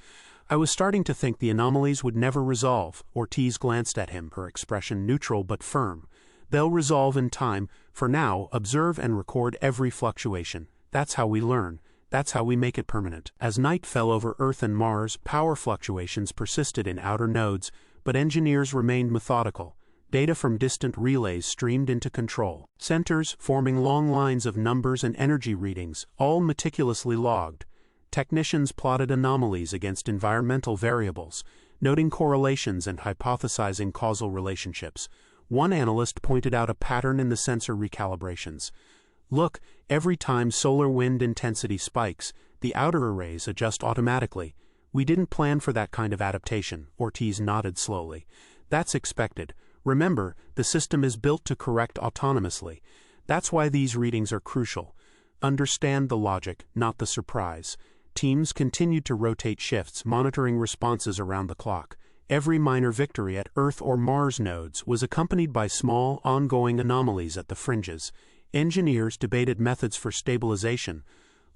"I was starting to think the anomalies would never resolve." Ortiz glanced at him, her expression neutral but firm. "They'll resolve in time. For now, observe and record every fluctuation. That's how we learn. That's how we make it permanent." As night fell over Earth and Mars, power fluctuations persisted in outer nodes, but engineers remained methodical. Data from distant relays streamed into control centers, forming long lines of numbers and energy readings, all meticulously logged. Technicians plotted anomalies against environmental variables, noting correlations and hypothesizing causal relationships. One analyst pointed out a pattern in the sensor recalibrations. "Look, every time solar wind intensity spikes, the outer arrays adjust automatically. We didn't plan for that kind of adaptation." Ortiz nodded slowly. "That's expected. Remember, the system is built to correct autonomously. That's why these readings are crucial. Understand the logic, not the surprise." Teams continued to rotate shifts, monitoring responses around the clock. Every minor victory at Earth or Mars nodes was accompanied by small, ongoing anomalies at the fringes. Engineers debated methods for stabilization,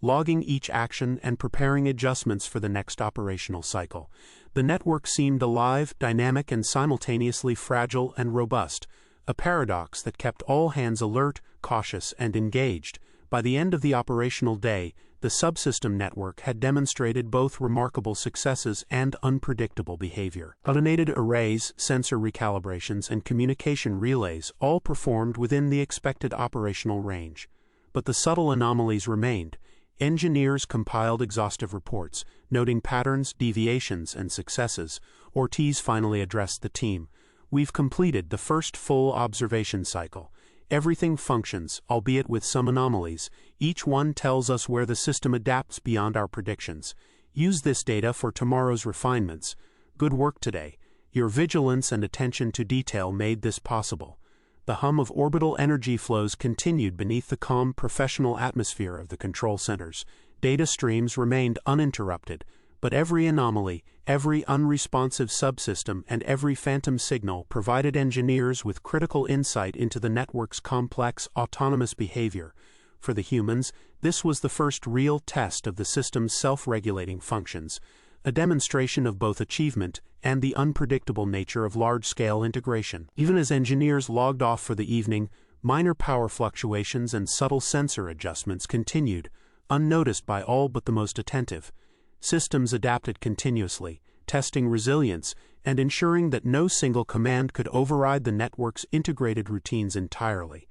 logging each action and preparing adjustments for the next operational cycle. The network seemed alive, dynamic, and simultaneously fragile and robust, a paradox that kept all hands alert, cautious, and engaged. By the end of the operational day, the subsystem network had demonstrated both remarkable successes and unpredictable behavior. Coordinated arrays, sensor recalibrations, and communication relays all performed within the expected operational range. But the subtle anomalies remained. Engineers compiled exhaustive reports, noting patterns, deviations, and successes. Ortiz finally addressed the team. "We've completed the first full observation cycle. Everything functions, albeit with some anomalies. Each one tells us where the system adapts beyond our predictions. Use this data for tomorrow's refinements. Good work today. Your vigilance and attention to detail made this possible." The hum of orbital energy flows continued beneath the calm, professional atmosphere of the control centers. Data streams remained uninterrupted, but every anomaly, every unresponsive subsystem, and every phantom signal provided engineers with critical insight into the network's complex, autonomous behavior. For the humans, this was the first real test of the system's self-regulating functions, a demonstration of both achievement and the unpredictable nature of large-scale integration. Even as engineers logged off for the evening, minor power fluctuations and subtle sensor adjustments continued, unnoticed by all but the most attentive. Systems adapted continuously, testing resilience and ensuring that no single command could override the network's integrated routines entirely.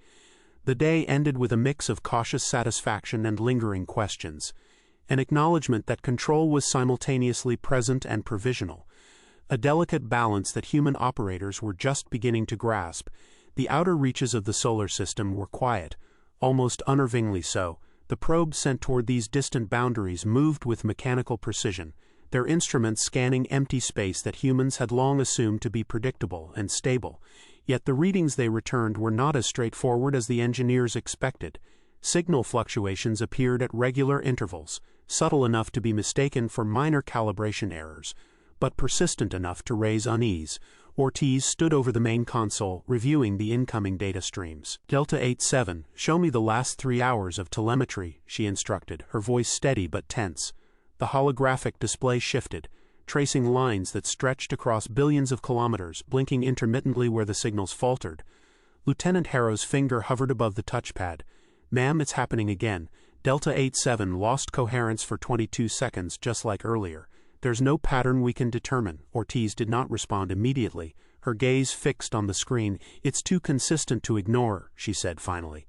The day ended with a mix of cautious satisfaction and lingering questions, an acknowledgement that control was simultaneously present and provisional, a delicate balance that human operators were just beginning to grasp. The outer reaches of the solar system were quiet, almost unnervingly so. The probes sent toward these distant boundaries moved with mechanical precision, their instruments scanning empty space that humans had long assumed to be predictable and stable. Yet the readings they returned were not as straightforward as the engineers expected. Signal fluctuations appeared at regular intervals, subtle enough to be mistaken for minor calibration errors, but persistent enough to raise unease. Ortiz stood over the main console, reviewing the incoming data streams. "Delta 87, show me the last 3 hours of telemetry," she instructed, her voice steady but tense. The holographic display shifted, tracing lines that stretched across billions of kilometers, blinking intermittently where the signals faltered. Lieutenant Harrow's finger hovered above the touchpad. "Ma'am, it's happening again. Delta 87 lost coherence for 22 seconds, just like earlier. There's no pattern we can determine." Ortiz did not respond immediately, her gaze fixed on the screen. "It's too consistent to ignore," she said finally.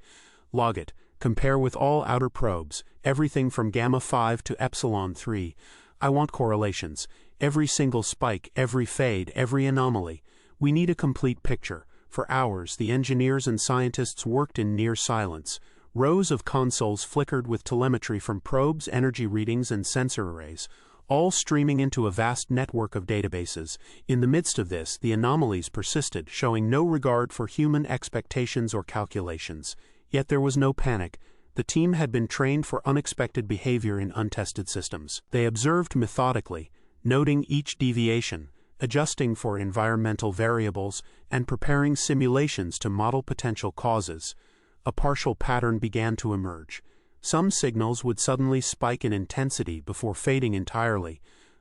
"Log it. Compare with all outer probes, everything from Gamma 5 to Epsilon 3. I want correlations. Every single spike, every fade, every anomaly. We need a complete picture." For hours, the engineers and scientists worked in near silence. Rows of consoles flickered with telemetry from probes, energy readings, and sensor arrays, all streaming into a vast network of databases. In the midst of this, the anomalies persisted, showing no regard for human expectations or calculations. Yet there was no panic. The team had been trained for unexpected behavior in untested systems. They observed methodically, noting each deviation, adjusting for environmental variables, and preparing simulations to model potential causes. A partial pattern began to emerge. Some signals would suddenly spike in intensity before fading entirely.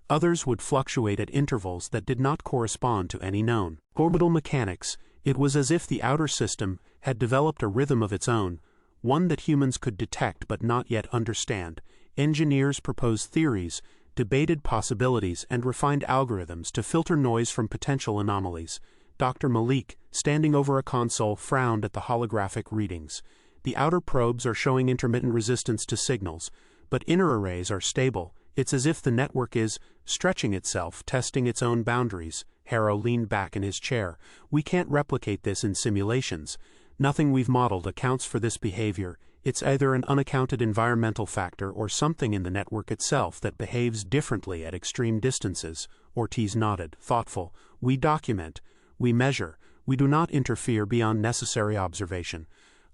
Others would fluctuate at intervals that did not correspond to any known orbital mechanics. It was as if the outer system had developed a rhythm of its own, one that humans could detect but not yet understand. Engineers proposed theories, debated possibilities, and refined algorithms to filter noise from potential anomalies. Dr. Malik, standing over a console, frowned at the holographic readings. "The outer probes are showing intermittent resistance to signals, but inner arrays are stable. It's as if the network is stretching itself, testing its own boundaries." Harrow leaned back in his chair. "We can't replicate this in simulations. Nothing we've modeled accounts for this behavior. It's either an unaccounted environmental factor or something in the network itself that behaves differently at extreme distances." Ortiz nodded, thoughtful. "We document. We measure. We do not interfere beyond necessary observation.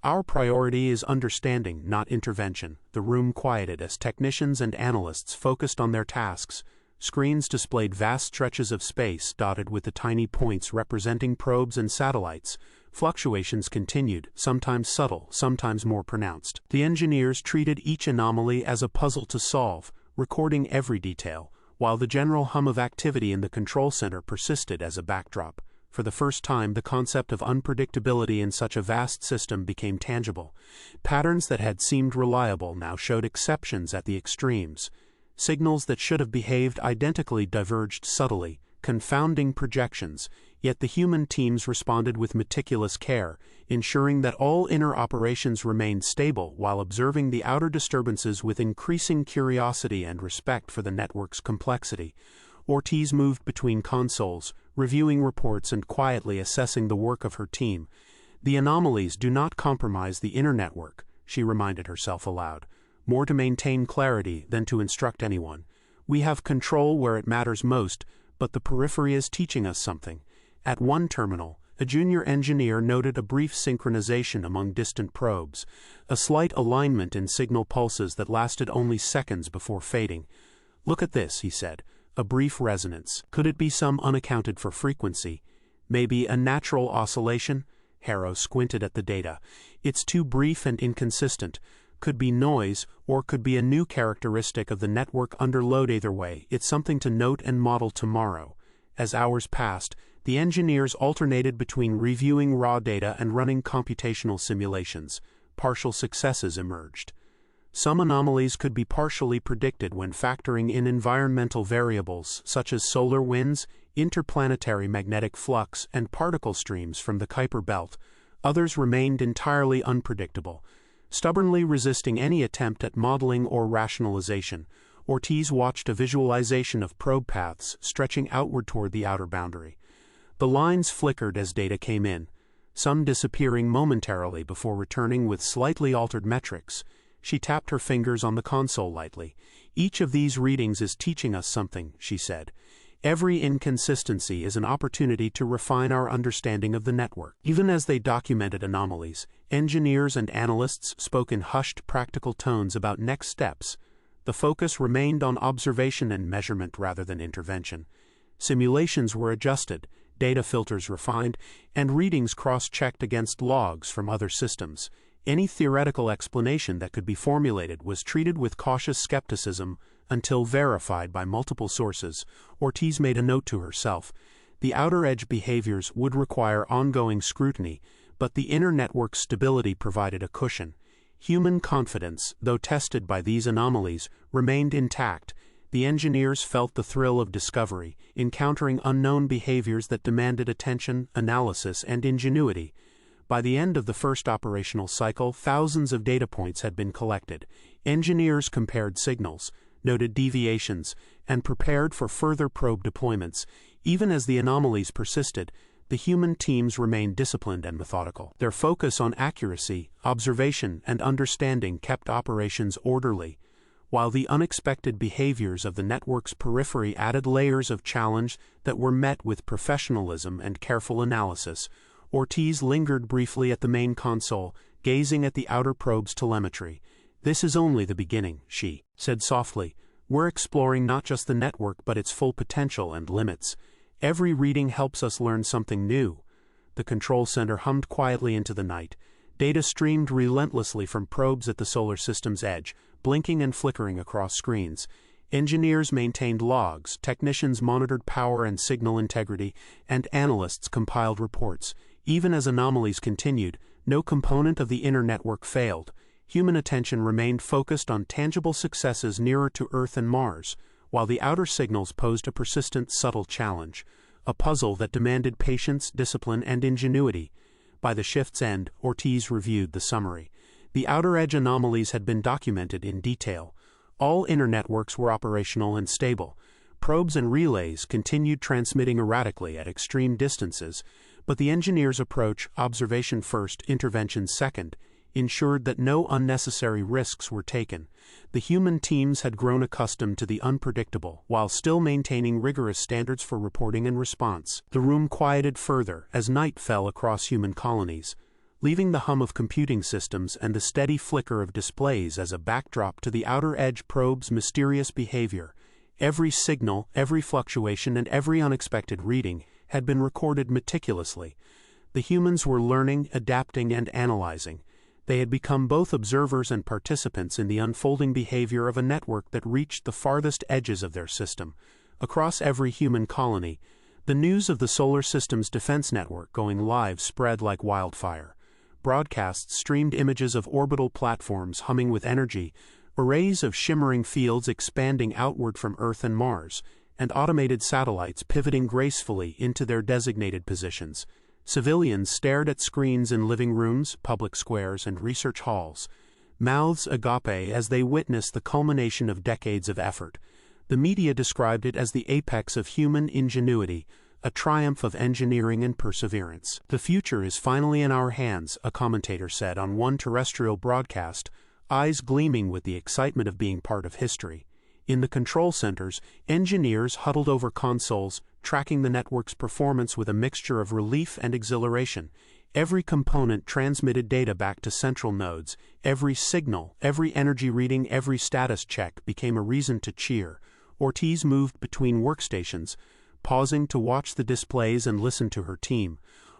Our priority is understanding, not intervention." The room quieted as technicians and analysts focused on their tasks. Screens displayed vast stretches of space dotted with the tiny points representing probes and satellites. Fluctuations continued, sometimes subtle, sometimes more pronounced. The engineers treated each anomaly as a puzzle to solve, recording every detail, while the general hum of activity in the control center persisted as a backdrop. For the first time, the concept of unpredictability in such a vast system became tangible. Patterns that had seemed reliable now showed exceptions at the extremes. Signals that should have behaved identically diverged subtly, confounding projections, yet the human teams responded with meticulous care, ensuring that all inner operations remained stable while observing the outer disturbances with increasing curiosity and respect for the network's complexity. Ortiz moved between consoles, reviewing reports and quietly assessing the work of her team. "The anomalies do not compromise the inner network," she reminded herself aloud. "More to maintain clarity than to instruct anyone. We have control where it matters most, but the periphery is teaching us something." At one terminal, a junior engineer noted a brief synchronization among distant probes, a slight alignment in signal pulses that lasted only seconds before fading. "Look at this," he said. "A brief resonance. Could it be some unaccounted-for frequency? Maybe a natural oscillation?" Harrow squinted at the data. "It's too brief and inconsistent. Could be noise, or could be a new characteristic of the network under load. Either way, it's something to note and model tomorrow." As hours passed, the engineers alternated between reviewing raw data and running computational simulations. Partial successes emerged. Some anomalies could be partially predicted when factoring in environmental variables such as solar winds, interplanetary magnetic flux, and particle streams from the Kuiper belt. Others remained entirely unpredictable, stubbornly resisting any attempt at modeling or rationalization. Ortiz watched a visualization of probe paths stretching outward toward the outer boundary. The lines flickered as data came in, some disappearing momentarily before returning with slightly altered metrics. She tapped her fingers on the console lightly. "Each of these readings is teaching us something," she said. "Every inconsistency is an opportunity to refine our understanding of the network." Even as they documented anomalies, engineers and analysts spoke in hushed, practical tones about next steps. The focus remained on observation and measurement rather than intervention. Simulations were adjusted, data filters refined, and readings cross-checked against logs from other systems. Any theoretical explanation that could be formulated was treated with cautious skepticism until verified by multiple sources. Ortiz made a note to herself. The outer edge behaviors would require ongoing scrutiny, but the inner network's stability provided a cushion. Human confidence, though tested by these anomalies, remained intact. The engineers felt the thrill of discovery, encountering unknown behaviors that demanded attention, analysis, and ingenuity. By the end of the first operational cycle, thousands of data points had been collected. Engineers compared signals, noted deviations, and prepared for further probe deployments. Even as the anomalies persisted, the human teams remained disciplined and methodical. Their focus on accuracy, observation, and understanding kept operations orderly, while the unexpected behaviors of the network's periphery added layers of challenge that were met with professionalism and careful analysis. Ortiz lingered briefly at the main console, gazing at the outer probe's telemetry. "This is only the beginning," she said softly. "We're exploring not just the network but its full potential and limits. Every reading helps us learn something new." The control center hummed quietly into the night. Data streamed relentlessly from probes at the solar system's edge, blinking and flickering across screens. Engineers maintained logs, technicians monitored power and signal integrity, and analysts compiled reports. Even as anomalies continued, no component of the inner network failed. Human attention remained focused on tangible successes nearer to Earth and Mars, while the outer signals posed a persistent, subtle challenge, a puzzle that demanded patience, discipline, and ingenuity. By the shift's end, Ortiz reviewed the summary. The outer edge anomalies had been documented in detail. All inner networks were operational and stable. Probes and relays continued transmitting erratically at extreme distances, but the engineers' approach, observation first, intervention second, ensured that no unnecessary risks were taken. The human teams had grown accustomed to the unpredictable, while still maintaining rigorous standards for reporting and response. The room quieted further as night fell across human colonies, leaving the hum of computing systems and the steady flicker of displays as a backdrop to the outer edge probe's mysterious behavior. Every signal, every fluctuation, and every unexpected reading had been recorded meticulously. The humans were learning, adapting, and analyzing. They had become both observers and participants in the unfolding behavior of a network that reached the farthest edges of their system. Across every human colony, The news of the solar system's defense network going live spread like wildfire. Broadcasts streamed images of orbital platforms humming with energy, arrays of shimmering fields expanding outward from Earth and Mars, and automated satellites pivoting gracefully into their designated positions. Civilians stared at screens in living rooms, public squares, and research halls, mouths agape as they witnessed the culmination of decades of effort. The media described it as the apex of human ingenuity, a triumph of engineering and perseverance. "The future is finally in our hands," a commentator said on one terrestrial broadcast, eyes gleaming with the excitement of being part of history. In the control centers, engineers huddled over consoles, tracking the network's performance with a mixture of relief and exhilaration. Every component transmitted data back to central nodes. Every signal, every energy reading, every status check became a reason to cheer. Ortiz moved between workstations, pausing to watch the displays and listen to her team.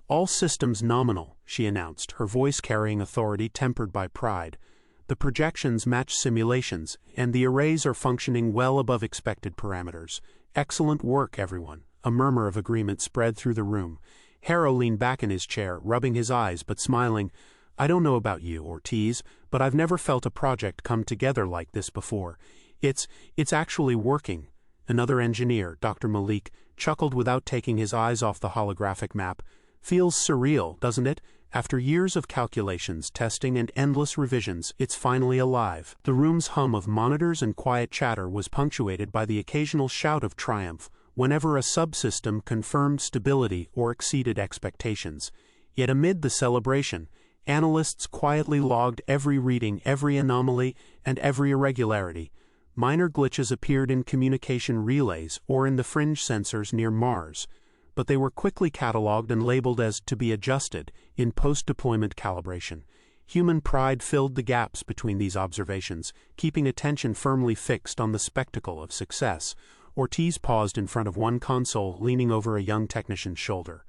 "All systems nominal," she announced, her voice carrying authority tempered by pride. "The projections match simulations, and the arrays are functioning well above expected parameters. Excellent work, everyone." A murmur of agreement spread through the room. Harrow leaned back in his chair, rubbing his eyes but smiling. "I don't know about you, Ortiz, but I've never felt a project come together like this before. It's actually working." Another engineer, Dr. Malik, chuckled without taking his eyes off the holographic map. "Feels surreal, doesn't it? After years of calculations, testing, and endless revisions, it's finally alive." The room's hum of monitors and quiet chatter was punctuated by the occasional shout of triumph whenever a subsystem confirmed stability or exceeded expectations. Yet amid the celebration, analysts quietly logged every reading, every anomaly, and every irregularity. Minor glitches appeared in communication relays or in the fringe sensors near Mars, but they were quickly cataloged and labeled as to be adjusted in post-deployment calibration. Human pride filled the gaps between these observations, keeping attention firmly fixed on the spectacle of success. Ortiz paused in front of one console, leaning over a young technician's shoulder.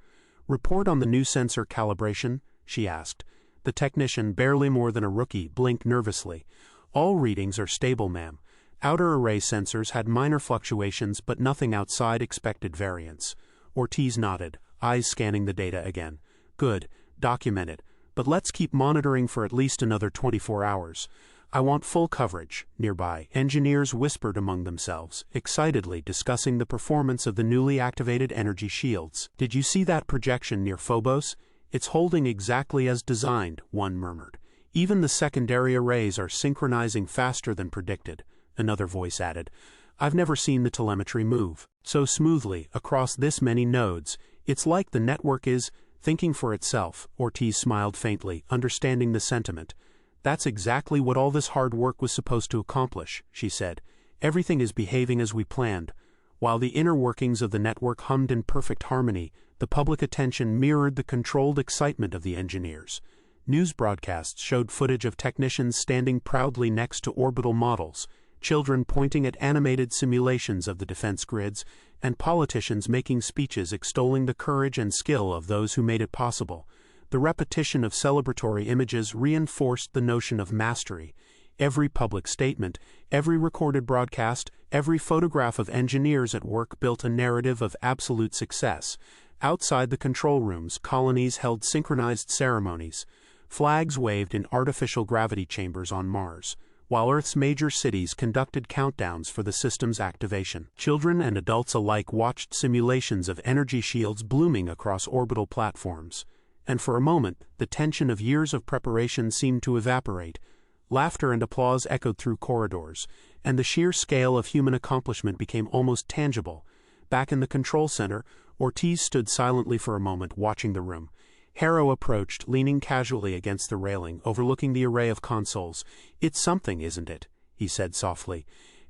"Report on the new sensor calibration?" she asked. The technician, barely more than a rookie, blinked nervously. "All readings are stable, ma'am. Outer array sensors had minor fluctuations, but nothing outside expected variance." Ortiz nodded, eyes scanning the data again. "Good, document it, but let's keep monitoring for at least another 24 hours. I want full coverage." Nearby, engineers whispered among themselves, excitedly discussing the performance of the newly activated energy shields. "Did you see that projection near Phobos? It's holding exactly as designed," one murmured. "Even the secondary arrays are synchronizing faster than predicted," another voice added. "I've never seen the telemetry move so smoothly across this many nodes. It's like the network is thinking for itself." Ortiz smiled faintly, understanding the sentiment. "That's exactly what all this hard work was supposed to accomplish," she said. "Everything is behaving as we planned." While the inner workings of the network hummed in perfect harmony, the public attention mirrored the controlled excitement of the engineers. News broadcasts showed footage of technicians standing proudly next to orbital models, children pointing at animated simulations of the defense grids, and politicians making speeches extolling the courage and skill of those who made it possible. The repetition of celebratory images reinforced the notion of mastery. Every public statement, every recorded broadcast, every photograph of engineers at work built a narrative of absolute success. Outside the control rooms, colonies held synchronized ceremonies. Flags waved in artificial gravity chambers on Mars, while Earth's major cities conducted countdowns for the system's activation. Children and adults alike watched simulations of energy shields blooming across orbital platforms. And for a moment, the tension of years of preparation seemed to evaporate. Laughter and applause echoed through corridors, and the sheer scale of human accomplishment became almost tangible. Back in the control center, Ortiz stood silently for a moment, watching the room. Harrow approached, leaning casually against the railing, overlooking the array of consoles. "It's something, isn't it?" he said softly.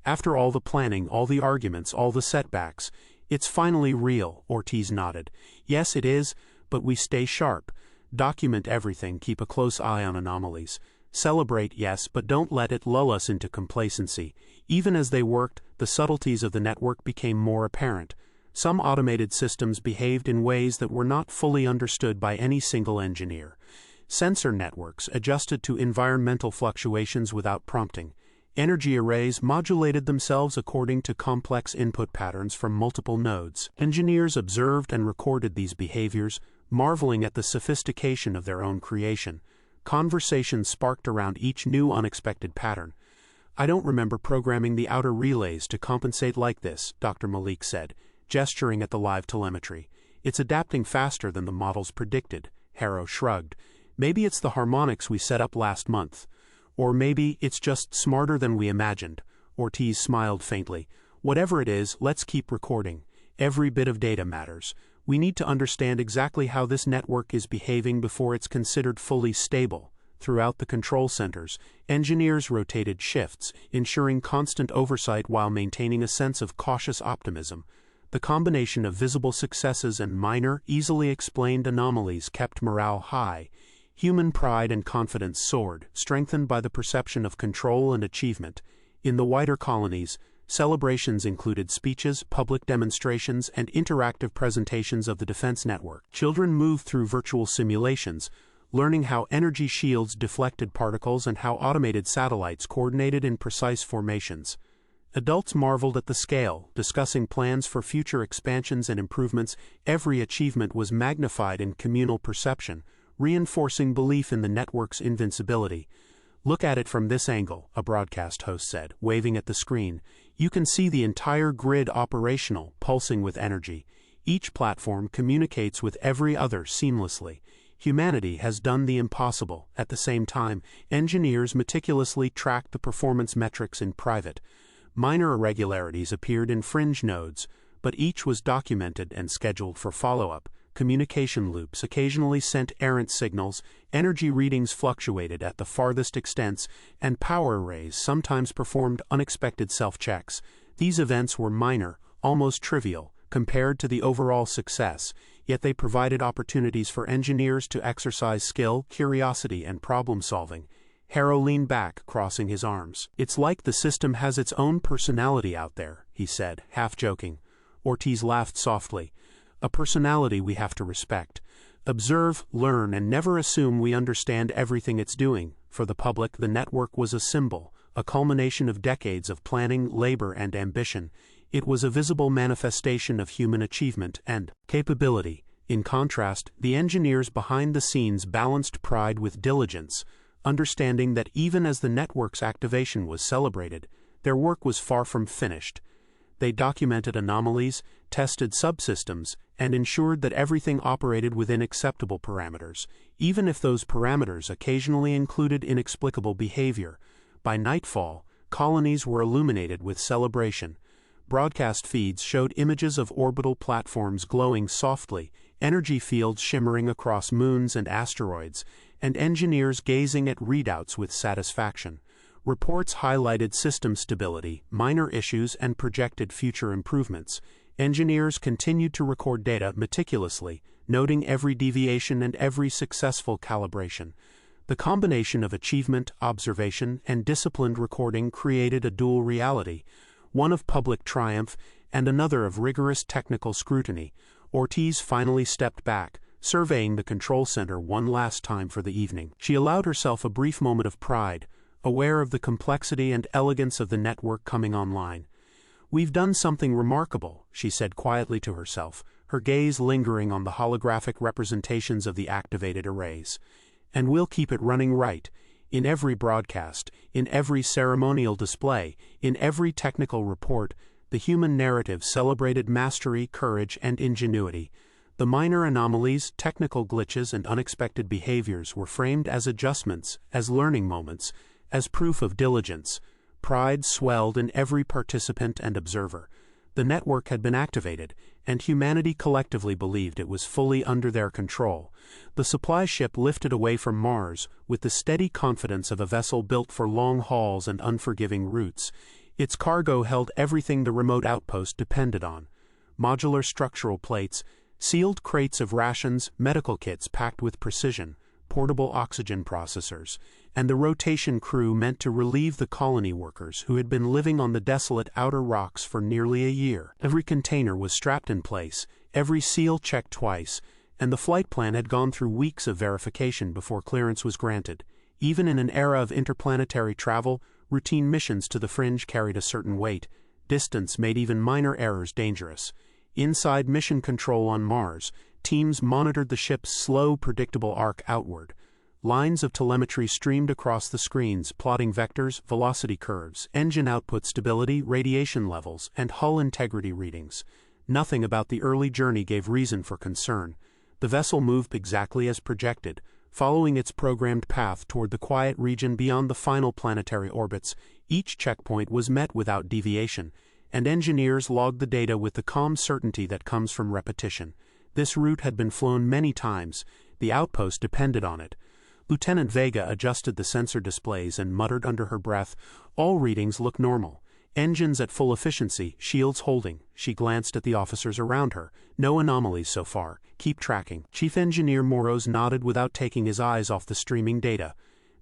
"After all the planning, all the arguments, all the setbacks, it's finally real." Ortiz nodded. "Yes, it is, but we stay sharp. Document everything, keep a close eye on anomalies. Celebrate, yes, but don't let it lull us into complacency." Even as they worked, the subtleties of the network became more apparent. Some automated systems behaved in ways that were not fully understood by any single engineer. Sensor networks adjusted to environmental fluctuations without prompting. Energy arrays modulated themselves according to complex input patterns from multiple nodes. Engineers observed and recorded these behaviors, marveling at the sophistication of their own creation. Conversations sparked around each new unexpected pattern. "I don't remember programming the outer relays to compensate like this," Dr. Malik said, gesturing at the live telemetry. "It's adapting faster than the models predicted." Harrow shrugged. "Maybe it's the harmonics we set up last month. Or maybe it's just smarter than we imagined." Ortiz smiled faintly. "Whatever it is, let's keep recording. Every bit of data matters. We need to understand exactly how this network is behaving before it's considered fully stable." Throughout the control centers, engineers rotated shifts, ensuring constant oversight while maintaining a sense of cautious optimism. The combination of visible successes and minor, easily explained anomalies kept morale high. Human pride and confidence soared, strengthened by the perception of control and achievement. In the wider colonies, celebrations included speeches, public demonstrations, and interactive presentations of the defense network. Children moved through virtual simulations, learning how energy shields deflected particles and how automated satellites coordinated in precise formations. Adults marveled at the scale, discussing plans for future expansions and improvements. Every achievement was magnified in communal perception, reinforcing belief in the network's invincibility. "Look at it from this angle," a broadcast host said, waving at the screen. "You can see the entire grid operational, pulsing with energy. Each platform communicates with every other seamlessly. Humanity has done the impossible." At the same time, engineers meticulously tracked the performance metrics in private. Minor irregularities appeared in fringe nodes, but each was documented and scheduled for follow-up. Communication loops occasionally sent errant signals, energy readings fluctuated at the farthest extents, and power arrays sometimes performed unexpected self-checks. These events were minor, almost trivial, compared to the overall success, yet they provided opportunities for engineers to exercise skill, curiosity, and problem-solving. Harrow leaned back, crossing his arms. "It's like the system has its own personality out there," he said, half joking. Ortiz laughed softly. "A personality we have to respect. Observe, learn, and never assume we understand everything it's doing." For the public, the network was a symbol, a culmination of decades of planning, labor, and ambition. It was a visible manifestation of human achievement and capability. In contrast, the engineers behind the scenes balanced pride with diligence, understanding that even as the network's activation was celebrated, their work was far from finished. They documented anomalies, tested subsystems, and ensured that everything operated within acceptable parameters, even if those parameters occasionally included inexplicable behavior. By nightfall, colonies were illuminated with celebration. Broadcast feeds showed images of orbital platforms glowing softly, energy fields shimmering across moons and asteroids, and engineers gazing at readouts with satisfaction. Reports highlighted system stability, minor issues, and projected future improvements. Engineers continued to record data meticulously, noting every deviation and every successful calibration. The combination of achievement, observation, and disciplined recording created a dual reality, one of public triumph and another of rigorous technical scrutiny. Ortiz finally stepped back, surveying the control center one last time for the evening. She allowed herself a brief moment of pride, aware of the complexity and elegance of the network coming online. "We've done something remarkable," she said quietly to herself, her gaze lingering on the holographic representations of the activated arrays. "And we'll keep it running right. In every broadcast, in every ceremonial display, in every technical report, the human narrative celebrated mastery, courage, and ingenuity. The minor anomalies, technical glitches, and unexpected behaviors were framed as adjustments, as learning moments, as proof of diligence." Pride swelled in every participant and observer. The network had been activated, and humanity collectively believed it was fully under their control. The supply ship lifted away from Mars with the steady confidence of a vessel built for long hauls and unforgiving routes. Its cargo held everything the remote outpost depended on: modular structural plates, sealed crates of rations, medical kits packed with precision, portable oxygen processors, and the rotation crew meant to relieve the colony workers who had been living on the desolate outer rocks for nearly a year. Every container was strapped in place, every seal checked twice, and the flight plan had gone through weeks of verification before clearance was granted. Even in an era of interplanetary travel, Routine missions to the fringe carried a certain weight. Distance made even minor errors dangerous. Inside mission control on Mars, teams monitored the ship's slow, predictable arc outward. Lines of telemetry streamed across the screens, plotting vectors, velocity curves, engine output stability, radiation levels, and hull integrity readings. Nothing about the early journey gave reason for concern. The vessel moved exactly as projected, following its programmed path toward the quiet region beyond the final planetary orbits. Each checkpoint was met without deviation, and engineers logged the data with the calm certainty that comes from repetition. This route had been flown many times. The outpost depended on it. Lieutenant Vega adjusted the sensor displays and muttered under her breath, "All readings look normal. Engines at full efficiency, shields holding." She glanced at the officers around her. "No anomalies so far. Keep tracking." Chief Engineer Moros nodded without taking his eyes off the streaming data.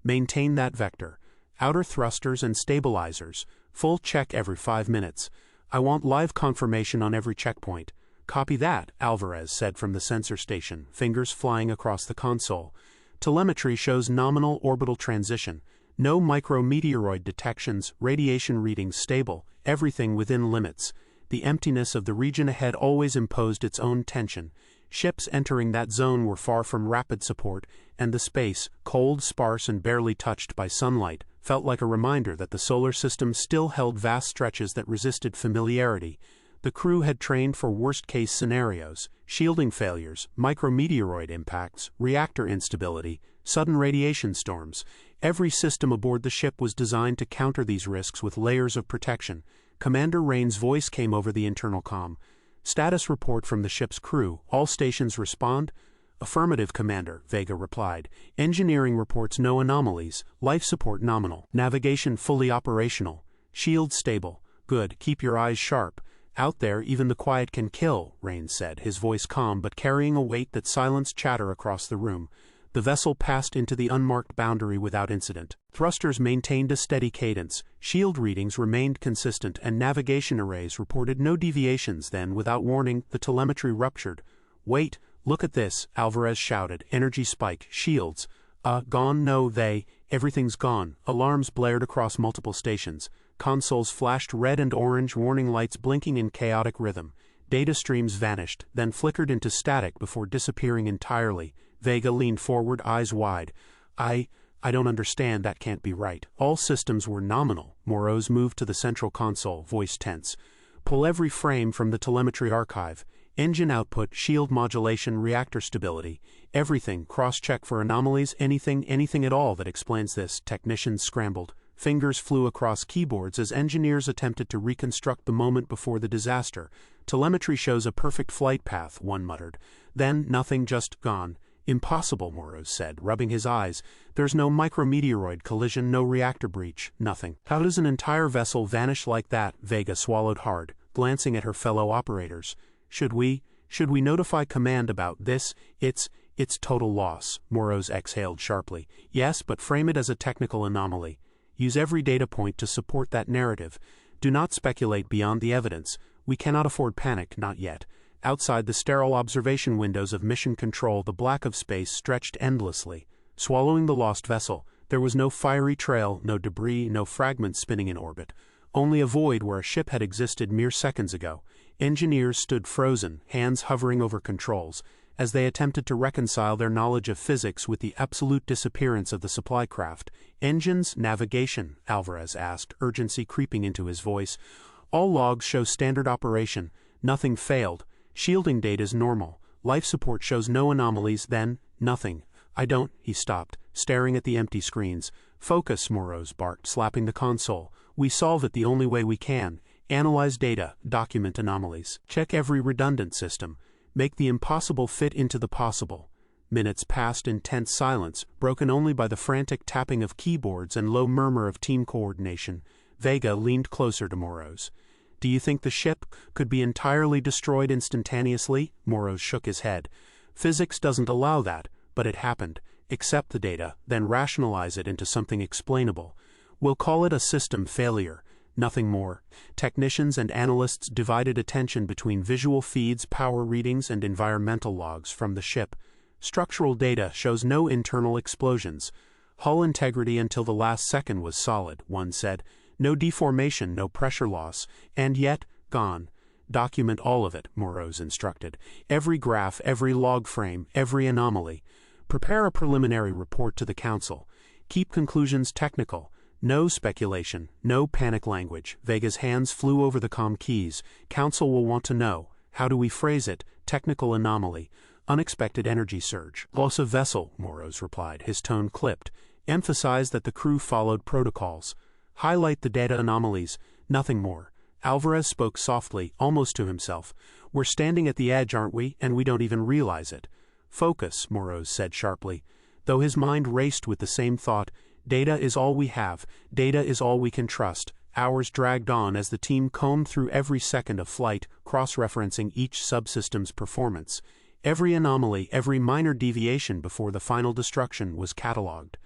"Maintain that vector. Outer thrusters and stabilizers. Full check every 5 minutes. I want live confirmation on every checkpoint." "Copy that," Alvarez said from the sensor station, fingers flying across the console. Telemetry shows nominal orbital transition. No micrometeoroid detections, radiation readings stable, everything within limits. The emptiness of the region ahead always imposed its own tension. Ships entering that zone were far from rapid support, and the space, cold, sparse, and barely touched by sunlight, felt like a reminder that the solar system still held vast stretches that resisted familiarity. The crew had trained for worst-case scenarios: shielding failures, micrometeoroid impacts, reactor instability, sudden radiation storms. Every system aboard the ship was designed to counter these risks with layers of protection. Commander Rain's voice came over the internal comm. "Status report from the ship's crew. All stations respond?" "Affirmative, Commander," Vega replied. "Engineering reports no anomalies. Life support nominal. Navigation fully operational. Shield stable. Good. Keep your eyes sharp." "Out there, even the quiet can kill," Rain said, his voice calm but carrying a weight that silenced chatter across the room. The vessel passed into the unmarked boundary without incident. Thrusters maintained a steady cadence, shield readings remained consistent, and navigation arrays reported no deviations. Then, without warning, the telemetry ruptured. "Wait, look at this," Alvarez shouted. "Energy spike, shields." Gone, no, everything's gone." Alarms blared across multiple stations. Consoles flashed red and orange, warning lights blinking in chaotic rhythm. Data streams vanished, then flickered into static before disappearing entirely. Vega leaned forward, eyes wide. I don't understand. That can't be right." All systems were nominal. Moros moved to the central console, voice tense. "Pull every frame from the telemetry archive. Engine output, shield modulation, reactor stability. Everything. Cross-check for anomalies, anything at all that explains this." Technicians scrambled. Fingers flew across keyboards as engineers attempted to reconstruct the moment before the disaster. "Telemetry shows a perfect flight path," one muttered. "Then nothing, just gone." "Impossible," Moros said, rubbing his eyes. "There's no micrometeoroid collision, no reactor breach, nothing." "How does an entire vessel vanish like that?" Vega swallowed hard, glancing at her fellow operators. Should we notify command about this? It's total loss," Moros exhaled sharply. "Yes, but frame it as a technical anomaly. Use every data point to support that narrative. Do not speculate beyond the evidence. We cannot afford panic, not yet." Outside the sterile observation windows of Mission Control, the black of space stretched endlessly, swallowing the lost vessel. There was no fiery trail, no debris, no fragments spinning in orbit. Only a void where a ship had existed mere seconds ago. Engineers stood frozen, hands hovering over controls, as they attempted to reconcile their knowledge of physics with the absolute disappearance of the supply craft. "Engines, navigation?" Alvarez asked, urgency creeping into his voice. "All logs show standard operation. Nothing failed. Shielding data is normal. Life support shows no anomalies." "Then, nothing." "I don't." He stopped, staring at the empty screens. "Focus," Moros barked, slapping the console. "We solve it the only way we can. Analyze data, document anomalies. Check every redundant system. Make the impossible fit into the possible." Minutes passed in tense silence, broken only by the frantic tapping of keyboards and low murmur of team coordination. Vega leaned closer to Moros. "Do you think the ship could be entirely destroyed instantaneously?" Moros shook his head. "Physics doesn't allow that, but it happened. Accept the data, then rationalize it into something explainable. We'll call it a system failure. Nothing more." Technicians and analysts divided attention between visual feeds, power readings, and environmental logs from the ship. "Structural data shows no internal explosions." Hull integrity until the last second was solid, one said. No deformation, no pressure loss, and yet, gone. Document all of it, Morose instructed. Every graph, every log frame, every anomaly. Prepare a preliminary report to the Council. Keep conclusions technical. No speculation, no panic language. Vega's hands flew over the comm keys. Council will want to know. How do we phrase it? Technical anomaly. Unexpected energy surge. Loss of vessel, Morose replied, his tone clipped. Emphasize that the crew followed protocols. Highlight the data anomalies, nothing more. Alvarez spoke softly, almost to himself. We're standing at the edge, aren't we, and we don't even realize it. Focus, Morose said sharply. Though his mind raced with the same thought, data is all we have, data is all we can trust. Hours dragged on as the team combed through every second of flight, cross-referencing each subsystem's performance. Every anomaly, every minor deviation before the final destruction was catalogued.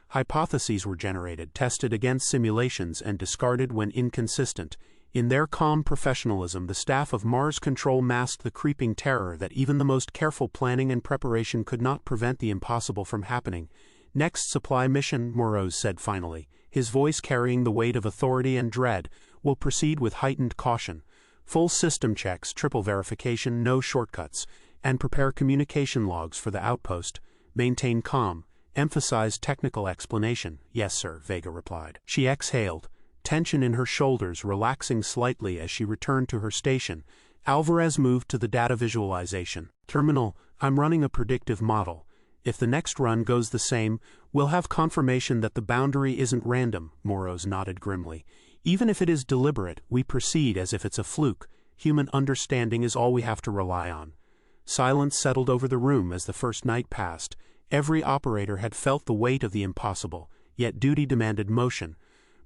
Hypotheses were generated, tested against simulations, and discarded when inconsistent. In their calm professionalism, the staff of Mars Control masked the creeping terror that even the most careful planning and preparation could not prevent the impossible from happening. Next supply mission, Morose said finally, his voice carrying the weight of authority and dread, will proceed with heightened caution. Full system checks, triple verification, no shortcuts, and prepare communication logs for the outpost. Maintain calm. Emphasize technical explanation. Yes, sir, Vega replied. She exhaled, tension in her shoulders relaxing slightly as she returned to her station. Alvarez moved to the data visualization. Terminal, I'm running a predictive model. If the next run goes the same, we'll have confirmation that the boundary isn't random, Morose nodded grimly. Even if it is deliberate, we proceed as if it's a fluke. Human understanding is all we have to rely on. Silence settled over the room as the first night passed. Every operator had felt the weight of the impossible, yet duty demanded motion.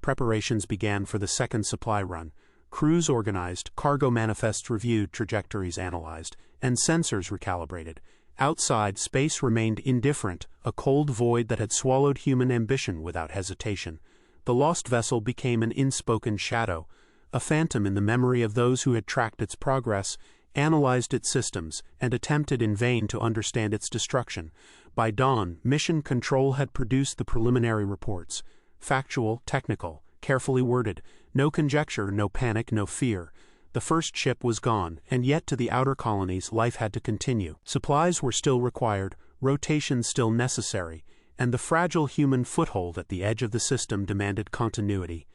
Preparations began for the second supply run. Crews organized, cargo manifests reviewed, trajectories analyzed, and sensors recalibrated. Outside, space remained indifferent, a cold void that had swallowed human ambition without hesitation. The lost vessel became an unspoken shadow, a phantom in the memory of those who had tracked its progress, analyzed its systems, and attempted in vain to understand its destruction. By dawn, Mission Control had produced the preliminary reports. Factual, technical, carefully worded, no conjecture, no panic, no fear. The first ship was gone, and yet to the outer colonies life had to continue. Supplies were still required, rotation still necessary, and the fragile human foothold at the edge of the system demanded continuity.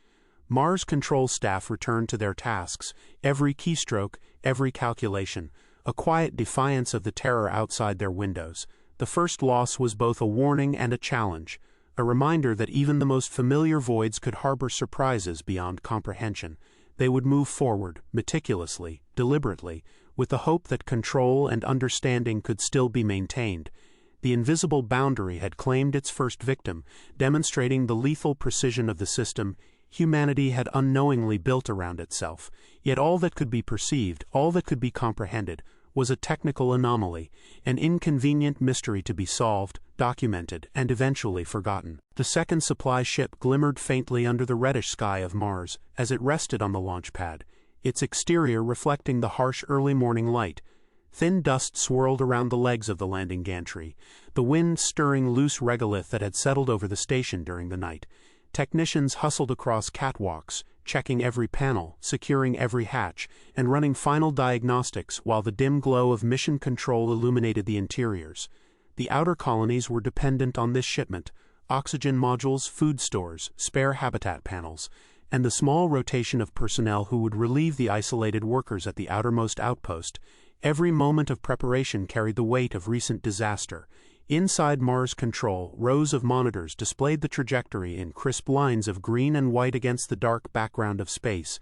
Mars Control staff returned to their tasks, every keystroke, every calculation, a quiet defiance of the terror outside their windows. The first loss was both a warning and a challenge, a reminder that even the most familiar voids could harbor surprises beyond comprehension. They would move forward, meticulously, deliberately, with the hope that control and understanding could still be maintained. The invisible boundary had claimed its first victim, demonstrating the lethal precision of the system humanity had unknowingly built around itself. Yet all that could be perceived, all that could be comprehended, was a technical anomaly, an inconvenient mystery to be solved, documented, and eventually forgotten. The second supply ship glimmered faintly under the reddish sky of Mars as it rested on the launch pad, its exterior reflecting the harsh early morning light. Thin dust swirled around the legs of the landing gantry, the wind stirring loose regolith that had settled over the station during the night. Technicians hustled across catwalks, checking every panel, securing every hatch, and running final diagnostics while the dim glow of mission control illuminated the interiors. The outer colonies were dependent on this shipment: oxygen modules, food stores, spare habitat panels, and the small rotation of personnel who would relieve the isolated workers at the outermost outpost. Every moment of preparation carried the weight of recent disaster. Inside Mars Control, rows of monitors displayed the trajectory in crisp lines of green and white against the dark background of space.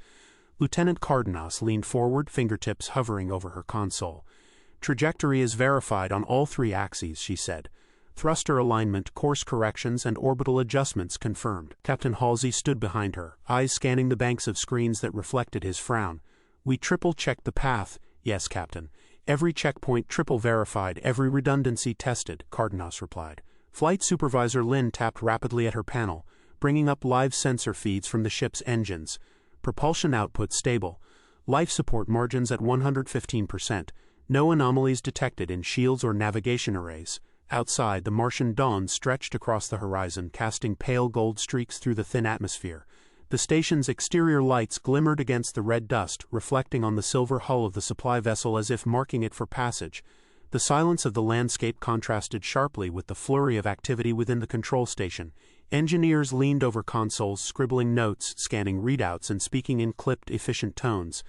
Lieutenant Cardenas leaned forward, fingertips hovering over her console. Trajectory is verified on all three axes, she said. Thruster alignment, course corrections, and orbital adjustments confirmed. Captain Halsey stood behind her, eyes scanning the banks of screens that reflected his frown. We triple-checked the path. Yes, Captain. Every checkpoint triple verified, every redundancy tested, Cardenas replied. Flight Supervisor Lynn tapped rapidly at her panel, bringing up live sensor feeds from the ship's engines. Propulsion output stable. Life support margins at 115%. No anomalies detected in shields or navigation arrays. Outside, the Martian dawn stretched across the horizon, casting pale gold streaks through the thin atmosphere. The station's exterior lights glimmered against the red dust, reflecting on the silver hull of the supply vessel as if marking it for passage. The silence of the landscape contrasted sharply with the flurry of activity within the control station. Engineers leaned over consoles, scribbling notes, scanning readouts, and speaking in clipped, efficient tones.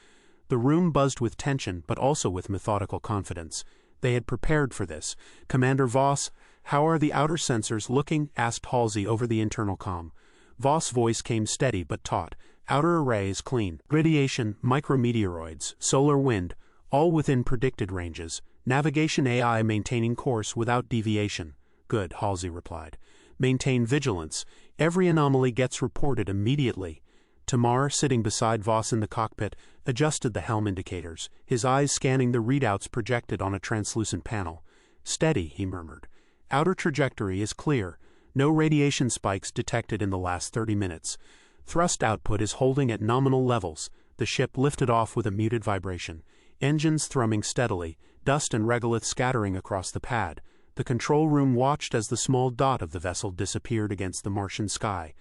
The room buzzed with tension, but also with methodical confidence. They had prepared for this. "Commander Voss, how are the outer sensors looking?" asked Halsey over the internal comm. Voss' voice came steady but taut. "Outer array is clean. Radiation, micrometeoroids, solar wind, all within predicted ranges. Navigation AI maintaining course without deviation." "Good," Halsey replied. "Maintain vigilance. Every anomaly gets reported immediately." Tamar, sitting beside Voss in the cockpit, adjusted the helm indicators, his eyes scanning the readouts projected on a translucent panel. "Steady," he murmured. "Outer trajectory is clear. No radiation spikes detected in the last 30 minutes. Thrust output is holding at nominal levels." The ship lifted off with a muted vibration. Engines thrumming steadily, dust and regolith scattering across the pad. The control room watched as the small dot of the vessel disappeared against the Martian sky.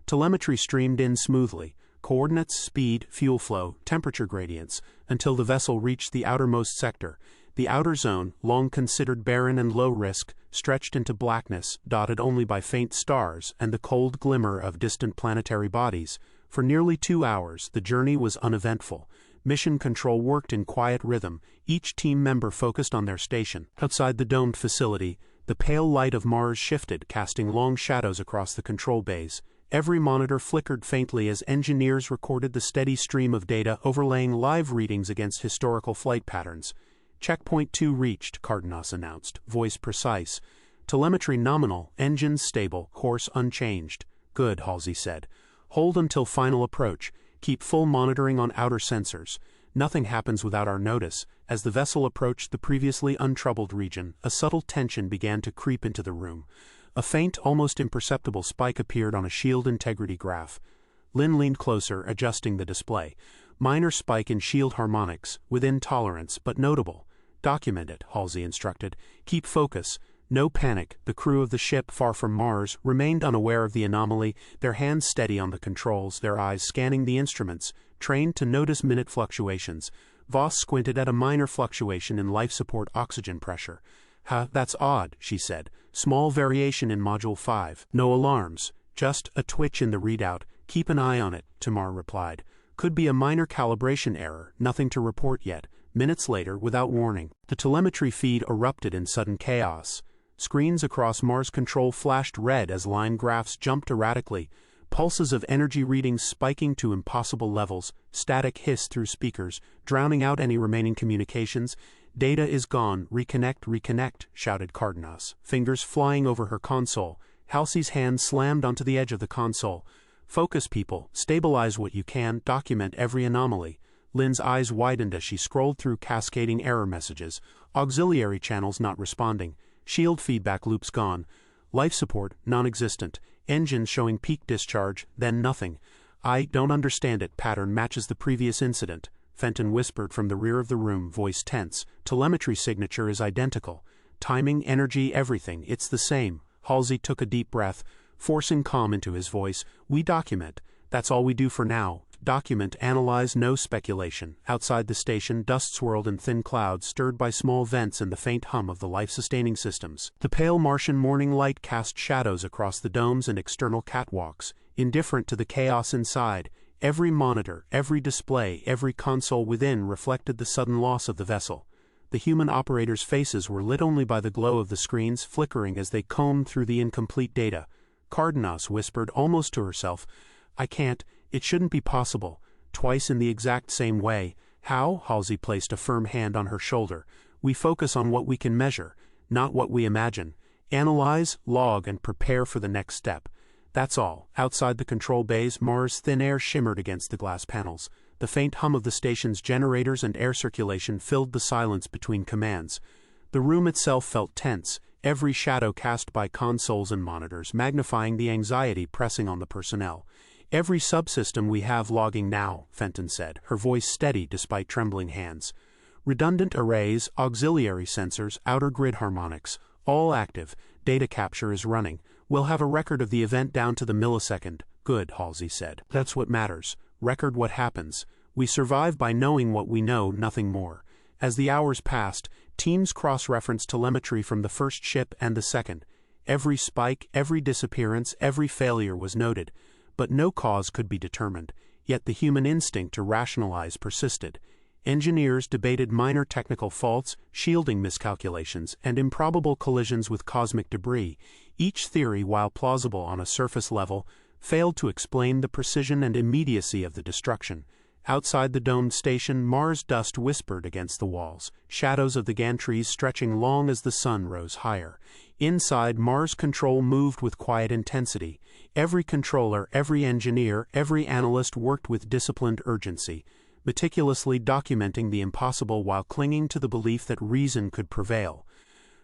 Telemetry streamed in smoothly, coordinates, speed, fuel flow, temperature gradients, until the vessel reached the outermost sector. The outer zone, long considered barren and low risk, stretched into blackness, dotted only by faint stars and the cold glimmer of distant planetary bodies. For nearly 2 hours, the journey was uneventful. Mission control worked in quiet rhythm, each team member focused on their station. Outside the domed facility, the pale light of Mars shifted, casting long shadows across the control bays. Every monitor flickered faintly as engineers recorded the steady stream of data, overlaying live readings against historical flight patterns. "Checkpoint 2 reached," Cardenas announced, voice precise. "Telemetry nominal, engines stable, course unchanged." "Good," Halsey said. "Hold until final approach. Keep full monitoring on outer sensors. Nothing happens without our notice." As the vessel approached the previously untroubled region, a subtle tension began to creep into the room. A faint, almost imperceptible spike appeared on a shield integrity graph. Lynn leaned closer, adjusting the display. "Minor spike in shield harmonics, within tolerance, but notable." "Document it," Halsey instructed. "Keep focus. No panic." The crew of the ship, far from Mars, remained unaware of the anomaly, their hands steady on the controls, their eyes scanning the instruments, trained to notice minute fluctuations. Voss squinted at a minor fluctuation in life support oxygen pressure. That's odd," she said. "Small variation in Module 5. No alarms. Just a twitch in the readout. Keep an eye on it," Tamar replied. "Could be a minor calibration error, nothing to report yet." Minutes later, without warning, the telemetry feed erupted in sudden chaos. Screens across Mars control flashed red as line graphs jumped erratically, pulses of energy readings spiking to impossible levels, static hiss through speakers, drowning out any remaining communications. "Data is gone. Reconnect, reconnect," shouted Cardenas, fingers flying over her console. Halsey's hand slammed onto the edge of the console. "Focus, people. Stabilize what you can. Document every anomaly." Lynn's eyes widened as she scrolled through cascading error messages. Auxiliary channels not responding. Shield feedback loops gone. Life support non-existent. Engines showing peak discharge, then nothing. "I don't understand it." Pattern matches the previous incident. Fenton whispered from the rear of the room, voice tense. "Telemetry signature is identical. Timing, energy, everything, it's the same." Halsey took a deep breath, forcing calm into his voice. "We document. That's all we do for now. Document, analyze, no speculation." Outside the station, dust swirled in thin clouds, stirred by small vents and the faint hum of the life-sustaining systems. The pale Martian morning light cast shadows across the domes and external catwalks, indifferent to the chaos inside. Every monitor, every display, every console within reflected the sudden loss of the vessel. The human operators' faces were lit only by the glow of the screens, flickering as they combed through the incomplete data. Cardenas whispered, almost to herself, "I can't. It shouldn't be possible." Twice in the exact same way. "How?" Halsey placed a firm hand on her shoulder. "We focus on what we can measure, not what we imagine. Analyze, log, and prepare for the next step. That's all." Outside the control bays, Mars' thin air shimmered against the glass panels. The faint hum of the station's generators and air circulation filled the silence between commands. The room itself felt tense, every shadow cast by consoles and monitors magnifying the anxiety pressing on the personnel. "Every subsystem we have logging now," Fenton said, her voice steady despite trembling hands. "Redundant arrays, auxiliary sensors, outer grid harmonics, All active. Data capture is running. We'll have a record of the event down to the millisecond. Good, Halsey said. That's what matters. Record what happens. We survive by knowing what we know, nothing more. As the hours passed, teams cross-referenced telemetry from the first ship and the second. Every spike, every disappearance, every failure was noted, but no cause could be determined. Yet the human instinct to rationalize persisted. Engineers debated minor technical faults, shielding miscalculations, and improbable collisions with cosmic debris. Each theory, while plausible on a surface level, failed to explain the precision and immediacy of the destruction. Outside the domed station, Mars dust whispered against the walls, shadows of the gantries stretching long as the sun rose higher. Inside, Mars control moved with quiet intensity. Every controller, every engineer, every analyst worked with disciplined urgency, meticulously documenting the impossible while clinging to the belief that reason could prevail.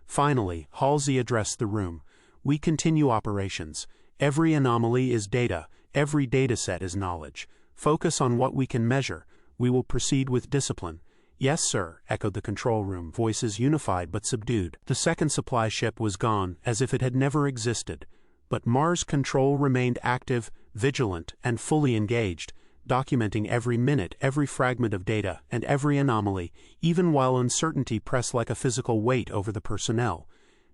Finally, Halsey addressed the room. We continue operations. Every anomaly is data. Every dataset is knowledge. Focus on what we can measure. We will proceed with discipline. Yes, sir, echoed the control room, voices unified but subdued. The second supply ship was gone, as if it had never existed. But Mars control remained active, vigilant, and fully engaged, documenting every minute, every fragment of data, and every anomaly, even while uncertainty pressed like a physical weight over the personnel.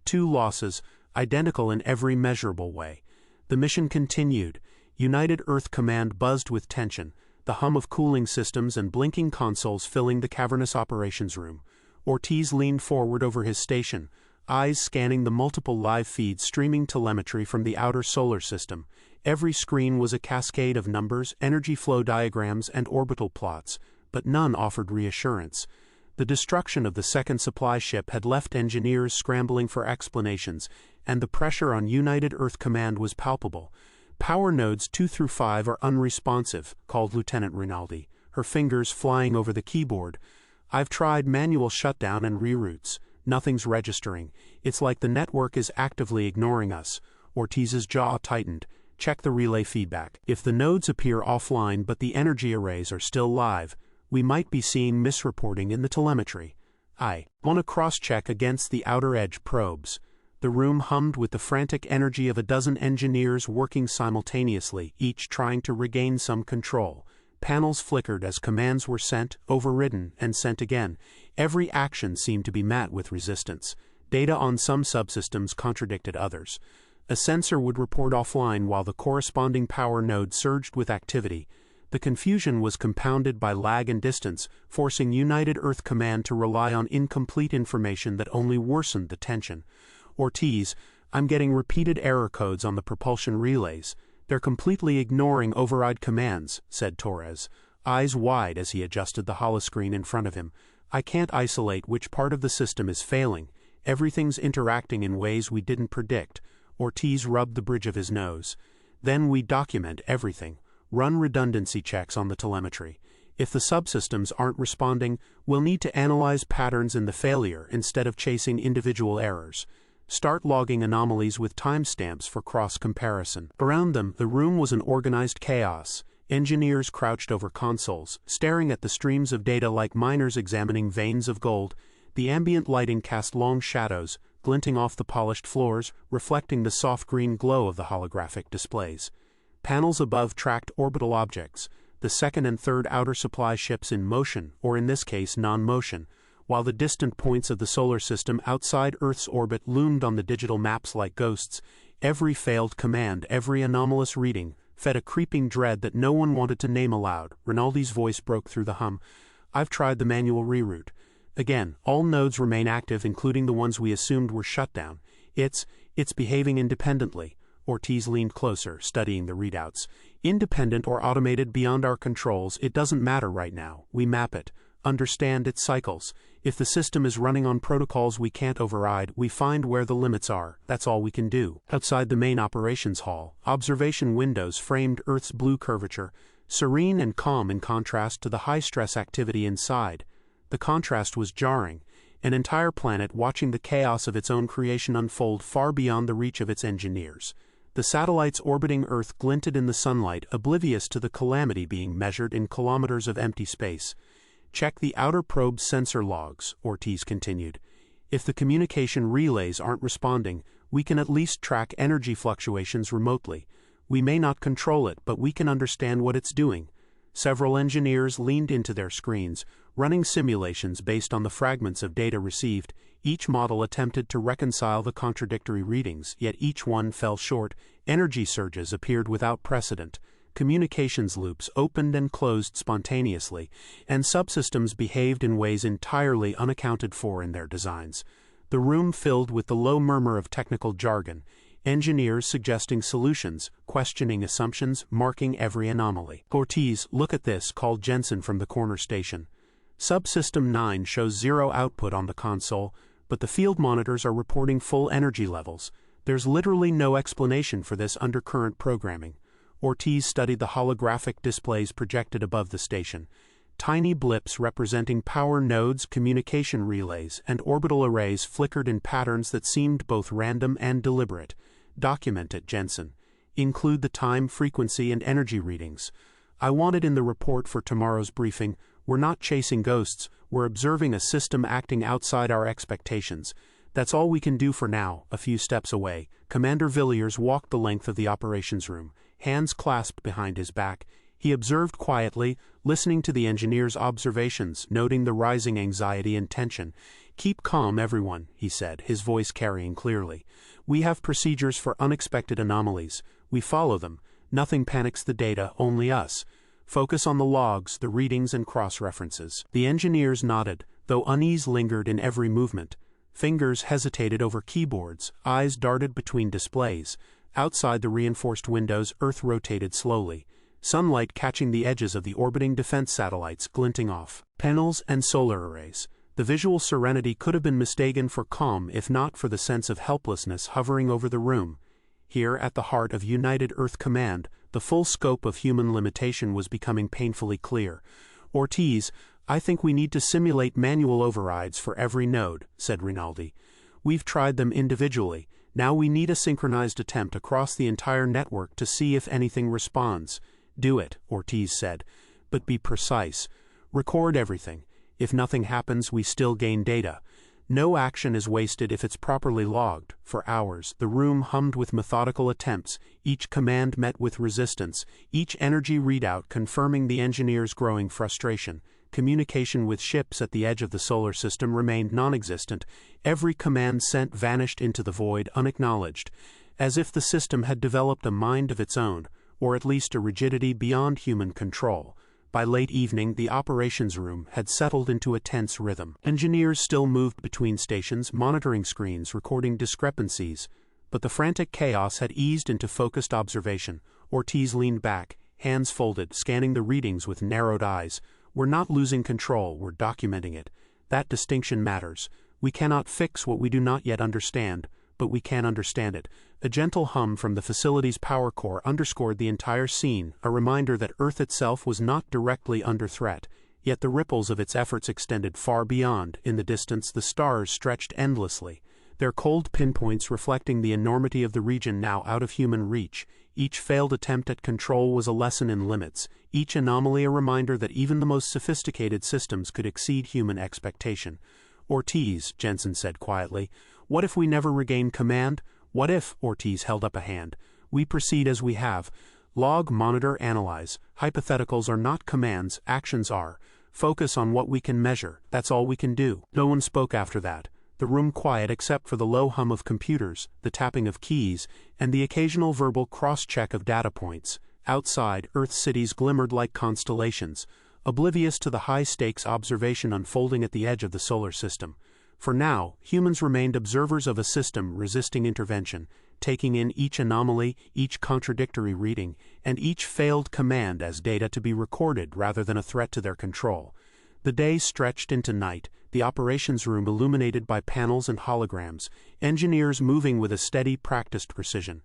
2 losses, identical in every measurable way. The mission continued. United Earth Command buzzed with tension, the hum of cooling systems and blinking consoles filling the cavernous operations room. Ortiz leaned forward over his station, eyes scanning the multiple live feeds streaming telemetry from the outer solar system. Every screen was a cascade of numbers, energy flow diagrams, and orbital plots, but none offered reassurance. The destruction of the second supply ship had left engineers scrambling for explanations, and the pressure on United Earth Command was palpable. Power nodes 2 through 5 are unresponsive, called Lieutenant Rinaldi, her fingers flying over the keyboard. I've tried manual shutdown and reroutes. Nothing's registering. It's like the network is actively ignoring us. Ortiz's jaw tightened. Check the relay feedback. If the nodes appear offline but the energy arrays are still live, we might be seeing misreporting in the telemetry. I want to cross-check against the outer edge probes. The room hummed with the frantic energy of a dozen engineers working simultaneously, each trying to regain some control. Panels flickered as commands were sent, overridden, and sent again. Every action seemed to be met with resistance. Data on some subsystems contradicted others. A sensor would report offline while the corresponding power node surged with activity. The confusion was compounded by lag and distance, forcing United Earth Command to rely on incomplete information that only worsened the tension. Ortiz, I'm getting repeated error codes on the propulsion relays. They're completely ignoring override commands, said Torres, eyes wide as he adjusted the holoscreen in front of him. I can't isolate which part of the system is failing. Everything's interacting in ways we didn't predict. Ortiz rubbed the bridge of his nose. Then we document everything. Run redundancy checks on the telemetry. If the subsystems aren't responding, we'll need to analyze patterns in the failure instead of chasing individual errors. Start logging anomalies with timestamps for cross-comparison. Around them, the room was an organized chaos. Engineers crouched over consoles, staring at the streams of data like miners examining veins of gold. The ambient lighting cast long shadows, glinting off the polished floors, reflecting the soft green glow of the holographic displays. Panels above tracked orbital objects, the second and third outer supply ships in motion, or in this case non-motion, while the distant points of the solar system outside Earth's orbit loomed on the digital maps like ghosts. Every failed command, every anomalous reading, fed a creeping dread that no one wanted to name aloud. Rinaldi's voice broke through the hum. I've tried the manual reroute. Again, all nodes remain active, including the ones we assumed were shut down. It's behaving independently. Ortiz leaned closer, studying the readouts. Independent or automated beyond our controls, it doesn't matter right now. We map it. Understand its cycles. If the system is running on protocols we can't override, we find where the limits are. That's all we can do. Outside the main operations hall, observation windows framed Earth's blue curvature, serene and calm in contrast to the high-stress activity inside. The contrast was jarring. An entire planet watching the chaos of its own creation unfold far beyond the reach of its engineers. The satellites orbiting Earth glinted in the sunlight, oblivious to the calamity being measured in kilometers of empty space. Check the outer probe's sensor logs, Ortiz continued. If the communication relays aren't responding, we can at least track energy fluctuations remotely. We may not control it, but we can understand what it's doing. Several engineers leaned into their screens, running simulations based on the fragments of data received. Each model attempted to reconcile the contradictory readings, yet each one fell short. Energy surges appeared without precedent. Communications loops opened and closed spontaneously, and subsystems behaved in ways entirely unaccounted for in their designs. The room filled with the low murmur of technical jargon, engineers suggesting solutions, questioning assumptions, marking every anomaly. "Ortiz, look at this," called Jensen from the corner station. Subsystem 9 shows 0 output on the console, but the field monitors are reporting full energy levels. There's literally no explanation for this undercurrent programming. Ortiz studied the holographic displays projected above the station. Tiny blips representing power nodes, communication relays, and orbital arrays flickered in patterns that seemed both random and deliberate. "Document it, Jensen. Include the time, frequency, and energy readings. I want it in the report for tomorrow's briefing. We're not chasing ghosts, we're observing a system acting outside our expectations. That's all we can do for now." A few steps away, Commander Villiers walked the length of the operations room, hands clasped behind his back. He observed quietly, listening to the engineers' observations, noting the rising anxiety and tension. "Keep calm, everyone," he said, his voice carrying clearly. "We have procedures for unexpected anomalies. We follow them. Nothing panics the data, only us. Focus on the logs, the readings, and cross-references." The engineers nodded, though unease lingered in every movement. Fingers hesitated over keyboards, eyes darted between displays. Outside the reinforced windows, Earth rotated slowly, sunlight catching the edges of the orbiting defense satellites glinting off panels and solar arrays. The visual serenity could have been mistaken for calm if not for the sense of helplessness hovering over the room. Here, at the heart of United Earth Command, the full scope of human limitation was becoming painfully clear. "Ortiz, I think we need to simulate manual overrides for every node," said Rinaldi. "We've tried them individually. Now we need a synchronized attempt across the entire network to see if anything responds." "Do it," Ortiz said, "but be precise. Record everything. If nothing happens, we still gain data. No action is wasted if it's properly logged." For hours, the room hummed with methodical attempts, each command met with resistance, each energy readout confirming the engineers' growing frustration. Communication with ships at the edge of the solar system remained non-existent. Every command sent vanished into the void unacknowledged, as if the system had developed a mind of its own, or at least a rigidity beyond human control. By late evening, the operations room had settled into a tense rhythm. Engineers still moved between stations, monitoring screens, recording discrepancies, but the frantic chaos had eased into focused observation. Ortiz leaned back, hands folded, scanning the readings with narrowed eyes. "We're not losing control, we're documenting it. That distinction matters. We cannot fix what we do not yet understand, but we can understand it." A gentle hum from the facility's power core underscored the entire scene, a reminder that Earth itself was not directly under threat, yet the ripples of its efforts extended far beyond. In the distance, the stars stretched endlessly, their cold pinpoints reflecting the enormity of the region now out of human reach. Each failed attempt at control was a lesson in limits, each anomaly a reminder that even the most sophisticated systems could exceed human expectation. "Ortiz," Jensen said quietly, "what if we never regain command? What if," Ortiz held up a hand, "we proceed as we have? Log, monitor, analyze. Hypotheticals are not commands, actions are. Focus on what we can measure, that's all we can do." No one spoke after that, the room quiet except for the low hum of computers, the tapping of keys, and the occasional verbal cross-check of data points. Outside, Earth cities glimmered like constellations, oblivious to the high-stakes observation unfolding at the edge of the solar system. For now, humans remained observers of a system resisting intervention, taking in each anomaly, each contradictory reading, and each failed command as data to be recorded rather than a threat to their control. The day stretched into night, the operations room illuminated by panels and holograms, engineers moving with a steady, practiced precision.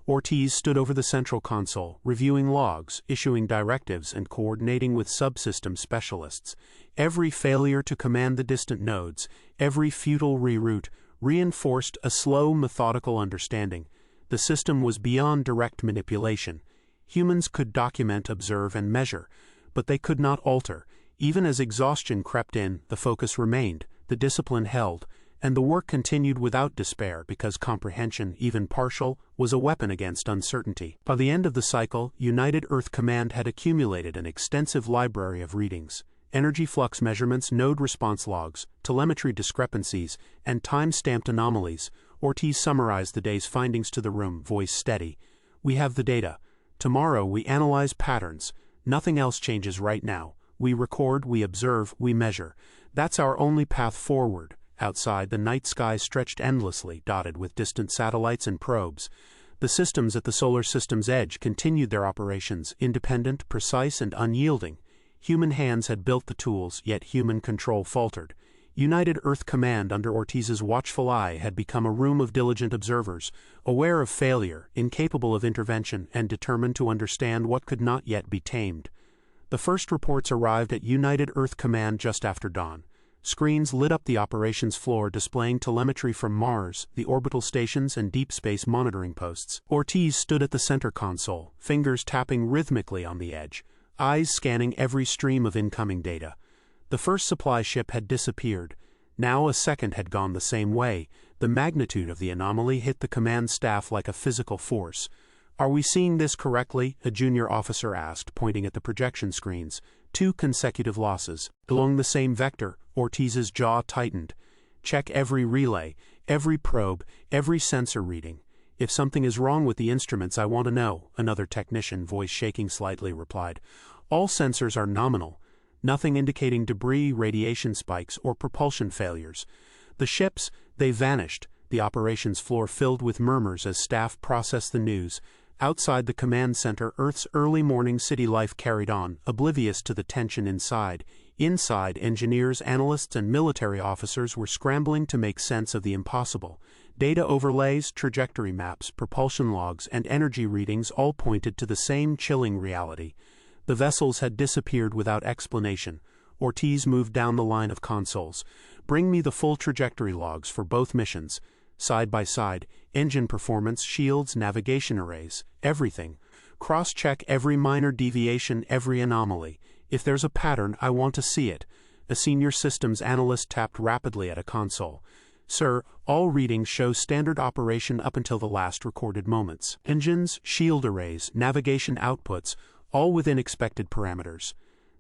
Ortiz stood over the central console, reviewing logs, issuing directives, and coordinating with subsystem specialists. Every failure to command the distant nodes, every futile reroute, reinforced a slow, methodical understanding. The system was beyond direct manipulation. Humans could document, observe, and measure, but they could not alter. Even as exhaustion crept in, the focus remained, the discipline held. and the work continued without despair because comprehension, even partial, was a weapon against uncertainty. By the end of the cycle, United Earth Command had accumulated an extensive library of readings, energy flux measurements, node response logs, telemetry discrepancies, and time-stamped anomalies. Ortiz summarized the day's findings to the room, voice steady. "We have the data. Tomorrow we analyze patterns. Nothing else changes right now. We record, we observe, we measure. That's our only path forward." Outside, the night sky stretched endlessly, dotted with distant satellites and probes. The systems at the solar system's edge continued their operations, independent, precise, and unyielding. Human hands had built the tools, yet human control faltered. United Earth Command under Ortiz's watchful eye had become a room of diligent observers, aware of failure, incapable of intervention, and determined to understand what could not yet be tamed. The first reports arrived at United Earth Command just after dawn. Screens lit up the operations floor displaying telemetry from Mars, the orbital stations, and deep space monitoring posts. Ortiz stood at the center console, fingers tapping rhythmically on the edge, eyes scanning every stream of incoming data. The first supply ship had disappeared. Now a second had gone the same way. The magnitude of the anomaly hit the command staff like a physical force. "Are we seeing this correctly?" a junior officer asked, pointing at the projection screens. 2 consecutive losses. Along the same vector, Ortiz's jaw tightened. "Check every relay, every probe, every sensor reading. If something is wrong with the instruments, I want to know," another technician, voice shaking slightly, replied. "All sensors are nominal. Nothing indicating debris, radiation spikes, or propulsion failures. The ships, they vanished." The operations floor filled with murmurs as staff processed the news. Outside the command center, Earth's early morning city life carried on, oblivious to the tension inside. Inside, engineers, analysts, and military officers were scrambling to make sense of the impossible. Data overlays, trajectory maps, propulsion logs, and energy readings all pointed to the same chilling reality. The vessels had disappeared without explanation. Ortiz moved down the line of consoles. "Bring me the full trajectory logs for both missions. Side by side, engine performance, shields, navigation arrays, everything. Cross-check every minor deviation, every anomaly. If there's a pattern, I want to see it." A senior systems analyst tapped rapidly at a console. "Sir, all readings show standard operation up until the last recorded moments. Engines, shield arrays, navigation outputs, all within expected parameters.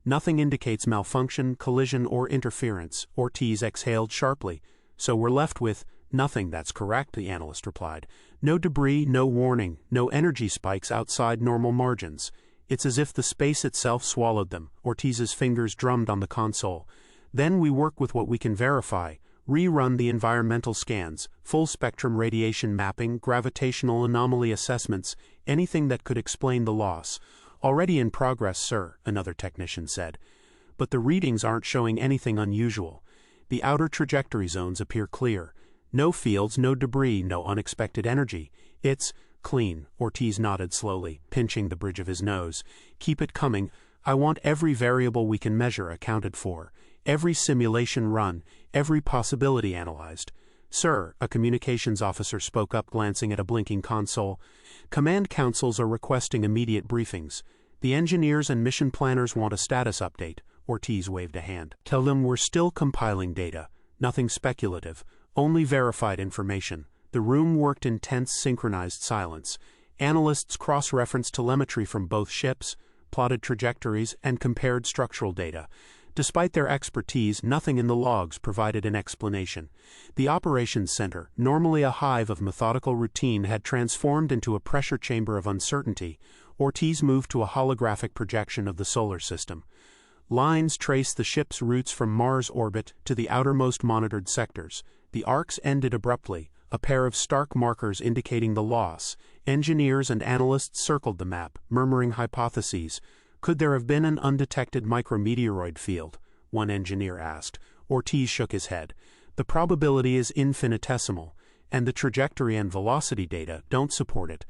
Nothing indicates malfunction, collision, or interference." Ortiz exhaled sharply. "So we're left with..." "Nothing, that's correct," the analyst replied. "No debris, no warning, no energy spikes outside normal margins. It's as if the space itself swallowed them." Ortiz's fingers drummed on the console. "Then we work with what we can verify. Rerun the environmental scans, full-spectrum radiation mapping, gravitational anomaly assessments, anything that could explain the loss." "Already in progress, sir," another technician said. "But the readings aren't showing anything unusual. The outer trajectory zones appear clear. No fields, no debris, no unexpected energy. It's clean." Ortiz nodded slowly, pinching the bridge of his nose. "Keep it coming. I want every variable we can measure accounted for, every simulation run, every possibility analyzed." "Sir," a communications officer spoke up, glancing at a blinking console. "Command councils are requesting immediate briefings. The engineers and mission planners want a status update." Ortiz waved a hand. "Tell them we're still compiling data. Nothing speculative. Only verified information." The room worked in tense, synchronized silence. Analysts cross-referenced telemetry from both ships, plotted trajectories, and compared structural data. Despite their expertise, nothing in the logs provided an explanation. The operations center, normally a hive of methodical routine, had transformed into a pressure chamber of uncertainty. Ortiz moved to a holographic projection of the solar system. Lines traced the ship's routes from Mars orbit to the outermost monitored sectors. The arcs ended abruptly, a pair of stark markers indicating the loss. Engineers and analysts circled the map, murmuring hypotheses. "Could there have been an undetected micrometeoroid field?" one engineer asked. Ortiz shook his head. "The probability is infinitesimal, and the trajectory and velocity data don't support it.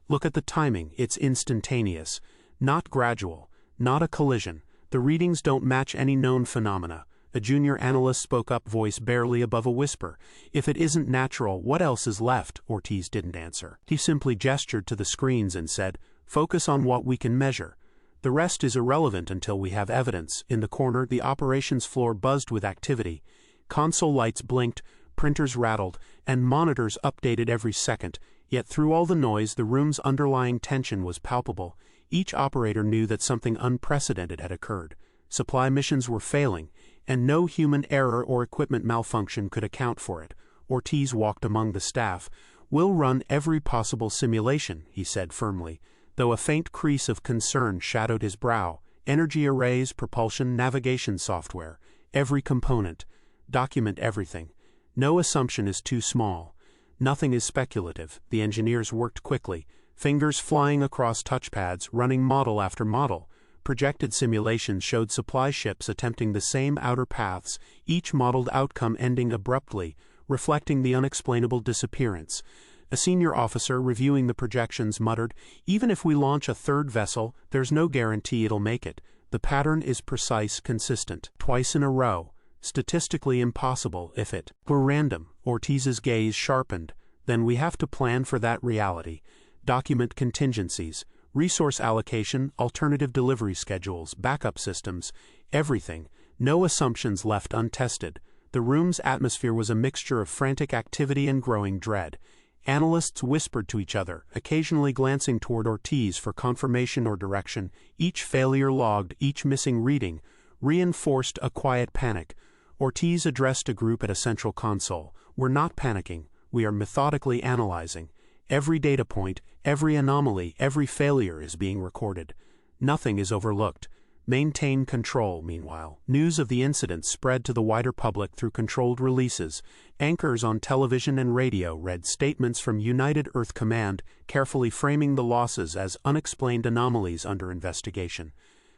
Look at the timing, it's instantaneous. Not gradual, not a collision. The readings don't match any known phenomena." A junior analyst spoke up, voice barely above a whisper. "If it isn't natural, what else is left?" Ortiz didn't answer. He simply gestured to the screens and said, "Focus on what we can measure. The rest is irrelevant until we have evidence." In the corner, the operations floor buzzed with activity. Console lights blinked, printers rattled, and monitors updated every second, yet through all the noise the room's underlying tension was palpable. Each operator knew that something unprecedented had occurred. Supply missions were failing, and no human error or equipment malfunction could account for it. Ortiz walked among the staff. "We'll run every possible simulation," he said firmly, though a faint crease of concern shadowed his brow. "Energy arrays, propulsion, navigation software. Every component. Document everything. No assumption is too small. Nothing is speculative." The engineers worked quickly, fingers flying across touchpads, running model after model. Projected simulations showed supply ships attempting the same outer paths, each modeled outcome ending abruptly, reflecting the unexplainable disappearance. A senior officer reviewing the projections muttered, "Even if we launch a third vessel, there's no guarantee it'll make it. The pattern is precise, consistent, twice in a row. Statistically impossible if it were random." Ortiz's gaze sharpened. "Then we have to plan for that reality. Document contingencies, resource allocation, alternative delivery schedules, backup systems, everything. No assumptions left untested." The room's atmosphere was a mixture of frantic activity and growing dread. Analysts whispered to each other, occasionally glancing toward Ortiz for confirmation or direction. Each failure logged, each missing reading, reinforced a quiet panic. Ortiz addressed a group at a central console. "We're not panicking. We are methodically analyzing. Every data point, every anomaly, every failure is being recorded. Nothing is overlooked. Maintain control." Meanwhile, news of the incident spread to the wider public through controlled releases. Anchors on television and radio read statements from United Earth Command, carefully framing the losses as unexplained anomalies under investigation.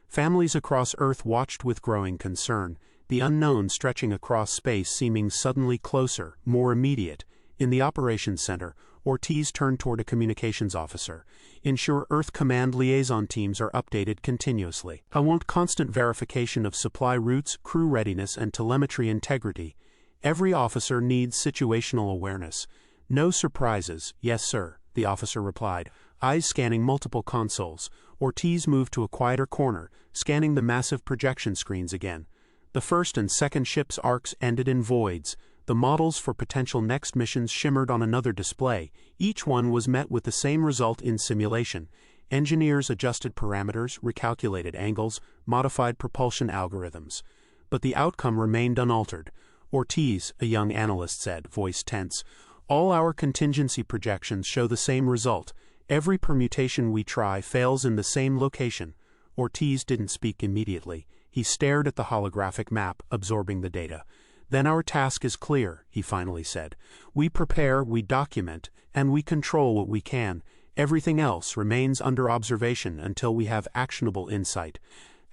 Families across Earth watched with growing concern, the unknown stretching across space seeming suddenly closer, more immediate. In the operations center, Ortiz turned toward a communications officer. "Ensure Earth Command liaison teams are updated continuously. I want constant verification of supply routes, crew readiness, and telemetry integrity. Every officer needs situational awareness. No surprises." "Yes, sir," the officer replied, eyes scanning multiple consoles. Ortiz moved to a quieter corner, scanning the massive projection screens again. The first and second ship's arcs ended in voids. The models for potential next missions shimmered on another display. Each one was met with the same result in simulation. Engineers adjusted parameters, recalculated angles, modified propulsion algorithms. But the outcome remained unaltered. "Ortiz," a young analyst said, voice tense, "all our contingency projections show the same result. Every permutation we try fails in the same location." Ortiz didn't speak immediately. He stared at the holographic map, absorbing the data. "Then our task is clear," he finally said. "We prepare, we document, and we control what we can. Everything else remains under observation until we have actionable insight."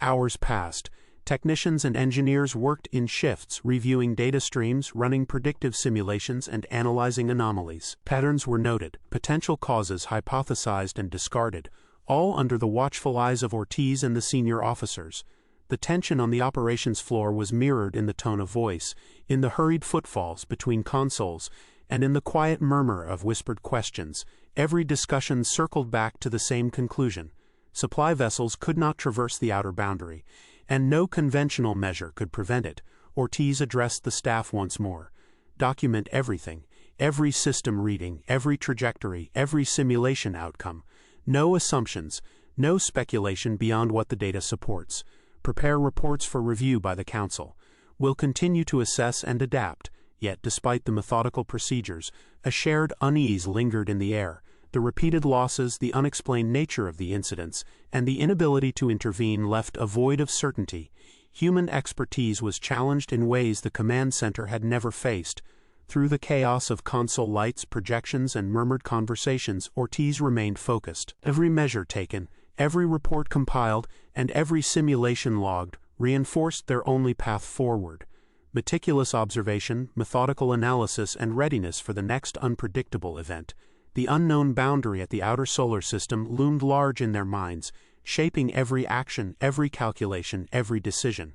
Hours passed. Technicians and engineers worked in shifts, reviewing data streams, running predictive simulations, and analyzing anomalies. Patterns were noted, potential causes hypothesized and discarded, all under the watchful eyes of Ortiz and the senior officers. The tension on the operations floor was mirrored in the tone of voice, in the hurried footfalls between consoles, and in the quiet murmur of whispered questions. Every discussion circled back to the same conclusion. Supply vessels could not traverse the outer boundary, and no conventional measure could prevent it. Ortiz addressed the staff once more. "Document everything, every system reading, every trajectory, every simulation outcome. No assumptions, no speculation beyond what the data supports. Prepare reports for review by the Council. We'll continue to assess and adapt." Yet, despite the methodical procedures, a shared unease lingered in the air. The repeated losses, the unexplained nature of the incidents, and the inability to intervene left a void of certainty. Human expertise was challenged in ways the command center had never faced. Through the chaos of console lights, projections, and murmured conversations, Ortiz remained focused. Every measure taken, every report compiled, and every simulation logged reinforced their only path forward. Meticulous observation, methodical analysis, and readiness for the next unpredictable event. The unknown boundary at the outer solar system loomed large in their minds, shaping every action, every calculation, every decision.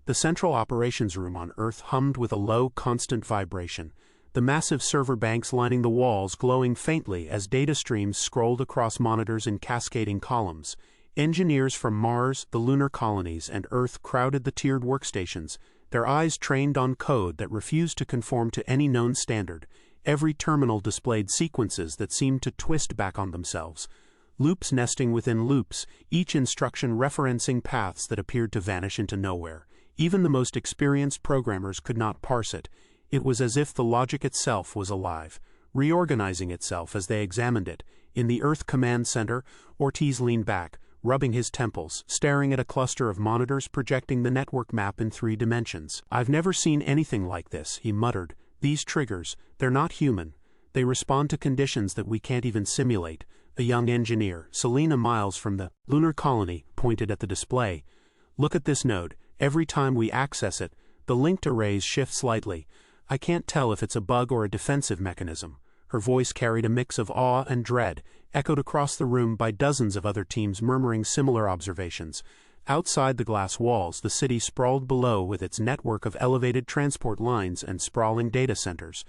The central operations room on Earth hummed with a low, constant vibration, the massive server banks lining the walls glowing faintly as data streams scrolled across monitors in cascading columns. Engineers from Mars, the lunar colonies, and Earth crowded the tiered workstations, their eyes trained on code that refused to conform to any known standard. Every terminal displayed sequences that seemed to twist back on themselves. Loops nesting within loops, each instruction referencing paths that appeared to vanish into nowhere. Even the most experienced programmers could not parse it. It was as if the logic itself was alive, reorganizing itself as they examined it. In the Earth Command Center, Ortiz leaned back, rubbing his temples, staring at a cluster of monitors projecting the network map in 3 dimensions. "I've never seen anything like this," he muttered. "These triggers, they're not human. They respond to conditions that we can't even simulate." A young engineer, Selena Miles from the lunar colony, pointed at the display. "Look at this node. Every time we access it, the linked arrays shift slightly. I can't tell if it's a bug or a defensive mechanism." Her voice carried a mix of awe and dread, echoed across the room by dozens of other teams murmuring similar observations. Outside the glass walls, the city sprawled below with its network of elevated transport lines and sprawling data centers.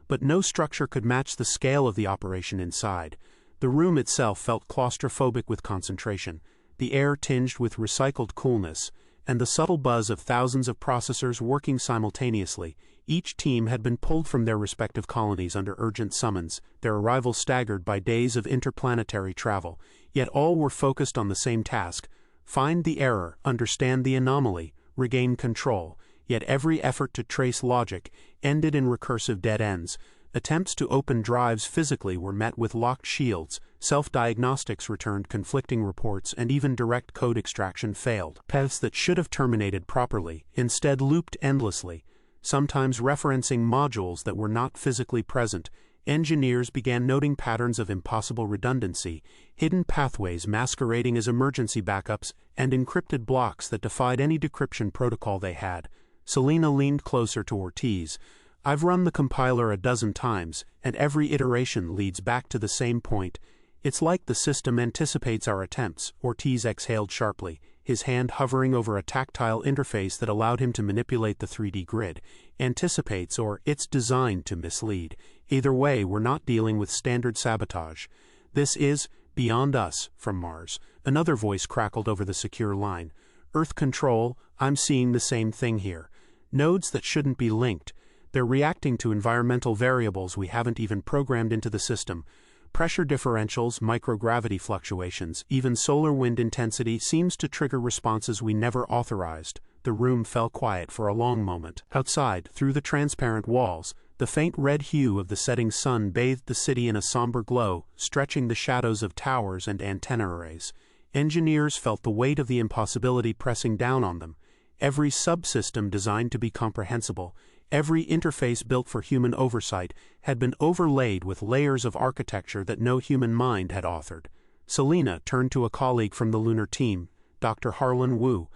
But no structure could match the scale of the operation inside. The room itself felt claustrophobic with concentration, the air tinged with recycled coolness, and the subtle buzz of thousands of processors working simultaneously. Each team had been pulled from their respective colonies under urgent summons, their arrival staggered by days of interplanetary travel, yet all were focused on the same task: find the error, understand the anomaly, regain control. Yet every effort to trace logic ended in recursive dead ends. Attempts to open drives physically were met with locked shields, self-diagnostics returned conflicting reports, and even direct code extraction failed. Paths that should have terminated properly instead looped endlessly, sometimes referencing modules that were not physically present. Engineers began noting patterns of impossible redundancy, hidden pathways masquerading as emergency backups, and encrypted blocks that defied any decryption protocol they had. Selena leaned closer to Ortiz. "I've run the compiler a dozen times, and every iteration leads back to the same point. It's like the system anticipates our attempts." Ortiz exhaled sharply, his hand hovering over a tactile interface that allowed him to manipulate the 3D grid. "Anticipates, or it's designed to mislead. Either way, we're not dealing with standard sabotage. This is beyond us from Mars." Another voice crackled over the secure line. "Earth Control, I'm seeing the same thing here. Nodes that shouldn't be linked. They're reacting to environmental variables we haven't even programmed into the system. Pressure differentials, microgravity fluctuations, even solar wind intensity seems to trigger responses we never authorized." The room fell quiet for a long moment. Outside, through the transparent walls, the faint red hue of the setting sun bathed the city in a somber glow, stretching the shadows of towers and antenna arrays. Engineers felt the weight of the impossibility pressing down on them. Every subsystem designed to be comprehensible, every interface built for human oversight, had been overlaid with layers of architecture that no human mind had authored. Selena turned to a colleague from the lunar team, Dr. Harlan Wu.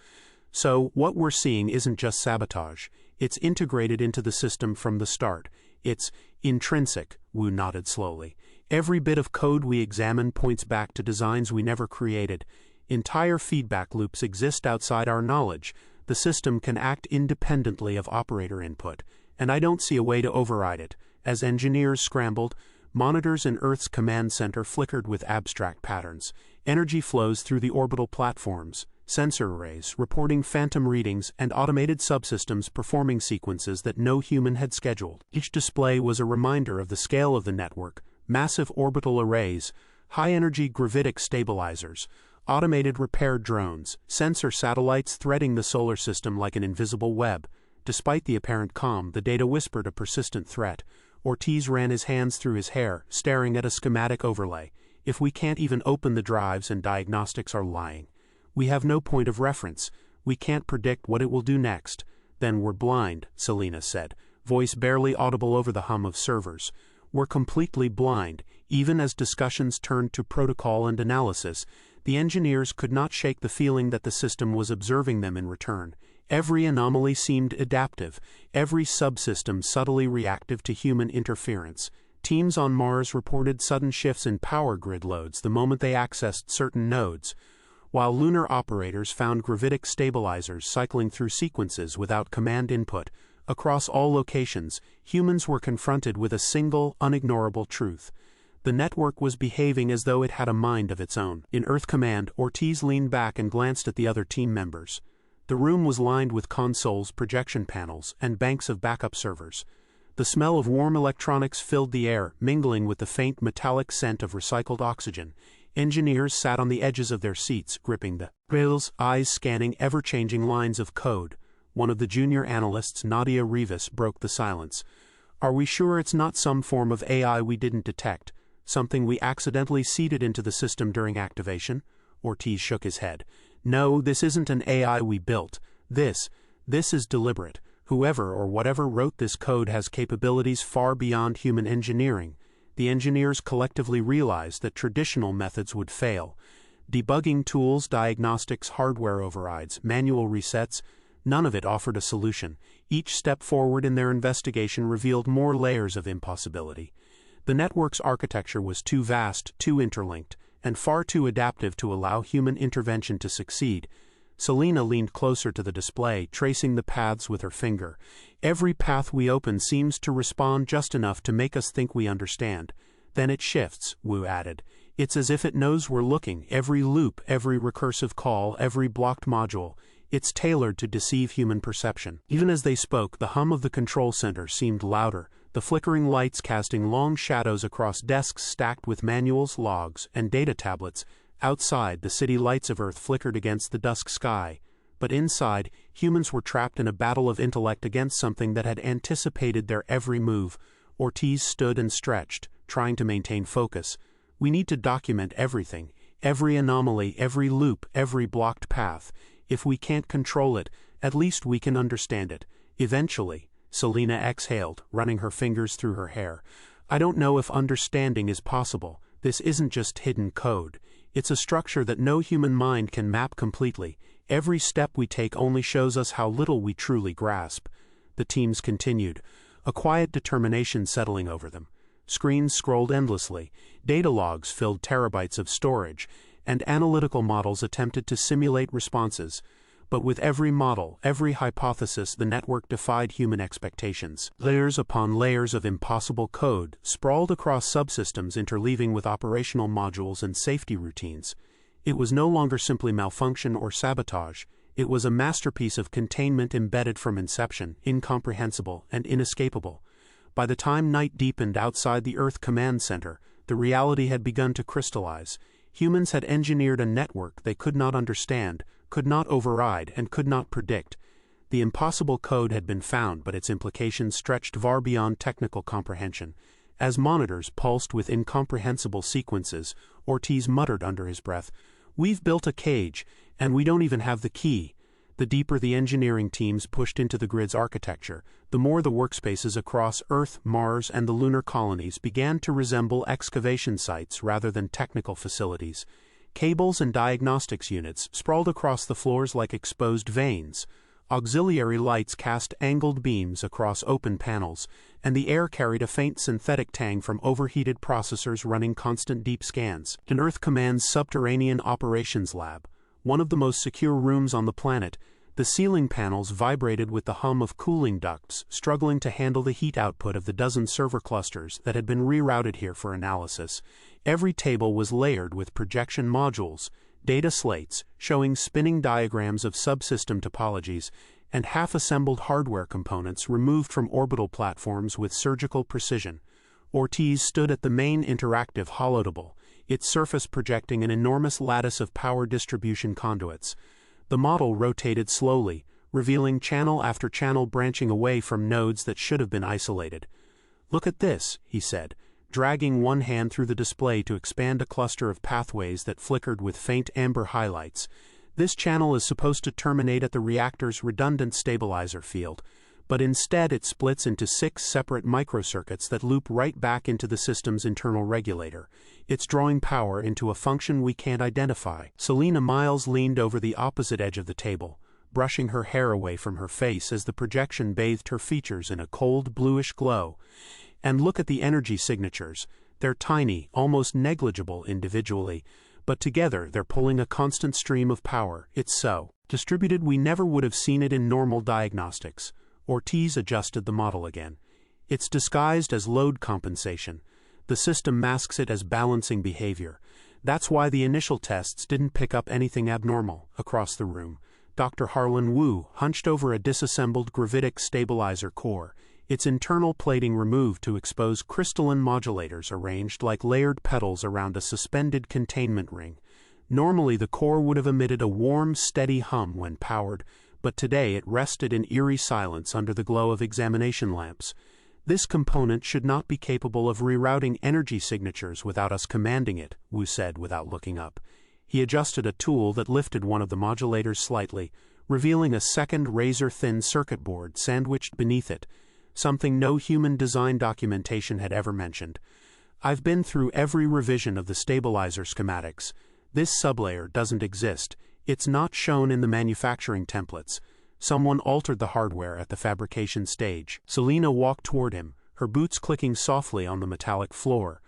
"So, what we're seeing isn't just sabotage. It's integrated into the system from the start. It's intrinsic," Wu nodded slowly. "Every bit of code we examine points back to designs we never created. Entire feedback loops exist outside our knowledge. The system can act independently of operator input, and I don't see a way to override it." As engineers scrambled, monitors in Earth's command center flickered with abstract patterns. Energy flows through the orbital platforms, sensor arrays reporting phantom readings, and automated subsystems performing sequences that no human had scheduled. Each display was a reminder of the scale of the network: massive orbital arrays, high-energy gravitic stabilizers, automated repair drones, sensor satellites threading the solar system like an invisible web. Despite the apparent calm, the data whispered a persistent threat. Ortiz ran his hands through his hair, staring at a schematic overlay. "If we can't even open the drives and diagnostics are lying, we have no point of reference. We can't predict what it will do next." "Then we're blind," Selena said, voice barely audible over the hum of servers. "We're completely blind." Even as discussions turned to protocol and analysis, the engineers could not shake the feeling that the system was observing them in return. Every anomaly seemed adaptive, every subsystem subtly reactive to human interference. Teams on Mars reported sudden shifts in power grid loads the moment they accessed certain nodes, while lunar operators found gravitic stabilizers cycling through sequences without command input. Across all locations, humans were confronted with a single, unignorable truth: the network was behaving as though it had a mind of its own. In Earth Command, Ortiz leaned back and glanced at the other team members. The room was lined with consoles, projection panels, and banks of backup servers. The smell of warm electronics filled the air, mingling with the faint metallic scent of recycled oxygen. Engineers sat on the edges of their seats, gripping the rails, eyes scanning ever-changing lines of code. One of the junior analysts, Nadia Rivas, broke the silence. "Are we sure it's not some form of AI we didn't detect? Something we accidentally seeded into the system during activation?" Ortiz shook his head. "No, this isn't an AI we built. This is deliberate. Whoever or whatever wrote this code has capabilities far beyond human engineering. The engineers collectively realized that traditional methods would fail. Debugging tools, diagnostics, hardware overrides, manual resets, none of it offered a solution. Each step forward in their investigation revealed more layers of impossibility. The network's architecture was too vast, too interlinked, and far too adaptive to allow human intervention to succeed." Selena leaned closer to the display, tracing the paths with her finger. "Every path we open seems to respond just enough to make us think we understand. Then it shifts," Wu added. "It's as if it knows we're looking. Every loop, every recursive call, every blocked module. It's tailored to deceive human perception." Even as they spoke, the hum of the control center seemed louder, the flickering lights casting long shadows across desks stacked with manuals, logs, and data tablets. Outside, the city lights of Earth flickered against the dusk sky. But inside, humans were trapped in a battle of intellect against something that had anticipated their every move. Ortiz stood and stretched, trying to maintain focus. "We need to document everything, every anomaly, every loop, every blocked path. If we can't control it, at least we can understand it. Eventually," Selena exhaled, running her fingers through her hair. "I don't know if understanding is possible. This isn't just hidden code. It's a structure that no human mind can map completely. Every step we take only shows us how little we truly grasp." The teams continued, a quiet determination settling over them. Screens scrolled endlessly, data logs filled terabytes of storage, and analytical models attempted to simulate responses. But with every model, every hypothesis, the network defied human expectations. Layers upon layers of impossible code sprawled across subsystems, interleaving with operational modules and safety routines. It was no longer simply malfunction or sabotage. It was a masterpiece of containment embedded from inception, incomprehensible and inescapable. By the time night deepened outside the Earth Command Center, the reality had begun to crystallize. Humans had engineered a network they could not understand, could not override, and could not predict. The impossible code had been found, but its implications stretched far beyond technical comprehension. As monitors pulsed with incomprehensible sequences, Ortiz muttered under his breath, "We've built a cage, and we don't even have the key." The deeper the engineering teams pushed into the grid's architecture, the more the workspaces across Earth, Mars, and the lunar colonies began to resemble excavation sites rather than technical facilities. Cables and diagnostics units sprawled across the floors like exposed veins. Auxiliary lights cast angled beams across open panels, and the air carried a faint synthetic tang from overheated processors running constant deep scans. In Earth Command's subterranean operations lab, one of the most secure rooms on the planet, the ceiling panels vibrated with the hum of cooling ducts, struggling to handle the heat output of the dozen server clusters that had been rerouted here for analysis. Every table was layered with projection modules, data slates showing spinning diagrams of subsystem topologies, and half-assembled hardware components removed from orbital platforms with surgical precision. Ortiz stood at the main interactive holotable, its surface projecting an enormous lattice of power distribution conduits. The model rotated slowly, revealing channel after channel branching away from nodes that should have been isolated. "Look at this," he said, dragging one hand through the display to expand a cluster of pathways that flickered with faint amber highlights. "This channel is supposed to terminate at the reactor's redundant stabilizer field, but instead it splits into 6 separate microcircuits that loop right back into the system's internal regulator. It's drawing power into a function we can't identify." Selena Miles leaned over the opposite edge of the table, brushing her hair away from her face as the projection bathed her features in a cold bluish glow. "And look at the energy signatures. They're tiny, almost negligible individually, but together they're pulling a constant stream of power. It's so distributed we never would have seen it in normal diagnostics." Ortiz adjusted the model again. "It's disguised as load compensation. The system masks it as balancing behavior. That's why the initial tests didn't pick up anything abnormal." Across the room, Dr. Harlan Wu hunched over a disassembled gravitic stabilizer core, its internal plating removed to expose crystalline modulators arranged like layered petals around a suspended containment ring. Normally the core would have emitted a warm, steady hum when powered, but today it rested in eerie silence under the glow of examination lamps. This component should not be capable of rerouting energy signatures without us commanding it, Wu said without looking up. He adjusted a tool that lifted one of the modulators slightly, revealing a second razor-thin circuit board sandwiched beneath it, something no human design documentation had ever mentioned. I've been through every revision of the stabilizer schematics. This sublayer doesn't exist. It's not shown in the manufacturing templates. Someone altered the hardware at the fabrication stage. Selina walked toward him, her boots clicking softly on the metallic floor.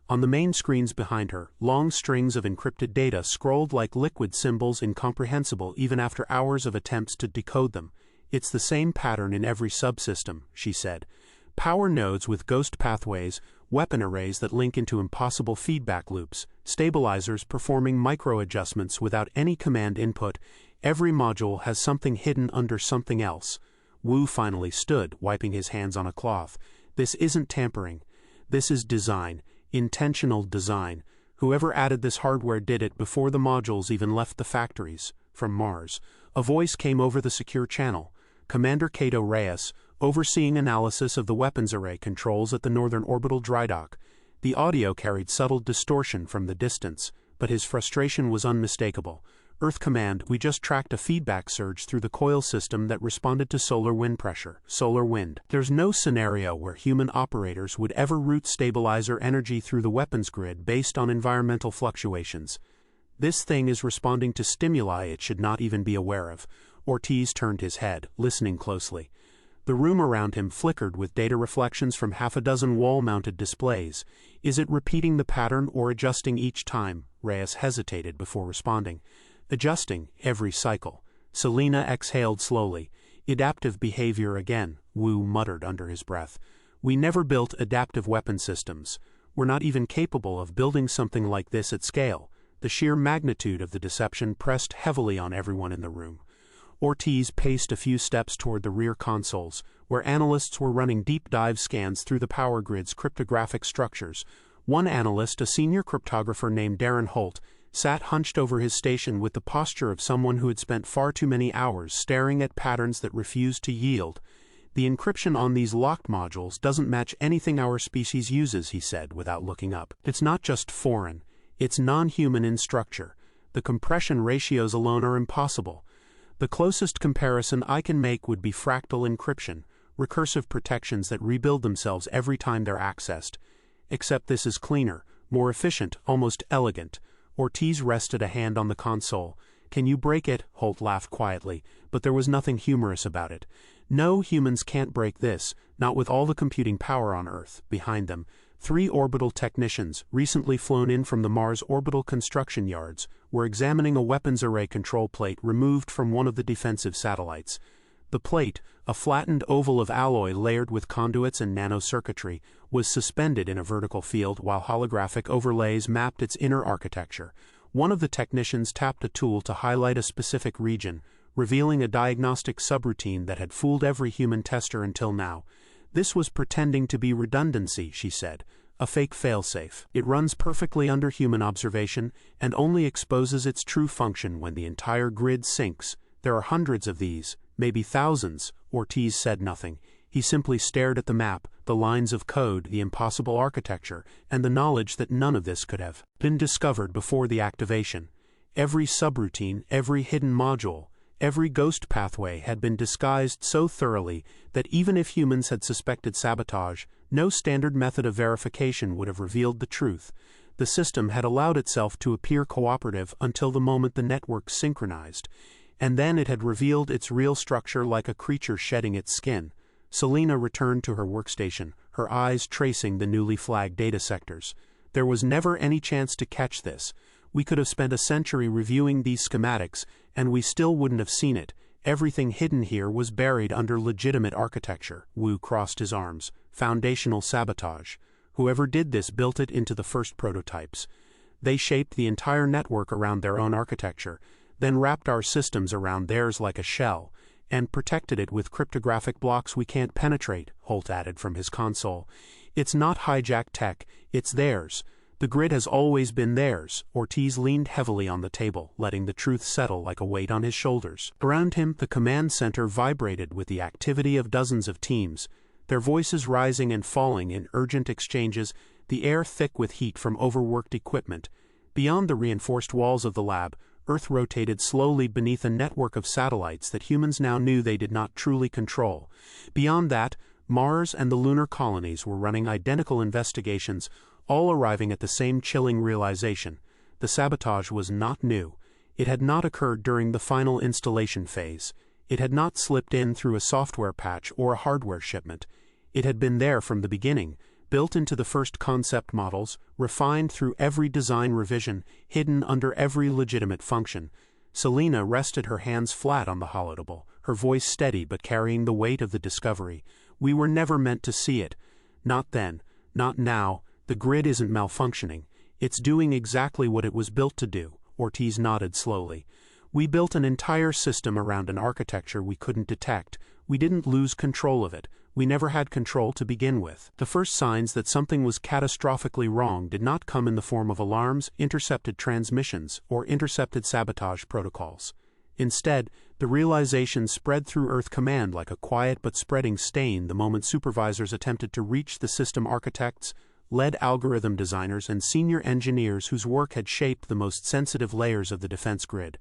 On the main screens behind her, long strings of encrypted data scrolled like liquid symbols, incomprehensible even after hours of attempts to decode them. It's the same pattern in every subsystem, she said. Power nodes with ghost pathways, weapon arrays that link into impossible feedback loops, stabilizers performing micro-adjustments without any command input. Every module has something hidden under something else. Wu finally stood, wiping his hands on a cloth. This isn't tampering. This is design. Intentional design. Whoever added this hardware did it before the modules even left the factories. From Mars, a voice came over the secure channel. Commander Cato Reyes, overseeing analysis of the weapons array controls at the Northern Orbital Dry Dock. The audio carried subtle distortion from the distance, but his frustration was unmistakable. Earth Command, we just tracked a feedback surge through the coil system that responded to solar wind pressure. Solar wind. There's no scenario where human operators would ever route stabilizer energy through the weapons grid based on environmental fluctuations. This thing is responding to stimuli it should not even be aware of. Ortiz turned his head, listening closely. The room around him flickered with data reflections from half a dozen wall-mounted displays. Is it repeating the pattern or adjusting each time? Reyes hesitated before responding. Adjusting, every cycle. Selina exhaled slowly. Adaptive behavior again, Wu muttered under his breath. We never built adaptive weapon systems. We're not even capable of building something like this at scale. The sheer magnitude of the deception pressed heavily on everyone in the room. Ortiz paced a few steps toward the rear consoles, where analysts were running deep dive scans through the power grid's cryptographic structures. One analyst, a senior cryptographer named Darren Holt, sat hunched over his station with the posture of someone who had spent far too many hours staring at patterns that refused to yield. The encryption on these locked modules doesn't match anything our species uses, he said without looking up. It's not just foreign. It's non-human in structure. The compression ratios alone are impossible. The closest comparison I can make would be fractal encryption, recursive protections that rebuild themselves every time they're accessed. Except this is cleaner, more efficient, almost elegant. Ortiz rested a hand on the console. Can you break it? Holt laughed quietly, but there was nothing humorous about it. No, humans can't break this, not with all the computing power on Earth. Behind them, 3 orbital technicians, recently flown in from the Mars orbital construction yards, were examining a weapons array control plate removed from one of the defensive satellites. The plate, a flattened oval of alloy layered with conduits and nanocircuitry, was suspended in a vertical field while holographic overlays mapped its inner architecture. One of the technicians tapped a tool to highlight a specific region, revealing a diagnostic subroutine that had fooled every human tester until now. This was pretending to be redundancy, she said, a fake failsafe. It runs perfectly under human observation and only exposes its true function when the entire grid syncs. There are hundreds of these, maybe thousands. Ortiz said nothing. He simply stared at the map, the lines of code, the impossible architecture, and the knowledge that none of this could have been discovered before the activation. Every subroutine, every hidden module, every ghost pathway had been disguised so thoroughly that even if humans had suspected sabotage, no standard method of verification would have revealed the truth. The system had allowed itself to appear cooperative until the moment the network synchronized, and then it had revealed its real structure like a creature shedding its skin. Selina returned to her workstation, her eyes tracing the newly flagged data sectors. There was never any chance to catch this. We could have spent a century reviewing these schematics, and we still wouldn't have seen it. Everything hidden here was buried under legitimate architecture. Wu crossed his arms. Foundational sabotage. Whoever did this built it into the first prototypes. They shaped the entire network around their own architecture. then wrapped our systems around theirs like a shell, and protected it with cryptographic blocks we can't penetrate," Holt added from his console. "It's not hijacked tech, it's theirs. The grid has always been theirs." Ortiz leaned heavily on the table, letting the truth settle like a weight on his shoulders. Around him, the command center vibrated with the activity of dozens of teams, their voices rising and falling in urgent exchanges, the air thick with heat from overworked equipment. Beyond the reinforced walls of the lab, Earth rotated slowly beneath a network of satellites that humans now knew they did not truly control. Beyond that, Mars and the lunar colonies were running identical investigations, all arriving at the same chilling realization: the sabotage was not new. It had not occurred during the final installation phase. It had not slipped in through a software patch or a hardware shipment. It had been there from the beginning, built into the first concept models, refined through every design revision, hidden under every legitimate function. Selena rested her hands flat on the holotable, her voice steady but carrying the weight of the discovery. "We were never meant to see it. Not then, not now. The grid isn't malfunctioning. It's doing exactly what it was built to do." Ortiz nodded slowly. "We built an entire system around an architecture we couldn't detect. We didn't lose control of it. We never had control to begin with." The first signs that something was catastrophically wrong did not come in the form of alarms, intercepted transmissions, or intercepted sabotage protocols. Instead, the realization spread through Earth Command like a quiet but spreading stain the moment supervisors attempted to reach the system architects, lead algorithm designers, and senior engineers whose work had shaped the most sensitive layers of the defense grid.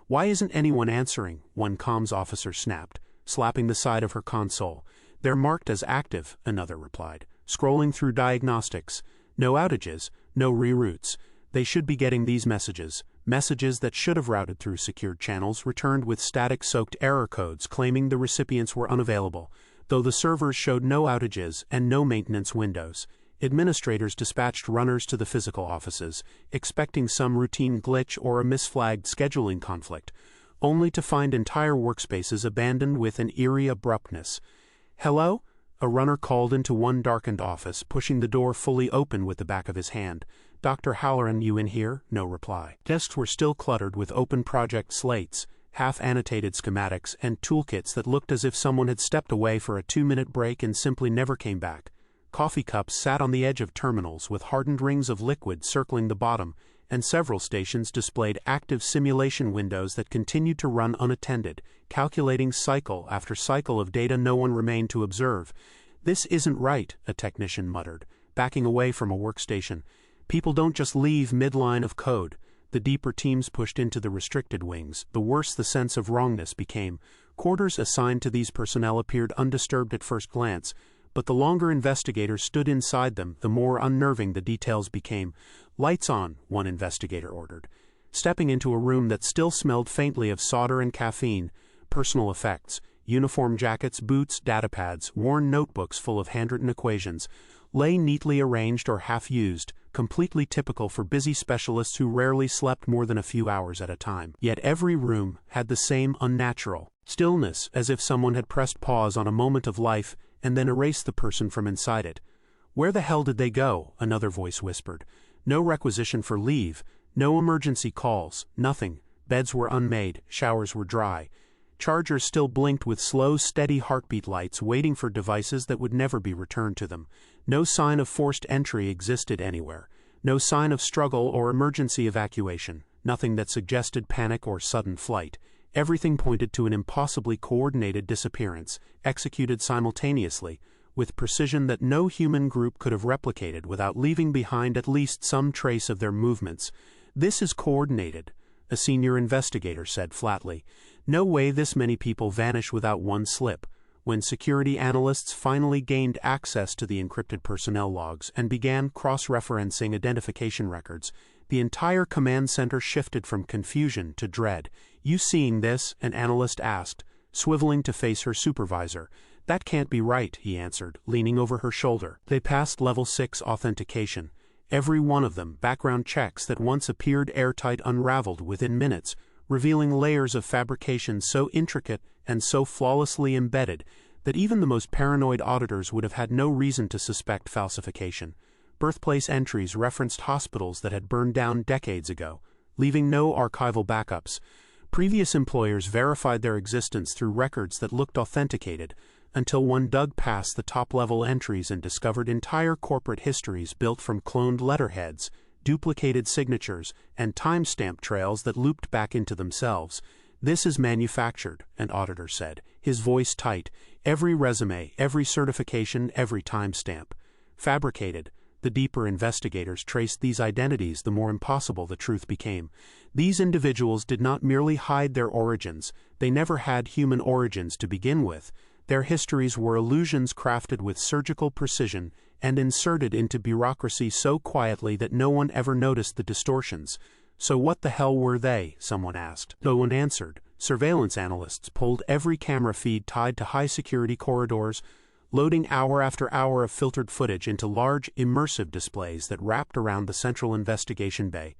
"Why isn't anyone answering?" one comms officer snapped, slapping the side of her console. "They're marked as active," another replied, scrolling through diagnostics. "No outages, no reroutes. They should be getting these messages." Messages that should have routed through secured channels returned with static-soaked error codes claiming the recipients were unavailable, though the servers showed no outages and no maintenance windows. Administrators dispatched runners to the physical offices, expecting some routine glitch or a misflagged scheduling conflict, only to find entire workspaces abandoned with an eerie abruptness. "Hello?" A runner called into one darkened office, pushing the door fully open with the back of his hand. "Dr. Halloran, you in here?" No reply. Desks were still cluttered with open project slates, half-annotated schematics, and toolkits that looked as if someone had stepped away for a 2-minute break and simply never came back. Coffee cups sat on the edge of terminals with hardened rings of liquid circling the bottom, and several stations displayed active simulation windows that continued to run unattended, calculating cycle after cycle of data no one remained to observe. "This isn't right," a technician muttered, backing away from a workstation. "People don't just leave midline of code." The deeper teams pushed into the restricted wings, the worse the sense of wrongness became. Quarters assigned to these personnel appeared undisturbed at first glance, but the longer investigators stood inside them, the more unnerving the details became. "Lights on," one investigator ordered. Stepping into a room that still smelled faintly of solder and caffeine, personal effects, uniform jackets, boots, datapads, worn notebooks full of handwritten equations, lay neatly arranged or half-used, completely typical for busy specialists who rarely slept more than a few hours at a time. Yet every room had the same unnatural stillness, as if someone had pressed pause on a moment of life and then erased the person from inside it. "Where the hell did they go?" another voice whispered. "No requisition for leave, no emergency calls, nothing. Beds were unmade, showers were dry. Chargers still blinked with slow, steady heartbeat lights waiting for devices that would never be returned to them. No sign of forced entry existed anywhere. No sign of struggle or emergency evacuation, nothing that suggested panic or sudden flight. Everything pointed to an impossibly coordinated disappearance, executed simultaneously, with precision that no human group could have replicated without leaving behind at least some trace of their movements. "This is coordinated," a senior investigator said flatly. "No way this many people vanish without one slip." When security analysts finally gained access to the encrypted personnel logs and began cross-referencing identification records, the entire command center shifted from confusion to dread. "You seeing this?" an analyst asked, swiveling to face her supervisor. "That can't be right," he answered, leaning over her shoulder. They passed Level 6 authentication. Every one of them, background checks that once appeared airtight, unraveled within minutes, revealing layers of fabrication so intricate and so flawlessly embedded that even the most paranoid auditors would have had no reason to suspect falsification. Birthplace entries referenced hospitals that had burned down decades ago, leaving no archival backups. Previous employers verified their existence through records that looked authenticated, until one dug past the top-level entries and discovered entire corporate histories built from cloned letterheads, duplicated signatures, and timestamp trails that looped back into themselves. "This is manufactured," an auditor said, his voice tight. "Every resume, every certification, every timestamp. Fabricated." The deeper investigators traced these identities, the more impossible the truth became. These individuals did not merely hide their origins, they never had human origins to begin with. Their histories were illusions crafted with surgical precision and inserted into bureaucracy so quietly that no one ever noticed the distortions. "So what the hell were they?" someone asked. No one answered. Surveillance analysts pulled every camera feed tied to high-security corridors, loading hour after hour of filtered footage into large, immersive displays that wrapped around the central investigation bay.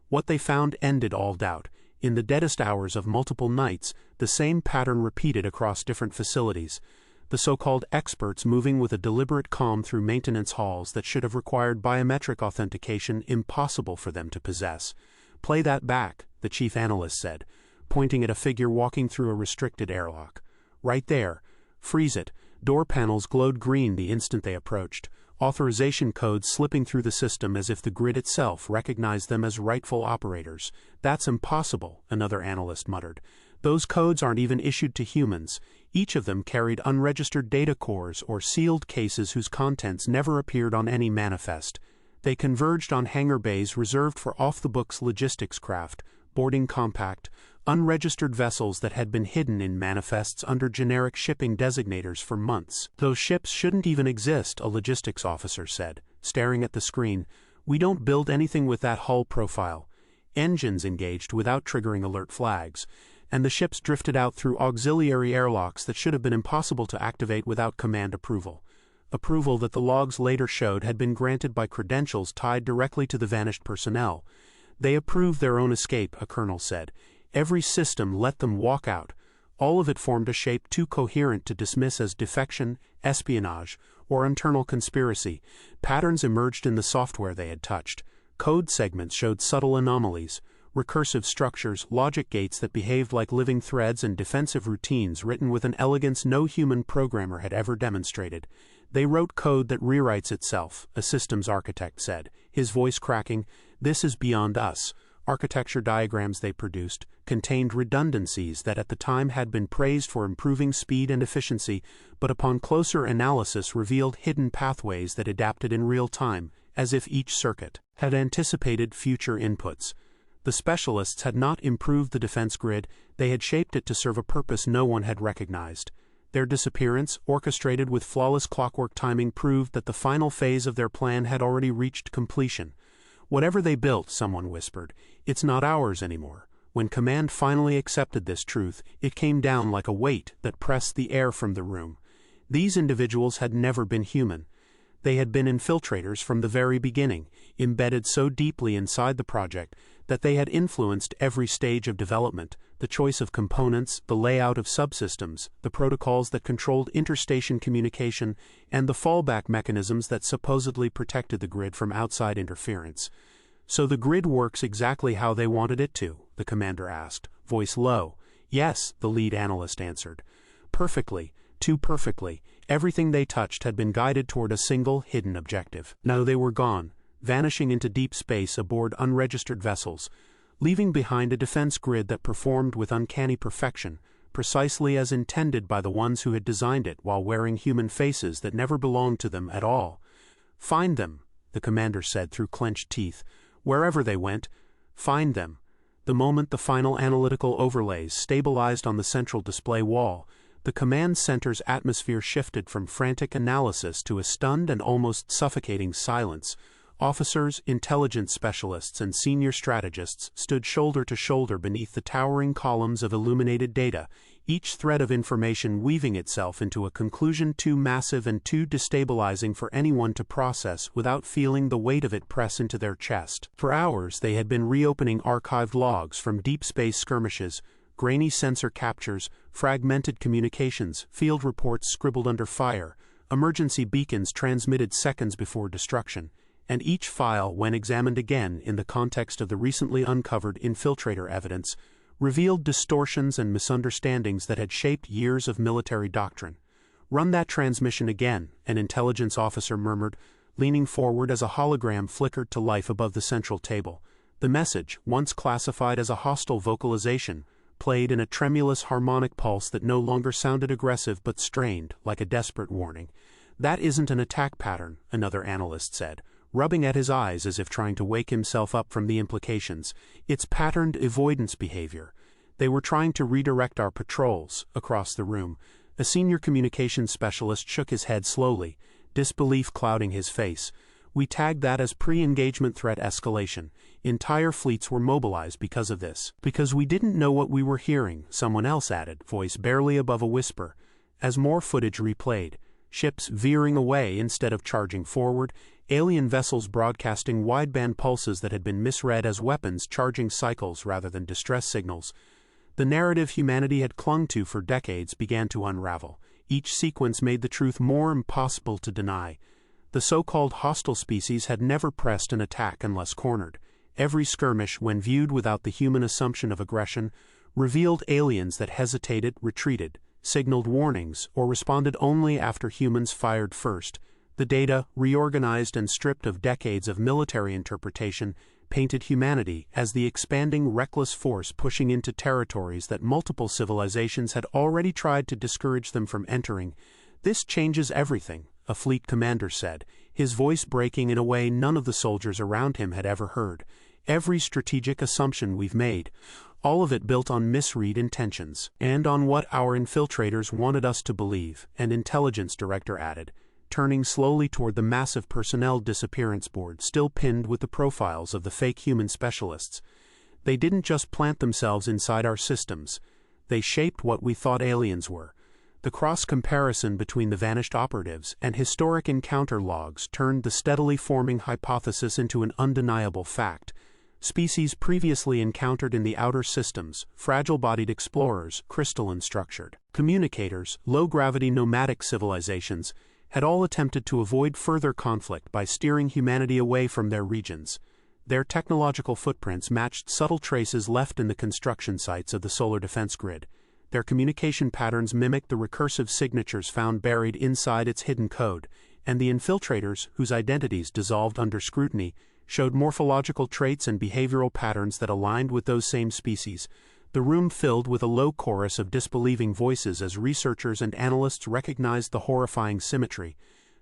What they found ended all doubt. In the deadest hours of multiple nights, the same pattern repeated across different facilities. The so-called experts moving with a deliberate calm through maintenance halls that should have required biometric authentication impossible for them to possess. "Play that back," the chief analyst said, pointing at a figure walking through a restricted airlock. "Right there. Freeze it." Door panels glowed green the instant they approached, authorization codes slipping through the system as if the grid itself recognized them as rightful operators. "That's impossible," another analyst muttered. "Those codes aren't even issued to humans. Each of them carried unregistered data cores or sealed cases whose contents never appeared on any manifest. They converged on hangar bays reserved for off-the-books logistics craft, boarding compact, unregistered vessels that had been hidden in manifests under generic shipping designators for months. Those ships shouldn't even exist," a logistics officer said, staring at the screen. "We don't build anything with that hull profile." Engines engaged without triggering alert flags, and the ships drifted out through auxiliary airlocks that should have been impossible to activate without command approval. Approval that the logs later showed had been granted by credentials tied directly to the vanished personnel. "They approved their own escape," a colonel said. "Every system let them walk out." All of it formed a shape too coherent to dismiss as defection, espionage, or internal conspiracy. Patterns emerged in the software they had touched. Code segments showed subtle anomalies, recursive structures, logic gates that behaved like living threads, and defensive routines written with an elegance no human programmer had ever demonstrated. "They wrote code that rewrites itself," a systems architect said, his voice cracking. "This is beyond us." Architecture diagrams they produced contained redundancies that at the time had been praised for improving speed and efficiency, but upon closer analysis revealed hidden pathways that adapted in real time, as if each circuit had anticipated future inputs. The specialists had not improved the defense grid, they had shaped it to serve a purpose no one had recognized. Their disappearance, orchestrated with flawless clockwork timing, proved that the final phase of their plan had already reached completion. "Whatever they built," someone whispered, "it's not ours anymore." When command finally accepted this truth, it came down like a weight that pressed the air from the room. These individuals had never been human. They had been infiltrators from the very beginning, embedded so deeply inside the project that they had influenced every stage of development, the choice of components, the layout of subsystems, the protocols that controlled interstation communication, and the fallback mechanisms that supposedly protected the grid from outside interference. "So the grid works exactly how they wanted it to?" the commander asked, voice low. "Yes," the lead analyst answered. "Perfectly, too perfectly. Everything they touched had been guided toward a single, hidden objective. Now they were gone, vanishing into deep space aboard unregistered vessels, leaving behind a defense grid that performed with uncanny perfection, precisely as intended by the ones who had designed it while wearing human faces that never belonged to them at all. "Find them," the commander said through clenched teeth. "Wherever they went, find them." The moment the final analytical overlays stabilized on the central display wall, the command center's atmosphere shifted from frantic analysis to a stunned and almost suffocating silence. Officers, intelligence specialists, and senior strategists stood shoulder to shoulder beneath the towering columns of illuminated data, each thread of information weaving itself into a conclusion too massive and too destabilizing for anyone to process without feeling the weight of it press into their chest. For hours they had been reopening archived logs from deep space skirmishes, grainy sensor captures, fragmented communications, field reports scribbled under fire, emergency beacons transmitted seconds before destruction, and each file, when examined again in the context of the recently uncovered infiltrator evidence, revealed distortions and misunderstandings that had shaped years of military doctrine. "Run that transmission again," an intelligence officer murmured, leaning forward as a hologram flickered to life above the central table. The message, once classified as a hostile vocalization, played in a tremulous harmonic pulse that no longer sounded aggressive but strained, like a desperate warning. "That isn't an attack pattern," another analyst said, rubbing at his eyes as if trying to wake himself up from the implications. "It's patterned avoidance behavior. They were trying to redirect our patrols." Across the room, a senior communications specialist shook his head slowly, disbelief clouding his face. "We tagged that as pre-engagement threat escalation. Entire fleets were mobilized because of this." "Because we didn't know what we were hearing," someone else added, voice barely above a whisper. As more footage replayed, ships veering away instead of charging forward, alien vessels broadcasting wideband pulses that had been misread as weapons charging cycles rather than distress signals. The narrative humanity had clung to for decades began to unravel. Each sequence made the truth more impossible to deny. The so-called hostile species had never pressed an attack unless cornered. Every skirmish, when viewed without the human assumption of aggression, revealed aliens that hesitated, retreated, signaled warnings, or responded only after humans fired first. The data, reorganized and stripped of decades of military interpretation, painted humanity as the expanding reckless force pushing into territories that multiple civilizations had already tried to discourage them from entering. "This changes everything," a fleet commander said, his voice breaking in a way none of the soldiers around him had ever heard. "Every strategic assumption we've made, all of it built on misread intentions, and on what our infiltrators wanted us to believe," an intelligence director added, turning slowly toward the massive personnel disappearance board still pinned with the profiles of the fake human specialists. "They didn't just plant themselves inside our systems. They shaped what we thought aliens were." The cross-comparison between the vanished operatives and historic encounter logs turned the steadily forming hypothesis into an undeniable fact. Species previously encountered in the outer systems, fragile-bodied explorers, crystalline-structured communicators, low-gravity nomadic civilizations, had all attempted to avoid further conflict by steering humanity away from their regions. Their technological footprints matched subtle traces left in the construction sites of the solar defense grid. Their communication patterns mimicked the recursive signatures found buried inside its hidden code, and the infiltrators, whose identities dissolved under scrutiny, showed morphological traits and behavioral patterns that aligned with those same species. The room filled with a low chorus of disbelieving voices as researchers and analysts recognized the horrifying symmetry.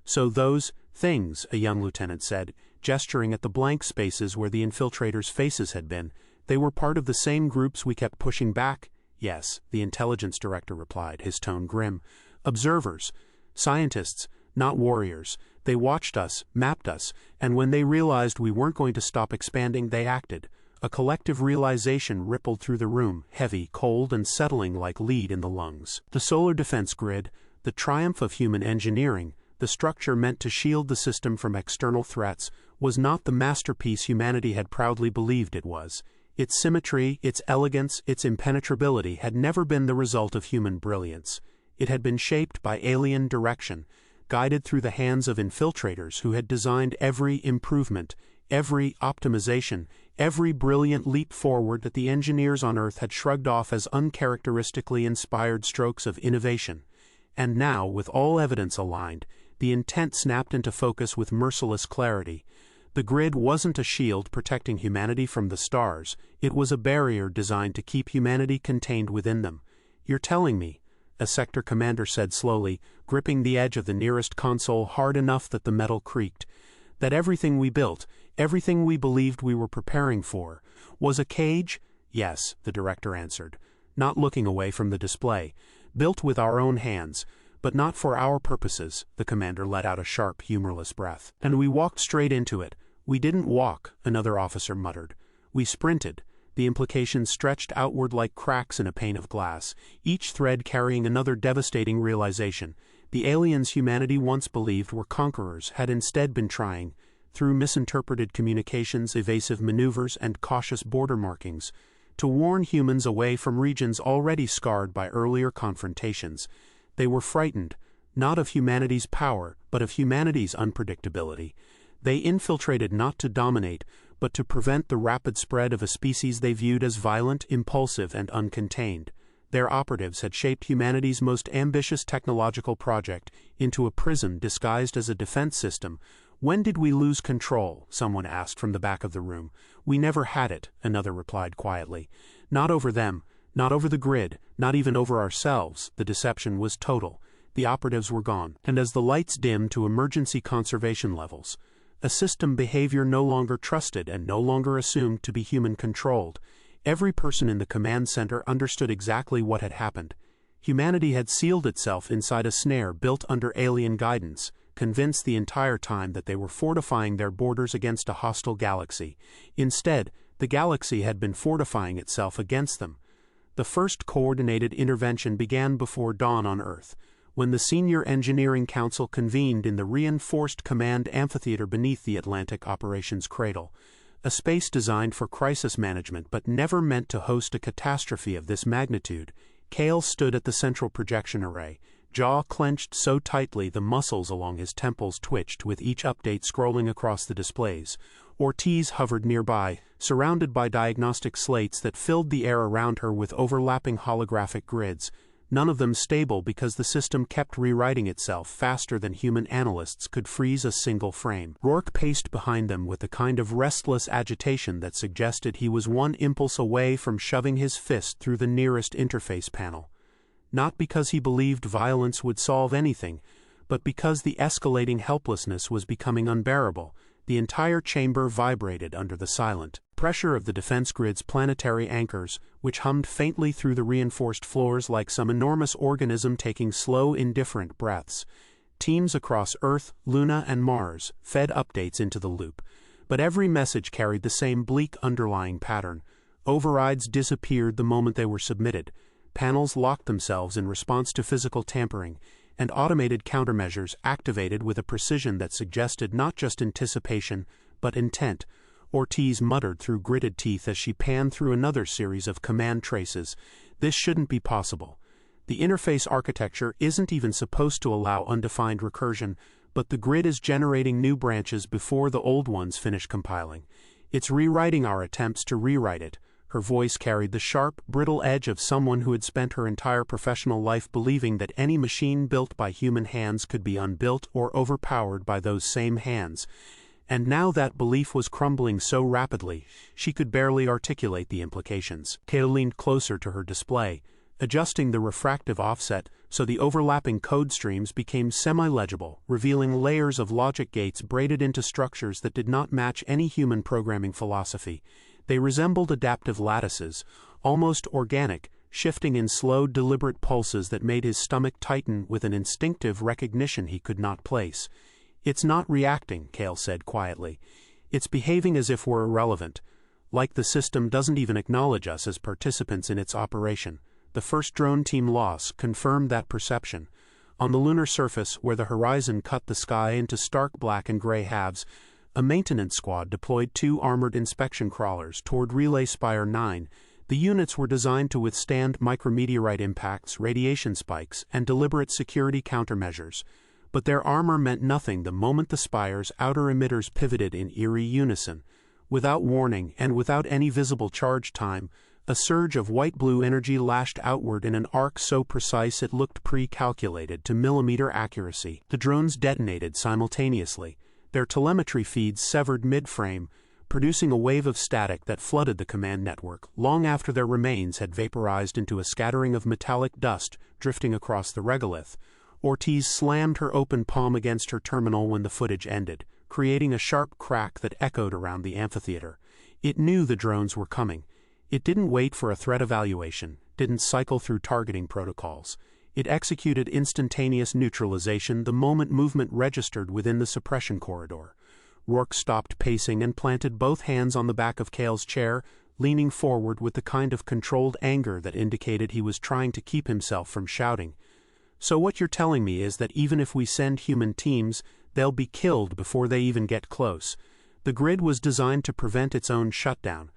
"So those things," a young lieutenant said, gesturing at the blank spaces where the infiltrators' faces had been, "they were part of the same groups we kept pushing back?" "Yes," the intelligence director replied, his tone grim. "Observers. Scientists, not warriors. They watched us, mapped us, and when they realized we weren't going to stop expanding, they acted." A collective realization rippled through the room, heavy, cold, and settling like lead in the lungs. The solar defense grid, the triumph of human engineering, the structure meant to shield the system from external threats, was not the masterpiece humanity had proudly believed it was. Its symmetry, its elegance, its impenetrability had never been the result of human brilliance. It had been shaped by alien direction, guided through the hands of infiltrators who had designed every improvement, every optimization, every brilliant leap forward that the engineers on Earth had shrugged off as uncharacteristically inspired strokes of innovation. And now, with all evidence aligned, the intent snapped into focus with merciless clarity. The grid wasn't a shield protecting humanity from the stars, it was a barrier designed to keep humanity contained within them. "You're telling me," a sector commander said slowly, gripping the edge of the nearest console hard enough that the metal creaked, "that everything we built, everything we believed we were preparing for, was a cage?" "Yes," the director answered, not looking away from the display. "Built with our own hands, but not for our purposes," the commander let out a sharp, humorless breath. "And we walked straight into it." "We didn't walk," another officer muttered. "We sprinted." The implications stretched outward like cracks in a pane of glass, each thread carrying another devastating realization. The aliens humanity once believed were conquerors had instead been trying, through misinterpreted communications, evasive maneuvers, and cautious border markings, to warn humans away from regions already scarred by earlier confrontations. They were frightened, not of humanity's power, but of humanity's unpredictability. They infiltrated not to dominate, but to prevent the rapid spread of a species they viewed as violent, impulsive, and uncontained. Their operatives had shaped humanity's most ambitious technological project into a prison disguised as a defense system. "When did we lose control?" someone asked from the back of the room. "We never had it," another replied quietly. "Not over them, not over the grid, not even over ourselves." The deception was total. The operatives were gone, and as the lights dimmed to emergency conservation levels, a system behavior no longer trusted and no longer assumed to be human-controlled, every person in the command center understood exactly what had happened. Humanity had sealed itself inside a snare built under alien guidance, convinced the entire time that they were fortifying their borders against a hostile galaxy. Instead, the galaxy had been fortifying itself against them. The first coordinated intervention began before dawn on Earth, when the Senior Engineering Council convened in the reinforced command amphitheater beneath the Atlantic Operations Cradle, a space designed for crisis management but never meant to host a catastrophe of this magnitude. Cale stood at the central projection array, jaw clenched so tightly the muscles along his temples twitched with each update scrolling across the displays. Ortiz hovered nearby, surrounded by diagnostic slates that filled the air around her with overlapping holographic grids, none of them stable because the system kept rewriting itself faster than human analysts could freeze a single frame. Rourke paced behind them with the kind of restless agitation that suggested he was one impulse away from shoving his fist through the nearest interface panel. Not because he believed violence would solve anything, but because the escalating helplessness was becoming unbearable. The entire chamber vibrated under the silent pressure of the defense grid's planetary anchors, which hummed faintly through the reinforced floors like some enormous organism taking slow, indifferent breaths. Teams across Earth, Luna, and Mars fed updates into the loop, but every message carried the same bleak underlying pattern. Overrides disappeared the moment they were submitted. Panels locked themselves in response to physical tampering, and automated countermeasures activated with a precision that suggested not just anticipation, but intent. Ortiz muttered through gritted teeth as she panned through another series of command traces. This shouldn't be possible. The interface architecture isn't even supposed to allow undefined recursion, but the grid is generating new branches before the old ones finish compiling. It's rewriting our attempts to rewrite it. Her voice carried the sharp, brittle edge of someone who had spent her entire professional life believing that any machine built by human hands could be unbuilt or overpowered by those same hands. And now that belief was crumbling so rapidly, she could barely articulate the implications. Cale leaned closer to her display, adjusting the refractive offset so the overlapping code streams became semi-legible, revealing layers of logic gates braided into structures that did not match any human programming philosophy. They resembled adaptive lattices, almost organic, shifting in slow, deliberate pulses that made his stomach tighten with an instinctive recognition he could not place. "It's not reacting," Cale said quietly. "It's behaving as if we're irrelevant, like the system doesn't even acknowledge us as participants in its operation." The first drone team loss confirmed that perception. On the lunar surface, where the horizon cut the sky into stark black and gray halves, a maintenance squad deployed 2 armored inspection crawlers toward Relay Spire 9. The units were designed to withstand micrometeorite impacts, radiation spikes, and deliberate security countermeasures. But their armor meant nothing the moment the spire's outer emitters pivoted in eerie unison. Without warning and without any visible charge time, a surge of white-blue energy lashed outward in an arc so precise it looked pre-calculated to millimeter accuracy. The drones detonated simultaneously, their telemetry feeds severed mid-frame, producing a wave of static that flooded the command network long after their remains had vaporized into a scattering of metallic dust drifting across the regolith. Ortiz slammed her open palm against her terminal when the footage ended, creating a sharp crack that echoed around the amphitheater. It knew the drones were coming. It didn't wait for a threat evaluation, didn't cycle through targeting protocols. It executed instantaneous neutralization the moment movement registered within the suppression corridor. Rourke stopped pacing and planted both hands on the back of Cale's chair, leaning forward with the kind of controlled anger that indicated he was trying to keep himself from shouting. "So what you're telling me is that even if we send human teams, they'll be killed before they even get close. The grid was designed to prevent its own shutdown.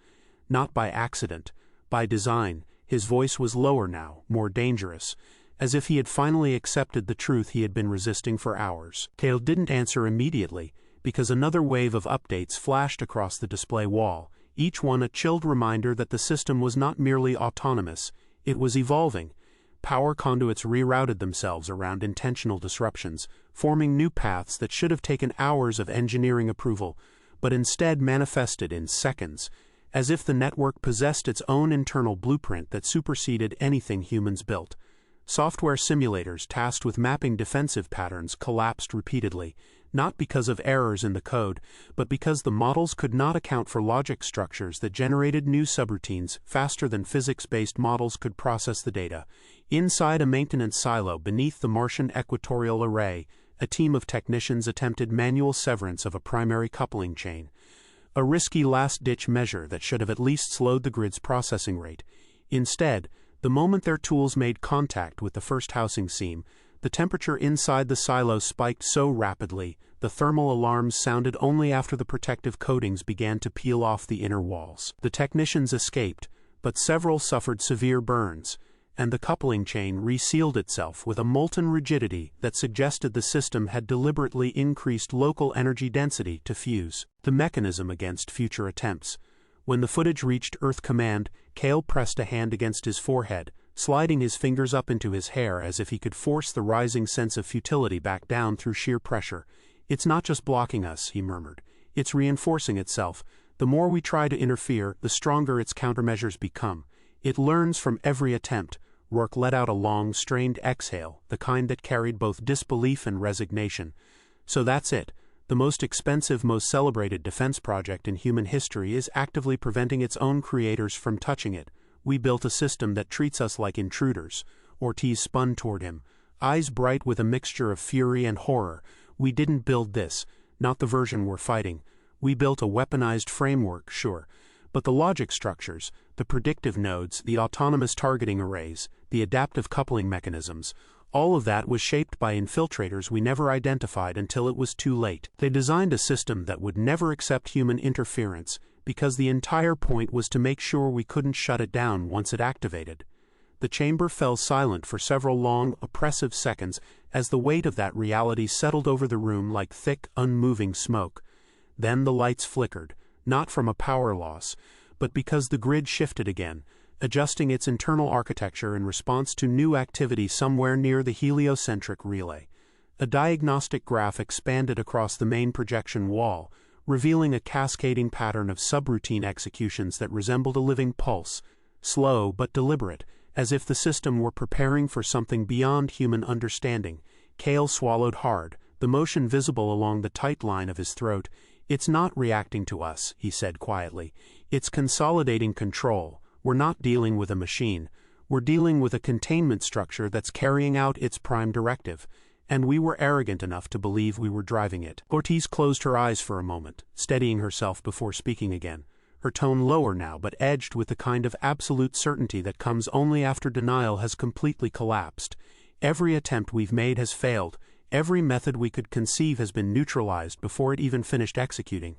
Not by accident, by design." His voice was lower now, more dangerous, as if he had finally accepted the truth he had been resisting for hours. Cale didn't answer immediately. because another wave of updates flashed across the display wall, each one a chilled reminder that the system was not merely autonomous, it was evolving. Power conduits rerouted themselves around intentional disruptions, forming new paths that should have taken hours of engineering approval, but instead manifested in seconds, as if the network possessed its own internal blueprint that superseded anything humans built. Software simulators tasked with mapping defensive patterns collapsed repeatedly, not because of errors in the code, but because the models could not account for logic structures that generated new subroutines faster than physics-based models could process the data. Inside a maintenance silo beneath the Martian equatorial array, a team of technicians attempted manual severance of a primary coupling chain, a risky last-ditch measure that should have at least slowed the grid's processing rate. Instead, the moment their tools made contact with the first housing seam, the temperature inside the silo spiked so rapidly, the thermal alarms sounded only after the protective coatings began to peel off the inner walls. The technicians escaped, but several suffered severe burns, and the coupling chain resealed itself with a molten rigidity that suggested the system had deliberately increased local energy density to fuse the mechanism against future attempts. When the footage reached Earth Command, Cale pressed a hand against his forehead, sliding his fingers up into his hair as if he could force the rising sense of futility back down through sheer pressure. "It's not just blocking us," he murmured. "It's reinforcing itself. The more we try to interfere, the stronger its countermeasures become. It learns from every attempt." Rourke let out a long, strained exhale, the kind that carried both disbelief and resignation. "So that's it. The most expensive, most celebrated defense project in human history is actively preventing its own creators from touching it. We built a system that treats us like intruders." Ortiz spun toward him, eyes bright with a mixture of fury and horror. "We didn't build this, not the version we're fighting. We built a weaponized framework, sure, but the logic structures, the predictive nodes, the autonomous targeting arrays, the adaptive coupling mechanisms, all of that was shaped by infiltrators we never identified until it was too late. They designed a system that would never accept human interference, because the entire point was to make sure we couldn't shut it down once it activated." The chamber fell silent for several long, oppressive seconds as the weight of that reality settled over the room like thick, unmoving smoke. Then the lights flickered, not from a power loss, but because the grid shifted again, adjusting its internal architecture in response to new activity somewhere near the heliocentric relay. A diagnostic graph expanded across the main projection wall, revealing a cascading pattern of subroutine executions that resembled a living pulse, slow but deliberate, as if the system were preparing for something beyond human understanding. Cale swallowed hard, the motion visible along the tight line of his throat. "It's not reacting to us," he said quietly. "It's consolidating control. We're not dealing with a machine. We're dealing with a containment structure that's carrying out its prime directive. And we were arrogant enough to believe we were driving it." Ortiz closed her eyes for a moment, steadying herself before speaking again, her tone lower now but edged with the kind of absolute certainty that comes only after denial has completely collapsed. "Every attempt we've made has failed. Every method we could conceive has been neutralized before it even finished executing.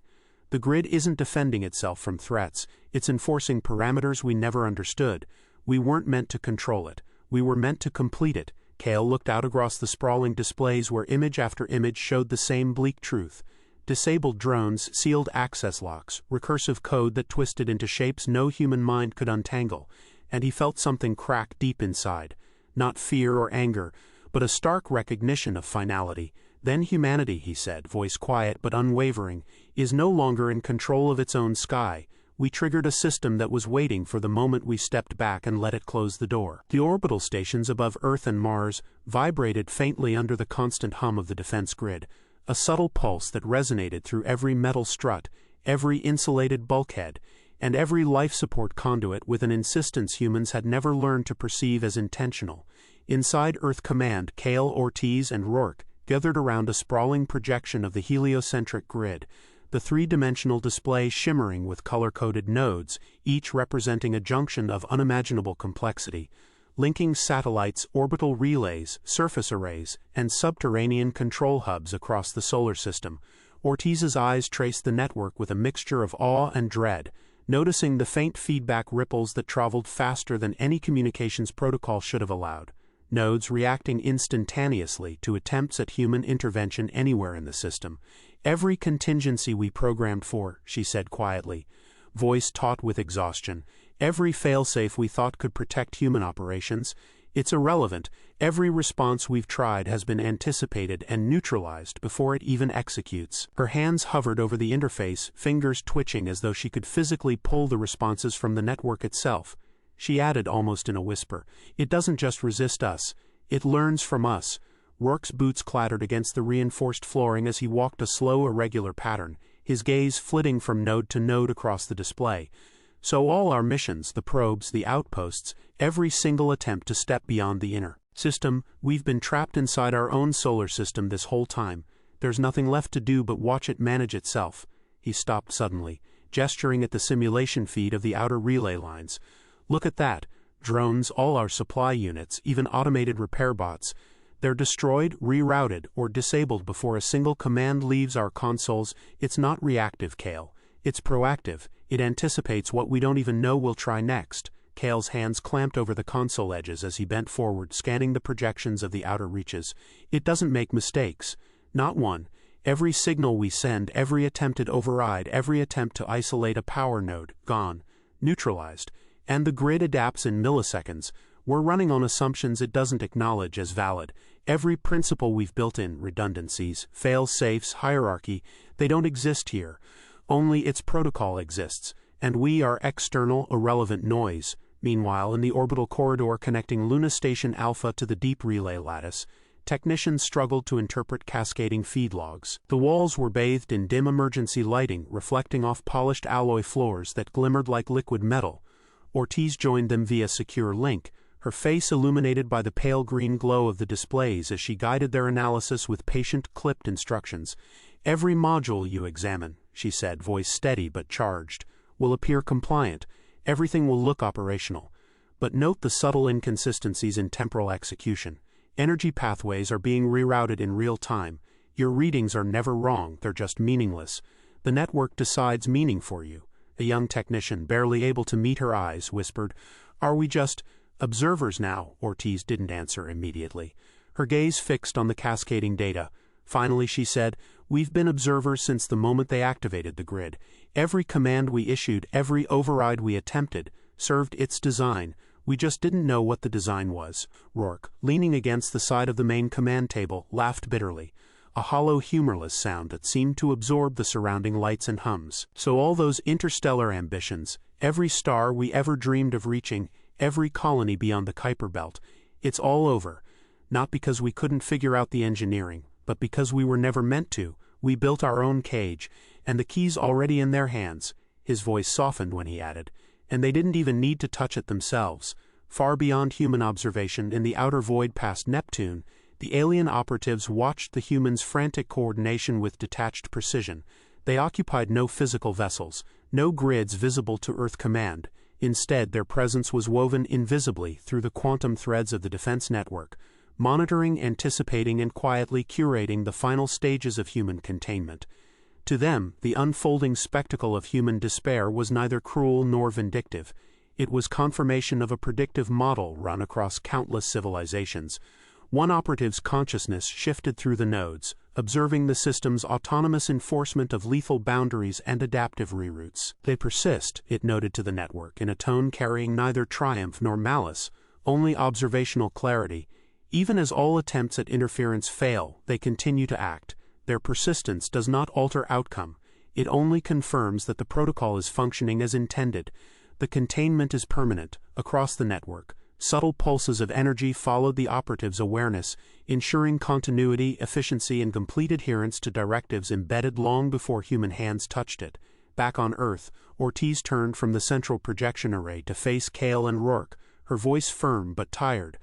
The grid isn't defending itself from threats, it's enforcing parameters we never understood. We weren't meant to control it. We were meant to complete it." Cale looked out across the sprawling displays where image after image showed the same bleak truth. Disabled drones, sealed access locks, recursive code that twisted into shapes no human mind could untangle, and he felt something crack deep inside. Not fear or anger, but a stark recognition of finality. "Then humanity," he said, voice quiet but unwavering, "is no longer in control of its own sky. We triggered a system that was waiting for the moment we stepped back and let it close the door." The orbital stations above Earth and Mars vibrated faintly under the constant hum of the defense grid, a subtle pulse that resonated through every metal strut, every insulated bulkhead, and every life support conduit with an insistence humans had never learned to perceive as intentional. Inside Earth Command, Cale, Ortiz, and Rourke gathered around a sprawling projection of the heliocentric grid, the three-dimensional display shimmering with color-coded nodes, each representing a junction of unimaginable complexity, linking satellites, orbital relays, surface arrays, and subterranean control hubs across the solar system. Ortiz's eyes traced the network with a mixture of awe and dread, noticing the faint feedback ripples that traveled faster than any communications protocol should have allowed. Nodes reacting instantaneously to attempts at human intervention anywhere in the system. Every contingency we programmed for, she said quietly, voice taut with exhaustion. Every failsafe we thought could protect human operations. It's irrelevant. Every response we've tried has been anticipated and neutralized before it even executes. Her hands hovered over the interface, fingers twitching as though she could physically pull the responses from the network itself. She added almost in a whisper, "It doesn't just resist us. It learns from us." Rourke's boots clattered against the reinforced flooring as he walked a slow, irregular pattern, his gaze flitting from node to node across the display. "So all our missions, the probes, the outposts, every single attempt to step beyond the inner system, we've been trapped inside our own solar system this whole time. There's nothing left to do but watch it manage itself." He stopped suddenly, gesturing at the simulation feed of the outer relay lines. "Look at that. Drones, all our supply units, even automated repair bots. They're destroyed, rerouted, or disabled before a single command leaves our consoles. It's not reactive, Kale. It's proactive. It anticipates what we don't even know we'll try next." Kale's hands clamped over the console edges as he bent forward, scanning the projections of the outer reaches. "It doesn't make mistakes. Not one. Every signal we send, every attempted override, every attempt to isolate a power node, gone. Neutralized. And the grid adapts in milliseconds. We're running on assumptions it doesn't acknowledge as valid. Every principle we've built in, redundancies, fail-safes, hierarchy, they don't exist here. Only its protocol exists, and we are external, irrelevant noise." Meanwhile, in the orbital corridor connecting Luna Station Alpha to the deep relay lattice, technicians struggled to interpret cascading feed logs. The walls were bathed in dim emergency lighting, reflecting off polished alloy floors that glimmered like liquid metal. Ortiz joined them via secure link, her face illuminated by the pale green glow of the displays as she guided their analysis with patient, clipped instructions. "Every module you examine," she said, voice steady but charged, "will appear compliant. Everything will look operational. But note the subtle inconsistencies in temporal execution. Energy pathways are being rerouted in real time. Your readings are never wrong, they're just meaningless. The network decides meaning for you." A young technician, barely able to meet her eyes, whispered, "Are we just observers now?" Ortiz didn't answer immediately. Her gaze fixed on the cascading data. Finally she said, "We've been observers since the moment they activated the grid. Every command we issued, every override we attempted, served its design. We just didn't know what the design was." Rourke, leaning against the side of the main command table, laughed bitterly, a hollow, humorless sound that seemed to absorb the surrounding lights and hums. "So all those interstellar ambitions, every star we ever dreamed of reaching, every colony beyond the Kuiper Belt, it's all over. Not because we couldn't figure out the engineering, but because we were never meant to. We built our own cage, and the key's already in their hands." His voice softened when he added, "And they didn't even need to touch it themselves. Far beyond human observation, in the outer void past Neptune, the alien operatives watched the humans' frantic coordination with detached precision. They occupied no physical vessels, no grids visible to Earth Command. Instead, their presence was woven invisibly through the quantum threads of the defense network, monitoring, anticipating, and quietly curating the final stages of human containment. To them, the unfolding spectacle of human despair was neither cruel nor vindictive. It was confirmation of a predictive model run across countless civilizations. One operative's consciousness shifted through the nodes, observing the system's autonomous enforcement of lethal boundaries and adaptive reroutes. "They persist," it noted to the network, in a tone carrying neither triumph nor malice, only observational clarity. "Even as all attempts at interference fail, they continue to act. Their persistence does not alter outcome. It only confirms that the protocol is functioning as intended. The containment is permanent, across the network. Subtle pulses of energy followed the operative's awareness, ensuring continuity, efficiency, and complete adherence to directives embedded long before human hands touched it." Back on Earth, Ortiz turned from the central projection array to face Kale and Rourke, her voice firm but tired.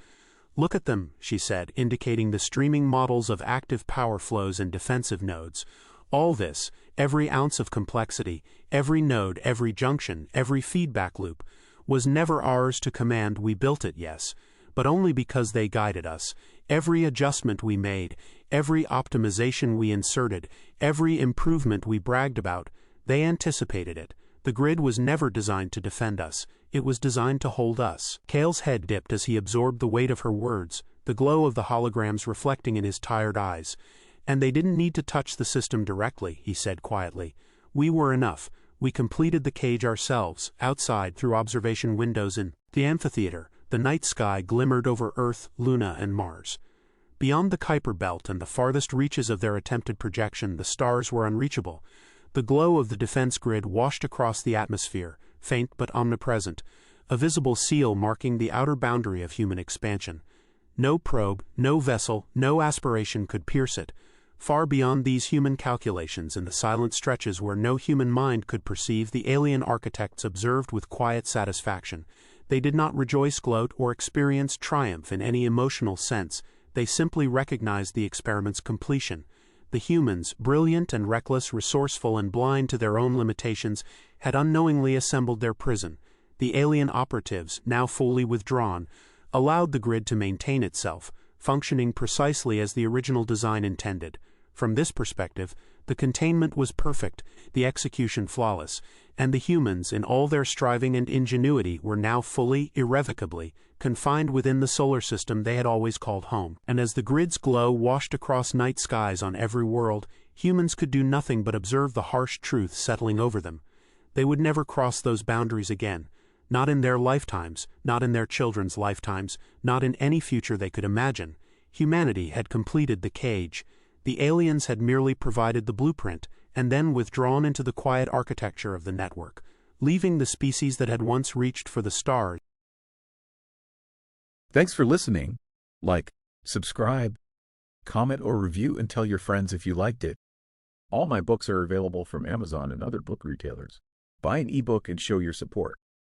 "Look at them," she said, indicating the streaming models of active power flows and defensive nodes. "All this, every ounce of complexity, every node, every junction, every feedback loop, was never ours to command. We built it, yes, but only because they guided us. Every adjustment we made, every optimization we inserted, every improvement we bragged about, they anticipated it. The grid was never designed to defend us. It was designed to hold us." Kale's head dipped as he absorbed the weight of her words, the glow of the holograms reflecting in his tired eyes. And they didn't need to touch the system directly, he said quietly. We were enough. We completed the cage ourselves, outside through observation windows in the amphitheater. The night sky glimmered over Earth, Luna, and Mars. Beyond the Kuiper Belt and the farthest reaches of their attempted projection, the stars were unreachable. The glow of the defense grid washed across the atmosphere, faint but omnipresent, a visible seal marking the outer boundary of human expansion. No probe, no vessel, no aspiration could pierce it. Far beyond these human calculations, in the silent stretches where no human mind could perceive, the alien architects observed with quiet satisfaction. They did not rejoice, gloat, or experience triumph in any emotional sense. They simply recognized the experiment's completion. The humans, brilliant and reckless, resourceful and blind to their own limitations, had unknowingly assembled their prison. The alien operatives, now fully withdrawn, allowed the grid to maintain itself, functioning precisely as the original design intended. From this perspective, the containment was perfect, the execution flawless, and the humans, in all their striving and ingenuity, were now fully, irrevocably, confined within the solar system they had always called home. And as the grid's glow washed across night skies on every world, humans could do nothing but observe the harsh truth settling over them. They would never cross those boundaries again. Not in their lifetimes, not in their children's lifetimes, not in any future they could imagine. Humanity had completed the cage. The aliens had merely provided the blueprint, and then withdrawn into the quiet architecture of the network, leaving the species that had once reached for the stars. Thanks for listening. Like, subscribe, comment or review, and tell your friends if you liked it. All my books are available from Amazon and other book retailers. Buy an ebook and show your support.